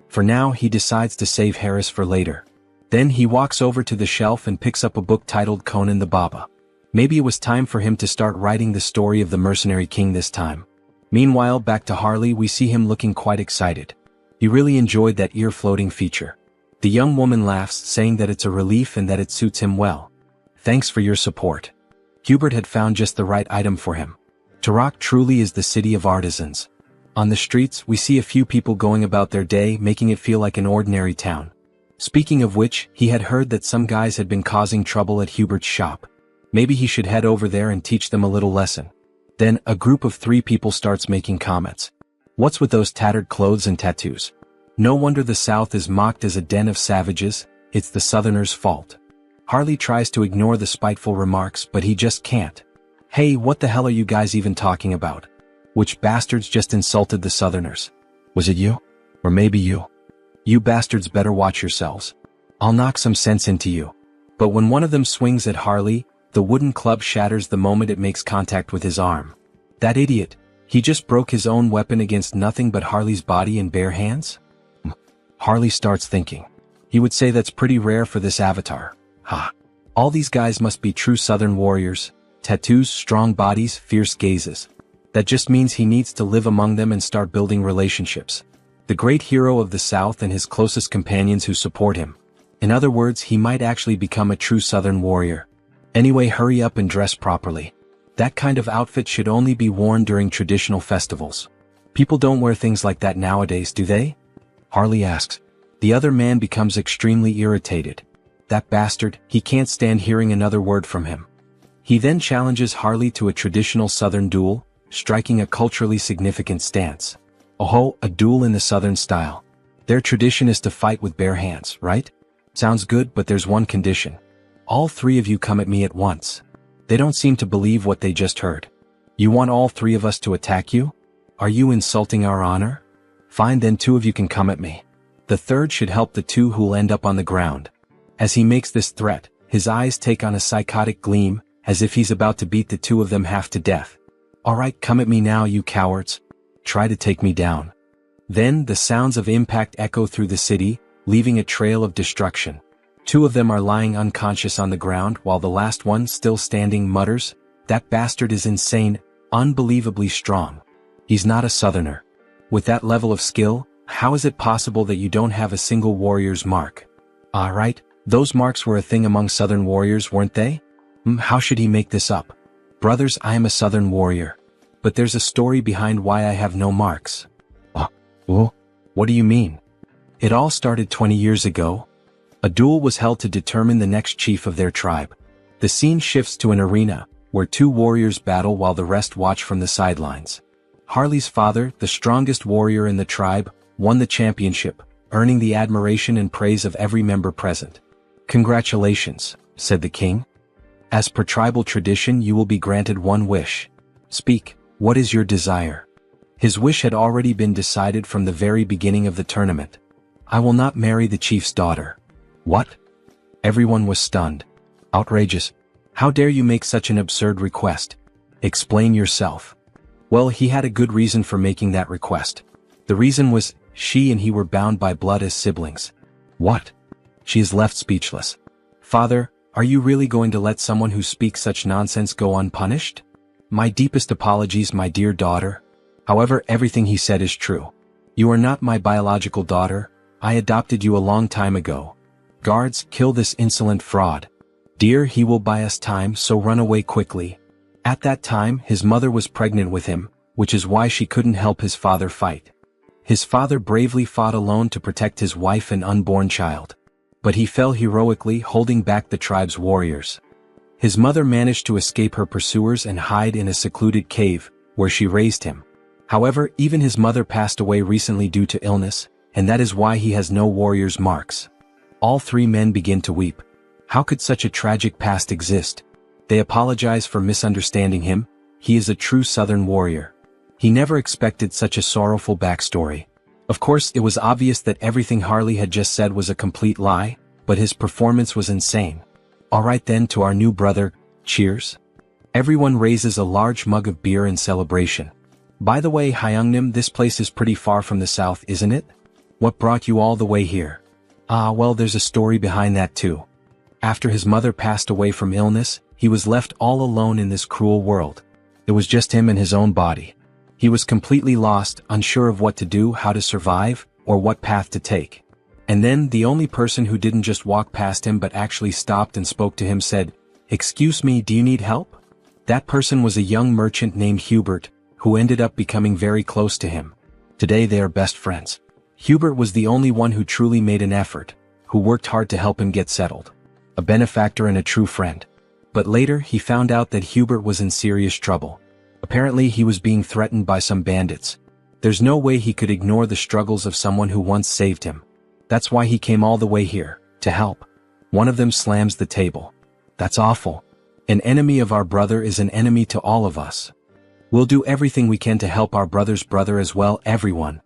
For now, he decides to save Harris for later. Then he walks over to the shelf and picks up a book titled Conan the Baba. Maybe it was time for him to start writing the story of the mercenary king this time. Meanwhile, back to Harley, we see him looking quite excited. He really enjoyed that ear-floating feature. The young woman laughs, saying that it's a relief and that it suits him well. Thanks for your support. Hubert had found just the right item for him. Turok truly is the city of artisans. On the streets, we see a few people going about their day, making it feel like an ordinary town. Speaking of which, he had heard that some guys had been causing trouble at Hubert's shop. Maybe he should head over there and teach them a little lesson. Then, a group of 3 people starts making comments. What's with those tattered clothes and tattoos? No wonder the South is mocked as a den of savages, it's the Southerners' fault. Harley tries to ignore the spiteful remarks, but he just can't. Hey, what the hell are you guys even talking about? Which bastards just insulted the Southerners? Was it you? Or maybe you? You bastards better watch yourselves. I'll knock some sense into you. But when one of them swings at Harley, the wooden club shatters the moment it makes contact with his arm. That idiot, he just broke his own weapon against nothing but Harley's body in bare hands? Harley starts thinking. He would say that's pretty rare for this avatar. Ha. All these guys must be true Southern warriors. Tattoos, strong bodies, fierce gazes. That just means he needs to live among them and start building relationships. The great hero of the South and his closest companions who support him. In other words, he might actually become a true Southern warrior. Anyway, hurry up and dress properly. That kind of outfit should only be worn during traditional festivals. People don't wear things like that nowadays, do they? Harley asks. The other man becomes extremely irritated. That bastard, he can't stand hearing another word from him. He then challenges Harley to a traditional Southern duel, striking a culturally significant stance. Oh, a duel in the Southern style. Their tradition is to fight with bare hands, right? Sounds good, but there's one condition. All 3 of you come at me at once. They don't seem to believe what they just heard. You want all 3 of us to attack you? Are you insulting our honor? Fine, then 2 of you can come at me. The third should help the 2 who'll end up on the ground. As he makes this threat, his eyes take on a psychotic gleam, as if he's about to beat the 2 of them half to death. Alright, come at me now, you cowards. Try to take me down. Then, the sounds of impact echo through the city, leaving a trail of destruction. 2 of them are lying unconscious on the ground, while the last one, still standing, mutters, "That bastard is insane, unbelievably strong. He's not a Southerner. With that level of skill, how is it possible that you don't have a single warrior's mark?" Alright, those marks were a thing among Southern warriors, weren't they? How should he make this up? Brothers, I am a Southern warrior. But there's a story behind why I have no marks. What do you mean? It all started 20 years ago. A duel was held to determine the next chief of their tribe. The scene shifts to an arena, where 2 warriors battle while the rest watch from the sidelines. Harley's father, the strongest warrior in the tribe, won the championship, earning the admiration and praise of every member present. "Congratulations," said the king. "As per tribal tradition, you will be granted one wish. Speak, what is your desire?" His wish had already been decided from the very beginning of the tournament. I will not marry the chief's daughter. What? Everyone was stunned. Outrageous. How dare you make such an absurd request? Explain yourself. Well, he had a good reason for making that request. The reason was, she and he were bound by blood as siblings. What? She is left speechless. Father, are you really going to let someone who speaks such nonsense go unpunished? My deepest apologies, my dear daughter. However, everything he said is true. You are not my biological daughter. I adopted you a long time ago. Guards, kill this insolent fraud. Dear, he will buy us time, so run away quickly. At that time, his mother was pregnant with him, which is why she couldn't help his father fight. His father bravely fought alone to protect his wife and unborn child. But he fell heroically, holding back the tribe's warriors. His mother managed to escape her pursuers and hide in a secluded cave, where she raised him. However, even his mother passed away recently due to illness, and that is why he has no warrior's marks. All three men begin to weep. How could such a tragic past exist? They apologize for misunderstanding him. He is a true Southern warrior. He never expected such a sorrowful backstory. Of course, it was obvious that everything Harley had just said was a complete lie, but his performance was insane. Alright then, to our new brother, cheers. Everyone raises a large mug of beer in celebration. By the way, Hyungnim, this place is pretty far from the south, isn't it? What brought you all the way here? Ah, well, there's a story behind that too. After his mother passed away from illness, he was left all alone in this cruel world. It was just him and his own body. He was completely lost, unsure of what to do, how to survive, or what path to take. And then, the only person who didn't just walk past him but actually stopped and spoke to him said, "Excuse me, do you need help?" That person was a young merchant named Hubert, who ended up becoming very close to him. Today they are best friends. Hubert was the only one who truly made an effort, who worked hard to help him get settled. A benefactor and a true friend. But later, he found out that Hubert was in serious trouble. Apparently, he was being threatened by some bandits. There's no way he could ignore the struggles of someone who once saved him. That's why he came all the way here, to help. One of them slams the table. That's awful. An enemy of our brother is an enemy to all of us. We'll do everything we can to help our brother's brother as well, everyone.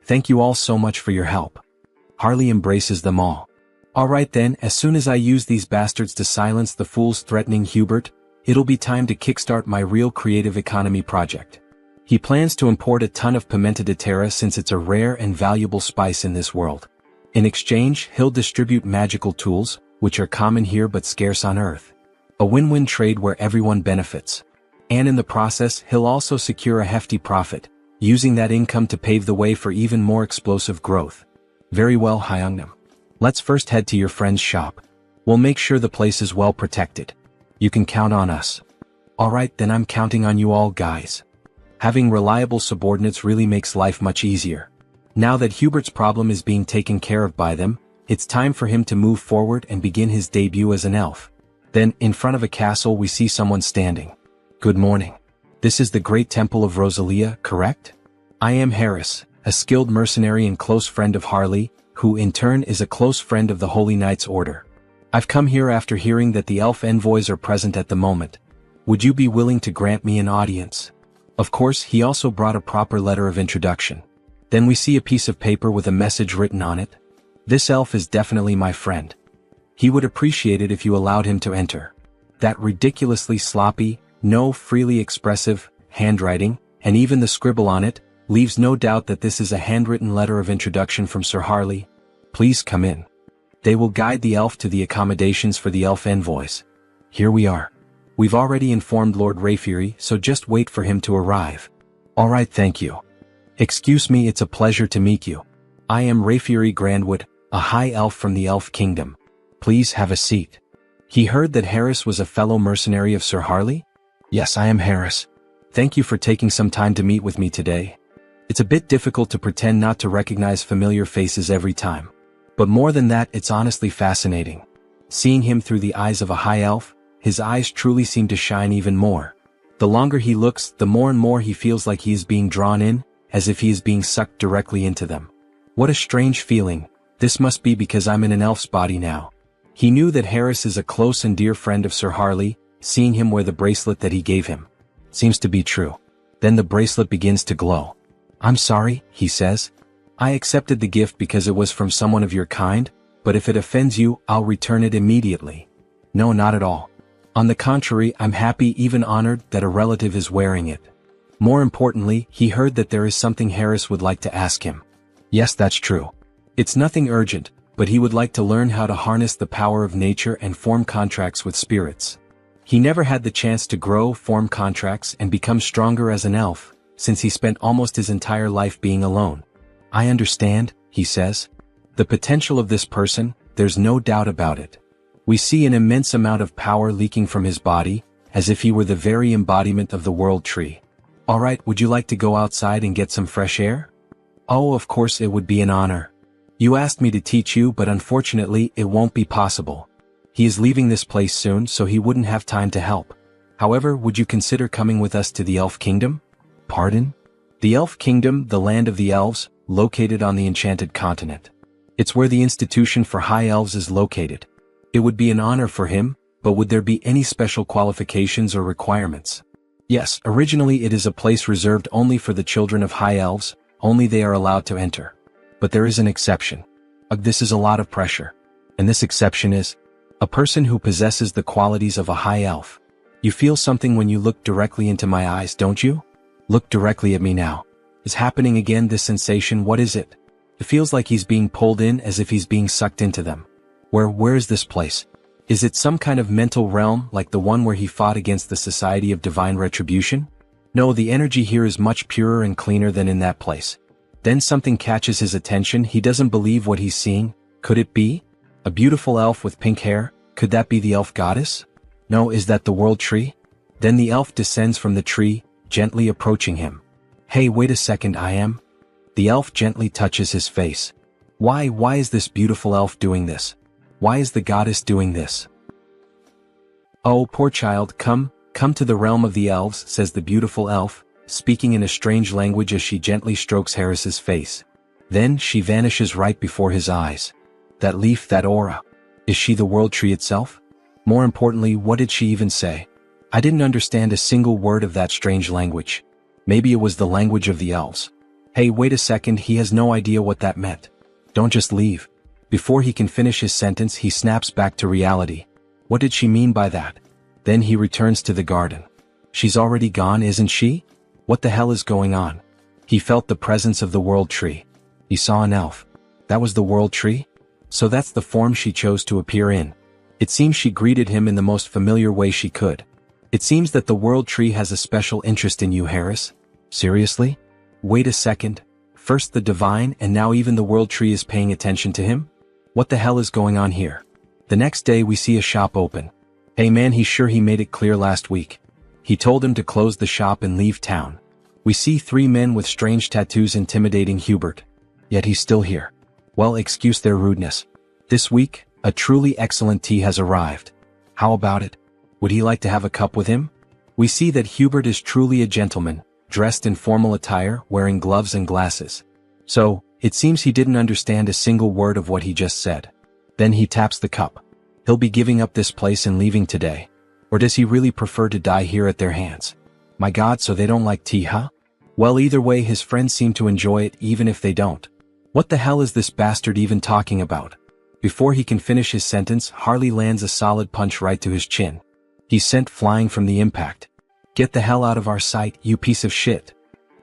Thank you all so much for your help. Harley embraces them all. Alright then, as soon as I use these bastards to silence the fools threatening Hubert, it'll be time to kickstart my real creative economy project. He plans to import a ton of pimenta de terra since it's a rare and valuable spice in this world. In exchange, he'll distribute magical tools, which are common here but scarce on Earth. A win-win trade where everyone benefits. And in the process, he'll also secure a hefty profit, using that income to pave the way for even more explosive growth. Very well, Hyungnam. Let's first head to your friend's shop. We'll make sure the place is well protected. You can count on us. Alright, then I'm counting on you all, guys. Having reliable subordinates really makes life much easier. Now that Hubert's problem is being taken care of by them, it's time for him to move forward and begin his debut as an elf. Then, in front of a castle, we see someone standing. Good morning. This is the Great Temple of Rosalia, correct? I am Harris, a skilled mercenary and close friend of Harley, who in turn is a close friend of the Holy Knights Order. I've come here after hearing that the elf envoys are present at the moment. Would you be willing to grant me an audience? Of course, he also brought a proper letter of introduction. Then we see a piece of paper with a message written on it. This elf is definitely my friend. He would appreciate it if you allowed him to enter. That ridiculously sloppy, no freely expressive, handwriting, and even the scribble on it, leaves no doubt that this is a handwritten letter of introduction from Sir Harley. Please come in. They will guide the elf to the accommodations for the elf envoys. Here we are. We've already informed Lord Rayfury, so just wait for him to arrive. Alright, thank you. Excuse me, it's a pleasure to meet you. I am Rayfury Grandwood, a high elf from the Elf Kingdom. Please have a seat. He heard that Harris was a fellow mercenary of Sir Harley? Yes, I am Harris. Thank you for taking some time to meet with me today. It's a bit difficult to pretend not to recognize familiar faces every time. But more than that, it's honestly fascinating. Seeing him through the eyes of a high elf, his eyes truly seem to shine even more. The longer he looks, the more and more he feels like he is being drawn in, as if he is being sucked directly into them. What a strange feeling. This must be because I'm in an elf's body now. He knew that Harris is a close and dear friend of Sir Harley, seeing him wear the bracelet that he gave him. Seems to be true. Then the bracelet begins to glow. I'm sorry, he says. I accepted the gift because it was from someone of your kind, but if it offends you, I'll return it immediately. No, not at all. On the contrary, I'm happy, even honored, that a relative is wearing it. More importantly, he heard that there is something Harris would like to ask him. Yes, that's true. It's nothing urgent, but he would like to learn how to harness the power of nature and form contracts with spirits. He never had the chance to grow, form contracts, and become stronger as an elf, since he spent almost his entire life being alone. I understand, he says. The potential of this person, there's no doubt about it. We see an immense amount of power leaking from his body, as if he were the very embodiment of the world tree. All right, would you like to go outside and get some fresh air? Oh, of course, it would be an honor. You asked me to teach you, but unfortunately, it won't be possible. He is leaving this place soon, so he wouldn't have time to help. However, would you consider coming with us to the Elf Kingdom? Pardon? The Elf Kingdom, the land of the elves, located on the Enchanted Continent. It's where the Institution for High Elves is located. It would be an honor for him, but would there be any special qualifications or requirements? Yes, originally it is a place reserved only for the children of High Elves, only they are allowed to enter. But there is an exception. This is a lot of pressure. And this exception is a person who possesses the qualities of a High Elf. You feel something when you look directly into my eyes, don't you? Look directly at me now. Is happening again, this sensation, what is it? It feels like he's being pulled in, as if he's being sucked into them. Where is this place? Is it some kind of mental realm like the one where he fought against the Society of Divine Retribution? No, the energy here is much purer and cleaner than in that place. Then something catches his attention. He doesn't believe what he's seeing. Could it be? A beautiful elf with pink hair? Could that be the elf goddess? No, is that the world tree? Then the elf descends from the tree, gently approaching him. Hey, wait a second, I am? The elf gently touches his face. Why is this beautiful elf doing this? Why is the goddess doing this? Oh, poor child, come to the realm of the elves, says the beautiful elf, speaking in a strange language as she gently strokes Harris's face. Then she vanishes right before his eyes. That leaf, that aura. Is she the world tree itself? More importantly, what did she even say? I didn't understand a single word of that strange language. Maybe it was the language of the elves. Hey, wait a second, he has no idea what that meant. Don't just leave. Before he can finish his sentence, he snaps back to reality. What did she mean by that? Then he returns to the garden. She's already gone, isn't she? What the hell is going on? He felt the presence of the world tree. He saw an elf. That was the world tree? So that's the form she chose to appear in. It seems she greeted him in the most familiar way she could. It seems that the world tree has a special interest in you, Harris. Seriously? Wait a second. First the divine, and now even the world tree is paying attention to him? What the hell is going on here? The next day we see a shop open. Hey man, he's sure he made it clear last week. He told him to close the shop and leave town. We see 3 men with strange tattoos intimidating Hubert. Yet he's still here. Well, excuse their rudeness. This week, a truly excellent tea has arrived. How about it? Would he like to have a cup with him? We see that Hubert is truly a gentleman, dressed in formal attire, wearing gloves and glasses. So, it seems he didn't understand a single word of what he just said. Then he taps the cup. He'll be giving up this place and leaving today. Or does he really prefer to die here at their hands? My God, so they don't like tea, huh? Well, either way, his friends seem to enjoy it even if they don't. What the hell is this bastard even talking about? Before he can finish his sentence, Harley lands a solid punch right to his chin. He's sent flying from the impact. Get the hell out of our sight, you piece of shit.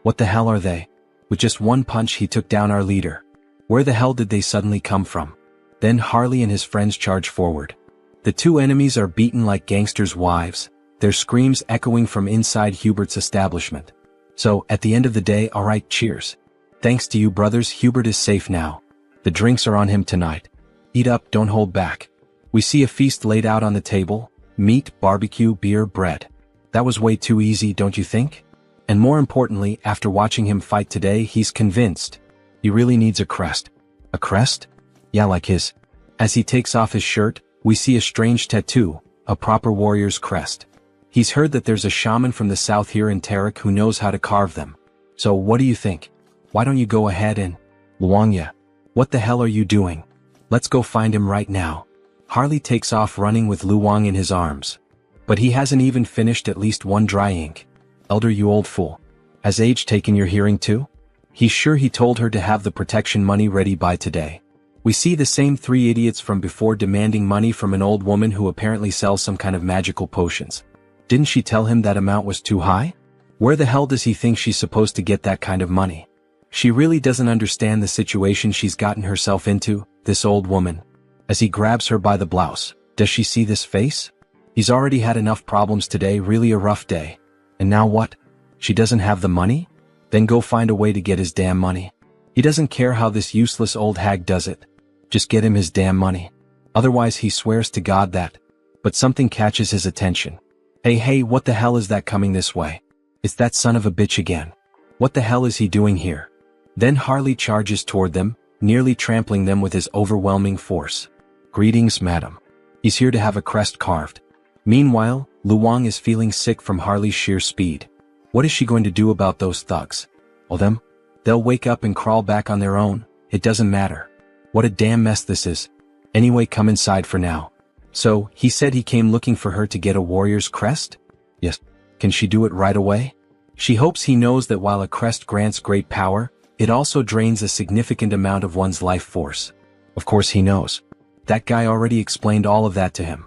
What the hell are they? With just one punch he took down our leader. Where the hell did they suddenly come from? Then Harley and his friends charge forward. The 2 enemies are beaten like gangsters' wives, their screams echoing from inside Hubert's establishment. So, at the end of the day, alright, cheers. Thanks to you brothers, Hubert is safe now. The drinks are on him tonight. Eat up, don't hold back. We see a feast laid out on the table, meat, barbecue, beer, bread. That was way too easy, don't you think? And more importantly, after watching him fight today, he's convinced. He really needs a crest. A crest? Yeah, like his. As he takes off his shirt, we see a strange tattoo, a proper warrior's crest. He's heard that there's a shaman from the south here in Tarek who knows how to carve them. So what do you think? Why don't you go ahead and... Luangya. What the hell are you doing? Let's go find him right now. Harley takes off running with Luang in his arms. But he hasn't even finished at least one dry ink. Elder, you old fool. Has age taken your hearing too? He's sure he told her to have the protection money ready by today. We see the same three idiots from before demanding money from an old woman who apparently sells some kind of magical potions. Didn't she tell him that amount was too high? Where the hell does he think she's supposed to get that kind of money? She really doesn't understand the situation she's gotten herself into, this old woman. As he grabs her by the blouse, does she see this face? He's already had enough problems today, really a rough day. And now what? She doesn't have the money? Then go find a way to get his damn money. He doesn't care how this useless old hag does it. Just get him his damn money. Otherwise he swears to God that. But something catches his attention. Hey, what the hell is that coming this way? It's that son of a bitch again. What the hell is he doing here? Then Harley charges toward them, nearly trampling them with his overwhelming force. Greetings, madam. He's here to have a crest carved. Meanwhile, Luong is feeling sick from Harley's sheer speed. What is she going to do about those thugs? Well, they'll wake up and crawl back on their own. It doesn't matter. What a damn mess this is. Anyway, come inside for now. So, he said he came looking for her to get a warrior's crest? Yes. Can she do it right away? She hopes he knows that while a crest grants great power, it also drains a significant amount of one's life force. Of course he knows. That guy already explained all of that to him.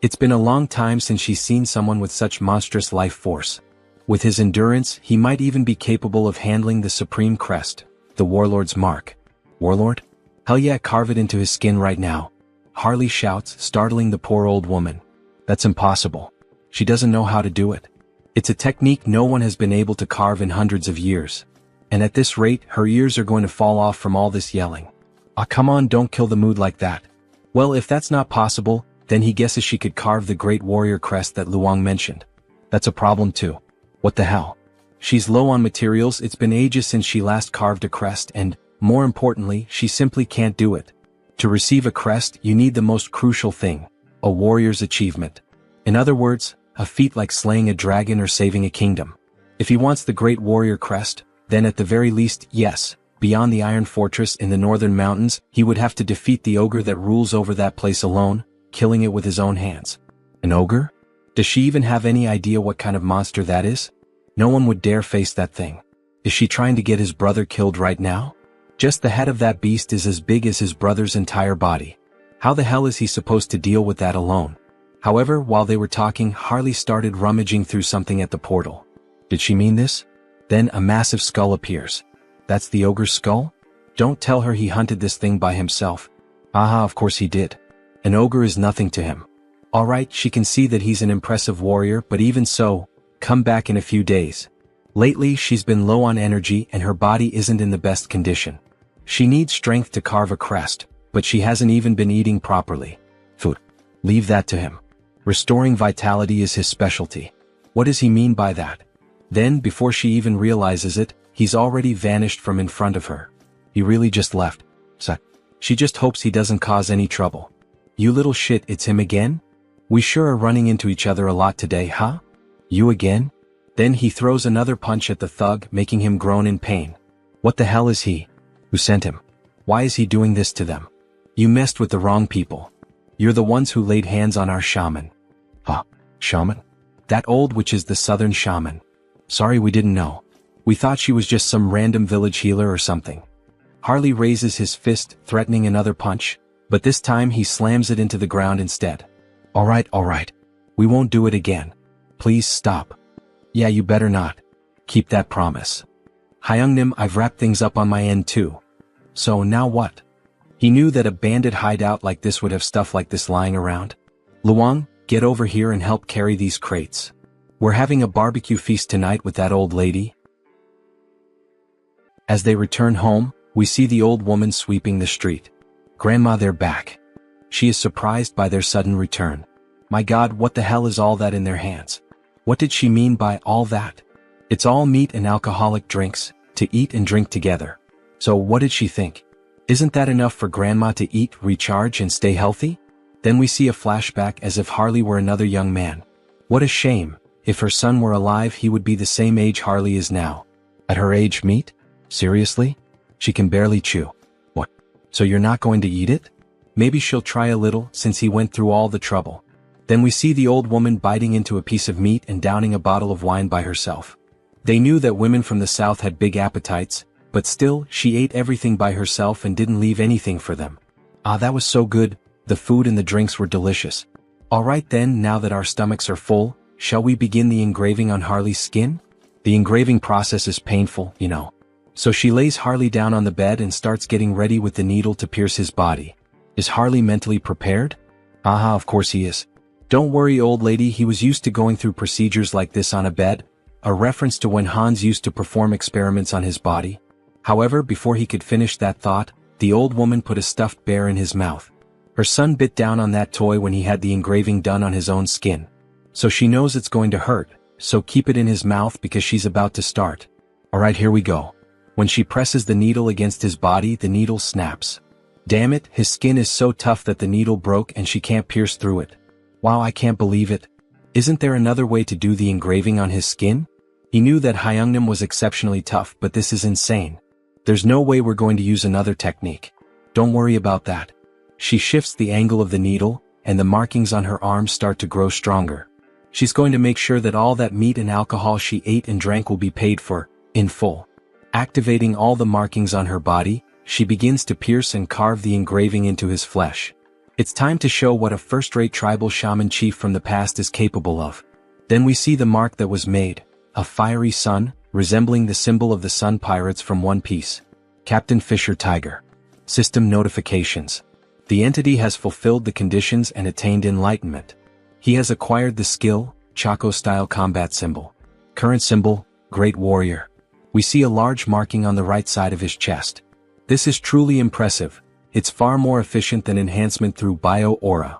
It's been a long time since she's seen someone with such monstrous life force. With his endurance, he might even be capable of handling the supreme crest, the warlord's mark. Warlord? Hell yeah, carve it into his skin right now. Harley shouts, startling the poor old woman. That's impossible. She doesn't know how to do it. It's a technique no one has been able to carve in hundreds of years. And at this rate, her ears are going to fall off from all this yelling. Ah, come on, don't kill the mood like that. Well, if that's not possible, then he guesses she could carve the great warrior crest that Luong mentioned. That's a problem too. What the hell? She's low on materials, it's been ages since she last carved a crest and, more importantly, she simply can't do it. To receive a crest, you need the most crucial thing, a warrior's achievement. In other words, a feat like slaying a dragon or saving a kingdom. If he wants the great warrior crest, then at the very least, yes, beyond the Iron Fortress in the northern mountains, he would have to defeat the ogre that rules over that place alone, killing it with his own hands. An ogre? Does she even have any idea what kind of monster that is? No one would dare face that thing. Is she trying to get his brother killed right now? Just the head of that beast is as big as his brother's entire body. How the hell is he supposed to deal with that alone? However, while they were talking, Harley started rummaging through something at the portal. Did she mean this? Then a massive skull appears. That's the ogre's skull? Don't tell her he hunted this thing by himself. Aha, of course he did. An ogre is nothing to him. Alright, she can see that he's an impressive warrior, but even so, come back in a few days. Lately, she's been low on energy and her body isn't in the best condition. She needs strength to carve a crest, but she hasn't even been eating properly. Food. Leave that to him. Restoring vitality is his specialty. What does he mean by that? Then, before she even realizes it, he's already vanished from in front of her. He really just left. So, she just hopes he doesn't cause any trouble. You little shit, it's him again? We sure are running into each other a lot today, huh? You again? Then he throws another punch at the thug, making him groan in pain. What the hell is he? Who sent him? Why is he doing this to them? You messed with the wrong people. You're the ones who laid hands on our shaman. Huh? Shaman? That old witch is the southern shaman. Sorry, we didn't know. We thought she was just some random village healer or something. Harley raises his fist, threatening another punch, but this time he slams it into the ground instead. Alright. We won't do it again. Please stop. Yeah, you better not. Keep that promise. Hyungnim, I've wrapped things up on my end too. So now what? He knew that a bandit hideout like this would have stuff like this lying around. Luong, get over here and help carry these crates. We're having a barbecue feast tonight with that old lady. As they return home, we see the old woman sweeping the street. Grandma, they're back. She is surprised by their sudden return. My God, what the hell is all that in their hands? What did she mean by all that? It's all meat and alcoholic drinks, to eat and drink together. So what did she think? Isn't that enough for Grandma to eat, recharge and stay healthy? Then we see a flashback as if Harley were another young man. What a shame. If her son were alive, he would be the same age Harley is now. At her age, meat? Seriously? She can barely chew. What? So you're not going to eat it? Maybe she'll try a little, since he went through all the trouble. Then we see the old woman biting into a piece of meat and downing a bottle of wine by herself. They knew that women from the south had big appetites, But still, she ate everything by herself and didn't leave anything for them. Ah, that was so good, the food and the drinks were delicious. Alright then, now that our stomachs are full, shall we begin the engraving on Harley's skin? The engraving process is painful, you know. So she lays Harley down on the bed and starts getting ready with the needle to pierce his body. Is Harley mentally prepared? Aha, of course he is. Don't worry, old lady, he was used to going through procedures like this on a bed, a reference to when Hans used to perform experiments on his body. However, before he could finish that thought, the old woman put a stuffed bear in his mouth. Her son bit down on that toy when he had the engraving done on his own skin. So she knows it's going to hurt, so keep it in his mouth because she's about to start. Alright, here we go. When she presses the needle against his body, the needle snaps. Damn it, his skin is so tough that the needle broke and she can't pierce through it. Wow, I can't believe it. Isn't there another way to do the engraving on his skin? He knew that Hyungnam was exceptionally tough, but this is insane. There's no way we're going to use another technique. Don't worry about that. She shifts the angle of the needle, and the markings on her arms start to grow stronger. She's going to make sure that all that meat and alcohol she ate and drank will be paid for, in full. Activating all the markings on her body, she begins to pierce and carve the engraving into his flesh. It's time to show what a first-rate tribal shaman chief from the past is capable of. Then we see the mark that was made, a fiery sun, resembling the symbol of the Sun Pirates from One Piece. Captain Fisher Tiger. System notifications. The entity has fulfilled the conditions and attained enlightenment. He has acquired the skill, Chaco-style combat symbol. Current symbol, Great Warrior. We see a large marking on the right side of his chest. This is truly impressive. It's far more efficient than enhancement through bio-aura.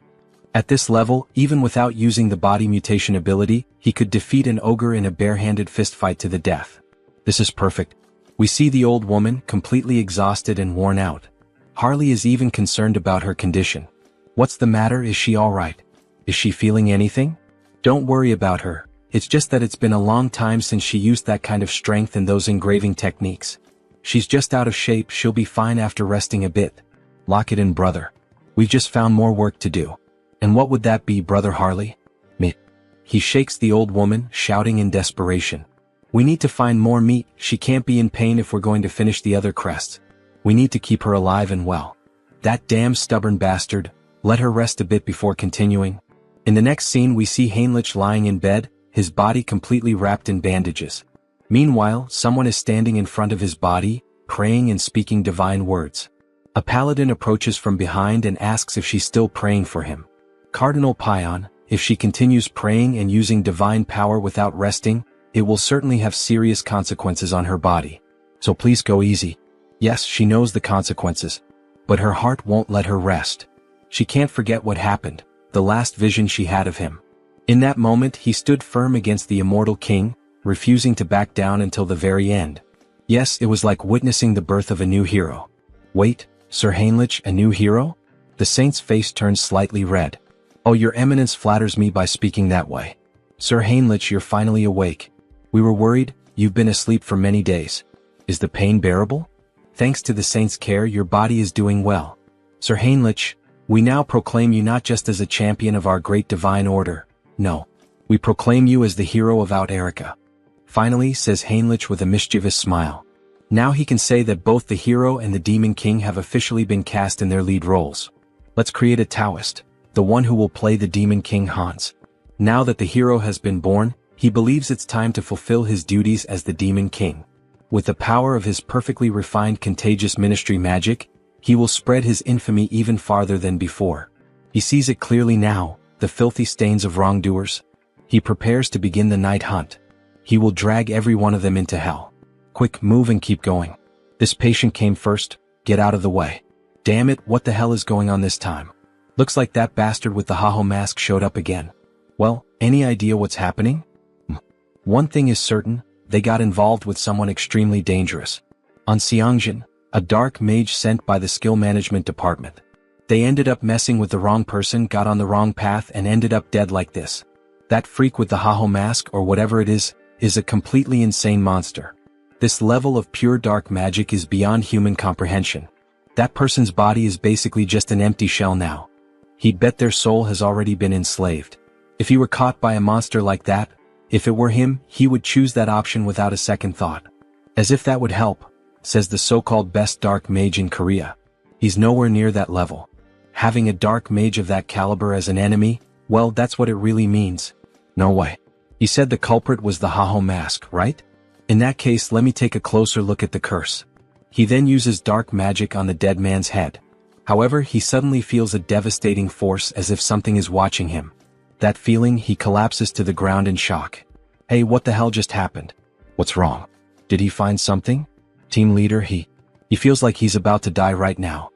At this level, even without using the body mutation ability, he could defeat an ogre in a bare-handed fistfight to the death. This is perfect. We see the old woman, completely exhausted and worn out. Harley is even concerned about her condition. What's the matter? Is she alright? Is she feeling anything? Don't worry about her. It's just that it's been a long time since she used that kind of strength and those engraving techniques. She's just out of shape. She'll be fine after resting a bit. Lock it in, brother. We've just found more work to do. And what would that be, Brother Harley? Meat. He shakes the old woman, shouting in desperation. We need to find more meat. She can't be in pain if we're going to finish the other crests. We need to keep her alive and well. That damn stubborn bastard. Let her rest a bit before continuing. In the next scene we see Heinrich lying in bed, his body completely wrapped in bandages. Meanwhile, someone is standing in front of his body, praying and speaking divine words. A paladin approaches from behind and asks if she's still praying for him. Cardinal Pion, if she continues praying and using divine power without resting, it will certainly have serious consequences on her body. So please go easy. Yes, she knows the consequences. But her heart won't let her rest. She can't forget what happened, the last vision she had of him. In that moment he stood firm against the immortal king, refusing to back down until the very end. Yes, it was like witnessing the birth of a new hero. Wait, Sir Heinrich, a new hero? The saint's face turned slightly red. Oh, your eminence flatters me by speaking that way. Sir Heinrich, you're finally awake. We were worried, you've been asleep for many days. Is the pain bearable? Thanks to the saint's care, your body is doing well. Sir Heinrich, we now proclaim you not just as a champion of our great divine order. No. We proclaim you as the hero of Out Erica. Finally, says Heinrich with a mischievous smile. Now he can say that both the hero and the demon king have officially been cast in their lead roles. Let's create a Taoist, the one who will play the demon king Hans. Now that the hero has been born, he believes it's time to fulfill his duties as the demon king. With the power of his perfectly refined contagious ministry magic, he will spread his infamy even farther than before. He sees it clearly now, the filthy stains of wrongdoers. He prepares to begin the night hunt. He will drag every one of them into hell. Quick, move and keep going. This patient came first, get out of the way. Damn it, what the hell is going on this time? Looks like that bastard with the Haho mask showed up again. Well, any idea what's happening? One thing is certain, they got involved with someone extremely dangerous. On Xiangjin, a dark mage sent by the skill management department. They ended up messing with the wrong person, got on the wrong path and ended up dead like this. That freak with the Haho mask or whatever it is a completely insane monster. This level of pure dark magic is beyond human comprehension. That person's body is basically just an empty shell now. He'd bet their soul has already been enslaved. If he were caught by a monster like that, if it were him, he would choose that option without a second thought. As if that would help. says the so-called best dark mage in Korea. He's nowhere near that level. Having a dark mage of that caliber as an enemy, well, that's what it really means. No way. He said the culprit was the Haho mask, right? In that case, let me take a closer look at the curse. He then uses dark magic on the dead man's head. However, he suddenly feels a devastating force as if something is watching him. That feeling, he collapses to the ground in shock. Hey, what the hell just happened? What's wrong? Did he find something? Team leader, he feels like he's about to die right now.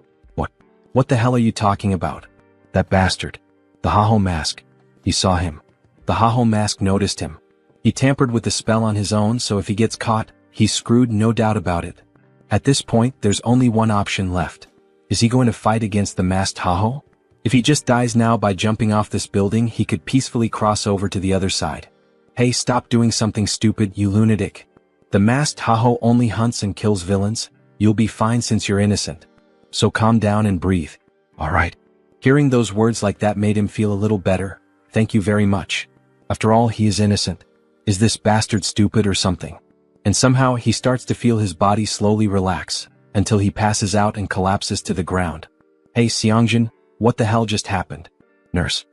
What the hell are you talking about? That bastard. The Haho mask. He saw him. The Haho mask noticed him. He tampered with the spell on his own, so if he gets caught, he's screwed, no doubt about it. At this point, there's only one option left. Is he going to fight against the masked Haho? If he just dies now by jumping off this building, he could peacefully cross over to the other side. Hey, stop doing something stupid, you lunatic. The masked Haho only hunts and kills villains. You'll be fine since you're innocent. So calm down and breathe. Alright. Hearing those words like that made him feel a little better. Thank you very much. After all, he is innocent. Is this bastard stupid or something? And somehow he starts to feel his body slowly relax, until he passes out and collapses to the ground. Hey Seongjin, what the hell just happened? Nurse.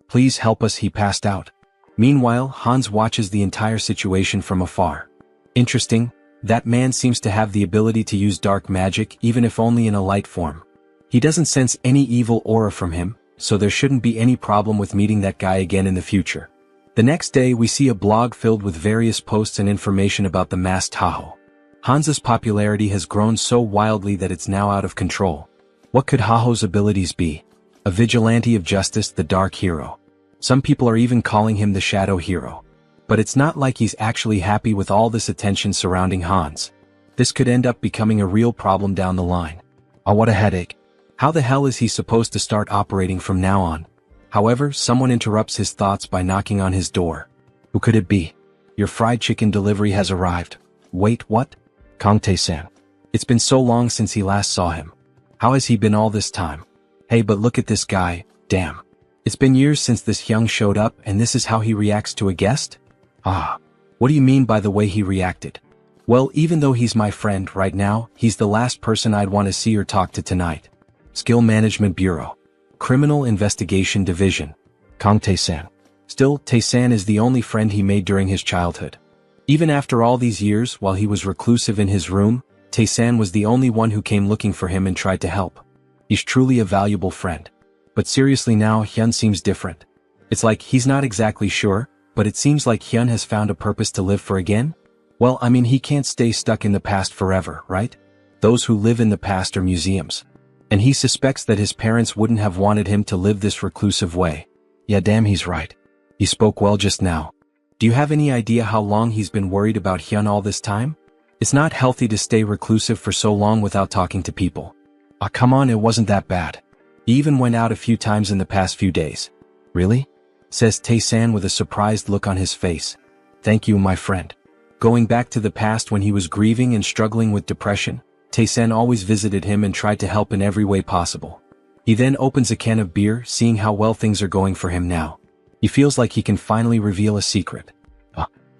Please help us, he passed out. Meanwhile, Hans watches the entire situation from afar. Interesting, that man seems to have the ability to use dark magic even if only in a light form. He doesn't sense any evil aura from him, so there shouldn't be any problem with meeting that guy again in the future. The next day we see a blog filled with various posts and information about the masked Haho. Hans's popularity has grown so wildly that it's now out of control. What could Haho's abilities be? A vigilante of justice, the dark hero. Some people are even calling him the shadow hero. But it's not like he's actually happy with all this attention surrounding Hans. This could end up becoming a real problem down the line. Oh, what a headache. How the hell is he supposed to start operating from now on? However, someone interrupts his thoughts by knocking on his door. Who could it be? Your fried chicken delivery has arrived. Wait, what? Kang Tae-san. It's been so long since he last saw him. How has he been all this time? Hey, but look at this guy, damn. It's been years since this Hyung showed up and this is how he reacts to a guest? Ah, what do you mean by the way he reacted? Well, even though he's my friend right now, he's the last person I'd want to see or talk to tonight. Skill Management Bureau. Criminal Investigation Division. Kang Tae-san. Still, Tae-san is the only friend he made during his childhood. Even after all these years, while he was reclusive in his room, Tae-san was the only one who came looking for him and tried to help. He's truly a valuable friend. But seriously now, Hyun seems different. It's like he's not exactly sure, but it seems like Hyun has found a purpose to live for again? Well, I mean, he can't stay stuck in the past forever, right? Those who live in the past are museums. And he suspects that his parents wouldn't have wanted him to live this reclusive way. Yeah, damn, he's right. He spoke well just now. Do you have any idea how long he's been worried about Hyun all this time? It's not healthy to stay reclusive for so long without talking to people. Ah, come on, it wasn't that bad. He even went out a few times in the past few days. Really? Says Tae-san with a surprised look on his face. Thank you, my friend. Going back to the past when he was grieving and struggling with depression, Tae-san always visited him and tried to help in every way possible. He then opens a can of beer, seeing how well things are going for him now. He feels like he can finally reveal a secret.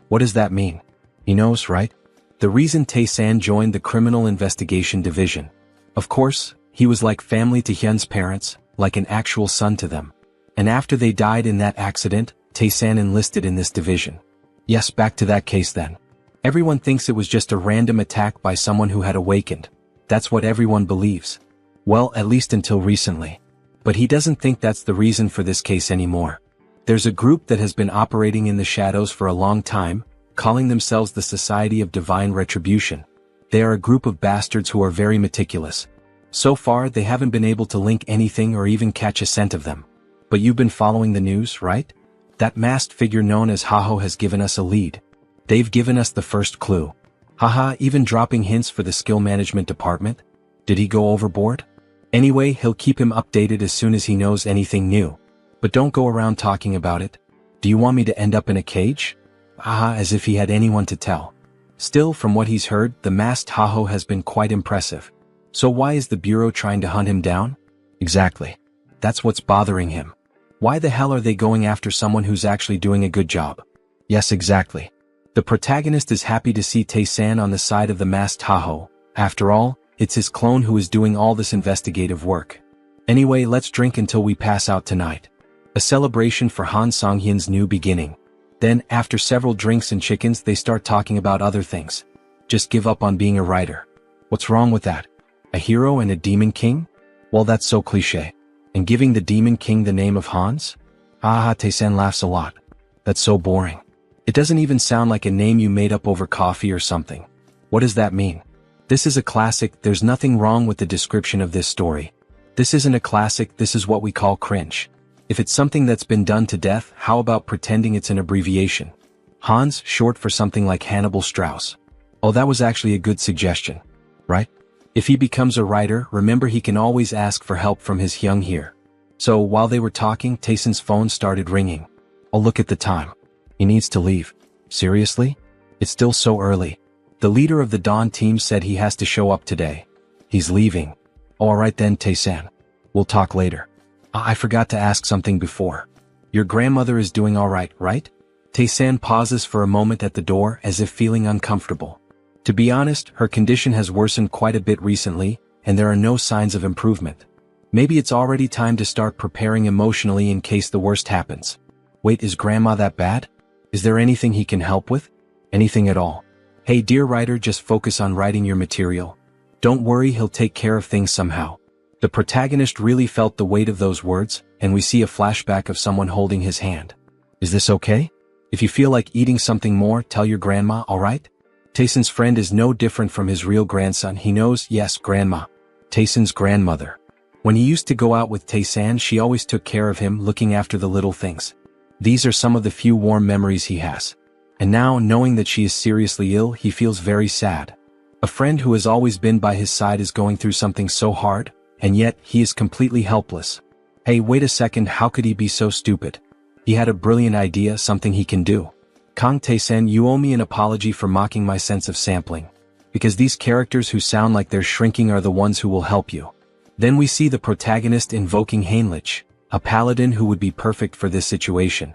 What does that mean? He knows, right? The reason Tae-san joined the Criminal Investigation Division. Of course, he was like family to Hyun's parents, like an actual son to them. And after they died in that accident, Tae-san enlisted in this division. Yes, back to that case then. Everyone thinks it was just a random attack by someone who had awakened. That's what everyone believes. Well, at least until recently. But he doesn't think that's the reason for this case anymore. There's a group that has been operating in the shadows for a long time, calling themselves the Society of Divine Retribution. They are a group of bastards who are very meticulous. So far, they haven't been able to link anything or even catch a scent of them. But you've been following the news, right? That masked figure known as Haho has given us a lead. They've given us the first clue. Haha, even dropping hints for the skill management department? Did he go overboard? Anyway, he'll keep him updated as soon as he knows anything new. But don't go around talking about it. Do you want me to end up in a cage? Haha, as if he had anyone to tell. Still, from what he's heard, the masked Haho has been quite impressive. So why is the Bureau trying to hunt him down? Exactly. That's what's bothering him. Why the hell are they going after someone who's actually doing a good job? Yes, exactly. The protagonist is happy to see Tae-san on the side of the masked Tahoe. After all, it's his clone who is doing all this investigative work. Anyway, let's drink until we pass out tonight. A celebration for Han Song-hyun's new beginning. Then, after several drinks and chickens, they start talking about other things. Just give up on being a writer. What's wrong with that? A hero and a demon king? Well, that's so cliché. And giving the demon king the name of Hans? Tae-san laughs a lot. That's so boring. It doesn't even sound like a name you made up over coffee or something. What does that mean? This is a classic. There's nothing wrong with the description of this story. This isn't a classic, this is what we call cringe. If it's something that's been done to death, how about pretending it's an abbreviation? Hans, short for something like Hannibal Strauss. Oh, that was actually a good suggestion. Right? If he becomes a writer, remember he can always ask for help from his hyung here. So, while they were talking, Tae-san's phone started ringing. Oh, look at the time. He needs to leave. Seriously? It's still so early. The leader of the Dawn team said he has to show up today. He's leaving. Alright then, Tae-san. We'll talk later. I forgot to ask something before. Your grandmother is doing alright, right? Tae-san pauses for a moment at the door as if feeling uncomfortable. To be honest, her condition has worsened quite a bit recently, and there are no signs of improvement. Maybe it's already time to start preparing emotionally in case the worst happens. Wait, is Grandma that bad? Is there anything he can help with? Anything at all? Hey dear writer, just focus on writing your material. Don't worry, he'll take care of things somehow. The protagonist really felt the weight of those words, and we see a flashback of someone holding his hand. Is this okay? If you feel like eating something more, tell your grandma, alright? Tae-san's friend is no different from his real grandson. He knows, yes, grandma. Tae-san's grandmother. When he used to go out with Tae-san, she always took care of him, looking after the little things. These are some of the few warm memories he has. And now, knowing that she is seriously ill, he feels very sad. A friend who has always been by his side is going through something so hard, and yet, he is completely helpless. Hey, wait a second, how could he be so stupid? He had a brilliant idea, something he can do. Kang Tae-san, you owe me an apology for mocking my sense of sampling. Because these characters who sound like they're shrinking are the ones who will help you. Then we see the protagonist invoking Heinrich, a paladin who would be perfect for this situation.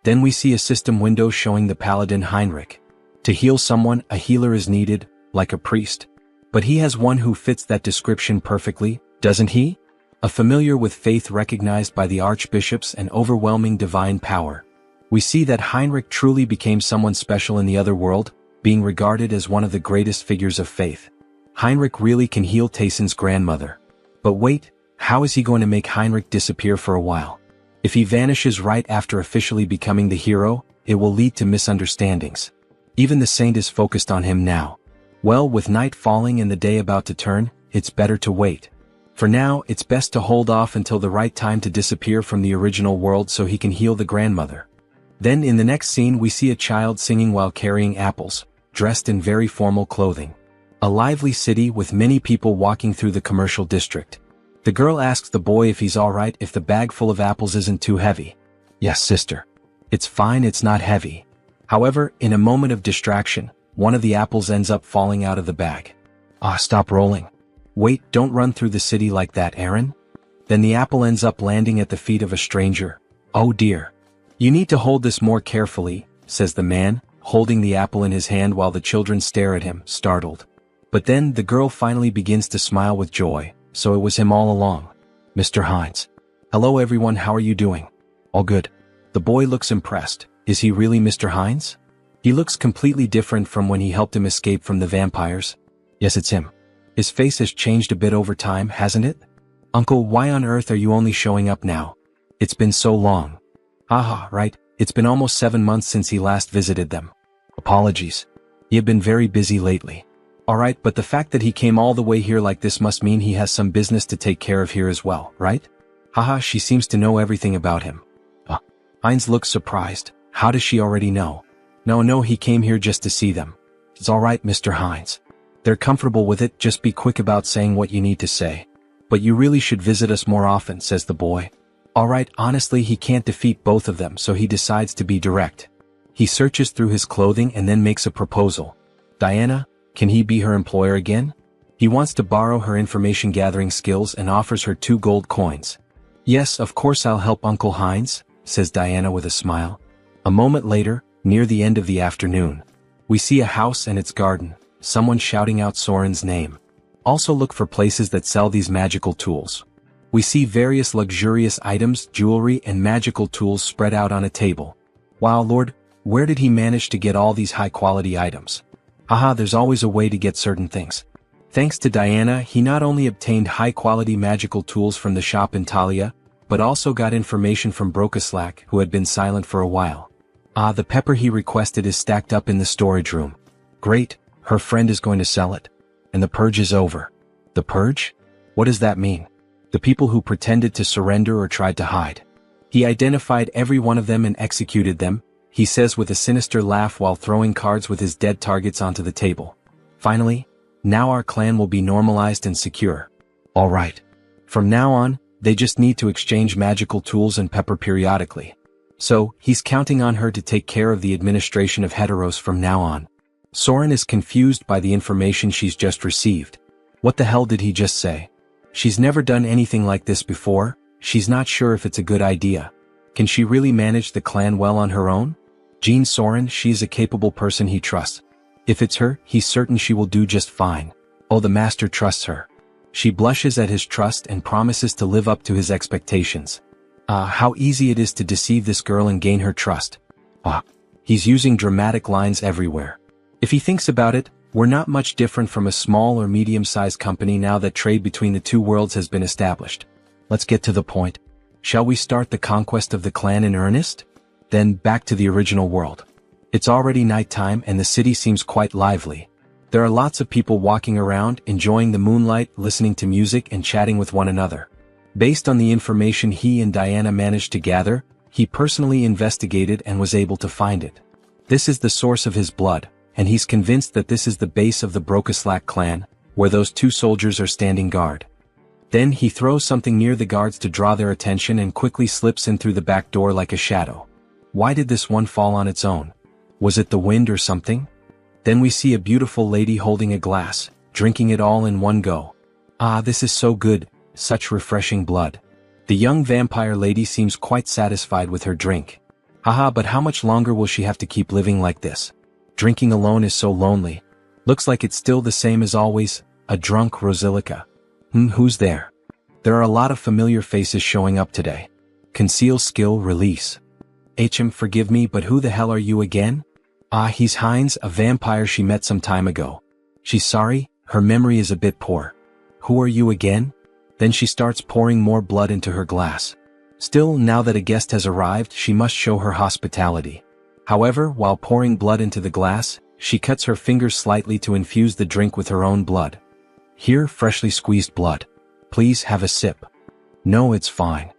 Then we see a system window showing the paladin Heinrich. To heal someone, a healer is needed, like a priest. But he has one who fits that description perfectly, doesn't he? A familiar with faith recognized by the archbishops and overwhelming divine power. We see that Heinrich truly became someone special in the other world, being regarded as one of the greatest figures of faith. Heinrich really can heal Tae-san's grandmother. But wait, how is he going to make Heinrich disappear for a while? If he vanishes right after officially becoming the hero, it will lead to misunderstandings. Even the saint is focused on him now. Well, with night falling and the day about to turn, it's better to wait. For now, it's best to hold off until the right time to disappear from the original world so he can heal the grandmother. Then in the next scene we see a child singing while carrying apples, dressed in very formal clothing. A lively city with many people walking through the commercial district. The girl asks the boy if he's alright if the bag full of apples isn't too heavy. Yes, sister. It's fine, it's not heavy. However, in a moment of distraction, one of the apples ends up falling out of the bag. Stop rolling. Wait, don't run through the city like that, Aaron. Then the apple ends up landing at the feet of a stranger. Oh dear. You need to hold this more carefully, says the man, holding the apple in his hand while the children stare at him, startled. But then the girl finally begins to smile with joy, so it was him all along. Mr. Hines. Hello everyone, how are you doing? All good. The boy looks impressed. Is he really Mr. Hines? He looks completely different from when he helped him escape from the vampires. Yes, it's him. His face has changed a bit over time, hasn't it? Uncle, why on earth are you only showing up now? It's been so long. Haha, right, it's been almost 7 months since he last visited them. Apologies. He had been very busy lately. Alright, but the fact that he came all the way here like this must mean he has some business to take care of here as well, right? Haha, she seems to know everything about him. Hines looks surprised. How does she already know? No, he came here just to see them. It's alright, Mr. Hines. They're comfortable with it, just be quick about saying what you need to say. But you really should visit us more often, says the boy. Alright, honestly he can't defeat both of them, so he decides to be direct. He searches through his clothing and then makes a proposal. Diana, can he be her employer again? He wants to borrow her information gathering skills and offers her 2 gold coins. Yes, of course I'll help Uncle Hines, says Diana with a smile. A moment later, Near the end of the afternoon, we see a house and its garden, someone shouting out Soren's name. Also look for places that sell these magical tools. We see various luxurious items, jewelry and magical tools spread out on a table. Wow Lord, where did he manage to get all these high-quality items? Haha, there's always a way to get certain things. Thanks to Diana, he not only obtained high-quality magical tools from the shop in Talia, but also got information from Brokaslak, who had been silent for a while. The pepper he requested is stacked up in the storage room. Great, her friend is going to sell it. And the purge is over. The purge? What does that mean? The people who pretended to surrender or tried to hide. He identified every one of them and executed them, he says with a sinister laugh while throwing cards with his dead targets onto the table. Finally, now our clan will be normalized and secure. Alright. From now on, they just need to exchange magical tools and pepper periodically. So, he's counting on her to take care of the administration of Heteros from now on. Soren is confused by the information she's just received. What the hell did he just say? She's never done anything like this before, she's not sure if it's a good idea. Can she really manage the clan well on her own? Jean Soren, she's a capable person he trusts. If it's her, he's certain she will do just fine. Oh, the master trusts her. She blushes at his trust and promises to live up to his expectations. How easy it is to deceive this girl and gain her trust. He's using dramatic lines everywhere. If he thinks about it, we're not much different from a small or medium-sized company now that trade between the two worlds has been established. Let's get to the point. Shall we start the conquest of the clan in earnest? Then back to the original world. It's already nighttime and the city seems quite lively. There are lots of people walking around, enjoying the moonlight, listening to music and chatting with one another. Based on the information he and Diana managed to gather, he personally investigated and was able to find it. This is the source of his blood, and he's convinced that this is the base of the Brokaslak clan, where those two soldiers are standing guard. Then he throws something near the guards to draw their attention and quickly slips in through the back door like a shadow. Why did this one fall on its own? Was it the wind or something? Then we see a beautiful lady holding a glass, drinking it all in one go. This is so good, such refreshing blood. The young vampire lady seems quite satisfied with her drink. But how much longer will she have to keep living like this? Drinking alone is so lonely. Looks like it's still the same as always, a drunk Rosilica. Who's there? There are a lot of familiar faces showing up today. Conceal skill release. Forgive me, but who the hell are you again? He's Heinz, a vampire she met some time ago. She's sorry, her memory is a bit poor. Who are you again? Then she starts pouring more blood into her glass. Still, now that a guest has arrived, she must show her hospitality. However, while pouring blood into the glass, she cuts her fingers slightly to infuse the drink with her own blood. Here, freshly squeezed blood. Please have a sip. No, it's fine.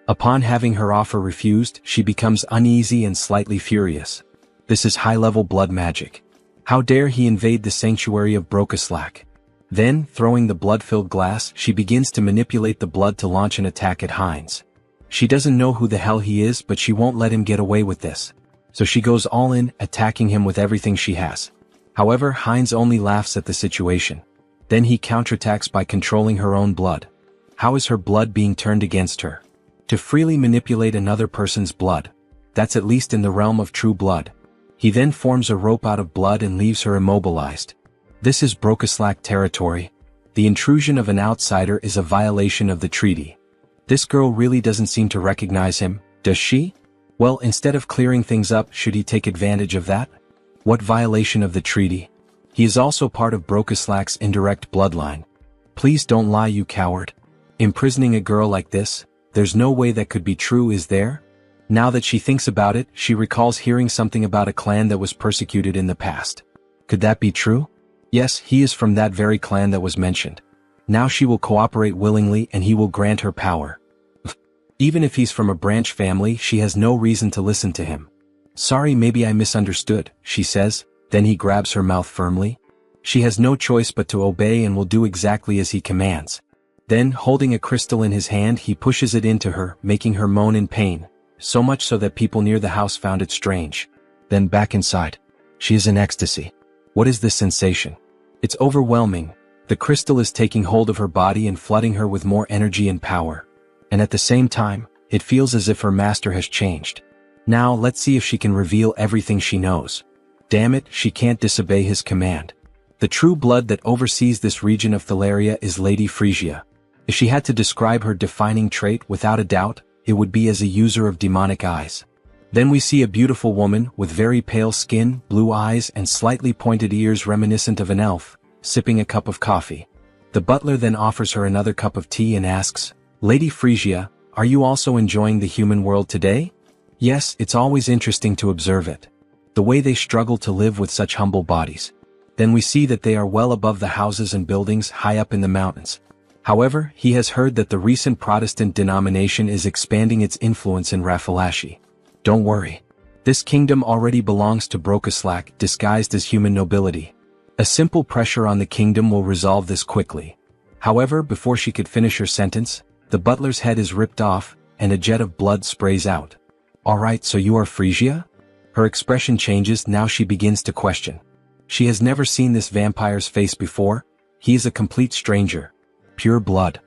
Upon having her offer refused, she becomes uneasy and slightly furious. This is high-level blood magic. How dare he invade the sanctuary of Brokaslak? Then, throwing the blood-filled glass, she begins to manipulate the blood to launch an attack at Heinz. She doesn't know who the hell he is, but she won't let him get away with this. So she goes all in, attacking him with everything she has. However, Heinz only laughs at the situation. Then he counterattacks by controlling her own blood. How is her blood being turned against her? To freely manipulate another person's blood. That's at least in the realm of true blood. He then forms a rope out of blood and leaves her immobilized. This is Brokaslak territory. The intrusion of an outsider is a violation of the treaty. This girl really doesn't seem to recognize him, does she? Well, instead of clearing things up, should he take advantage of that? What violation of the treaty? He is also part of Brokaslak's indirect bloodline. Please don't lie, you coward. Imprisoning a girl like this, there's no way that could be true, is there? Now that she thinks about it, she recalls hearing something about a clan that was persecuted in the past. Could that be true? Yes, he is from that very clan that was mentioned. Now she will cooperate willingly and he will grant her power. Even if he's from a branch family, she has no reason to listen to him. Sorry, maybe I misunderstood, she says, then he grabs her mouth firmly. She has no choice but to obey and will do exactly as he commands. Then, holding a crystal in his hand, he pushes it into her, making her moan in pain, so much so that people near the house found it strange. Then back inside. She is in ecstasy. What is this sensation? It's overwhelming. The crystal is taking hold of her body and flooding her with more energy and power. And at the same time, it feels as if her master has changed. Now let's see if she can reveal everything she knows. Damn it, she can't disobey his command. The true blood that oversees this region of Thalaria is Lady Frisia. If she had to describe her defining trait without a doubt, it would be as a user of demonic eyes. Then we see a beautiful woman with very pale skin, blue eyes and slightly pointed ears reminiscent of an elf, sipping a cup of coffee. The butler then offers her another cup of tea and asks, "Lady Frisia, are you also enjoying the human world today?" Yes, it's always interesting to observe it. The way they struggle to live with such humble bodies. Then we see that they are well above the houses and buildings high up in the mountains. However, he has heard that the recent Protestant denomination is expanding its influence in Rafalashi. Don't worry. This kingdom already belongs to Brokaslak, disguised as human nobility. A simple pressure on the kingdom will resolve this quickly. However, before she could finish her sentence, the butler's head is ripped off, and a jet of blood sprays out. "Alright, so you are Frisia?" Her expression changes, now she begins to question. She has never seen this vampire's face before. He is a complete stranger. Pure blood.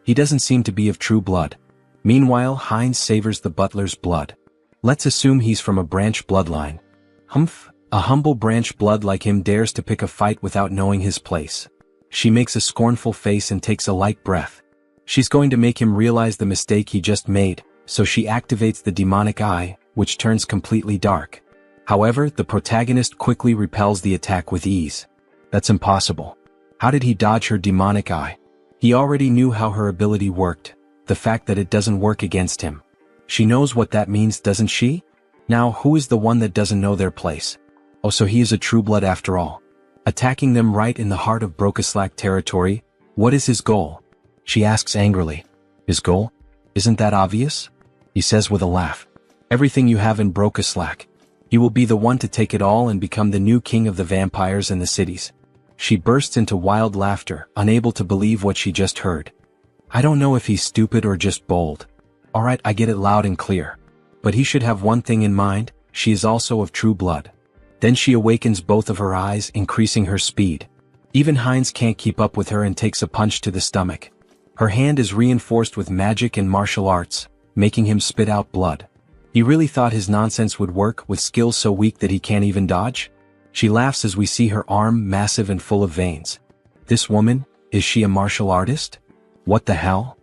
He doesn't seem to be of true blood. Meanwhile, Heinz savors the butler's blood. Let's assume he's from a branch bloodline. Humph, a humble branch blood like him dares to pick a fight without knowing his place. She makes a scornful face and takes a light breath. She's going to make him realize the mistake he just made, so she activates the demonic eye, which turns completely dark. However, the protagonist quickly repels the attack with ease. That's impossible. How did he dodge her demonic eye? He already knew how her ability worked, the fact that it doesn't work against him. She knows what that means, doesn't she? Now, who is the one that doesn't know their place? Oh, so he is a true blood after all. Attacking them right in the heart of Brokaslak territory, what is his goal? She asks angrily. His goal? Isn't that obvious? He says with a laugh. Everything you have in Brokaslak. He will be the one to take it all and become the new king of the vampires and the cities. She bursts into wild laughter, unable to believe what she just heard. I don't know if he's stupid or just bold. Alright, I get it loud and clear. But he should have one thing in mind, she is also of true blood. Then she awakens both of her eyes, increasing her speed. Even Heinz can't keep up with her and takes a punch to the stomach. Her hand is reinforced with magic and martial arts, making him spit out blood. He really thought his nonsense would work with skills so weak that he can't even dodge? She laughs as we see her arm massive and full of veins. This woman, is she a martial artist? What the hell?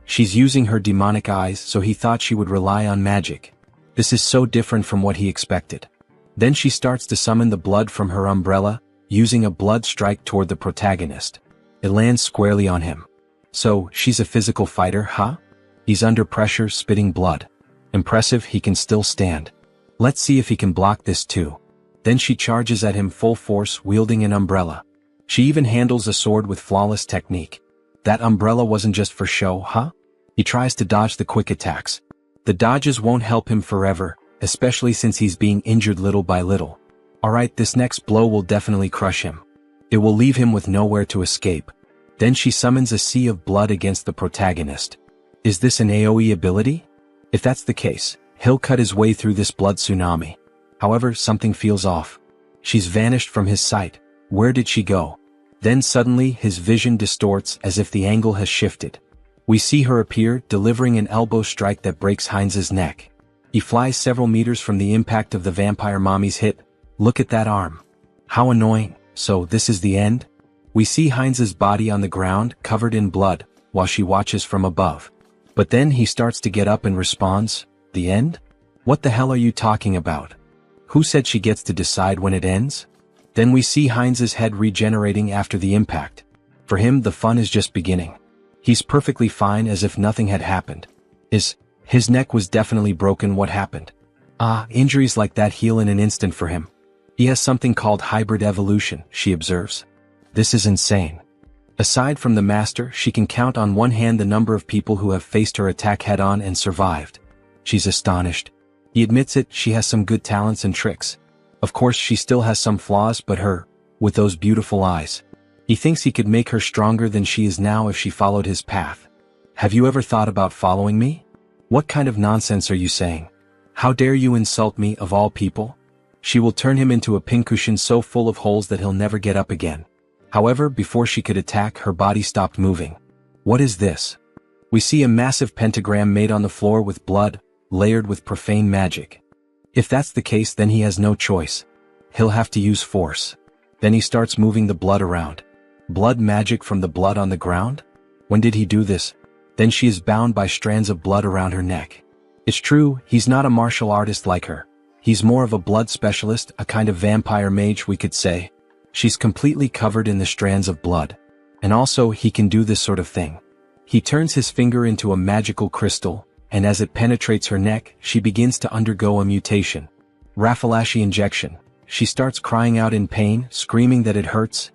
She's using her demonic eyes, so he thought she would rely on magic. This is so different from what he expected. Then she starts to summon the blood from her umbrella, using a blood strike toward the protagonist. It lands squarely on him. So, she's a physical fighter, huh? He's under pressure, spitting blood. Impressive, he can still stand. Let's see if he can block this too. Then she charges at him full force, wielding an umbrella. She even handles a sword with flawless technique. That umbrella wasn't just for show, huh? He tries to dodge the quick attacks. The dodges won't help him forever, especially since he's being injured little by little. Alright, this next blow will definitely crush him. It will leave him with nowhere to escape. Then she summons a sea of blood against the protagonist. Is this an AoE ability? If that's the case, he'll cut his way through this blood tsunami. However, something feels off. She's vanished from his sight. Where did she go? Then suddenly his vision distorts as if the angle has shifted. We see her appear, delivering an elbow strike that breaks Heinz's neck. He flies several meters from the impact of the vampire mommy's hit. Look at that arm. How annoying. So this is the end? We see Heinz's body on the ground, covered in blood, while she watches from above. But then he starts to get up and responds, "The end? What the hell are you talking about? Who said she gets to decide when it ends?" Then we see Heinz's head regenerating after the impact. For him, the fun is just beginning. He's perfectly fine as if nothing had happened. His neck was definitely broken. What happened? Injuries like that heal in an instant for him. He has something called hybrid evolution, she observes. This is insane. Aside from the master, she can count on one hand the number of people who have faced her attack head-on and survived. She's astonished. He admits it, she has some good talents and tricks. Of course, she still has some flaws, but with those beautiful eyes. He thinks he could make her stronger than she is now if she followed his path. Have you ever thought about following me? What kind of nonsense are you saying? How dare you insult me, of all people? She will turn him into a pincushion so full of holes that he'll never get up again. However, before she could attack, her body stopped moving. What is this? We see a massive pentagram made on the floor with blood, layered with profane magic. If that's the case, then he has no choice. He'll have to use force. Then he starts moving the blood around. Blood magic from the blood on the ground? When did he do this? Then she is bound by strands of blood around her neck. It's true, he's not a martial artist like her. He's more of a blood specialist, a kind of vampire mage, we could say. She's completely covered in the strands of blood. And also, he can do this sort of thing. He turns his finger into a magical crystal, and as it penetrates her neck, she begins to undergo a mutation. Raffalashi injection. She starts crying out in pain, screaming that it hurts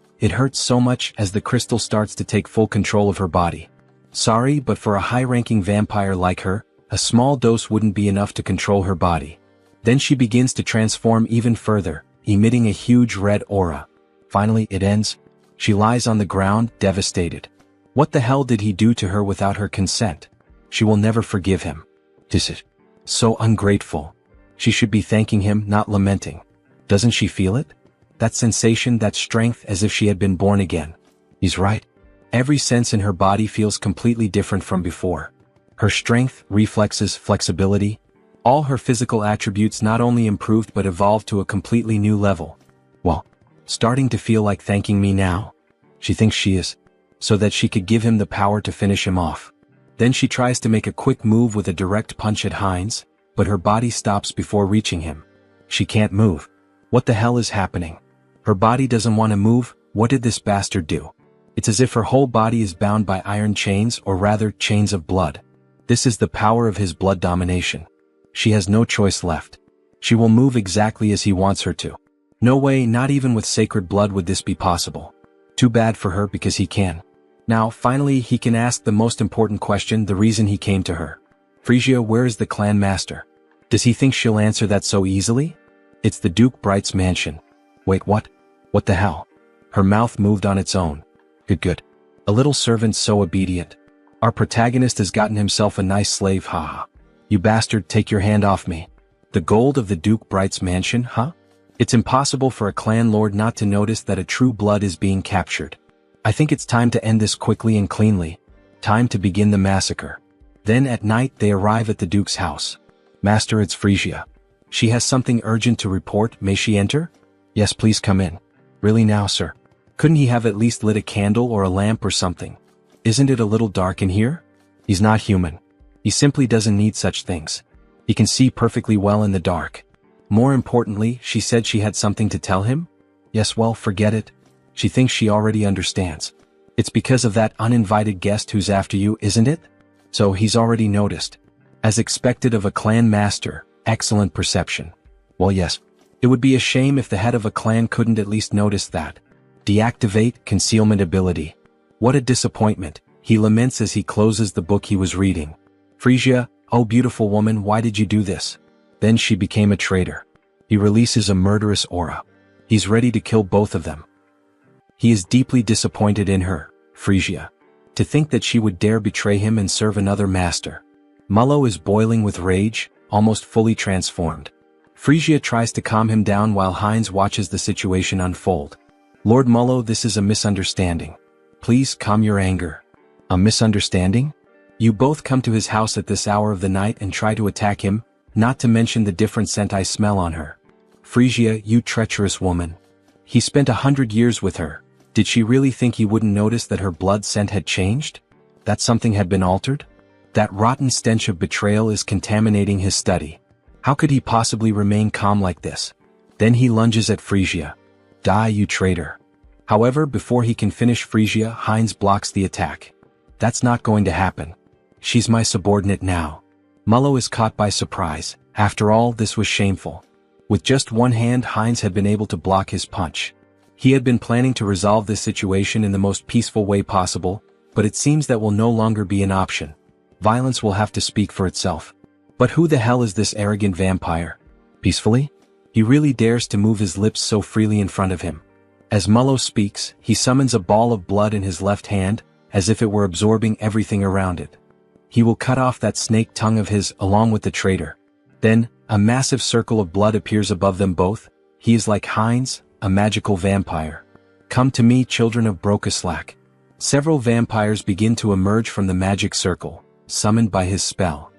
so much as the crystal starts to take full control of her body. Sorry, but for a high-ranking vampire like her, a small dose wouldn't be enough to control her body. Then she begins to transform even further, emitting a huge red aura. Finally, it ends. She lies on the ground, devastated. What the hell did he do to her without her consent? She will never forgive him. Is it? So ungrateful. She should be thanking him, not lamenting. Doesn't she feel it? That sensation, that strength, as if she had been born again. He's right. Every sense in her body feels completely different from before. Her strength, reflexes, flexibility, all her physical attributes not only improved but evolved to a completely new level. Well, starting to feel like thanking me now. She thinks she is. So that she could give him the power to finish him off. Then she tries to make a quick move with a direct punch at Heinz, but her body stops before reaching him. She can't move. What the hell is happening? Her body doesn't want to move. What did this bastard do? It's as if her whole body is bound by iron chains, or rather, chains of blood. This is the power of his blood domination. She has no choice left. She will move exactly as he wants her to. No way, not even with sacred blood would this be possible. Too bad for her because he can. Now, finally, he can ask the most important question, the reason he came to her. Frisia, where is the clan master? Does he think she'll answer that so easily? It's the Duke Bright's mansion. Wait, what? What the hell? Her mouth moved on its own. Good. A little servant so obedient. Our protagonist has gotten himself a nice slave, haha. You bastard, take your hand off me. The gold of the Duke Bright's mansion, huh? It's impossible for a clan lord not to notice that a true blood is being captured. I think it's time to end this quickly and cleanly. Time to begin the massacre. Then at night they arrive at the Duke's house. Master, it's Frisia. She has something urgent to report, may she enter? Yes, please come in. Really now, sir? Couldn't he have at least lit a candle or a lamp or something? Isn't it a little dark in here? He's not human. He simply doesn't need such things. He can see perfectly well in the dark. More importantly, she said she had something to tell him? Yes, well, forget it. She thinks she already understands. It's because of that uninvited guest who's after you, isn't it? So he's already noticed. As expected of a clan master, excellent perception. Well, yes. It would be a shame if the head of a clan couldn't at least notice that. Deactivate concealment ability. What a disappointment, he laments as he closes the book he was reading. Frisia, oh beautiful woman, why did you do this? Then she became a traitor. He releases a murderous aura. He's ready to kill both of them. He is deeply disappointed in her, Frisia. To think that she would dare betray him and serve another master. Mullo is boiling with rage, almost fully transformed. Frisia tries to calm him down while Heinz watches the situation unfold. Lord Mullo, this is a misunderstanding. Please calm your anger. A misunderstanding? You both come to his house at this hour of the night and try to attack him, not to mention the different scent I smell on her. Frisia, you treacherous woman. He spent 100 years with her. Did she really think he wouldn't notice that her blood scent had changed? That something had been altered? That rotten stench of betrayal is contaminating his study. How could he possibly remain calm like this? Then he lunges at Frisia. Die, you traitor. However, before he can finish Frisia, Heinz blocks the attack. That's not going to happen. She's my subordinate now. Mullo is caught by surprise. After all, this was shameful. With just one hand, Heinz had been able to block his punch. He had been planning to resolve this situation in the most peaceful way possible, but it seems that will no longer be an option. Violence will have to speak for itself. But who the hell is this arrogant vampire? Peacefully? He really dares to move his lips so freely in front of him. As Mullo speaks, he summons a ball of blood in his left hand, as if it were absorbing everything around it. He will cut off that snake tongue of his, along with the traitor. Then, a massive circle of blood appears above them both. He is like Heinz, a magical vampire. Come to me, children of Brokaslak. Several vampires begin to emerge from the magic circle, summoned by his spell.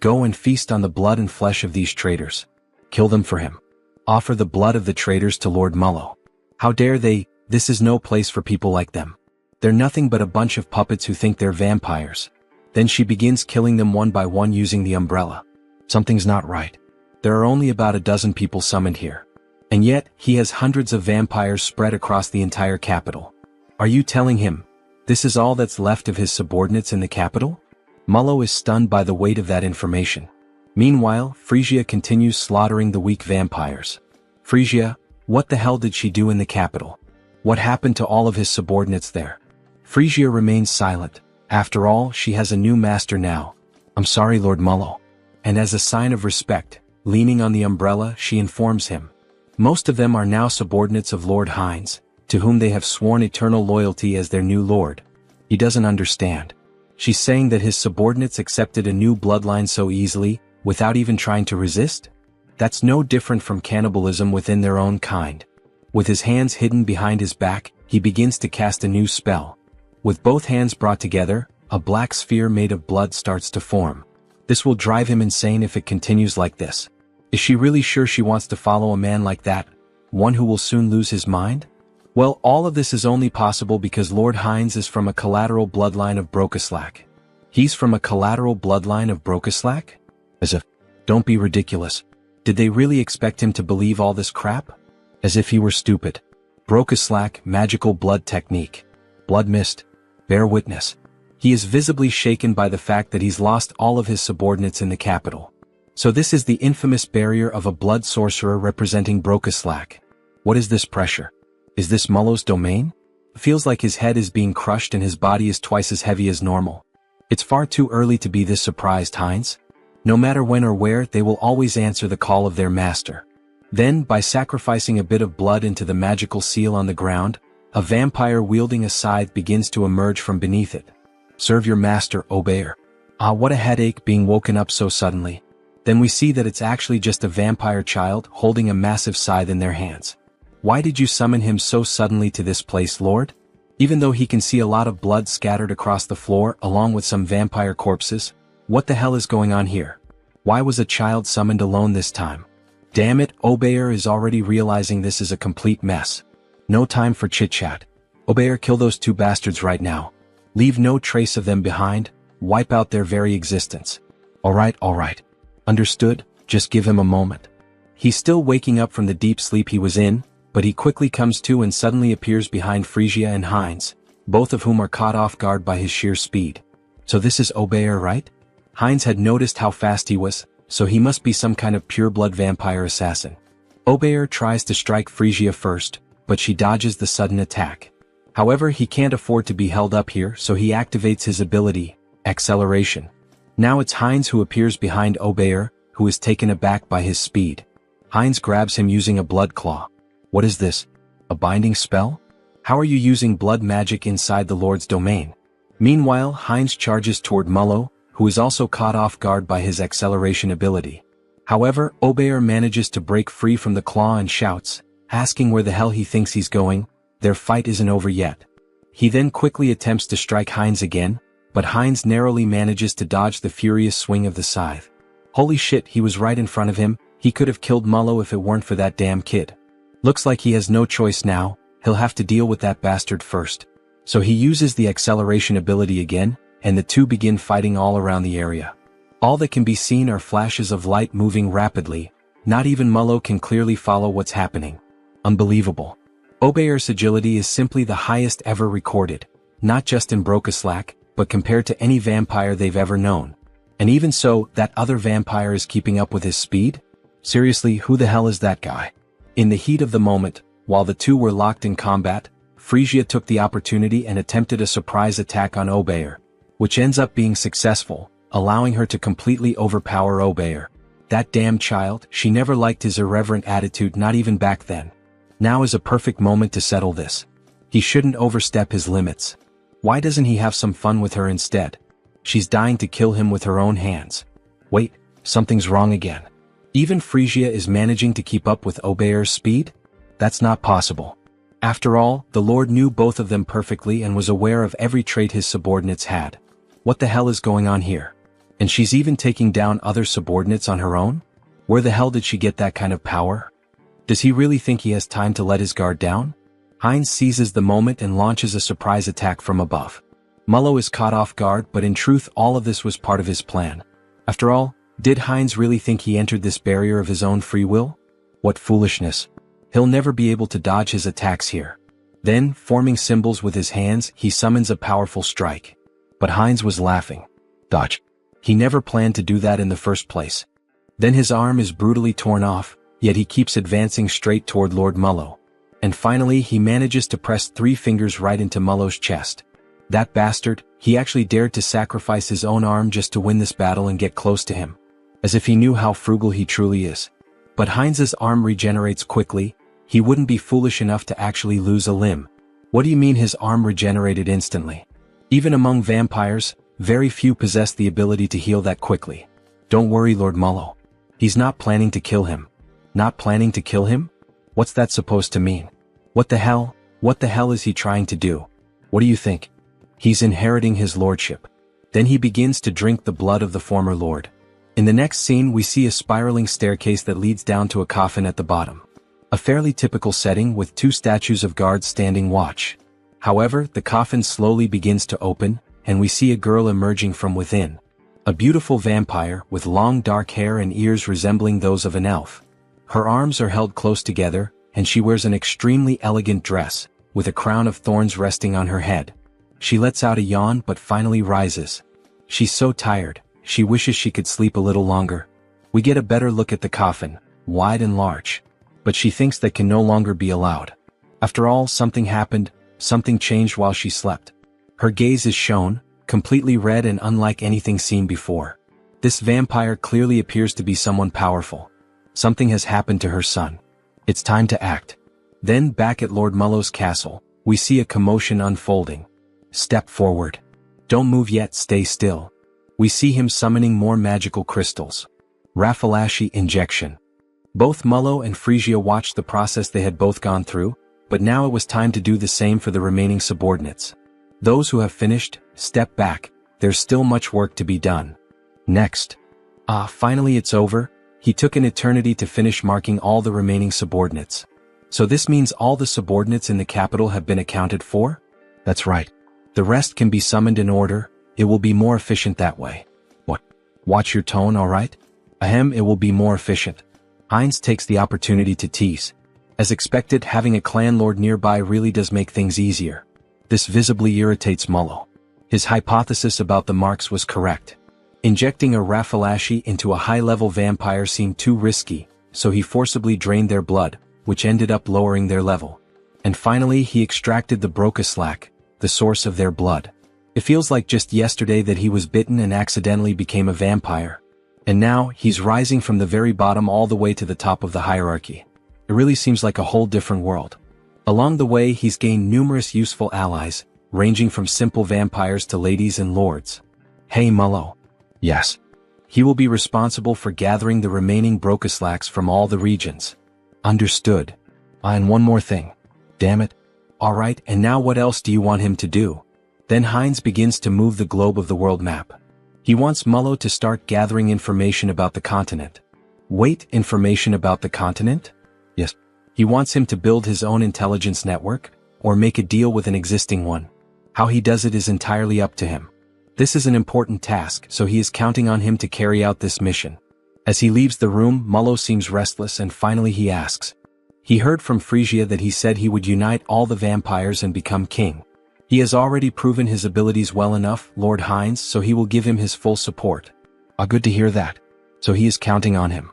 Go and feast on the blood and flesh of these traitors. Kill them for him. Offer the blood of the traitors to Lord Mullo. How dare they? This is no place for people like them. They're nothing but a bunch of puppets who think they're vampires. Then she begins killing them one by one using the umbrella. Something's not right. There are only about a dozen people summoned here. And yet, he has hundreds of vampires spread across the entire capital. Are you telling him this is all that's left of his subordinates in the capital? Mullo is stunned by the weight of that information. Meanwhile, Frisia continues slaughtering the weak vampires. Frisia, what the hell did she do in the capital? What happened to all of his subordinates there? Frisia remains silent. After all, she has a new master now. I'm sorry, Lord Mullo. And as a sign of respect, leaning on the umbrella, she informs him. Most of them are now subordinates of Lord Hines, to whom they have sworn eternal loyalty as their new lord. He doesn't understand. She's saying that his subordinates accepted a new bloodline so easily, without even trying to resist? That's no different from cannibalism within their own kind. With his hands hidden behind his back, he begins to cast a new spell. With both hands brought together, a black sphere made of blood starts to form. This will drive him insane if it continues like this. Is she really sure she wants to follow a man like that, one who will soon lose his mind? Well, all of this is only possible because Lord Hines is from a collateral bloodline of Brokeslack. He's from a collateral bloodline of Brokeslack? As if, don't be ridiculous. Did they really expect him to believe all this crap? As if he were stupid. Brokeslack, magical blood technique. Blood mist. Bear witness. He is visibly shaken by the fact that he's lost all of his subordinates in the capital. So this is the infamous barrier of a blood sorcerer representing Brokeslack. What is this pressure? Is this Mullo's domain? Feels like his head is being crushed and his body is twice as heavy as normal. It's far too early to be this surprised, Hines. No matter when or where, they will always answer the call of their master. Then, by sacrificing a bit of blood into the magical seal on the ground, a vampire wielding a scythe begins to emerge from beneath it. Serve your master, Obeyer. Ah, what a headache being woken up so suddenly. Then we see that it's actually just a vampire child holding a massive scythe in their hands. Why did you summon him so suddenly to this place, Lord? Even though he can see a lot of blood scattered across the floor along with some vampire corpses, what the hell is going on here? Why was a child summoned alone this time? Damn it, Obeyer is already realizing this is a complete mess. No time for chit-chat. Obeyer, kill those two bastards right now. Leave no trace of them behind, wipe out their very existence. Alright. Understood, just give him a moment. He's still waking up from the deep sleep he was in, but he quickly comes to and suddenly appears behind Frisia and Hines, both of whom are caught off guard by his sheer speed. So this is Obeyer, right? Hines had noticed how fast he was, so he must be some kind of pure-blood vampire assassin. Obeyer tries to strike Frisia first, but she dodges the sudden attack. However, he can't afford to be held up here, so he activates his ability, acceleration. Now it's Hines who appears behind Obeyer, who is taken aback by his speed. Hines grabs him using a blood claw. What is this? A binding spell? How are you using blood magic inside the Lord's domain? Meanwhile, Hines charges toward Mullo, who is also caught off guard by his acceleration ability. However, Obeyer manages to break free from the claw and shouts, asking where the hell he thinks he's going. Their fight isn't over yet. He then quickly attempts to strike Hines again, but Hines narrowly manages to dodge the furious swing of the scythe. Holy shit, he was right in front of him. He could have killed Mullo if it weren't for that damn kid. Looks like he has no choice now, he'll have to deal with that bastard first. So he uses the acceleration ability again, and the two begin fighting all around the area. All that can be seen are flashes of light moving rapidly. Not even Mullo can clearly follow what's happening. Unbelievable. Obeyer's agility is simply the highest ever recorded, not just in Brokeslack, but compared to any vampire they've ever known. And even so, that other vampire is keeping up with his speed? Seriously, who the hell is that guy? In the heat of the moment, while the two were locked in combat, Frisia took the opportunity and attempted a surprise attack on Obeyer, which ends up being successful, allowing her to completely overpower Obeyer. That damn child, she never liked his irreverent attitude, not even back then. Now is a perfect moment to settle this. He shouldn't overstep his limits. Why doesn't he have some fun with her instead? She's dying to kill him with her own hands. Wait, something's wrong again. Even Frisia is managing to keep up with Obeyer's speed? That's not possible. After all, the Lord knew both of them perfectly and was aware of every trait his subordinates had. What the hell is going on here? And she's even taking down other subordinates on her own? Where the hell did she get that kind of power? Does he really think he has time to let his guard down? Heinz seizes the moment and launches a surprise attack from above. Mullo is caught off guard, but in truth all of this was part of his plan. After all, did Heinz really think he entered this barrier of his own free will? What foolishness. He'll never be able to dodge his attacks here. Then, forming symbols with his hands, he summons a powerful strike. But Heinz was laughing. Dodge. He never planned to do that in the first place. Then his arm is brutally torn off, yet he keeps advancing straight toward Lord Mullo. And finally he manages to press 3 fingers right into Mullo's chest. That bastard, he actually dared to sacrifice his own arm just to win this battle and get close to him. As if he knew how frugal he truly is. But Heinz's arm regenerates quickly. He wouldn't be foolish enough to actually lose a limb. What do you mean his arm regenerated instantly? Even among vampires, very few possess the ability to heal that quickly. Don't worry, Lord Mullo. He's not planning to kill him. Not planning to kill him? What's that supposed to mean? What the hell is he trying to do? What do you think? He's inheriting his lordship. Then he begins to drink the blood of the former lord. In the next scene we see a spiraling staircase that leads down to a coffin at the bottom. A fairly typical setting with 2 statues of guards standing watch. However, the coffin slowly begins to open, and we see a girl emerging from within. A beautiful vampire with long dark hair and ears resembling those of an elf. Her arms are held close together, and she wears an extremely elegant dress, with a crown of thorns resting on her head. She lets out a yawn but finally rises. She's so tired, she wishes she could sleep a little longer. We get a better look at the coffin, wide and large. But she thinks that can no longer be allowed. After all, something happened, something changed while she slept. Her gaze is shown, completely red and unlike anything seen before. This vampire clearly appears to be someone powerful. Something has happened to her son. It's time to act. Then back at Lord Mullo's castle, we see a commotion unfolding. Step forward. Don't move yet, stay still. We see him summoning more magical crystals. Raffalashi injection. Both Mullo and Frisia watched the process they had both gone through, but now it was time to do the same for the remaining subordinates. Those who have finished, step back, there's still much work to be done. Next. Finally it's over. He took an eternity to finish marking all the remaining subordinates. So this means all the subordinates in the capital have been accounted for? That's right. The rest can be summoned in order, it will be more efficient that way. What? Watch your tone, alright? Ahem, it will be more efficient. Heinz takes the opportunity to tease. As expected, having a clan lord nearby really does make things easier. This visibly irritates Mullo. His hypothesis about the marks was correct. Injecting a Raffalashi into a high-level vampire seemed too risky, so he forcibly drained their blood, which ended up lowering their level. And finally he extracted the Brocaslack, the source of their blood. It feels like just yesterday that he was bitten and accidentally became a vampire. And now, he's rising from the very bottom all the way to the top of the hierarchy. It really seems like a whole different world. Along the way he's gained numerous useful allies, ranging from simple vampires to ladies and lords. Hey Mullo. Yes. He will be responsible for gathering the remaining Brocaslacks from all the regions. Understood. And one more thing. Damn it. Alright, and now what else do you want him to do? Then Heinz begins to move the globe of the world map. He wants Mullo to start gathering information about the continent. Wait, information about the continent? Yes. He wants him to build his own intelligence network, or make a deal with an existing one. How he does it is entirely up to him. This is an important task, so he is counting on him to carry out this mission. As he leaves the room, Mullo seems restless and finally he asks. He heard from Frisia that he said he would unite all the vampires and become king. He has already proven his abilities well enough, Lord Heinz, so he will give him his full support. Good to hear that. So he is counting on him.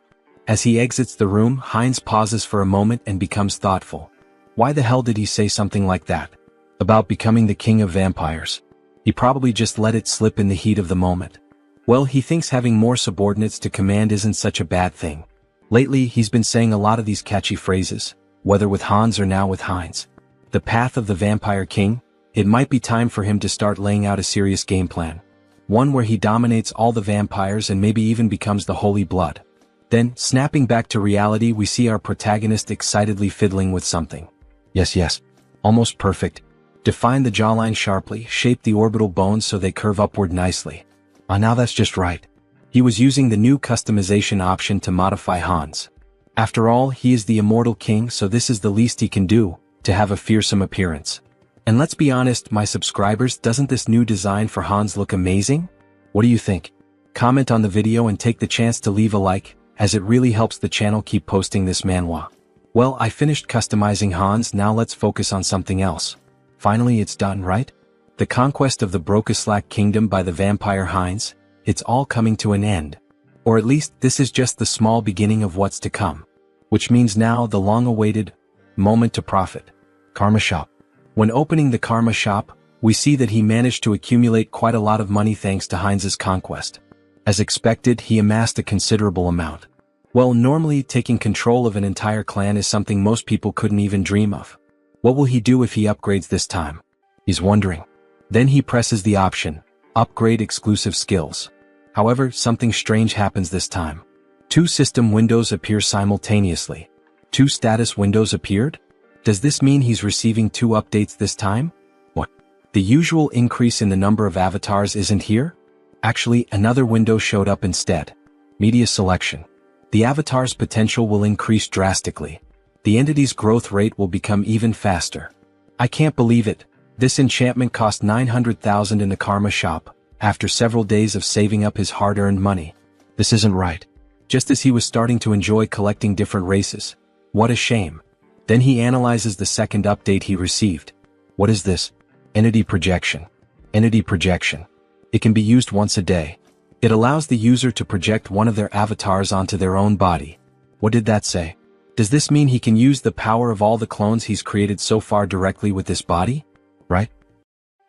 As he exits the room, Heinz pauses for a moment and becomes thoughtful. Why the hell did he say something like that? About becoming the king of vampires. He probably just let it slip in the heat of the moment. Well, he thinks having more subordinates to command isn't such a bad thing. Lately, he's been saying a lot of these catchy phrases, whether with Hans or now with Heinz. The path of the vampire king? It might be time for him to start laying out a serious game plan. One where he dominates all the vampires and maybe even becomes the Holy Blood. Then, snapping back to reality, we see our protagonist excitedly fiddling with something. Yes. Almost perfect. Define the jawline sharply, shape the orbital bones so they curve upward nicely. Now that's just right. He was using the new customization option to modify Hans. After all, he is the immortal king, so this is the least he can do, to have a fearsome appearance. And let's be honest, my subscribers, doesn't this new design for Hans look amazing? What do you think? Comment on the video and take the chance to leave a like, as it really helps the channel keep posting this manhwa. Well, I finished customizing Hans, now let's focus on something else. Finally it's done, right? The conquest of the Brokeslack kingdom by the vampire Heinz, it's all coming to an end. Or at least this is just the small beginning of what's to come. Which means now the long-awaited moment to profit. Karma Shop. When opening the Karma Shop, we see that he managed to accumulate quite a lot of money thanks to Heinz's conquest. As expected, he amassed a considerable amount. Well, normally taking control of an entire clan is something most people couldn't even dream of. What will he do if he upgrades this time? He's wondering. Then he presses the option, Upgrade Exclusive Skills. However, something strange happens this time. 2 system windows appear simultaneously. 2 status windows appeared? Does this mean he's receiving 2 updates this time? What? The usual increase in the number of avatars isn't here? Actually, another window showed up instead. Media Selection. The avatar's potential will increase drastically. The entity's growth rate will become even faster. I can't believe it. This enchantment cost 900,000 in the Karma Shop, after several days of saving up his hard-earned money. This isn't right. Just as he was starting to enjoy collecting different races. What a shame. Then he analyzes the second update he received. What is this? Entity Projection. Entity Projection. It can be used once a day. It allows the user to project one of their avatars onto their own body. What did that say? Does this mean he can use the power of all the clones he's created so far directly with this body? Right?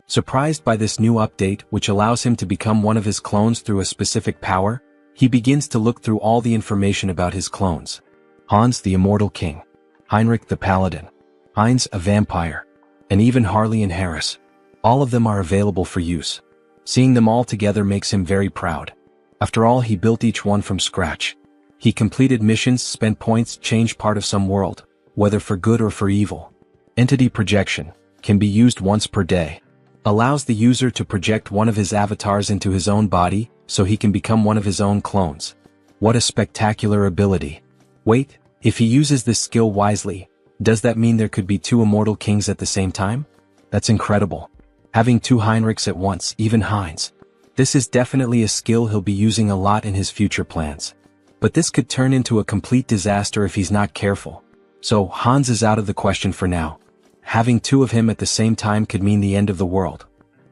Surprised by this new update, which allows him to become one of his clones through a specific power, he begins to look through all the information about his clones. Hans the Immortal King. Heinrich the Paladin. Heinz a Vampire. And even Harley and Harris. All of them are available for use. Seeing them all together makes him very proud. After all, he built each one from scratch. He completed missions, spent points, changed part of some world, whether for good or for evil. Entity Projection. Can be used once per day. Allows the user to project one of his avatars into his own body, so he can become one of his own clones. What a spectacular ability. Wait, if he uses this skill wisely, does that mean there could be 2 immortal kings at the same time? That's incredible. Having 2 Heinrichs at once, even Heinz. This is definitely a skill he'll be using a lot in his future plans. But this could turn into a complete disaster if he's not careful. So Hans is out of the question for now. Having 2 of him at the same time could mean the end of the world.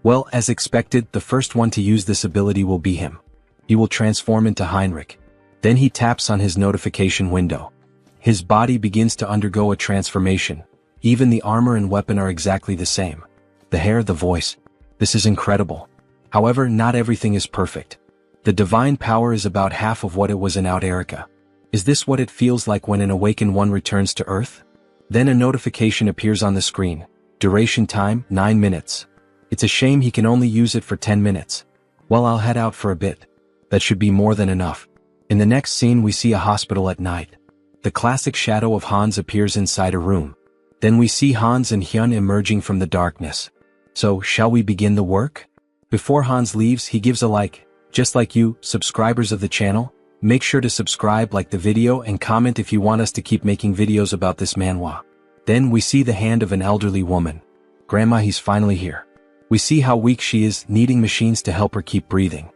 Well, as expected, the first one to use this ability will be him. He will transform into Heinrich. Then he taps on his notification window. His body begins to undergo a transformation. Even the armor and weapon are exactly the same. The hair, the voice. This is incredible. However, not everything is perfect. The divine power is about half of what it was in Out Erica. Is this what it feels like when an awakened one returns to Earth? Then a notification appears on the screen. Duration time, 9 minutes. It's a shame he can only use it for 10 minutes. Well, I'll head out for a bit. That should be more than enough. In the next scene we see a hospital at night. The classic shadow of Hans appears inside a room. Then we see Hans and Hyun emerging from the darkness. So, shall we begin the work? Before Hans leaves, he gives a like. Just like you, subscribers of the channel, make sure to subscribe, like the video, and comment if you want us to keep making videos about this manhwa. Then we see the hand of an elderly woman. Grandma, he's finally here. We see how weak she is, needing machines to help her keep breathing.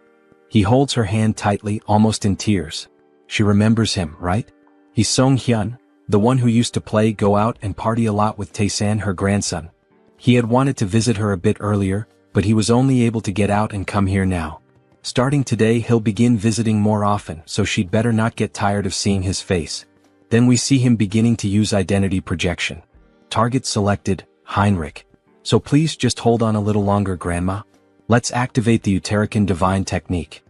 He holds her hand tightly, almost in tears. She remembers him, right? He's Song Hyun, the one who used to play, go out, and party a lot with Tae-san, her grandson. He had wanted to visit her a bit earlier, but he was only able to get out and come here now. Starting today, he'll begin visiting more often, so she'd better not get tired of seeing his face. Then we see him beginning to use identity projection. Target selected, Heinrich. So please just hold on a little longer, Grandma. Let's activate the Uterican divine technique.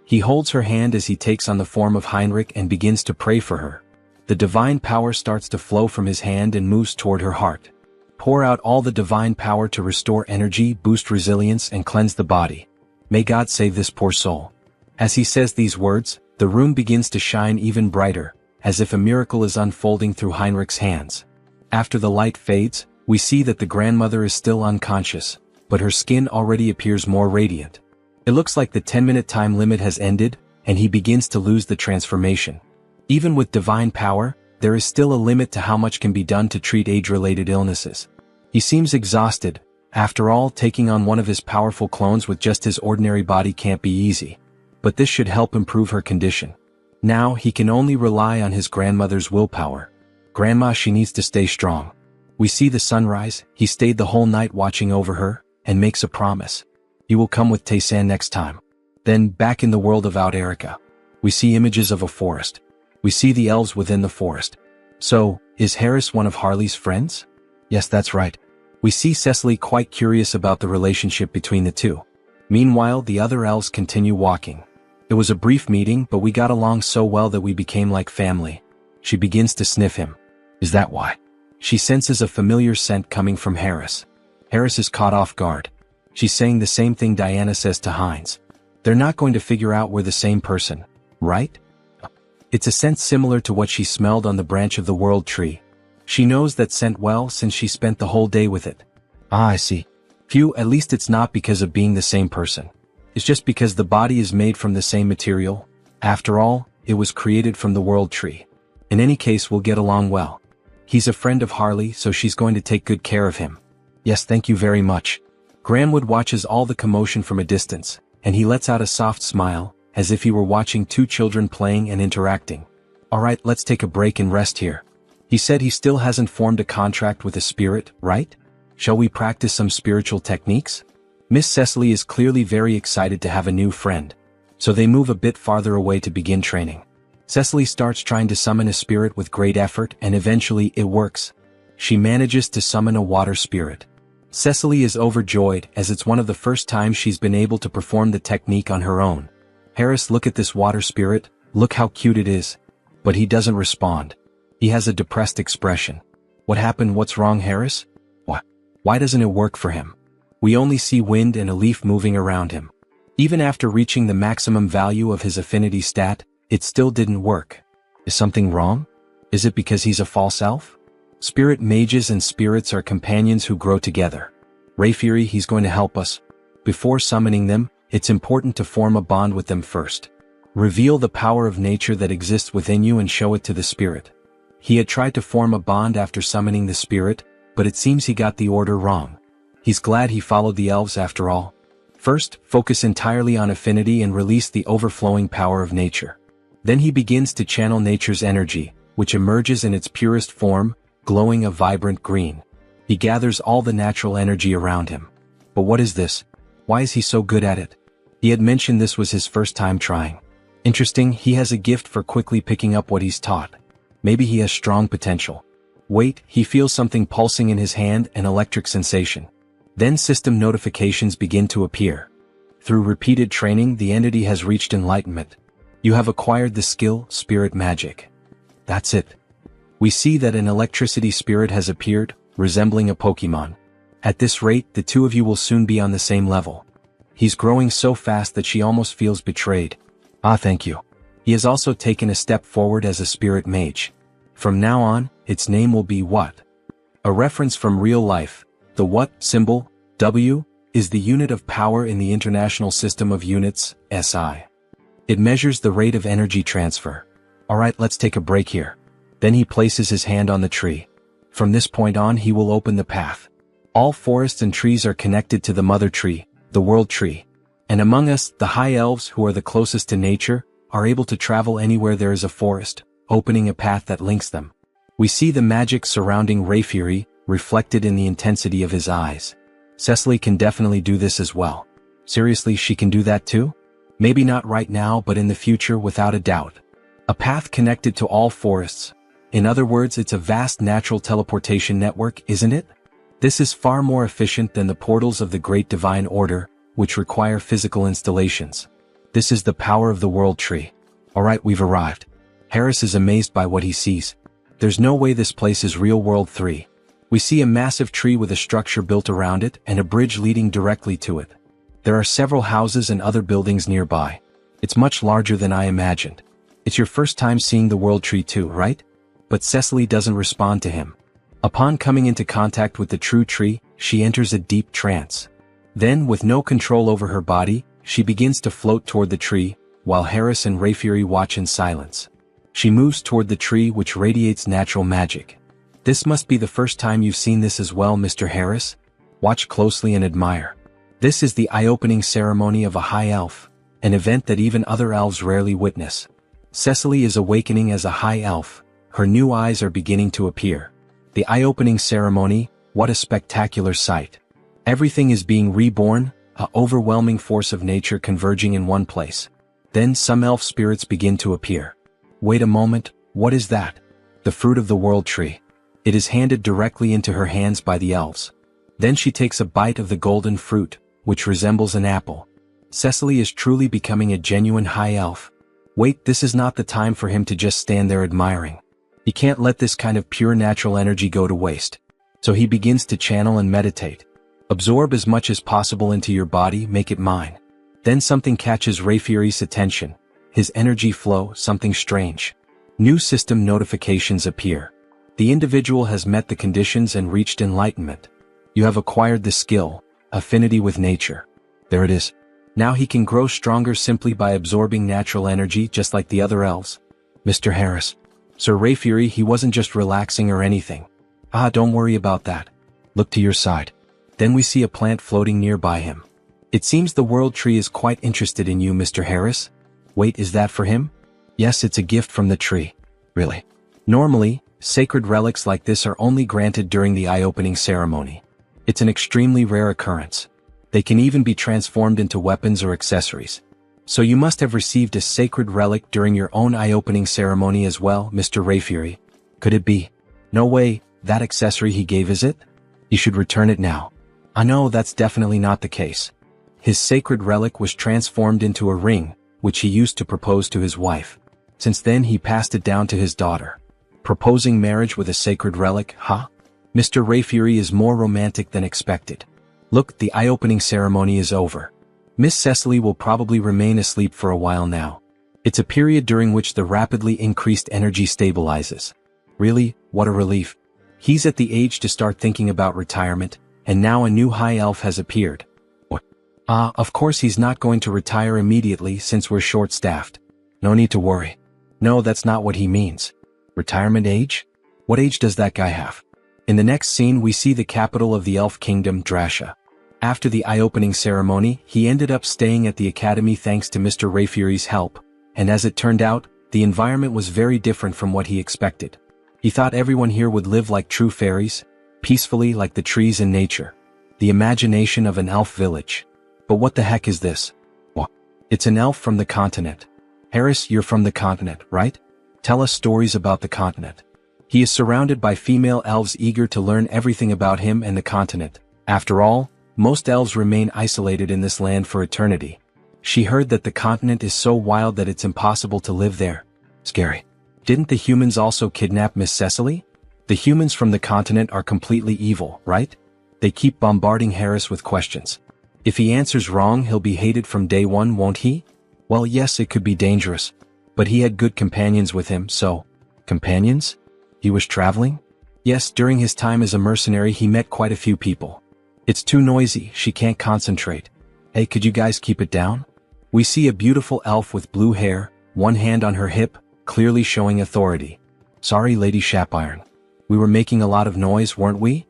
He holds her hand as he takes on the form of Heinrich and begins to pray for her. The divine power starts to flow from his hand and moves toward her heart. Pour out all the divine power to restore energy, boost resilience, and cleanse the body. May God save this poor soul. As he says these words, the room begins to shine even brighter, as if a miracle is unfolding through Heinrich's hands. After the light fades, we see that the grandmother is still unconscious, but her skin already appears more radiant. It looks like the 10-minute time limit has ended, and he begins to lose the transformation. Even with divine power, there is still a limit to how much can be done to treat age-related illnesses. He seems exhausted. After all, taking on one of his powerful clones with just his ordinary body can't be easy. But this should help improve her condition. Now, he can only rely on his grandmother's willpower. Grandma, she needs to stay strong. We see the sunrise. He stayed the whole night watching over her, and makes a promise. He will come with Taysan next time. Then, back in the world of Out Erica, we see images of a forest. We see the elves within the forest. So, is Harris one of Harley's friends? Yes, that's right. We see Cecily quite curious about the relationship between the two. Meanwhile, the other elves continue walking. It was a brief meeting, but we got along so well that we became like family. She begins to sniff him. Is that why? She senses a familiar scent coming from Harris. Harris is caught off guard. She's saying the same thing Diana says to Hines. They're not going to figure out we're the same person, right? It's a scent similar to what she smelled on the branch of the world tree. She knows that scent well since she spent the whole day with it. Ah, I see. Phew, at least it's not because of being the same person. It's just because the body is made from the same material. After all, it was created from the world tree. In any case, we'll get along well. He's a friend of Harley, so she's going to take good care of him. Yes, thank you very much. Granwood watches all the commotion from a distance, and he lets out a soft smile, as if he were watching two children playing and interacting. Alright, let's take a break and rest here. He said he still hasn't formed a contract with a spirit, right? Shall we practice some spiritual techniques? Miss Cecily is clearly very excited to have a new friend. So they move a bit farther away to begin training. Cecily starts trying to summon a spirit with great effort, and eventually it works. She manages to summon a water spirit. Cecily is overjoyed, as it's one of the first times she's been able to perform the technique on her own. Harris, look at this water spirit, look how cute it is. But he doesn't respond. He has a depressed expression. What happened? What's wrong, Harris? Why doesn't it work for him? We only see wind and a leaf moving around him. Even after reaching the maximum value of his affinity stat, it still didn't work. Is something wrong? Is it because he's a false elf? Spirit mages and spirits are companions who grow together. Rayfury, he's going to help us. Before summoning them, it's important to form a bond with them first. Reveal the power of nature that exists within you and show it to the spirit. He had tried to form a bond after summoning the spirit, but it seems he got the order wrong. He's glad he followed the elves after all. First, focus entirely on affinity and release the overflowing power of nature. Then he begins to channel nature's energy, which emerges in its purest form, glowing a vibrant green. He gathers all the natural energy around him. But what is this? Why is he so good at it? He had mentioned this was his first time trying. Interesting, he has a gift for quickly picking up what he's taught. Maybe he has strong potential. Wait, he feels something pulsing in his hand, an electric sensation. Then system notifications begin to appear. Through repeated training, the entity has reached enlightenment. You have acquired the skill, Spirit Magic. That's it. We see that an electricity spirit has appeared, resembling a Pokemon. At this rate, the two of you will soon be on the same level. He's growing so fast that she almost feels betrayed. Ah, thank you. He has also taken a step forward as a spirit mage. From now on, its name will be What? A reference from real life. The What symbol, W, is the unit of power in the International System of Units, SI. It measures the rate of energy transfer. Alright, let's take a break here. Then he places his hand on the tree. From this point on, he will open the path. All forests and trees are connected to the mother tree, the world tree. And among us, the high elves, who are the closest to nature, are able to travel anywhere there is a forest, opening a path that links them. We see the magic surrounding Rayfury, reflected in the intensity of his eyes. Cecily can definitely do this as well. Seriously, she can do that too? Maybe not right now, but in the future, without a doubt. A path connected to all forests. In other words, it's a vast natural teleportation network, isn't it? This is far more efficient than the portals of the Great Divine Order, which require physical installations. This is the power of the world tree. Alright, we've arrived. Harris is amazed by what he sees. There's no way this place is real world 3. We see a massive tree with a structure built around it and a bridge leading directly to it. There are several houses and other buildings nearby. It's much larger than I imagined. It's your first time seeing the world tree too, right? But Cecily doesn't respond to him. Upon coming into contact with the true tree, she enters a deep trance. Then, with no control over her body, she begins to float toward the tree, while Harris and Rayfury watch in silence. She moves toward the tree which radiates natural magic. This must be the first time you've seen this as well, Mr. Harris. Watch closely and admire. This is the eye-opening ceremony of a high elf, an event that even other elves rarely witness. Cecily is awakening as a high elf. Her new eyes are beginning to appear. The eye-opening ceremony, what a spectacular sight. Everything is being reborn, an overwhelming force of nature converging in one place. Then some elf spirits begin to appear. Wait a moment, what is that? The fruit of the world tree. It is handed directly into her hands by the elves. Then she takes a bite of the golden fruit, which resembles an apple. Cecily is truly becoming a genuine high elf. Wait, this is not the time for him to just stand there admiring. He can't let this kind of pure natural energy go to waste. So he begins to channel and meditate. Absorb as much as possible into your body, make it mine. Then something catches Rayfury's attention. His energy flow, something strange. New system notifications appear. The individual has met the conditions and reached enlightenment. You have acquired the skill, affinity with nature. There it is. Now he can grow stronger simply by absorbing natural energy just like the other elves. Mr. Harris. Sir Rayfury, he wasn't just relaxing or anything. Don't worry about that. Look to your side. Then we see a plant floating nearby him. It seems the world tree is quite interested in you, Mr. Harris. Wait, is that for him? Yes, it's a gift from the tree. Really? Normally, sacred relics like this are only granted during the eye-opening ceremony. It's an extremely rare occurrence. They can even be transformed into weapons or accessories. So you must have received a sacred relic during your own eye-opening ceremony as well, Mr. Rayfury. Could it be? No way, that accessory he gave, is it? You should return it now. I know that's definitely not the case. His sacred relic was transformed into a ring, which he used to propose to his wife. Since then he passed it down to his daughter. Proposing marriage with a sacred relic, huh? Mr. Rayfury is more romantic than expected. Look, the eye-opening ceremony is over. Miss Cecily will probably remain asleep for a while now. It's a period during which the rapidly increased energy stabilizes. Really, what a relief. He's at the age to start thinking about retirement, and now a new high elf has appeared. Of course he's not going to retire immediately since we're short-staffed. No need to worry. No, that's not what he means. Retirement age? What age does that guy have? In the next scene we see the capital of the elf kingdom, Drasha. After the eye-opening ceremony, he ended up staying at the academy thanks to Mr. Rayfury's help, and as it turned out, the environment was very different from what he expected. He thought everyone here would live like true fairies, peacefully like the trees in nature. The imagination of an elf village. But what the heck is this? What? It's an elf from the continent. Harris, you're from the continent, right? Tell us stories about the continent. He is surrounded by female elves eager to learn everything about him and the continent. After all, most elves remain isolated in this land for eternity. She heard that the continent is so wild that it's impossible to live there. Scary. Didn't the humans also kidnap Miss Cecily? The humans from the continent are completely evil, right? They keep bombarding Harris with questions. If he answers wrong, he'll be hated from day one, won't he? Well, yes, it could be dangerous. But he had good companions with him, so... Companions? He was traveling? Yes, during his time as a mercenary he met quite a few people. It's too noisy, she can't concentrate. Hey, could you guys keep it down? We see a beautiful elf with blue hair, one hand on her hip, clearly showing authority. Sorry, Lady Shapiron. We were making a lot of noise, weren't we?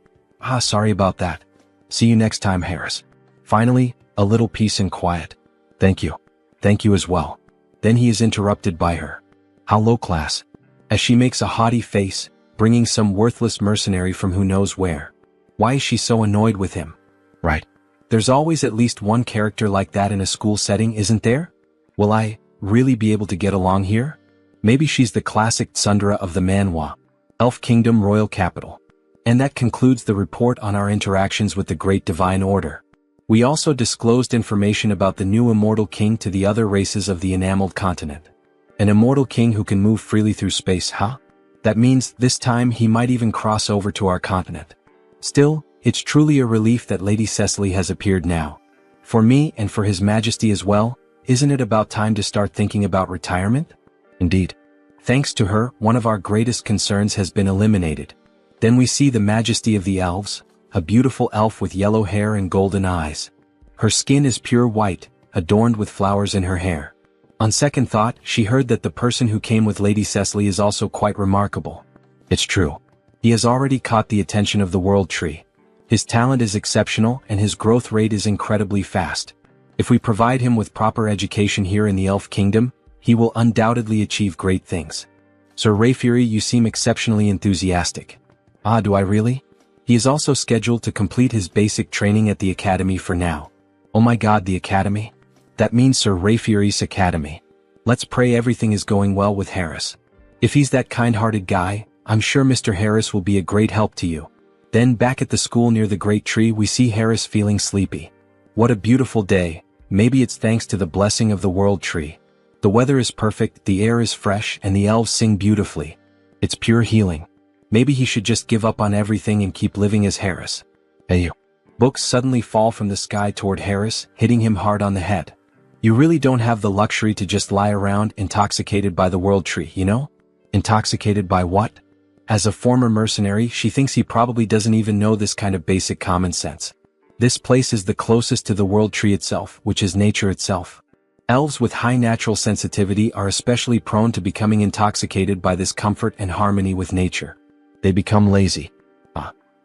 Sorry about that. See you next time, Harris. Finally, a little peace and quiet. Thank you. Thank you as well. Then he is interrupted by her. How low class. As she makes a haughty face, bringing some worthless mercenary from who knows where. Why is she so annoyed with him? Right. There's always at least one character like that in a school setting, isn't there? Will I really be able to get along here? Maybe she's the classic tsundere of the manhwa. Elf Kingdom Royal Capital. And that concludes the report on our interactions with the Great Divine Order. We also disclosed information about the new immortal king to the other races of the enameled continent. An immortal king who can move freely through space, huh? That means this time he might even cross over to our continent. Still, it's truly a relief that Lady Cecily has appeared now. For me and for His Majesty as well, isn't it about time to start thinking about retirement? Indeed. Thanks to her, one of our greatest concerns has been eliminated. Then we see the Majesty of the Elves, a beautiful elf with yellow hair and golden eyes. Her skin is pure white, adorned with flowers in her hair. On second thought, she heard that the person who came with Lady Cecily is also quite remarkable. It's true. He has already caught the attention of the World Tree. His talent is exceptional and his growth rate is incredibly fast. If we provide him with proper education here in the Elf Kingdom, he will undoubtedly achieve great things. Sir Rayfury, you seem exceptionally enthusiastic. Ah, do I really? He is also scheduled to complete his basic training at the Academy for now. Oh my god, the Academy? That means Sir Rayfury's Academy. Let's pray everything is going well with Harris. If he's that kind-hearted guy, I'm sure Mr. Harris will be a great help to you. Then back at the school near the great tree we see Harris feeling sleepy. What a beautiful day, maybe it's thanks to the blessing of the World Tree. The weather is perfect, the air is fresh, and the elves sing beautifully. It's pure healing. Maybe he should just give up on everything and keep living as Harris. Hey you. Books suddenly fall from the sky toward Harris, hitting him hard on the head. You really don't have the luxury to just lie around intoxicated by the World Tree, you know? Intoxicated by what? As a former mercenary, she thinks he probably doesn't even know this kind of basic common sense. This place is the closest to the World Tree itself, which is nature itself. Elves with high natural sensitivity are especially prone to becoming intoxicated by this comfort and harmony with nature. They become lazy.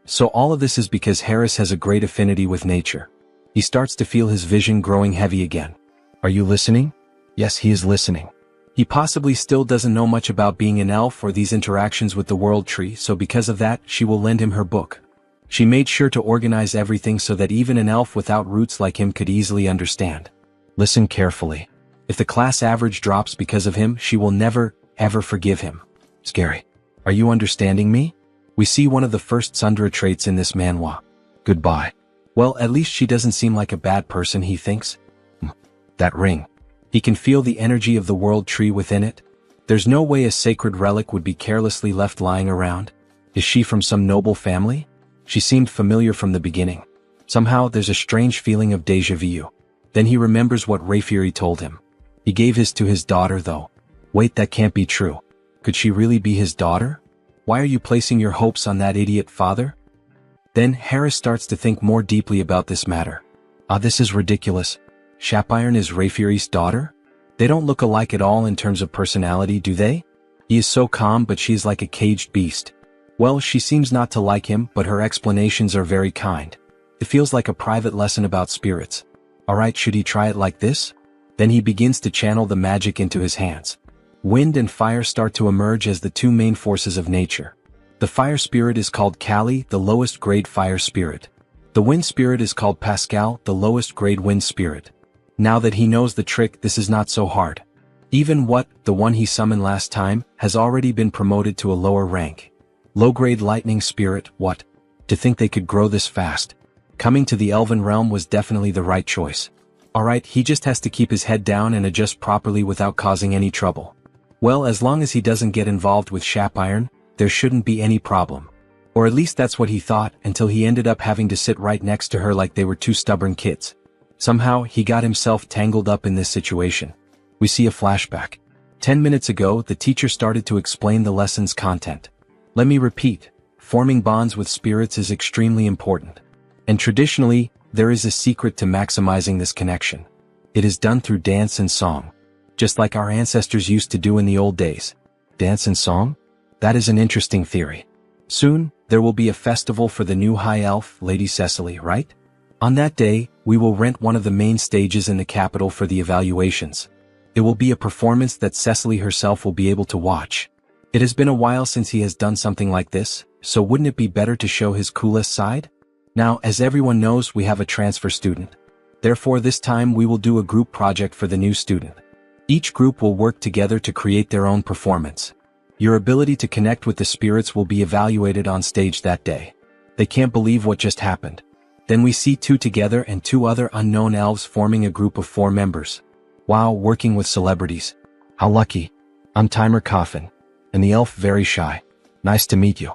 So all of this is because Harris has a great affinity with nature. He starts to feel his vision growing heavy again. Are you listening? Yes, he is listening. He possibly still doesn't know much about being an elf or these interactions with the World Tree, so because of that, she will lend him her book. She made sure to organize everything so that even an elf without roots like him could easily understand. Listen carefully. If the class average drops because of him, she will never, ever forgive him. Scary. Are you understanding me? We see one of the first Sundra traits in this manhwa. Goodbye. Well, at least she doesn't seem like a bad person, he thinks. That ring. He can feel the energy of the World Tree within it. There's no way a sacred relic would be carelessly left lying around. Is she from some noble family? She seemed familiar from the beginning. Somehow, there's a strange feeling of déjà vu. Then he remembers what Rayfury told him. He gave his to his daughter, though. Wait, that can't be true. Could she really be his daughter? Why are you placing your hopes on that idiot father? Then Harris starts to think more deeply about this matter. This is ridiculous. Shapiron is Rayfury's daughter? They don't look alike at all in terms of personality, do they? He is so calm, but she's like a caged beast. Well, she seems not to like him, but her explanations are very kind. It feels like a private lesson about spirits. Alright, should he try it like this? Then he begins to channel the magic into his hands. Wind and fire start to emerge as the two main forces of nature. The fire spirit is called Kali, the lowest grade fire spirit. The wind spirit is called Pascal, the lowest grade wind spirit. Now that he knows the trick, this is not so hard. Even the one he summoned last time, has already been promoted to a lower rank. Low-grade lightning spirit, what? To think they could grow this fast. Coming to the elven realm was definitely the right choice. Alright, he just has to keep his head down and adjust properly without causing any trouble. Well, as long as he doesn't get involved with Shapiron, there shouldn't be any problem. Or at least that's what he thought, until he ended up having to sit right next to her like they were two stubborn kids. Somehow, he got himself tangled up in this situation. We see a flashback. 10 minutes ago, the teacher started to explain the lesson's content. Let me repeat, forming bonds with spirits is extremely important. And traditionally, there is a secret to maximizing this connection. It is done through dance and song. Just like our ancestors used to do in the old days. Dance and song? That is an interesting theory. Soon, there will be a festival for the new High Elf, Lady Cecily, right? On that day, we will rent one of the main stages in the capital for the evaluations. It will be a performance that Cecily herself will be able to watch. It has been a while since he has done something like this, so wouldn't it be better to show his coolest side? Now, as everyone knows, we have a transfer student. Therefore, this time we will do a group project for the new student. Each group will work together to create their own performance. Your ability to connect with the spirits will be evaluated on stage that day. They can't believe what just happened. Then we see two together and two other unknown elves forming a group of 4 members. Wow, working with celebrities. How lucky. I'm Timer Coffin. And the elf very shy. Nice to meet you.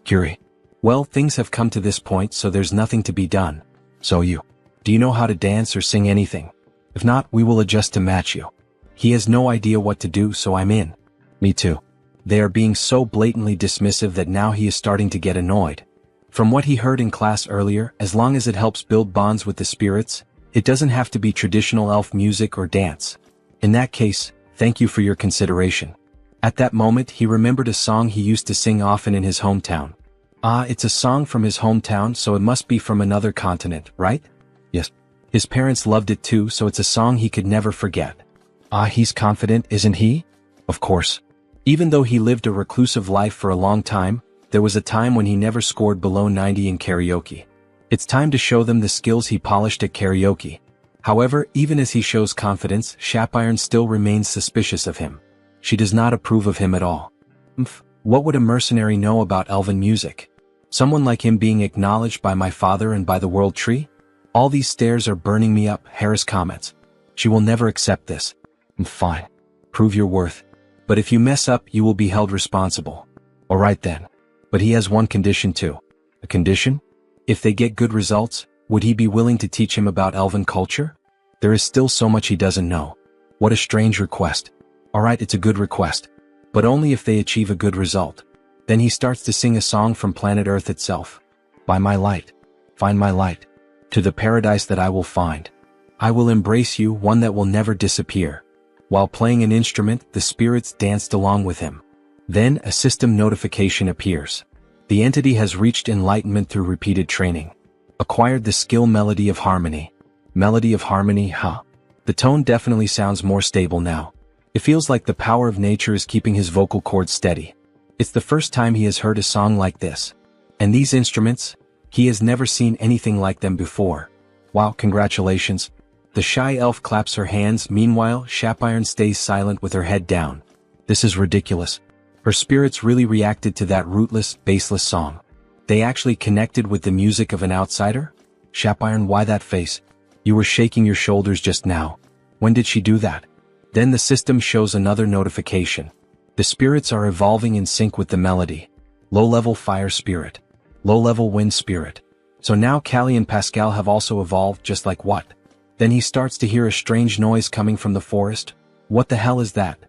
Curie. Well, things have come to this point, so there's nothing to be done. So do you know how to dance or sing anything? If not, we will adjust to match you. He has no idea what to do, so I'm in. Me too. They are being so blatantly dismissive that now he is starting to get annoyed. From what he heard in class earlier, as long as it helps build bonds with the spirits, it doesn't have to be traditional elf music or dance. In that case, thank you for your consideration. At that moment he remembered a song he used to sing often in his hometown. Ah, it's a song from his hometown, so it must be from another continent, right? Yes. His parents loved it too, so it's a song he could never forget. Ah, he's confident, isn't he? Of course. Even though he lived a reclusive life for a long time, there was a time when he never scored below 90 in karaoke. It's time to show them the skills he polished at karaoke. However, even as he shows confidence, Shapiron still remains suspicious of him. She does not approve of him at all. What would a mercenary know about elven music? Someone like him being acknowledged by my father and by the world tree? All these stares are burning me up, Harris comments. She will never accept this. Fine. Prove your worth. But if you mess up, you will be held responsible. Alright then. But he has one condition too. A condition? If they get good results, would he be willing to teach him about elven culture? There is still so much he doesn't know. What a strange request. Alright, it's a good request. But only if they achieve a good result. Then he starts to sing a song from planet Earth itself. By my light. Find my light. To the paradise that I will find. I will embrace you, one that will never disappear. While playing an instrument, the spirits danced along with him. Then a system notification appears. The entity has reached enlightenment through repeated training. Acquired the skill melody of harmony. Melody of harmony, huh? The tone definitely sounds more stable now. It feels like the power of nature is keeping his vocal cords steady. It's the first time he has heard a song like this. And these instruments? He has never seen anything like them before. Wow, congratulations. The shy elf claps her hands, meanwhile, Shapiron stays silent with her head down. This is ridiculous. Her spirits really reacted to that rootless, baseless song. They actually connected with the music of an outsider? Shapiron, why that face? You were shaking your shoulders just now. When did she do that? Then the system shows another notification. The spirits are evolving in sync with the melody. Low-level fire spirit. Low-level wind spirit. So now Callie and Pascal have also evolved, just like what? Then he starts to hear a strange noise coming from the forest. What the hell is that?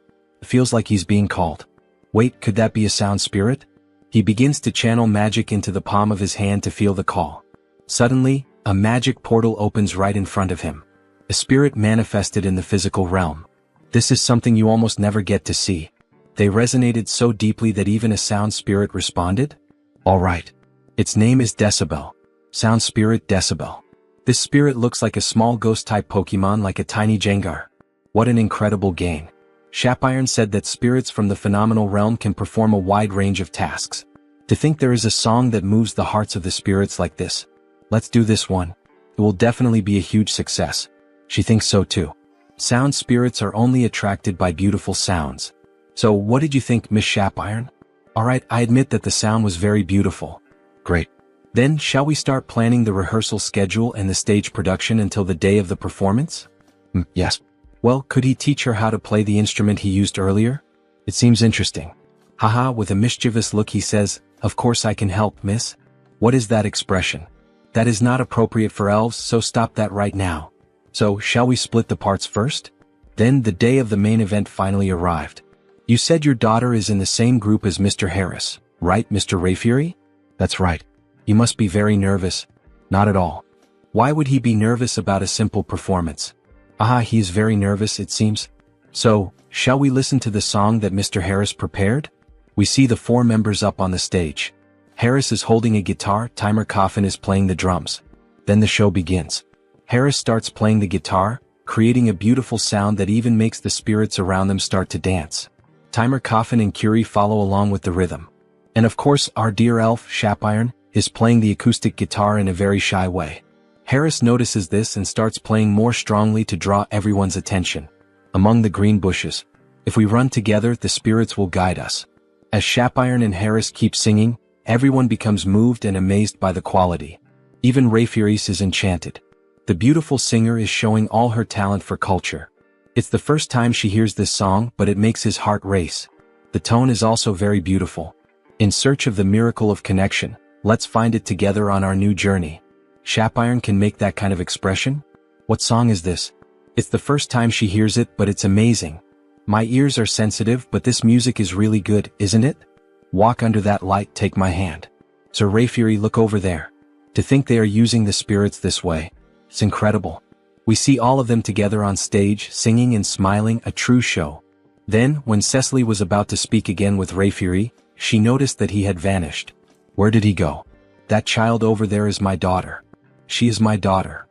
It feels like he's being called. Wait, could that be a sound spirit? He begins to channel magic into the palm of his hand to feel the call. Suddenly, a magic portal opens right in front of him. A spirit manifested in the physical realm. This is something you almost never get to see. They resonated so deeply that even a sound spirit responded? Alright. Its name is Decibel. Sound spirit Decibel. This spirit looks like a small ghost-type Pokemon, like a tiny Jengar. What an incredible gain. Shapiron said that spirits from the phenomenal realm can perform a wide range of tasks. To think there is a song that moves the hearts of the spirits like this. Let's do this one. It will definitely be a huge success. She thinks so too. Sound spirits are only attracted by beautiful sounds. So what did you think, Miss Shapiron? Alright, I admit that the sound was very beautiful. Great. Then shall we start planning the rehearsal schedule and the stage production until the day of the performance? Yes. Well, could he teach her how to play the instrument he used earlier? It seems interesting. Haha, with a mischievous look he says, of course I can help, miss. What is that expression? That is not appropriate for elves, so stop that right now. So, shall we split the parts first? Then the day of the main event finally arrived. You said your daughter is in the same group as Mr. Harris, right, Mr. Rayfury? That's right. You must be very nervous. Not at all. Why would he be nervous about a simple performance? Ah, he is very nervous, it seems. So, shall we listen to the song that Mr. Harris prepared? We see the 4 members up on the stage. Harris is holding a guitar, Timer Coffin is playing the drums. Then the show begins. Harris starts playing the guitar, creating a beautiful sound that even makes the spirits around them start to dance. Timer Coffin and Curie follow along with the rhythm. And of course, our dear elf, Shapiron, is playing the acoustic guitar in a very shy way. Harris notices this and starts playing more strongly to draw everyone's attention. Among the green bushes. If we run together, the spirits will guide us. As Shapiron and Harris keep singing, everyone becomes moved and amazed by the quality. Even Rayfury is enchanted. The beautiful singer is showing all her talent for culture. It's the first time she hears this song, but it makes his heart race. The tone is also very beautiful. In search of the miracle of connection, let's find it together on our new journey. Shapiron can make that kind of expression? What song is this? It's the first time she hears it, but it's amazing. My ears are sensitive, but this music is really good, isn't it? Walk under that light, take my hand. Sir Rayfury, look over there. To think they are using the spirits this way. It's incredible. We see all of them together on stage, singing and smiling, a true show. Then, when Cecily was about to speak again with Rayfury, she noticed that he had vanished. Where did he go? That child over there is my daughter. She is my daughter.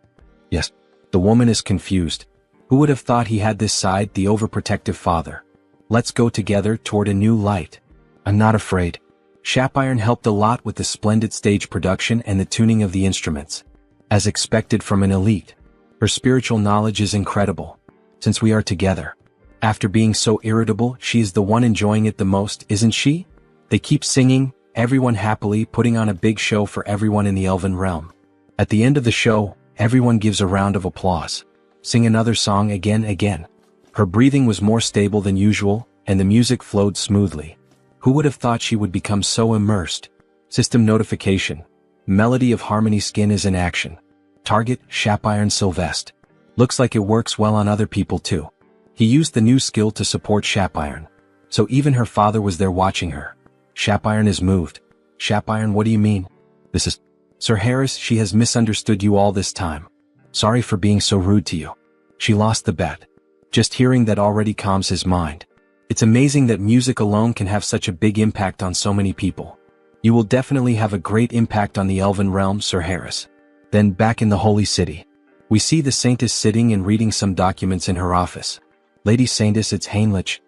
Yes. The woman is confused. Who would have thought he had this side, the overprotective father? Let's go together toward a new light. I'm not afraid. Shapiron helped a lot with the splendid stage production and the tuning of the instruments. As expected from an elite. Her spiritual knowledge is incredible. Since we are together. After being so irritable, she is the one enjoying it the most, isn't she? They keep singing, everyone happily putting on a big show for everyone in the elven realm. At the end of the show, everyone gives a round of applause. Sing another song again. Her breathing was more stable than usual, and the music flowed smoothly. Who would have thought she would become so immersed? System notification. Melody of Harmony Skin is in action. Target, Shapiron Sylvest. Looks like it works well on other people too. He used the new skill to support Shapiron. So even her father was there watching her. Shapiron is moved. Shapiron, what do you mean? This is... Sir Harris, she has misunderstood you all this time. Sorry for being so rude to you. She lost the bet. Just hearing that already calms his mind. It's amazing that music alone can have such a big impact on so many people. You will definitely have a great impact on the elven realm, Sir Harris. Then back in the Holy City. We see the Saintess sitting and reading some documents in her office. Lady Saintess, it's Heinrich.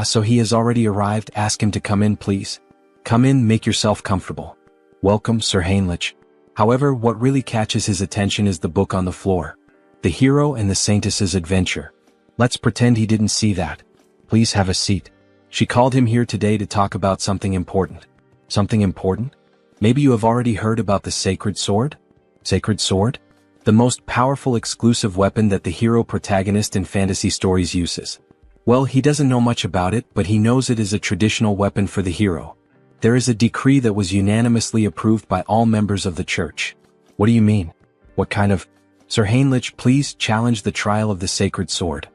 So he has already arrived, ask him to come in please. Come in, make yourself comfortable. Welcome, Sir Heinrich. However, what really catches his attention is the book on the floor. The Hero and the Saintess's Adventure. Let's pretend he didn't see that. Please have a seat. She called him here today to talk about something important. Something important? Maybe you have already heard about the Sacred Sword? Sacred Sword? The most powerful exclusive weapon that the hero protagonist in fantasy stories uses. Well, he doesn't know much about it, but he knows it is a traditional weapon for the hero. There is a decree that was unanimously approved by all members of the church. What do you mean? What kind of... Sir Heinrich, please challenge the trial of the Sacred Sword.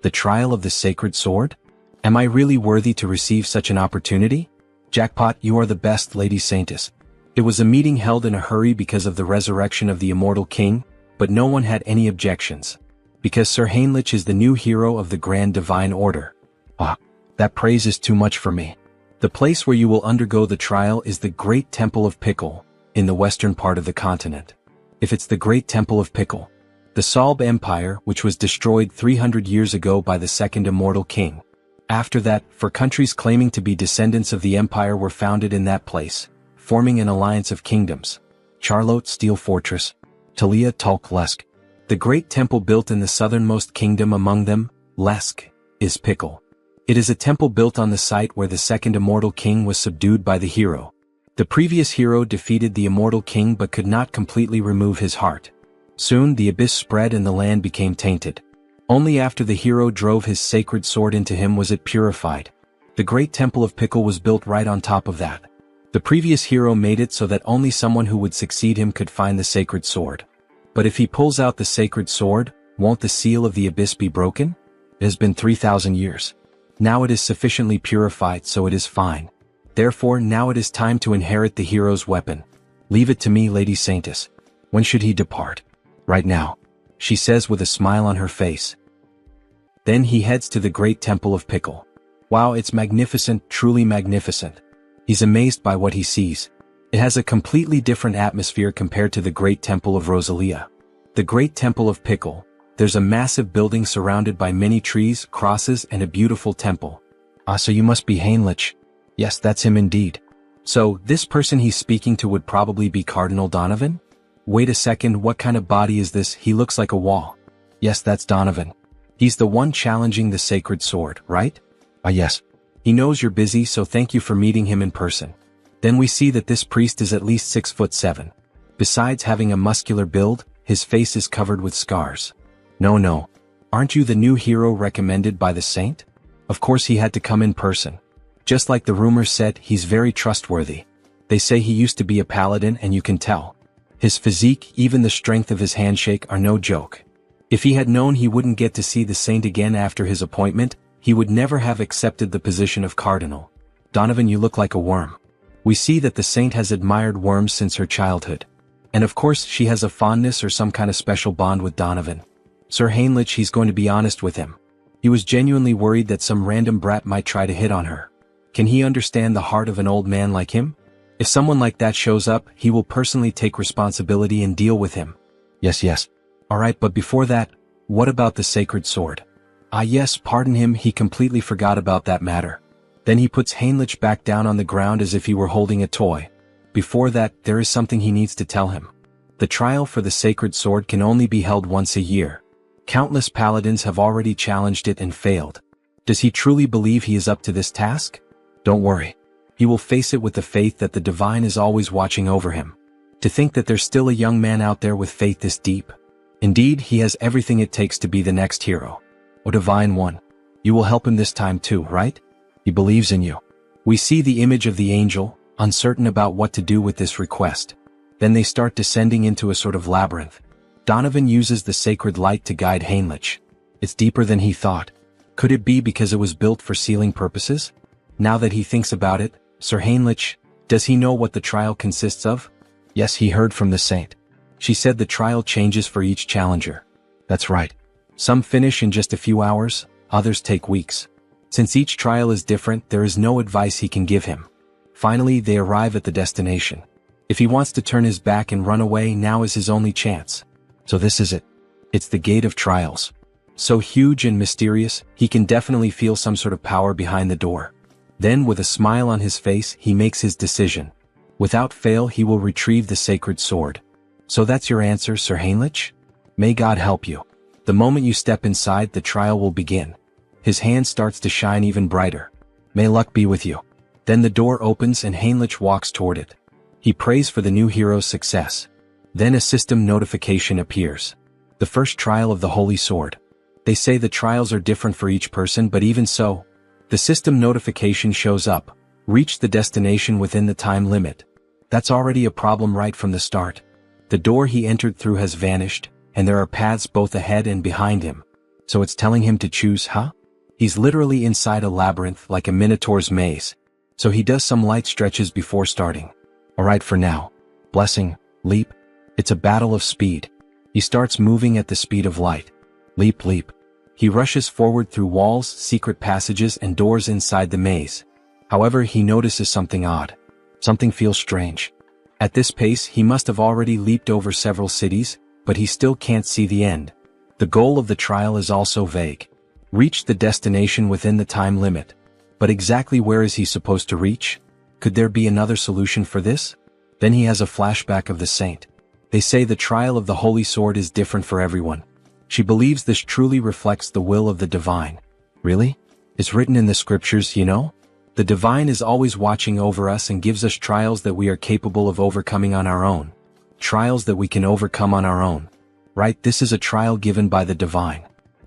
The trial of the Sacred Sword? Am I really worthy to receive such an opportunity? Jackpot, you are the best, Lady Saintess. It was a meeting held in a hurry because of the resurrection of the immortal king, but no one had any objections. Because Sir Heinrich is the new hero of the Grand Divine Order. That praise is too much for me. The place where you will undergo the trial is the Great Temple of Pickle, in the western part of the continent. If it's the Great Temple of Pickle, the Salb Empire, which was destroyed 300 years ago by the second immortal king. After that, four countries claiming to be descendants of the empire were founded in that place, forming an alliance of kingdoms. Charlotte Steel Fortress, Talia Tulk Lesk. The great temple built in the southernmost kingdom among them, Lesk, is Pickle. It is a temple built on the site where the second immortal king was subdued by the hero. The previous hero defeated the immortal king but could not completely remove his heart. Soon the abyss spread and the land became tainted. Only after the hero drove his sacred sword into him was it purified. The great temple of Pickle was built right on top of that. The previous hero made it so that only someone who would succeed him could find the sacred sword. But if he pulls out the sacred sword, won't the seal of the abyss be broken? It has been 3,000 years. Now it is sufficiently purified, so it is fine. Therefore now it is time to inherit the hero's weapon. Leave it to me, Lady Saintess. When should he depart? Right now, she says with a smile on her face. Then he heads to the great temple of Pickle. Wow, it's magnificent, truly magnificent. He's amazed by what he sees. It has a completely different atmosphere compared to the great temple of Rosalia. The great temple of Pickle, there's a massive building surrounded by many trees, crosses, and a beautiful temple. So you must be Heinrich. Yes, that's him indeed. So, this person he's speaking to would probably be Cardinal Donovan? Wait a second, what kind of body is this? He looks like a wall. Yes, that's Donovan. He's the one challenging the sacred sword, right? Yes. He knows you're busy, so thank you for meeting him in person. Then we see that this priest is at least 6'7". Besides having a muscular build, his face is covered with scars. No. Aren't you the new hero recommended by the saint? Of course he had to come in person. Just like the rumors said, he's very trustworthy. They say he used to be a paladin and you can tell. His physique, even the strength of his handshake are no joke. If he had known he wouldn't get to see the saint again after his appointment, he would never have accepted the position of cardinal. Donovan, you look like a worm. We see that the saint has admired worms since her childhood. And of course she has a fondness or some kind of special bond with Donovan. Sir Heinrich, he's going to be honest with him. He was genuinely worried that some random brat might try to hit on her. Can he understand the heart of an old man like him? If someone like that shows up, he will personally take responsibility and deal with him. Yes. Alright, but before that, what about the sacred sword? Ah yes, pardon him, he completely forgot about that matter. Then he puts Heinrich back down on the ground as if he were holding a toy. Before that, there is something he needs to tell him. The trial for the sacred sword can only be held once a year. Countless paladins have already challenged it and failed. Does he truly believe he is up to this task? Don't worry. He will face it with the faith that the divine is always watching over him. To think that there's still a young man out there with faith this deep. Indeed, he has everything it takes to be the next hero. O Divine One, you will help him this time too, right? He believes in you. We see the image of the angel, uncertain about what to do with this request. Then they start descending into a sort of labyrinth. Donovan uses the sacred light to guide Heinrich. It's deeper than he thought. Could it be because it was built for sealing purposes? Now that he thinks about it, Sir Heinrich, does he know what the trial consists of? Yes, he heard from the saint. She said the trial changes for each challenger. That's right. Some finish in just a few hours, others take weeks. Since each trial is different, there is no advice he can give him. Finally, they arrive at the destination. If he wants to turn his back and run away, now is his only chance. So this is it. It's the Gate of Trials. So huge and mysterious, he can definitely feel some sort of power behind the door. Then, with a smile on his face, he makes his decision. Without fail, he will retrieve the sacred sword. So that's your answer, Sir Heinrich? May God help you. The moment you step inside, the trial will begin. His hand starts to shine even brighter. May luck be with you. Then the door opens and Heinrich walks toward it. He prays for the new hero's success. Then a system notification appears. The first trial of the Holy Sword. They say the trials are different for each person, but even so, the system notification shows up. Reach the destination within the time limit. That's already a problem right from the start. The door he entered through has vanished, and there are paths both ahead and behind him. So it's telling him to choose, huh? He's literally inside a labyrinth like a minotaur's maze. So he does some light stretches before starting. Alright, for now. Blessing, leap. It's a battle of speed. He starts moving at the speed of light. Leap, leap. He rushes forward through walls, secret passages, and doors inside the maze. However, he notices something odd. Something feels strange. At this pace, he must have already leaped over several cities, but he still can't see the end. The goal of the trial is also vague. Reach the destination within the time limit. But exactly where is he supposed to reach? Could there be another solution for this? Then he has a flashback of the saint. They say the trial of the Holy Sword is different for everyone. She believes this truly reflects the will of the divine. Really? It's written in the scriptures, you know? The divine is always watching over us and gives us trials that we are capable of overcoming on our own. Trials that we can overcome on our own. Right, this is a trial given by the divine.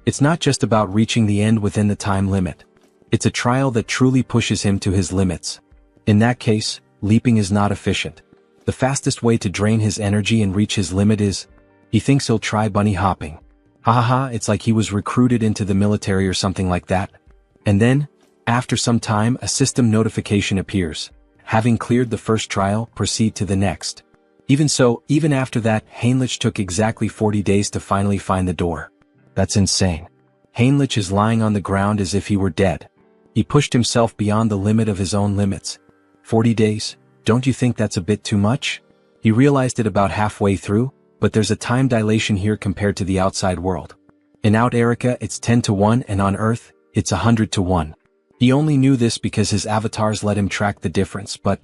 It's not just about reaching the end within the time limit. It's a trial that truly pushes him to his limits. In that case, leaping is not efficient. The fastest way to drain his energy and reach his limit is, he thinks he'll try bunny hopping. Ha ha ha, it's like he was recruited into the military or something like that. And then, after some time, a system notification appears. Having cleared the first trial, proceed to the next. Even so, even after that, Heinrich took exactly 40 days to finally find the door. That's insane. Heinrich is lying on the ground as if he were dead. He pushed himself beyond the limit of his own limits. 40 days? Don't you think that's a bit too much? He realized it about halfway through, but there's a time dilation here compared to the outside world. In Out Erica, it's 10 to 1, and on Earth, it's 100 to 1. He only knew this because his avatars let him track the difference, but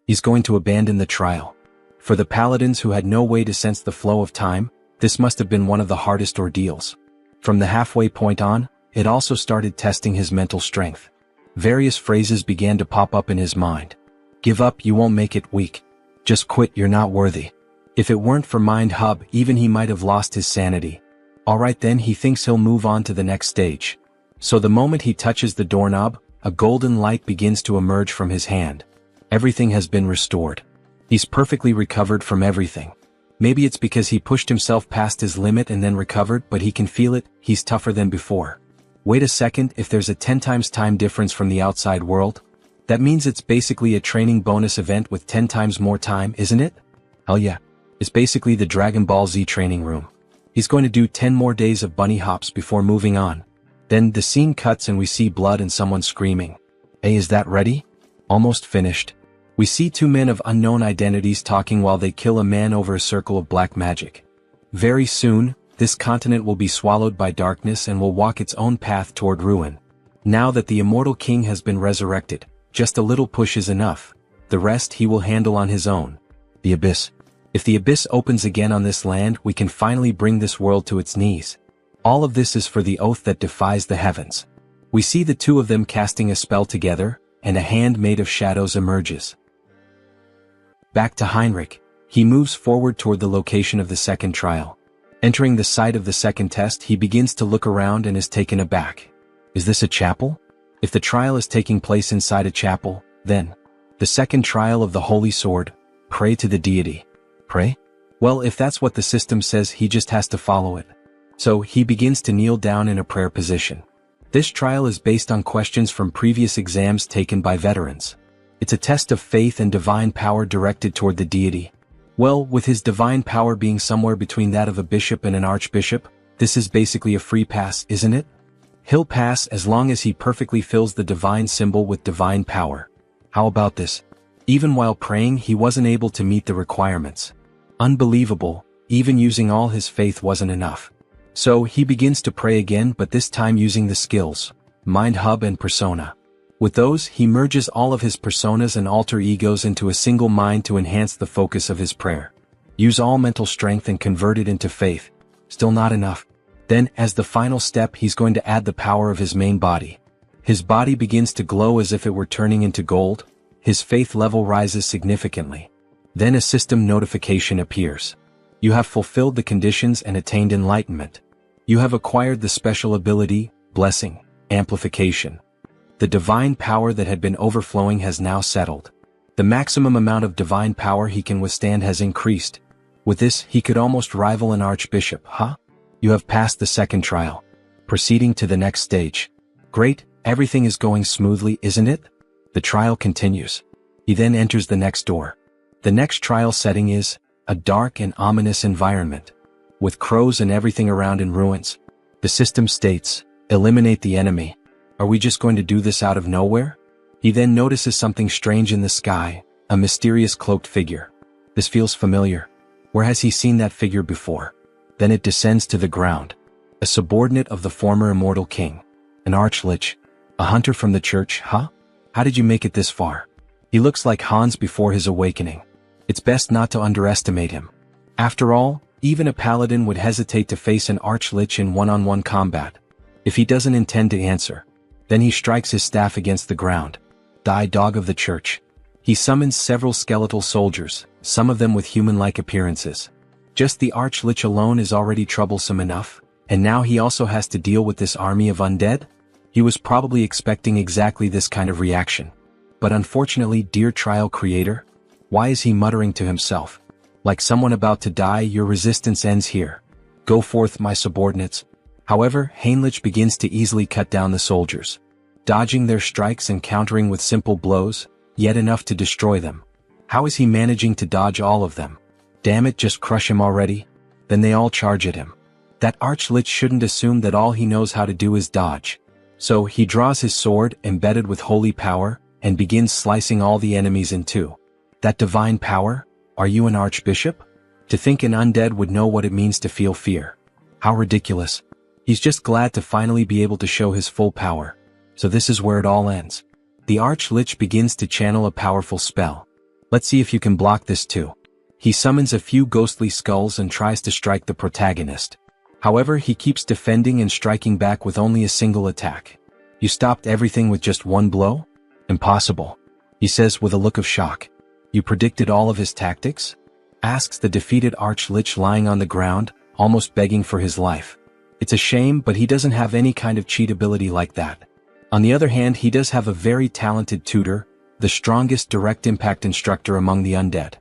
he's going to abandon the trial. For the paladins who had no way to sense the flow of time, this must have been one of the hardest ordeals. From the halfway point on, it also started testing his mental strength. Various phrases began to pop up in his mind. Give up, you won't make it, weak. Just quit, you're not worthy. If it weren't for Mind Hub, even he might have lost his sanity. Alright then, he thinks he'll move on to the next stage. So the moment he touches the doorknob, a golden light begins to emerge from his hand. Everything has been restored. He's perfectly recovered from everything. Maybe it's because he pushed himself past his limit and then recovered, but he can feel it, he's tougher than before. Wait a second, if there's a 10 times time difference from the outside world, that means it's basically a training bonus event with 10 times more time, isn't it? Hell yeah. It's basically the Dragon Ball Z training room. He's going to do 10 more days of bunny hops before moving on. Then the scene cuts and we see blood and someone screaming. Hey, is that ready? Almost finished. We see two men of unknown identities talking while they kill a man over a circle of black magic. Very soon, this continent will be swallowed by darkness and will walk its own path toward ruin. Now that the immortal king has been resurrected, just a little push is enough. The rest he will handle on his own. The abyss. If the abyss opens again on this land, we can finally bring this world to its knees. All of this is for the oath that defies the heavens. We see the two of them casting a spell together, and a hand made of shadows emerges. Back to Heinrich. He moves forward toward the location of the second trial. Entering the site of the second test, he begins to look around and is taken aback. Is this a chapel? If the trial is taking place inside a chapel, then the second trial of the Holy Sword, pray to the deity. Pray? Well, if that's what the system says, he just has to follow it. So he begins to kneel down in a prayer position. This trial is based on questions from previous exams taken by veterans. It's a test of faith and divine power directed toward the deity. Well, with his divine power being somewhere between that of a bishop and an archbishop, this is basically a free pass, isn't it? He'll pass as long as he perfectly fills the divine symbol with divine power. How about this? Even while praying, he wasn't able to meet the requirements. Unbelievable, even using all his faith wasn't enough. So he begins to pray again, but this time using the skills, Mind Hub and Persona. With those, he merges all of his personas and alter egos into a single mind to enhance the focus of his prayer. Use all mental strength and convert it into faith. Still not enough. Then, as the final step, he's going to add the power of his main body. His body begins to glow as if it were turning into gold. His faith level rises significantly. Then a system notification appears. You have fulfilled the conditions and attained enlightenment. You have acquired the special ability, blessing, amplification. The divine power that had been overflowing has now settled. The maximum amount of divine power he can withstand has increased. With this, he could almost rival an archbishop, huh? You have passed the second trial. Proceeding to the next stage. Great, everything is going smoothly, isn't it? The trial continues. He then enters the next door. The next trial setting is a dark and ominous environment, with crows and everything around in ruins. The system states, eliminate the enemy. Are we just going to do this out of nowhere? He then notices something strange in the sky, a mysterious cloaked figure. This feels familiar. Where has he seen that figure before? Then it descends to the ground. A subordinate of the former immortal king. An archlich. A hunter from the church, huh? How did you make it this far? He looks like Hans before his awakening. It's best not to underestimate him. After all, even a paladin would hesitate to face an archlich in one-on-one combat. If he doesn't intend to answer, then he strikes his staff against the ground. Die, dog of the church. He summons several skeletal soldiers, some of them with human-like appearances. Just the archlich alone is already troublesome enough, and now he also has to deal with this army of undead? He was probably expecting exactly this kind of reaction. But unfortunately, dear trial creator, why is he muttering to himself? Like someone about to die, your resistance ends here. Go forth, my subordinates. However, Heinrich begins to easily cut down the soldiers, dodging their strikes and countering with simple blows, yet enough to destroy them. How is he managing to dodge all of them? Damn it, just crush him already. Then they all charge at him. That archlich shouldn't assume that all he knows how to do is dodge. So he draws his sword, embedded with holy power, and begins slicing all the enemies in two. That divine power? Are you an archbishop? To think an undead would know what it means to feel fear. How ridiculous. He's just glad to finally be able to show his full power. So this is where it all ends. The archlich begins to channel a powerful spell. Let's see if you can block this too. He summons a few ghostly skulls and tries to strike the protagonist. However, he keeps defending and striking back with only a single attack. You stopped everything with just one blow? Impossible. He says with a look of shock. You predicted all of his tactics? Asks the defeated archlich lying on the ground, almost begging for his life. It's a shame, but he doesn't have any kind of cheat ability like that. On the other hand, he does have a very talented tutor, the strongest direct impact instructor among the undead.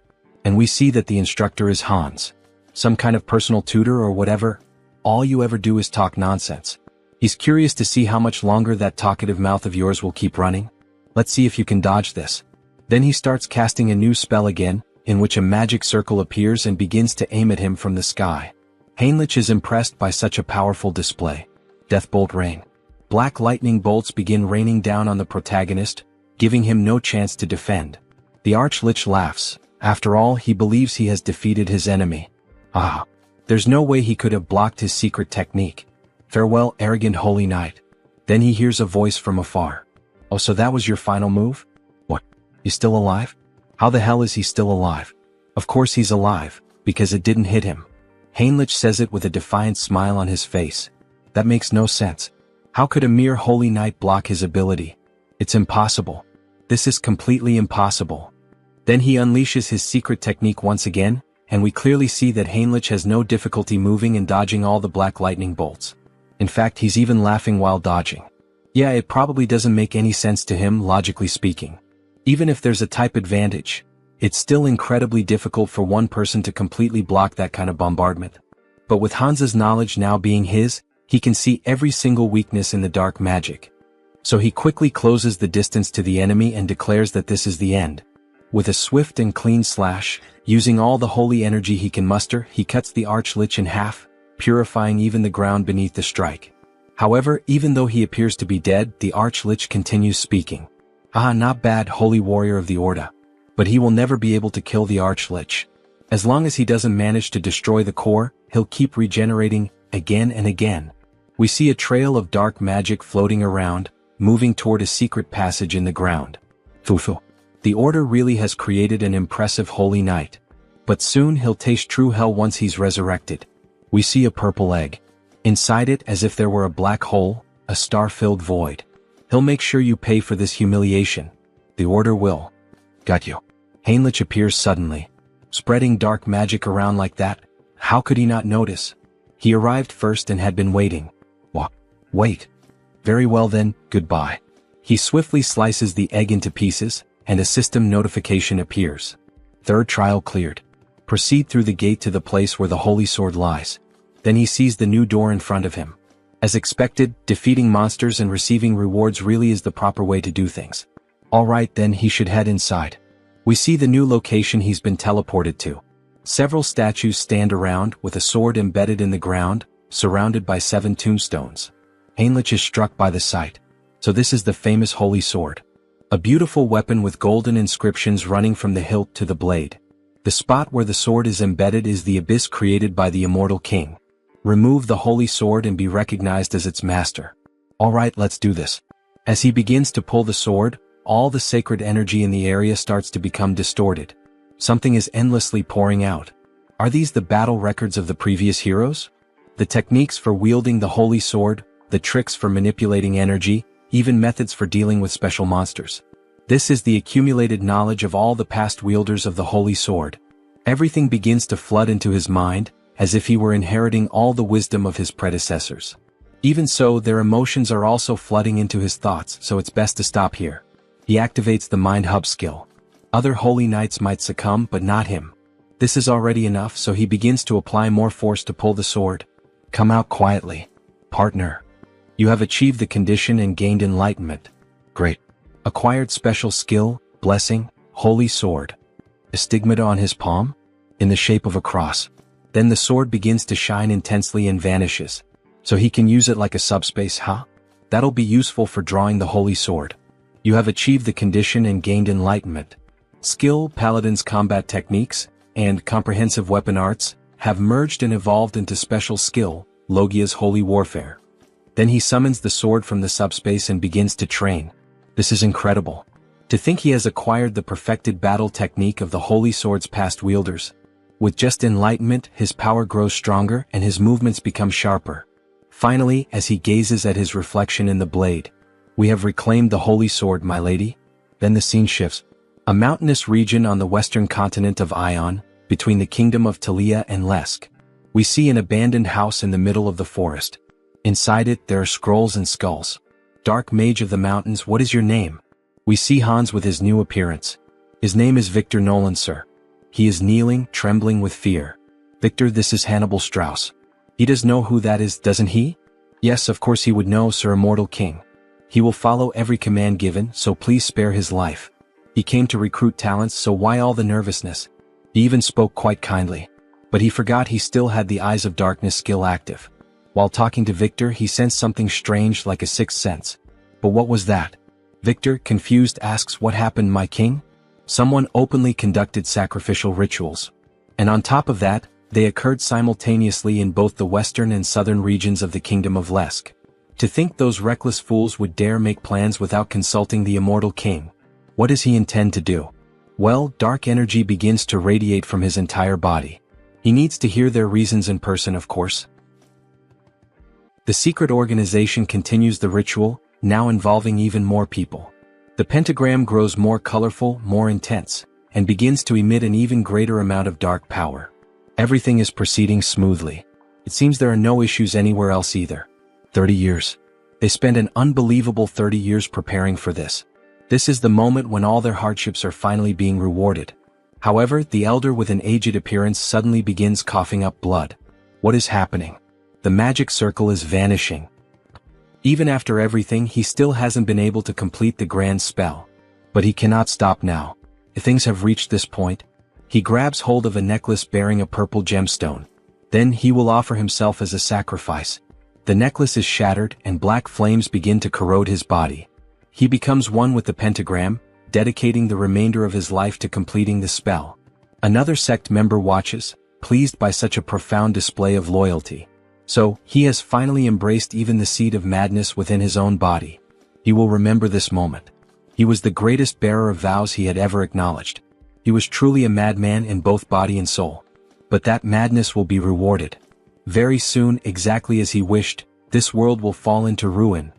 And we see that the instructor is Hans. Some kind of personal tutor or whatever. All you ever do is talk nonsense. He's curious to see how much longer that talkative mouth of yours will keep running. Let's see if you can dodge this. Then he starts casting a new spell again, in which a magic circle appears and begins to aim at him from the sky. Heinrich is impressed by such a powerful display. Deathbolt rain. Black lightning bolts begin raining down on the protagonist, giving him no chance to defend. The Archlich laughs. After all, he believes he has defeated his enemy. Ah! There's no way he could have blocked his secret technique. Farewell, arrogant holy knight. Then he hears a voice from afar. Oh, so that was your final move? What? He's still alive? How the hell is he still alive? Of course he's alive, because it didn't hit him. Heinrich says it with a defiant smile on his face. That makes no sense. How could a mere holy knight block his ability? It's impossible. This is completely impossible. Then he unleashes his secret technique once again, and we clearly see that Heinrich has no difficulty moving and dodging all the black lightning bolts. In fact, he's even laughing while dodging. Yeah, it probably doesn't make any sense to him, logically speaking. Even if there's a type advantage, it's still incredibly difficult for one person to completely block that kind of bombardment. But with Hans's knowledge now being his, he can see every single weakness in the dark magic. So he quickly closes the distance to the enemy and declares that this is the end. With a swift and clean slash, using all the holy energy he can muster, he cuts the Archlich in half, purifying even the ground beneath the strike. However, even though he appears to be dead, the Archlich continues speaking. Ah, not bad, holy warrior of the Orda. But he will never be able to kill the Archlich. As long as he doesn't manage to destroy the core, he'll keep regenerating, again and again. We see a trail of dark magic floating around, moving toward a secret passage in the ground. Fufu. The Order really has created an impressive holy knight. But soon he'll taste true hell once he's resurrected. We see a purple egg. Inside it, as if there were a black hole, a star-filled void. He'll make sure you pay for this humiliation. The Order will. Got you. Heinrich appears suddenly. Spreading dark magic around like that, how could he not notice? He arrived first and had been waiting. What? Wait. Very well then, goodbye. He swiftly slices the egg into pieces, and a system notification appears. Third trial cleared. Proceed through the gate to the place where the holy sword lies. Then he sees the new door in front of him. As expected, defeating monsters and receiving rewards really is the proper way to do things. Alright then, he should head inside. We see the new location he's been teleported to. Several statues stand around with a sword embedded in the ground, surrounded by 7 tombstones. Heinrich is struck by the sight. So this is the famous holy sword. A beautiful weapon with golden inscriptions running from the hilt to the blade. The spot where the sword is embedded is the abyss created by the immortal king. Remove the holy sword and be recognized as its master. Alright, let's do this. As he begins to pull the sword, all the sacred energy in the area starts to become distorted. Something is endlessly pouring out. Are these the battle records of the previous heroes? The techniques for wielding the holy sword, the tricks for manipulating energy, even methods for dealing with special monsters. This is the accumulated knowledge of all the past wielders of the holy sword. Everything begins to flood into his mind, as if he were inheriting all the wisdom of his predecessors. Even so, their emotions are also flooding into his thoughts, so it's best to stop here. He activates the Mind Hub skill. Other holy knights might succumb, but not him. This is already enough, so he begins to apply more force to pull the sword. Come out quietly. Partner. You have achieved the condition and gained enlightenment. Great. Acquired special skill, blessing, holy sword. A stigmata on his palm? In the shape of a cross. Then the sword begins to shine intensely and vanishes. So he can use it like a subspace, huh? That'll be useful for drawing the holy sword. You have achieved the condition and gained enlightenment. Skill, Paladin's combat techniques, and comprehensive weapon arts, have merged and evolved into special skill, Logia's holy warfare. Then he summons the sword from the subspace and begins to train. This is incredible. To think he has acquired the perfected battle technique of the holy sword's past wielders. With just enlightenment, his power grows stronger and his movements become sharper. Finally, as he gazes at his reflection in the blade, we have reclaimed the holy sword, my lady. Then the scene shifts. A mountainous region on the western continent of Ion, between the kingdom of Talia and Lesk. We see an abandoned house in the middle of the forest. Inside it, there are scrolls and skulls. Dark mage of the mountains, what is your name? We see Hans with his new appearance. His name is Victor Nolan, sir. He is kneeling, trembling with fear. Victor, this is Hannibal Strauss. He does know who that is, doesn't he? Yes, of course he would know, sir, immortal king. He will follow every command given, so please spare his life. He came to recruit talents, so why all the nervousness? He even spoke quite kindly. But he forgot he still had the Eyes of Darkness skill active. While talking to Victor, he sensed something strange like a sixth sense. But what was that? Victor, confused, asks, "What happened, my king?" Someone openly conducted sacrificial rituals. And on top of that, they occurred simultaneously in both the western and southern regions of the Kingdom of Lesk. To think those reckless fools would dare make plans without consulting the immortal king. What does he intend to do? Well, dark energy begins to radiate from his entire body. He needs to hear their reasons in person, of course. The secret organization continues the ritual, now involving even more people. The pentagram grows more colorful, more intense, and begins to emit an even greater amount of dark power. Everything is proceeding smoothly. It seems there are no issues anywhere else either. 30 years. They spend an unbelievable 30 years preparing for this. This is the moment when all their hardships are finally being rewarded. However, the elder with an aged appearance suddenly begins coughing up blood. What is happening? The magic circle is vanishing. Even after everything, he still hasn't been able to complete the grand spell. But he cannot stop now. If things have reached this point, he grabs hold of a necklace bearing a purple gemstone. Then he will offer himself as a sacrifice. The necklace is shattered and black flames begin to corrode his body. He becomes one with the pentagram, dedicating the remainder of his life to completing the spell. Another sect member watches, pleased by such a profound display of loyalty. So, he has finally embraced even the seed of madness within his own body. He will remember this moment. He was the greatest bearer of vows he had ever acknowledged. He was truly a madman in both body and soul. But that madness will be rewarded. Very soon, exactly as he wished, this world will fall into ruin.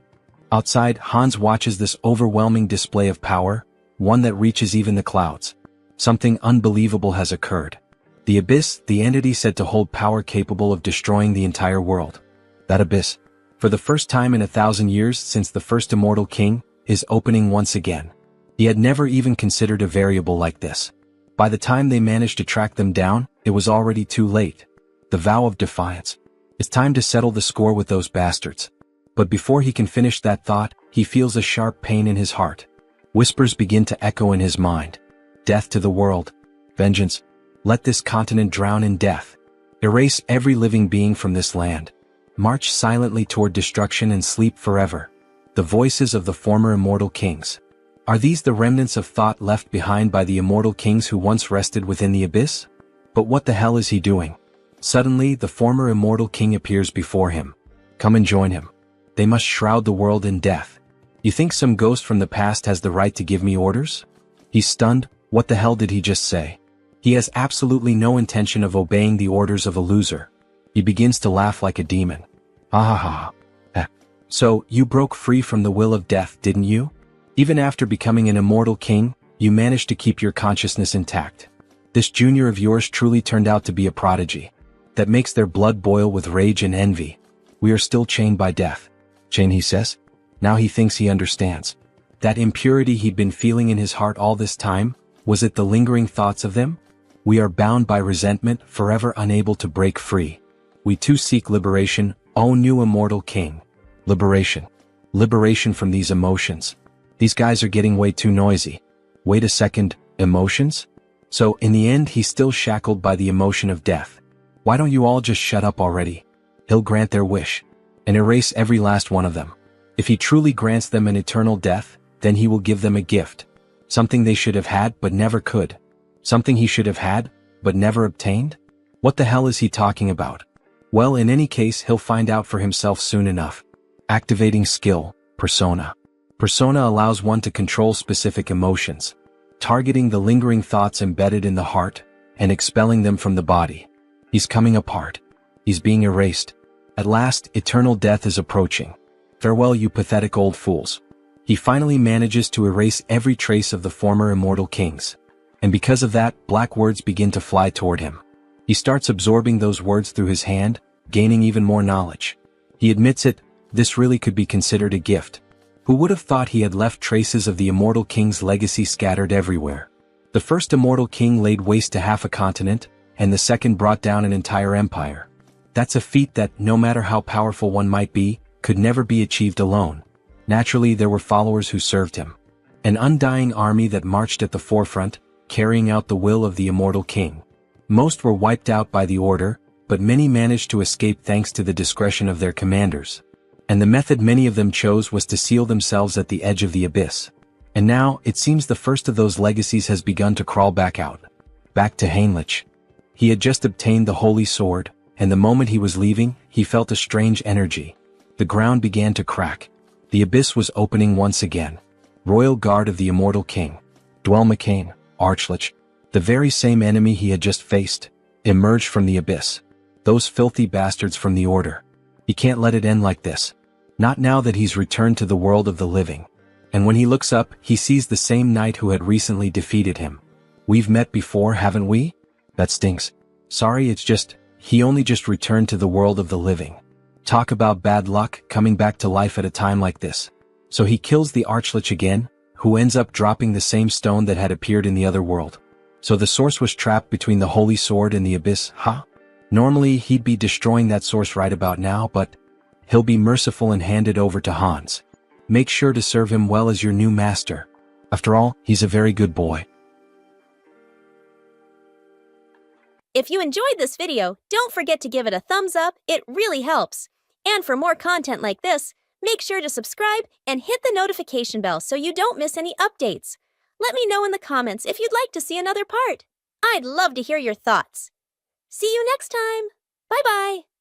Outside, Hans watches this overwhelming display of power, one that reaches even the clouds. Something unbelievable has occurred. The abyss, the entity said to hold power capable of destroying the entire world. That abyss, for the first time in 1,000 years since the first immortal king, is opening once again. He had never even considered a variable like this. By the time they managed to track them down, it was already too late. The vow of defiance. It's time to settle the score with those bastards. But before he can finish that thought, he feels a sharp pain in his heart. Whispers begin to echo in his mind. Death to the world. Vengeance. Let this continent drown in death. Erase every living being from this land. March silently toward destruction and sleep forever. The voices of the former immortal kings. Are these the remnants of thought left behind by the immortal kings who once rested within the abyss? But what the hell is he doing? Suddenly, the former immortal king appears before him. Come and join him. They must shroud the world in death. You think some ghost from the past has the right to give me orders? He's stunned. What the hell did he just say? He has absolutely no intention of obeying the orders of a loser. He begins to laugh like a demon. Ha ha ha. So, you broke free from the will of death, didn't you? Even after becoming an immortal king, you managed to keep your consciousness intact. This junior of yours truly turned out to be a prodigy. That makes their blood boil with rage and envy. We are still chained by death. Chain, he says. Now he thinks he understands. That impurity he'd been feeling in his heart all this time, was it the lingering thoughts of them? We are bound by resentment, forever unable to break free. We too seek liberation, O new immortal king. Liberation. Liberation from these emotions. These guys are getting way too noisy. Wait a second, emotions? So, in the end, he's still shackled by the emotion of death. Why don't you all just shut up already? He'll grant their wish. And erase every last one of them. If he truly grants them an eternal death, then he will give them a gift. Something they should have had but never could. Something he should have had, but never obtained? What the hell is he talking about? Well, in any case, he'll find out for himself soon enough. Activating skill, persona. Persona allows one to control specific emotions, targeting the lingering thoughts embedded in the heart, and expelling them from the body. He's coming apart. He's being erased. At last, eternal death is approaching. Farewell, you pathetic old fools. He finally manages to erase every trace of the former immortal kings. And because of that, black words begin to fly toward him. He starts absorbing those words through his hand, gaining even more knowledge. He admits it, this really could be considered a gift. Who would have thought he had left traces of the immortal king's legacy scattered everywhere? The first immortal king laid waste to half a continent, and the second brought down an entire empire. That's a feat that, no matter how powerful one might be, could never be achieved alone. Naturally, there were followers who served him. An undying army that marched at the forefront, carrying out the will of the immortal king. Most were wiped out by the order, but many managed to escape thanks to the discretion of their commanders. And the method many of them chose was to seal themselves at the edge of the abyss. And now, it seems the first of those legacies has begun to crawl back out. Back to Heinrich. He had just obtained the holy sword, and the moment he was leaving, he felt a strange energy. The ground began to crack. The abyss was opening once again. Royal Guard of the Immortal King. Dwell McCain, Archlich, the very same enemy he had just faced, emerged from the abyss. Those filthy bastards from the Order. He can't let it end like this. Not now that he's returned to the world of the living. And when he looks up, he sees the same knight who had recently defeated him. We've met before, haven't we? That stinks. Sorry, it's just, he only just returned to the world of the living. Talk about bad luck, coming back to life at a time like this. So he kills the Archlich again, who ends up dropping the same stone that had appeared in the other world. So the source was trapped between the holy sword and the abyss, huh? Normally, he'd be destroying that source right about now, but he'll be merciful and hand it over to Hans. Make sure to serve him well as your new master. After all, he's a very good boy. If you enjoyed this video, don't forget to give it a thumbs up, it really helps. And for more content like this, make sure to subscribe and hit the notification bell so you don't miss any updates. Let me know in the comments if you'd like to see another part. I'd love to hear your thoughts. See you next time. Bye-bye.